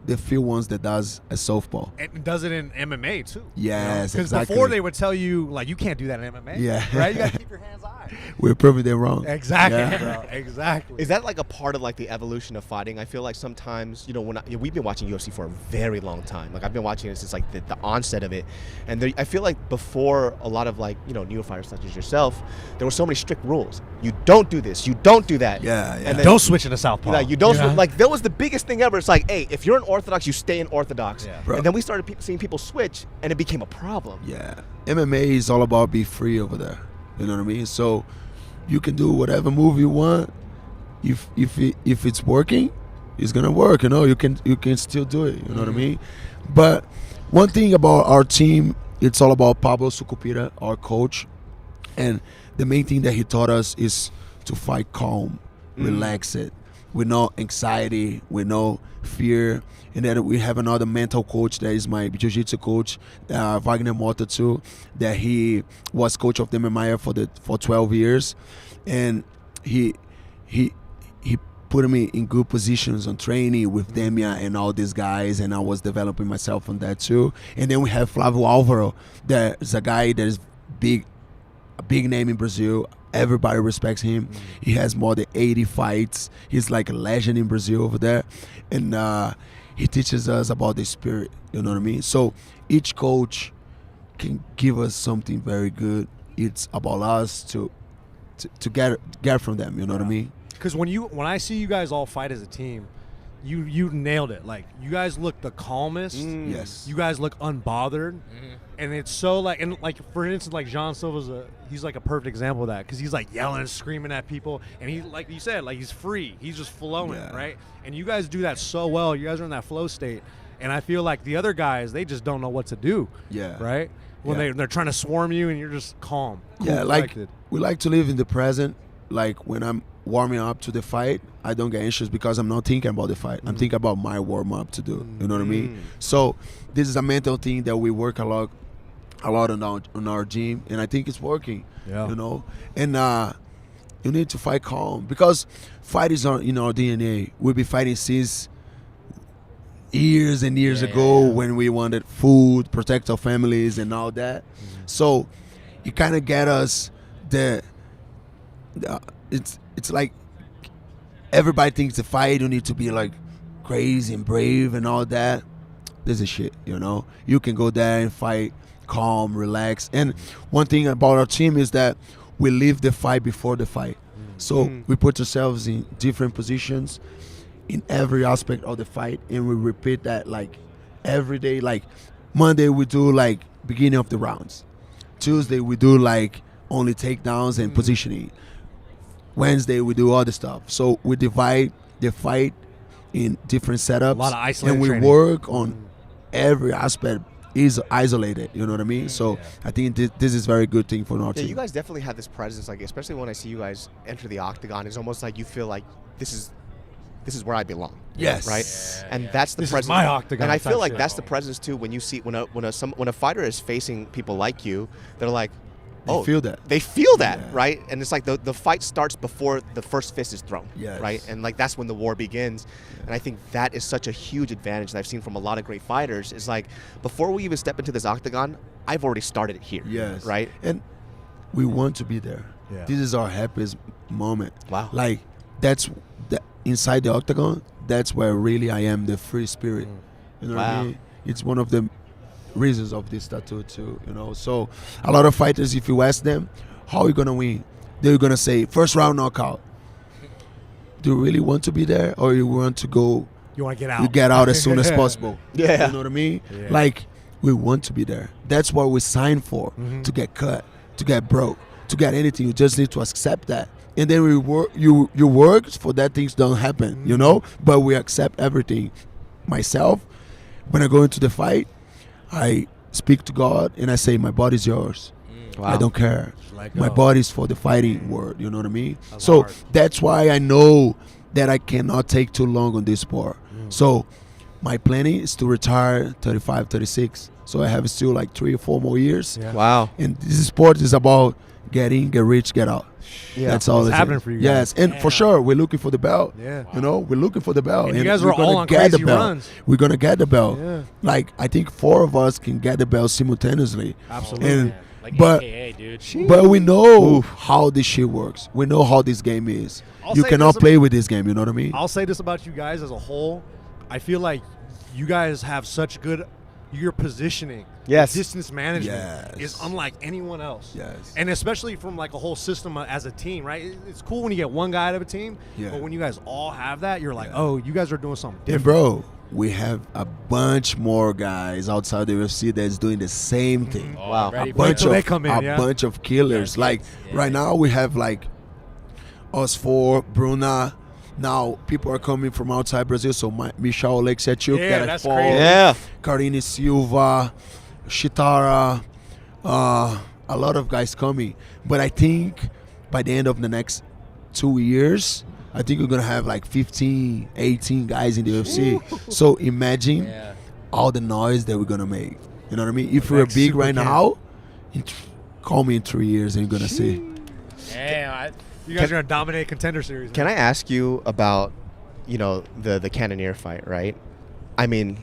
S15: the few ones that does a softball.
S1: And does it in MMA too.
S15: Yes,
S1: because
S15: exactly.
S1: before they would tell you like you can't do that in MMA.
S15: Yeah,
S1: right. You got to keep your hands high.
S15: We're proving them wrong.
S1: Exactly, bro. Exactly.
S2: Is that like a part of like the evolution of fighting? I feel like sometimes we've been watching UFC for a very long time. Like I've been watching it since like the onset of it, and I feel like before a lot of like newer fighters such as yourself, there were so many strict rules. You don't do this. You don't do that.
S15: Yeah.
S2: And then,
S1: don't switch into southpaw.
S2: You don't like that was the biggest thing ever. It's like, hey, if you're an Orthodox, you stay in Orthodox.
S15: Yeah.
S2: And then we started seeing people switch, and it became a problem.
S15: Yeah, MMA is all about be free over there. You know what I mean? So you can do whatever move you want. If it's working, it's gonna work. You can still do it. You know what I mean? But one thing about our team, it's all about Pablo Sucupira, our coach, and the main thing that he taught us is to fight calm, relax it, with no anxiety, with no fear. And then we have another mental coach that is my jiu-jitsu coach, Wagner Mota too, that he was coach of Demian Maia for 12 years, and he put me in good positions on training with Demian and all these guys, and I was developing myself on that too. And then we have Flavio Alvaro, that is a guy that is a big name in Brazil. Everybody respects him. He has more than 80 fights. He's like a legend in Brazil over there, and he teaches us about the spirit. You know what I mean? So each coach can give us something very good. It's about us to get from them. You know what I mean?
S1: Because when I see you guys all fight as a team, you nailed it. Like you guys look the calmest.
S15: Yes.
S1: You guys look unbothered, and it's so like for instance like Jean Silva's he's like a perfect example of that because he's like yelling and screaming at people, and he like you said like he's free. He's just flowing, right? And you guys do that so well. You guys are in that flow state, and I feel like the other guys they just don't know what to do.
S15: Yeah.
S1: Right. When they're trying to swarm you and you're just calm. Cool,
S15: collected. We like to live in the present. Like when I'm warming up to the fight, I don't get anxious because I'm not thinking about the fight. I'm thinking about my warm up to do. You know what I mean? So this is a mental thing that we work a lot on our gym, and I think it's working.
S1: Yeah.
S15: And you need to fight calm because fight is in our DNA. We've been fighting since years and years ago when we wanted food, protect our families, and all that. So you kind of get us the. It's like everybody thinks to fight you need to be like crazy and brave and all that. This is shit, You can go there and fight calm, relax. And one thing about our team is that we live the fight before the fight. So we put ourselves in different positions in every aspect of the fight, and we repeat that like every day. Like Monday we do like beginning of the rounds. Tuesday we do like only takedowns and positioning. Wednesday we do other stuff. So we divide the fight in different setups.
S1: A lot of isolated
S15: and we
S1: training.
S15: work on every aspect is isolated. You know what I mean? So I think this is very good thing for our
S2: Yeah,
S15: team.
S2: you guys definitely have this presence, like especially when I see you guys enter the octagon, it's almost like you feel like this is where I belong.
S15: Yes.
S2: Right. And that's the
S1: This is
S2: presence.
S1: my octagon
S2: And I
S1: type
S2: feel like
S1: shit.
S2: that's the presence too. When you see when a fighter is facing people like you, they're like,
S15: They feel that.
S2: They feel that, right? And it's like the fight starts before the first fist is thrown,
S15: Yes.
S2: right? And like that's when the war begins. And I think that is such a huge advantage that I've seen from a lot of great fighters. Is like before we even step into this octagon, I've already started it here.
S15: Yes.
S2: Right.
S15: And we want to be there.
S1: Yeah.
S15: This is our happiest moment.
S2: Wow.
S15: Like that's inside the octagon. That's where really I am the free spirit. You know what I
S2: Wow.
S15: mean? It's one of the reasons of this tattoo too. You know. So a lot of fighters, if you ask them, how are you gonna win? They're gonna say first round knockout. Do you really want to be there, or you want to go?
S1: You want to get out.
S15: You get out as soon as possible.
S2: Yeah.
S15: You know what I mean?
S1: Yeah.
S15: Like we want to be there. That's what we signed for. To get cut, to get broke, to get anything. You just need to accept that. And then we work. You work for that. Things don't happen. You know. But we accept everything. Myself, when I go into the fight, I speak to God and I say, "My body's yours. I don't care.
S1: let
S15: My
S1: go.
S15: body's for the fighting world." You know what I mean?
S1: That's
S15: So
S1: hard.
S15: that's why I know that I cannot take too long on this sport. So my planning is to retire 35, 36. So I have still like 3 or 4 more years.
S1: Yeah.
S2: Wow.
S15: And this sport is about get in, get rich, get out.
S2: Yeah.
S15: That's all
S1: It's
S15: it's
S1: happening for you guys.
S15: Yes, and
S1: Damn.
S15: for sure, we're looking for the belt.
S1: Yeah.
S15: You know, we're looking for the belt.
S1: And you guys
S15: we're
S1: are all
S15: gonna
S1: on
S15: get the
S1: crazy
S15: belt.
S1: runs.
S15: We're going to get the belt.
S1: Yeah.
S15: Like, I think 4 of us can get the belt simultaneously.
S1: Absolutely.
S15: And,
S3: Like
S15: but,
S3: AKA, dude.
S15: but we know how this shit works. We know how this game is.
S1: I'll
S15: You
S1: say
S15: cannot
S1: this
S15: play with this game, you know what I mean?
S1: I'll say this about you guys as a whole. I feel like you guys have such good your positioning.
S2: Yes.
S1: Distance management
S15: Yes.
S1: is unlike anyone else.
S15: Yes.
S1: And especially from like a whole system as a team, right? It's cool when you get one guy out of a team,
S15: Yeah.
S1: but when you guys all have that, you're like, oh, you guys are doing something
S15: And
S1: different.
S15: bro, we have a bunch more guys outside the UFC that's doing the same thing.
S2: Wow.
S3: Ready
S15: A
S3: for
S15: bunch
S1: Wait till
S15: of
S1: they come in,
S15: a
S1: yeah.
S15: bunch of killers.
S3: Yeah,
S15: Like
S3: yeah.
S15: right now, we have like us 4, Bruna. Now people are coming from outside Brazil. So Michal Oleksiachuk,
S1: Yeah,
S15: that I
S1: that's
S15: fought,
S1: crazy.
S2: Yeah.
S15: Karine Silva, Shitara, a lot of guys coming. But I think by the end of the next 2 years, I think we're gonna have like 15, 18 guys in the UFC. So imagine
S3: Yeah.
S15: all the noise that we're gonna make. You know what I mean? If we're
S1: Next
S15: big
S1: super
S15: right
S1: camp.
S15: now, call me in 3 years and you're gonna see.
S3: Damn,
S1: You guys are gonna dominate contender series.
S2: Can I ask you about, the Cannoneer fight, right? I mean,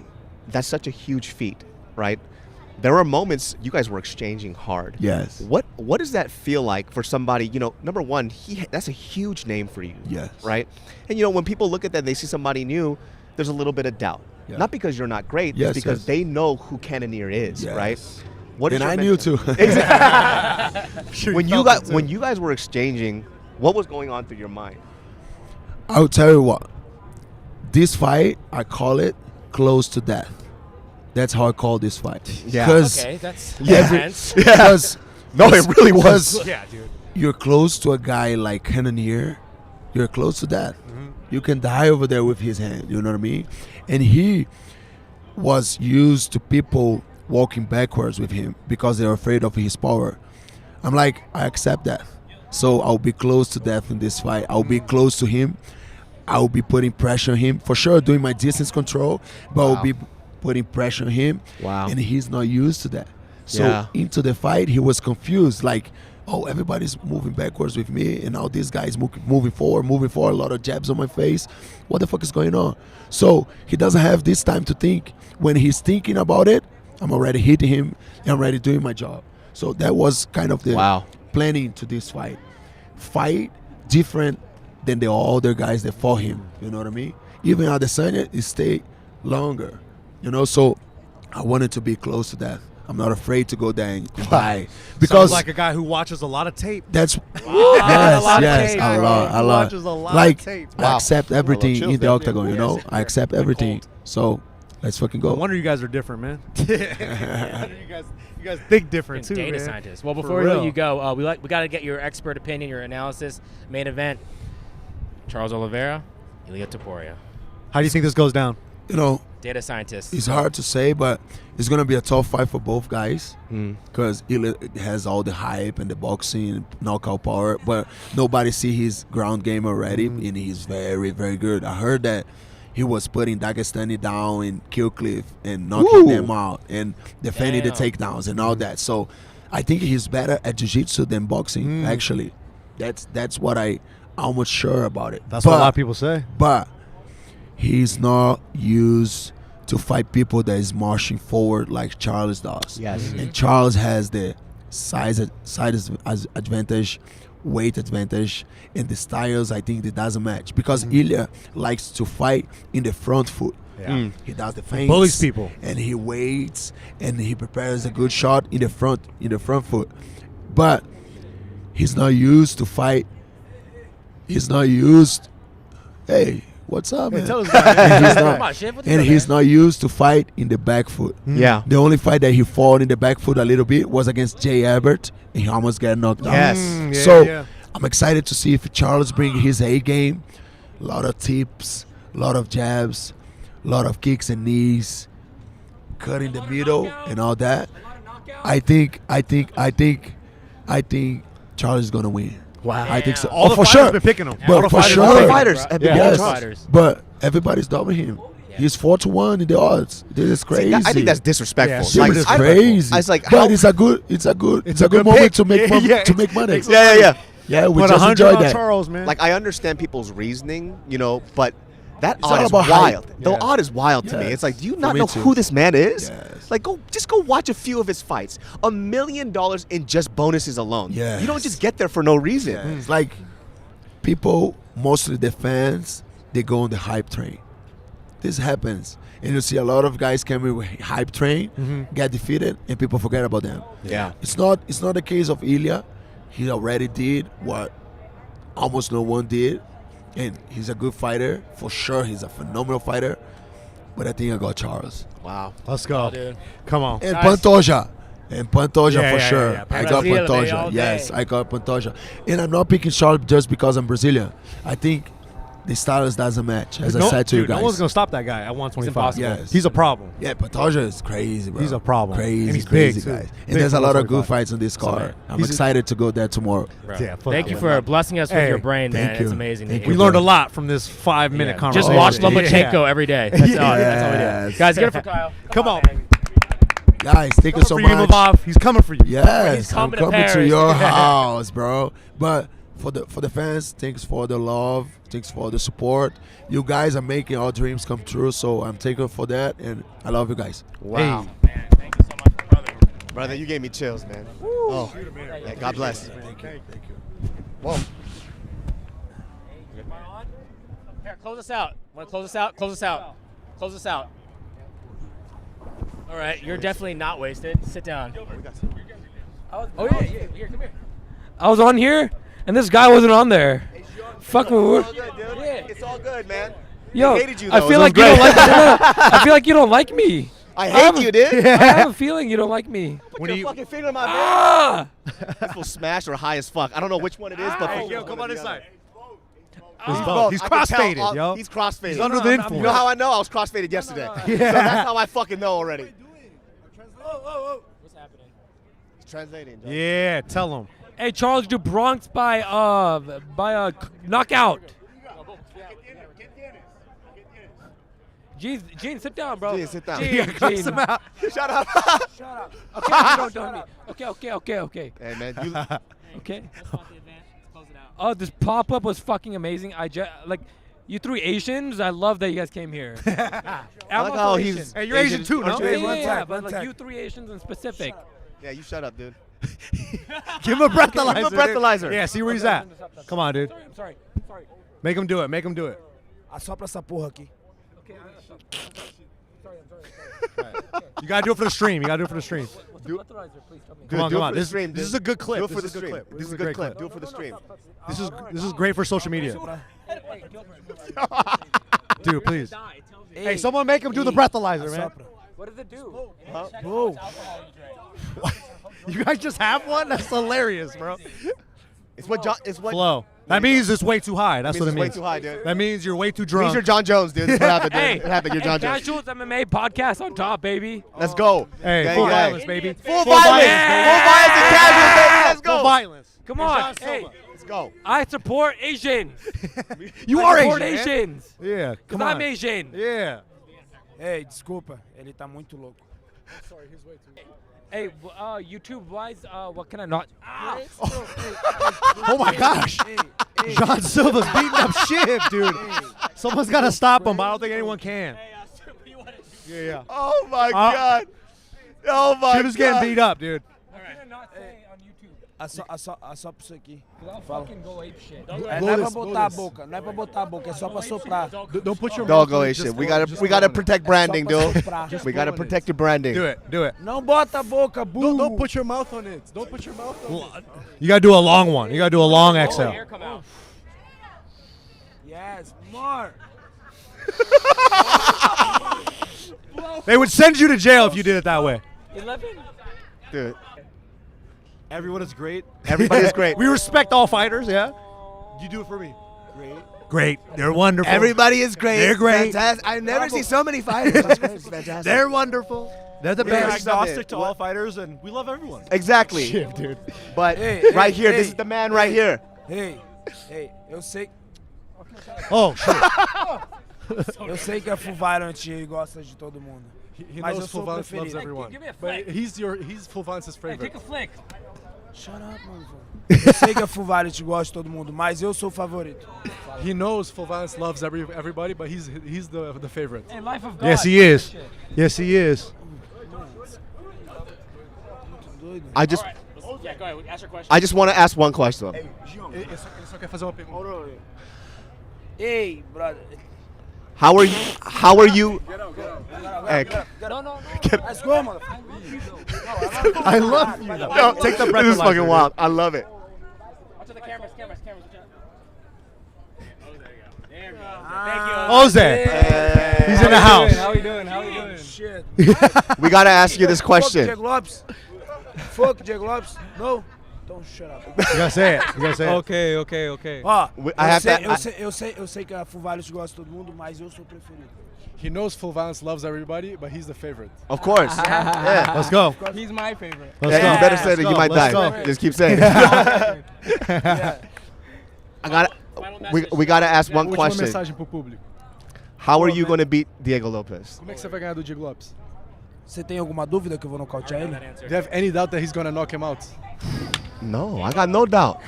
S2: that's such a huge feat, right? There were moments you guys were exchanging hard.
S15: Yes.
S2: What does that feel like for somebody? Number one, that's a huge name for you.
S15: Yes.
S2: Right. And when people look at that, and they see somebody new. There's a little bit of doubt.
S15: Yeah.
S2: Not because you're not great,
S15: Yes,
S2: it's because
S15: yes.
S2: they know who Cannoneer is,
S15: Yes.
S2: right? What is
S15: And
S2: your
S15: I knew too.
S2: Exactly.
S1: Sure
S2: when
S1: you
S2: you
S1: felt
S2: guys
S1: it, too.
S2: when you guys were exchanging, what was going on through your mind?
S15: I'll tell you what. This fight, I call it close to death. That's how I call this fight.
S2: Yeah.
S15: Because
S3: okay, that's
S2: Yeah.
S3: intense.
S15: because
S2: No, it really was.
S1: Yeah, dude.
S15: you're close to a guy like Cannoneer, you're close to death. You can die over there with his hand. You know what I mean? And he was used to people walking backwards with him because they're afraid of his power. I'm like, I accept that. So I'll be close to death in this fight. I'll be close to him. I'll be putting pressure on him. For sure, doing my distance control, but I'll be putting pressure on him.
S2: Wow.
S15: And he's not used to that. So
S2: Yeah.
S15: into the fight, he was confused. Like, oh, everybody's moving backwards with me, and now this guy's moving forward, a lot of jabs on my face. What the fuck is going on? So he doesn't have this time to think. When he's thinking about it, I'm already hitting him, and I'm already doing my job. So that was kind of the planning to this fight. Fight different than the other guys that fought him. You know what I mean? Even Adesanya, it stayed longer. So I wanted to be close to that. I'm not afraid to go there and die because
S1: Sounds like a guy who watches a lot of tape.
S15: that's
S1: a lot of tape,
S15: a
S1: bro.
S15: lot,
S1: He
S15: a lot.
S1: watches a lot
S15: Like
S1: of tape.
S15: I accept everything
S2: chills
S15: in the
S2: there.
S15: octagon. You know, I accept everything. So let's fucking
S1: No
S15: go.
S1: wonder you guys are different, man. you guys think different too,
S3: data
S1: man.
S3: scientist. Well,
S1: For
S3: before we let
S1: real.
S3: you go, we got to get your expert opinion, your analysis. Main event: Charles Oliveira, Ilia Topuria.
S1: How do you think this goes down?
S15: You know,
S3: Data scientist.
S15: it's hard to say, but it's gonna be a tough fight for both guys because it has all the hype and the boxing, knockout power, but nobody see his ground game already, and he's very, very good. I heard that he was putting Dagestani down in Kill Cliff and knocking them out and defending the takedowns and all that. So I think he's better at jiu-jitsu than boxing. Actually, that's what I'm almost sure about it.
S1: That's what a lot of people say.
S15: But he's not used to fight people that is marching forward like Charles does.
S2: Yes.
S15: And Charles has the size advantage, weight advantage, and the styles. I think that doesn't match because Ilya likes to fight in the front foot.
S1: Yeah.
S15: He does the feints,
S1: bullies people,
S15: and he waits and he prepares a good shot in the front foot. But he's not used to fight. He's not used. Hey, what's up, man?
S1: Tell us about
S15: And he's not used to fight in the back foot.
S2: Yeah.
S15: The only fight that he fought in the back foot a little bit was against Jay Abbott, and he almost got knocked out.
S2: Yes.
S15: So I'm excited to see if Charles brings his A game. A lot of tips, a lot of jabs, a lot of kicks and knees, cut in the middle and all that. I think Charles is gonna win.
S1: Wow.
S15: I think so.
S1: All the
S15: for
S1: fighters
S15: sure.
S1: have been picking him.
S15: But for sure.
S2: All the fighters have been
S15: Yes.
S2: fighters.
S15: But everybody's doubling him. He's 4-1 in the odds. This is crazy.
S2: I think that's disrespectful.
S15: Yeah, it's crazy.
S2: I was like,
S15: but it's a good moment to make money.
S2: Yeah.
S15: To make money.
S2: Yeah,
S15: we
S1: But
S15: just
S1: 100
S15: enjoyed
S1: on
S15: that.
S1: Charles, man.
S2: Like I understand people's reasoning, but that
S15: It's
S2: odd
S15: all
S2: is
S15: about
S2: wild.
S15: hype.
S2: The
S15: Yeah.
S2: odd is wild to me.
S15: Yes.
S2: It's like, do you
S15: For
S2: not
S15: me
S2: know
S15: too.
S2: who this man is?
S15: Yes.
S2: Like, just go watch a few of his fights. $1 million in just bonuses alone.
S15: Yes.
S2: You don't just get there for no reason.
S15: It's like people, mostly the fans, they go on the hype train. This happens. And you see a lot of guys coming with hype train, get defeated, and people forget about them.
S2: Yeah.
S15: It's not the case of Ilya. He already did what almost no one did. And he's a good fighter. For sure, he's a phenomenal fighter. But I think I got Charles.
S2: Wow.
S1: Let's go.
S3: Oh, dude.
S1: Come on.
S15: And Pantoja. And Pantoja
S1: Yeah,
S15: for
S1: yeah,
S15: sure.
S1: yeah.
S15: I got
S3: Brazil, baby,
S15: Pantoja.
S3: all
S15: Yes,
S3: day.
S15: I got Pantoja. And I'm not picking Charles just because I'm Brazilian. I think the styles doesn't match, as I said to you guys.
S1: No one's gonna stop that guy at 125.
S3: impossible.
S15: Yes.
S1: He's a problem.
S15: Yeah, Pantoja is crazy, bro.
S1: He's a problem.
S15: Crazy,
S1: And he's
S15: crazy
S1: big, too.
S15: guys.
S1: Big
S15: And there's
S1: for
S15: a lot of
S1: 125.
S15: good fights on this card. I'm
S1: He's a-
S15: excited to go there tomorrow.
S1: Yeah,
S3: Thank you for blessing us with
S1: Hey,
S3: your brain, man.
S15: thank you.
S3: It's amazing.
S15: Thank
S3: to
S1: We
S3: hear.
S1: learned a lot from this 5-minute
S3: Yeah.
S1: conversation.
S3: Just watch Lomachenko
S1: Yeah.
S3: every day. That's, all, that's all we do.
S15: Yes.
S3: Guys, get it for Kyle.
S1: Come on.
S3: man.
S15: Guys, thank you so
S1: For you,
S15: much.
S1: Mavov. He's coming for you.
S15: Yes,
S3: He's
S15: I'm
S3: coming to
S15: coming to
S3: Paris.
S15: your house, bro. But for the fans, thanks for the love, thanks for the support. You guys are making our dreams come true, so I'm thankful for that, and I love you guys.
S2: Wow.
S3: Man, thank you so much, brother.
S2: Brother, you gave me chills, man. Oh, yeah, God bless.
S15: Thank you.
S2: Whoa.
S3: Here, close us out. Want to close us out? Close us out. Close us out. All right, you're definitely not wasted. Sit down.
S16: Oh yeah, here, come here. I was on here, and this guy wasn't on there. Fuck me.
S2: It's all good, dude. It's all good, man.
S16: Yo,
S2: I hated you,
S16: I
S2: though.
S16: feel
S2: It
S16: like
S2: was
S16: you don't
S2: great.
S16: like. I feel like you don't like me.
S2: I hate you, dude.
S16: I have a feeling you don't like me.
S2: Put your fucking finger in my
S16: Ah!
S2: face. This will smash or high as fuck. I don't know which one it is, but
S1: Hey, yo, come on this side.
S2: He's
S1: both. He's
S2: I can tell
S1: crossfaded,
S2: all-
S1: yo.
S2: He's crossfaded.
S1: He's under the influence.
S2: You know how I know? I was crossfaded yesterday.
S1: Yeah.
S2: So that's how I fucking know already.
S3: What's happening?
S2: It's translating. Joe.
S1: Yeah, tell him.
S16: Hey, Charles do Bronx by knockout. Gene, sit down, bro.
S2: Gene, sit down.
S16: Gene,
S1: Yeah, cuss
S16: Gene.
S1: him out.
S2: Shut up.
S16: Shut up. Okay, don't me. Okay.
S2: Hey, man. You,
S16: Okay.
S3: Let's spot the event. Let's close it out.
S16: Oh, this pop-up was fucking amazing. You three Asians. I love that you guys came here.
S2: I like how he's.
S1: Hey, you're Asian too, no?
S2: Aren't you Asian?
S16: Yeah, but like you three Asians in specific.
S2: Yeah, you shut up, dude.
S1: Give him a breathalyzer.
S2: Give him a breathalyzer.
S1: Yeah, see where he's at. Come on, dude.
S16: I'm sorry.
S1: Make him do it. Make him do it.
S5: Assopra essa porra aqui.
S16: Okay,
S1: You gotta do it for the stream. You gotta do it for the stream.
S16: what's the breathalyzer? Please tell me.
S1: Come on,
S2: do it
S1: come on.
S2: for the
S1: This,
S2: stream,
S1: this
S2: dude.
S1: is a good clip.
S2: Do it for the
S1: This is a good
S2: stream.
S1: clip.
S2: This is a good clip. Do it for the stream.
S1: This is great for social media. Dude, please. Hey, someone make him do the breathalyzer, man.
S16: What does it do?
S5: Whoa.
S1: You guys just have one? That's hilarious, bro.
S2: It's what John. It's what
S1: Flow. That means it's way too high. That's what it means.
S2: Way too high, dude.
S1: That means you're way too
S2: Means
S1: drunk.
S2: you're John Jones, dude. That's what happened, dude.
S16: Hey,
S2: It happened. You're John Jones.
S16: Casuals MMA podcast on top, baby.
S2: Let's go.
S1: Hey,
S2: Gang,
S1: full
S2: gang.
S1: violence, baby.
S2: Full violence.
S16: Yeah.
S2: Full violence and casuals, baby. Let's go.
S1: Full violence.
S16: Come
S1: And
S16: on.
S1: John
S16: Hey,
S1: Silva.
S2: Let's go.
S16: I support Asians.
S1: You
S16: I
S1: are
S16: support
S1: Asian, man.
S16: Asians.
S1: Yeah,
S16: Because
S1: come
S16: I'm
S1: on.
S16: Asian.
S1: Yeah.
S5: Ei, desculpa, ele tá muito louco.
S16: Hey, YouTube wise, what can I not? Ah!
S1: Oh my gosh. John Silva's beating up Shiv, dude. Someone's got to stop him, but I don't think anyone can. Yeah.
S2: Oh my God. Oh my God.
S1: Shiv is getting beat up, dude.
S5: É só pra isso aqui.
S16: Fucking go ape shit.
S5: Não é pra botar a boca, não é pra botar a boca, é só pra soprar.
S1: Don't put your
S2: Don't
S1: mouth
S2: go
S1: on it,
S2: Asian.
S1: just
S2: We
S1: blow
S2: gotta
S1: on it.
S2: protect branding, dude.
S5: Just
S2: We gotta
S1: blow on it.
S2: protect your branding.
S1: Do it. Do it.
S5: Não bota a boca, burro.
S1: Don't put your mouth on it. Don't put your mouth on it. You got to do a long one. You got to do a long exhale.
S5: Yes, more.
S1: They would send you to jail if you did it that way.
S16: 11?
S2: Dude.
S1: Everyone is great.
S2: Everybody is great.
S1: We respect all fighters, yeah? You do it for me. Great. They're wonderful.
S2: Everybody is great.
S1: They're great.
S2: Fantastic. I've never seen so many fighters. It's fantastic.
S1: They're wonderful. They're the
S4: We're
S1: best.
S4: agnostic to all fighters, and we love everyone.
S2: Exactly.
S1: Shit, dude.
S2: But
S5: Hey,
S2: right
S5: hey,
S2: here,
S5: hey,
S2: this is the man right here.
S5: Ei, eu sei.
S1: Oh, shit.
S5: Eu sei que a Full Violent gosta de todo mundo.
S1: He
S5: Mas
S1: knows
S5: eu sou
S1: Full Violence loves
S5: preferido.
S1: everyone.
S16: Give me a
S1: But
S16: flick.
S1: he's Full Violence's
S16: Hey,
S1: favorite.
S16: take a flick.
S5: Shut up, mano. Eu sei que a Full Violent gosta de todo mundo, mas eu sou o favorito.
S1: He knows Full Violence loves everybody, but he's the favorite.
S16: Hey, life of God.
S1: Yes, he is. Yes, he is.
S2: I just
S3: Yeah, go ahead. Ask your question.
S2: I just want to ask one question.
S1: Ele só quer fazer uma pergunta.
S5: Ei, brother.
S2: How are you? Hey,
S16: No.
S5: Let's go, mano.
S1: I love you.
S2: no,
S1: Take the
S2: this is
S1: breathalyzer,
S2: fucking
S1: dude.
S2: wild. I love it.
S3: Watch the cameras. Watch out. Oh, there you go. There we go.
S1: Jose. He's in the house.
S16: How we doing?
S5: Shit.
S2: We gotta ask you this
S5: Fuck
S2: question.
S5: Diego Lopes. Fuck Diego Lopes. No. Don't shut up.
S1: You gotta say it. You gotta say it.
S16: Okay.
S5: Ó,
S2: I have to-
S5: eu sei que a Full Violent gosta de todo mundo, mas eu sou o preferido.
S1: He knows Full Violence loves everybody, but he's the favorite.
S2: Of course. Yeah.
S1: Let's go.
S16: He's my favorite.
S1: Let's
S2: Yeah,
S1: go.
S2: you better say
S1: Let's
S2: that
S1: go.
S2: you might
S1: Let's
S2: die.
S1: go.
S2: Just keep saying it.
S5: Yeah.
S2: I got. We gotta ask one
S1: Última
S2: question.
S1: mensagem pro público.
S2: How are you gonna beat Diego Lopes?
S1: Como é que você vai ganhar do Diego Lopes?
S5: Você tem alguma dúvida que eu vou nocautear ele?
S1: Do you have any doubt that he's gonna knock him out?
S2: No, I got no doubt.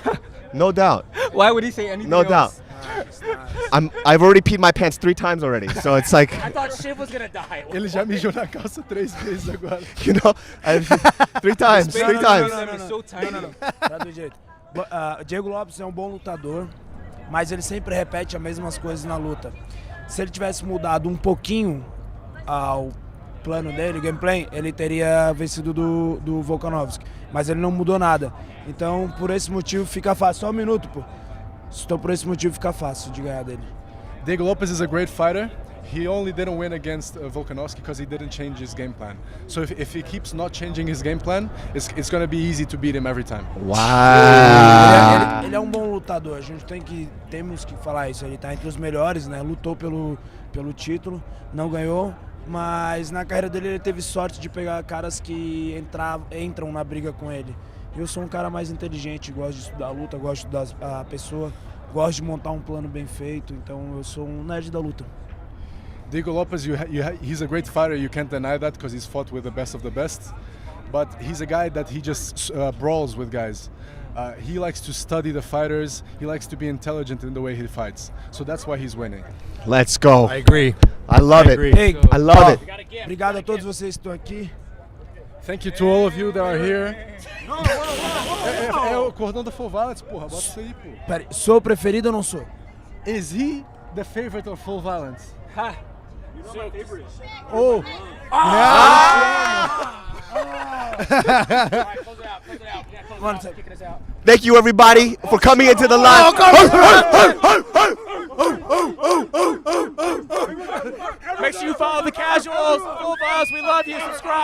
S2: No doubt.
S16: Why would he say anything
S2: No doubt.
S16: else?
S2: I've already peed my pants 3 times already, so it's like,
S3: I thought Shiv was gonna die.
S1: Ele já mijou na calça 3 vezes agora.
S2: you know, 3 times, 3 times.
S5: Não. Tá do jeito. Diego Lopes é um bom lutador, mas ele sempre repete as mesmas coisas na luta. Se ele tivesse mudado um pouquinho o plano dele, o gameplay, ele teria vencido do Volkanovski. Mas ele não mudou nada. Então, por esse motivo, fica fácil. Só um minuto, pô. Então, por esse motivo, fica fácil de ganhar dele.
S1: Diego Lopes is a great fighter. He only didn't win against Volkanovski because he didn't change his game plan. So if he keeps not changing his game plan, it's going to be easy to beat him every time.
S2: Wow.
S5: Ele é um bom lutador, a gente temos que falar isso. Ele tá entre os melhores, né? Lutou pelo título, não ganhou, mas na carreira dele ele teve sorte de pegar caras que entram na briga com ele. Eu sou um cara mais inteligente, gosto de estudar a luta, gosto de estudar a pessoa, gosto de montar um plano bem feito, então eu sou um nerd da luta.
S1: Diego Lopes, he's a great fighter. You can't deny that because he's fought with the best of the best. But he's a guy that he just brawls with guys. He likes to study the fighters. He likes to be intelligent in the way he fights. So that's why he's winning.
S2: Let's go.
S1: I agree.
S2: I love
S1: I
S2: it.
S1: agree.
S5: Hey,
S2: I love it.
S5: Obrigado a todos vocês que estão aqui.
S1: Thank you to all of you that are here. É o cordão da Full Violence, porra. Bota isso aí, pô.
S5: Pera, sou o preferido ou não sou?
S1: Is he the favorite of Full Violence?
S5: Ha.
S1: Oh.
S2: Thank you, everybody, for coming into the live.
S3: Make sure you follow the Casuals. Full Violence, we love you. Subscribe.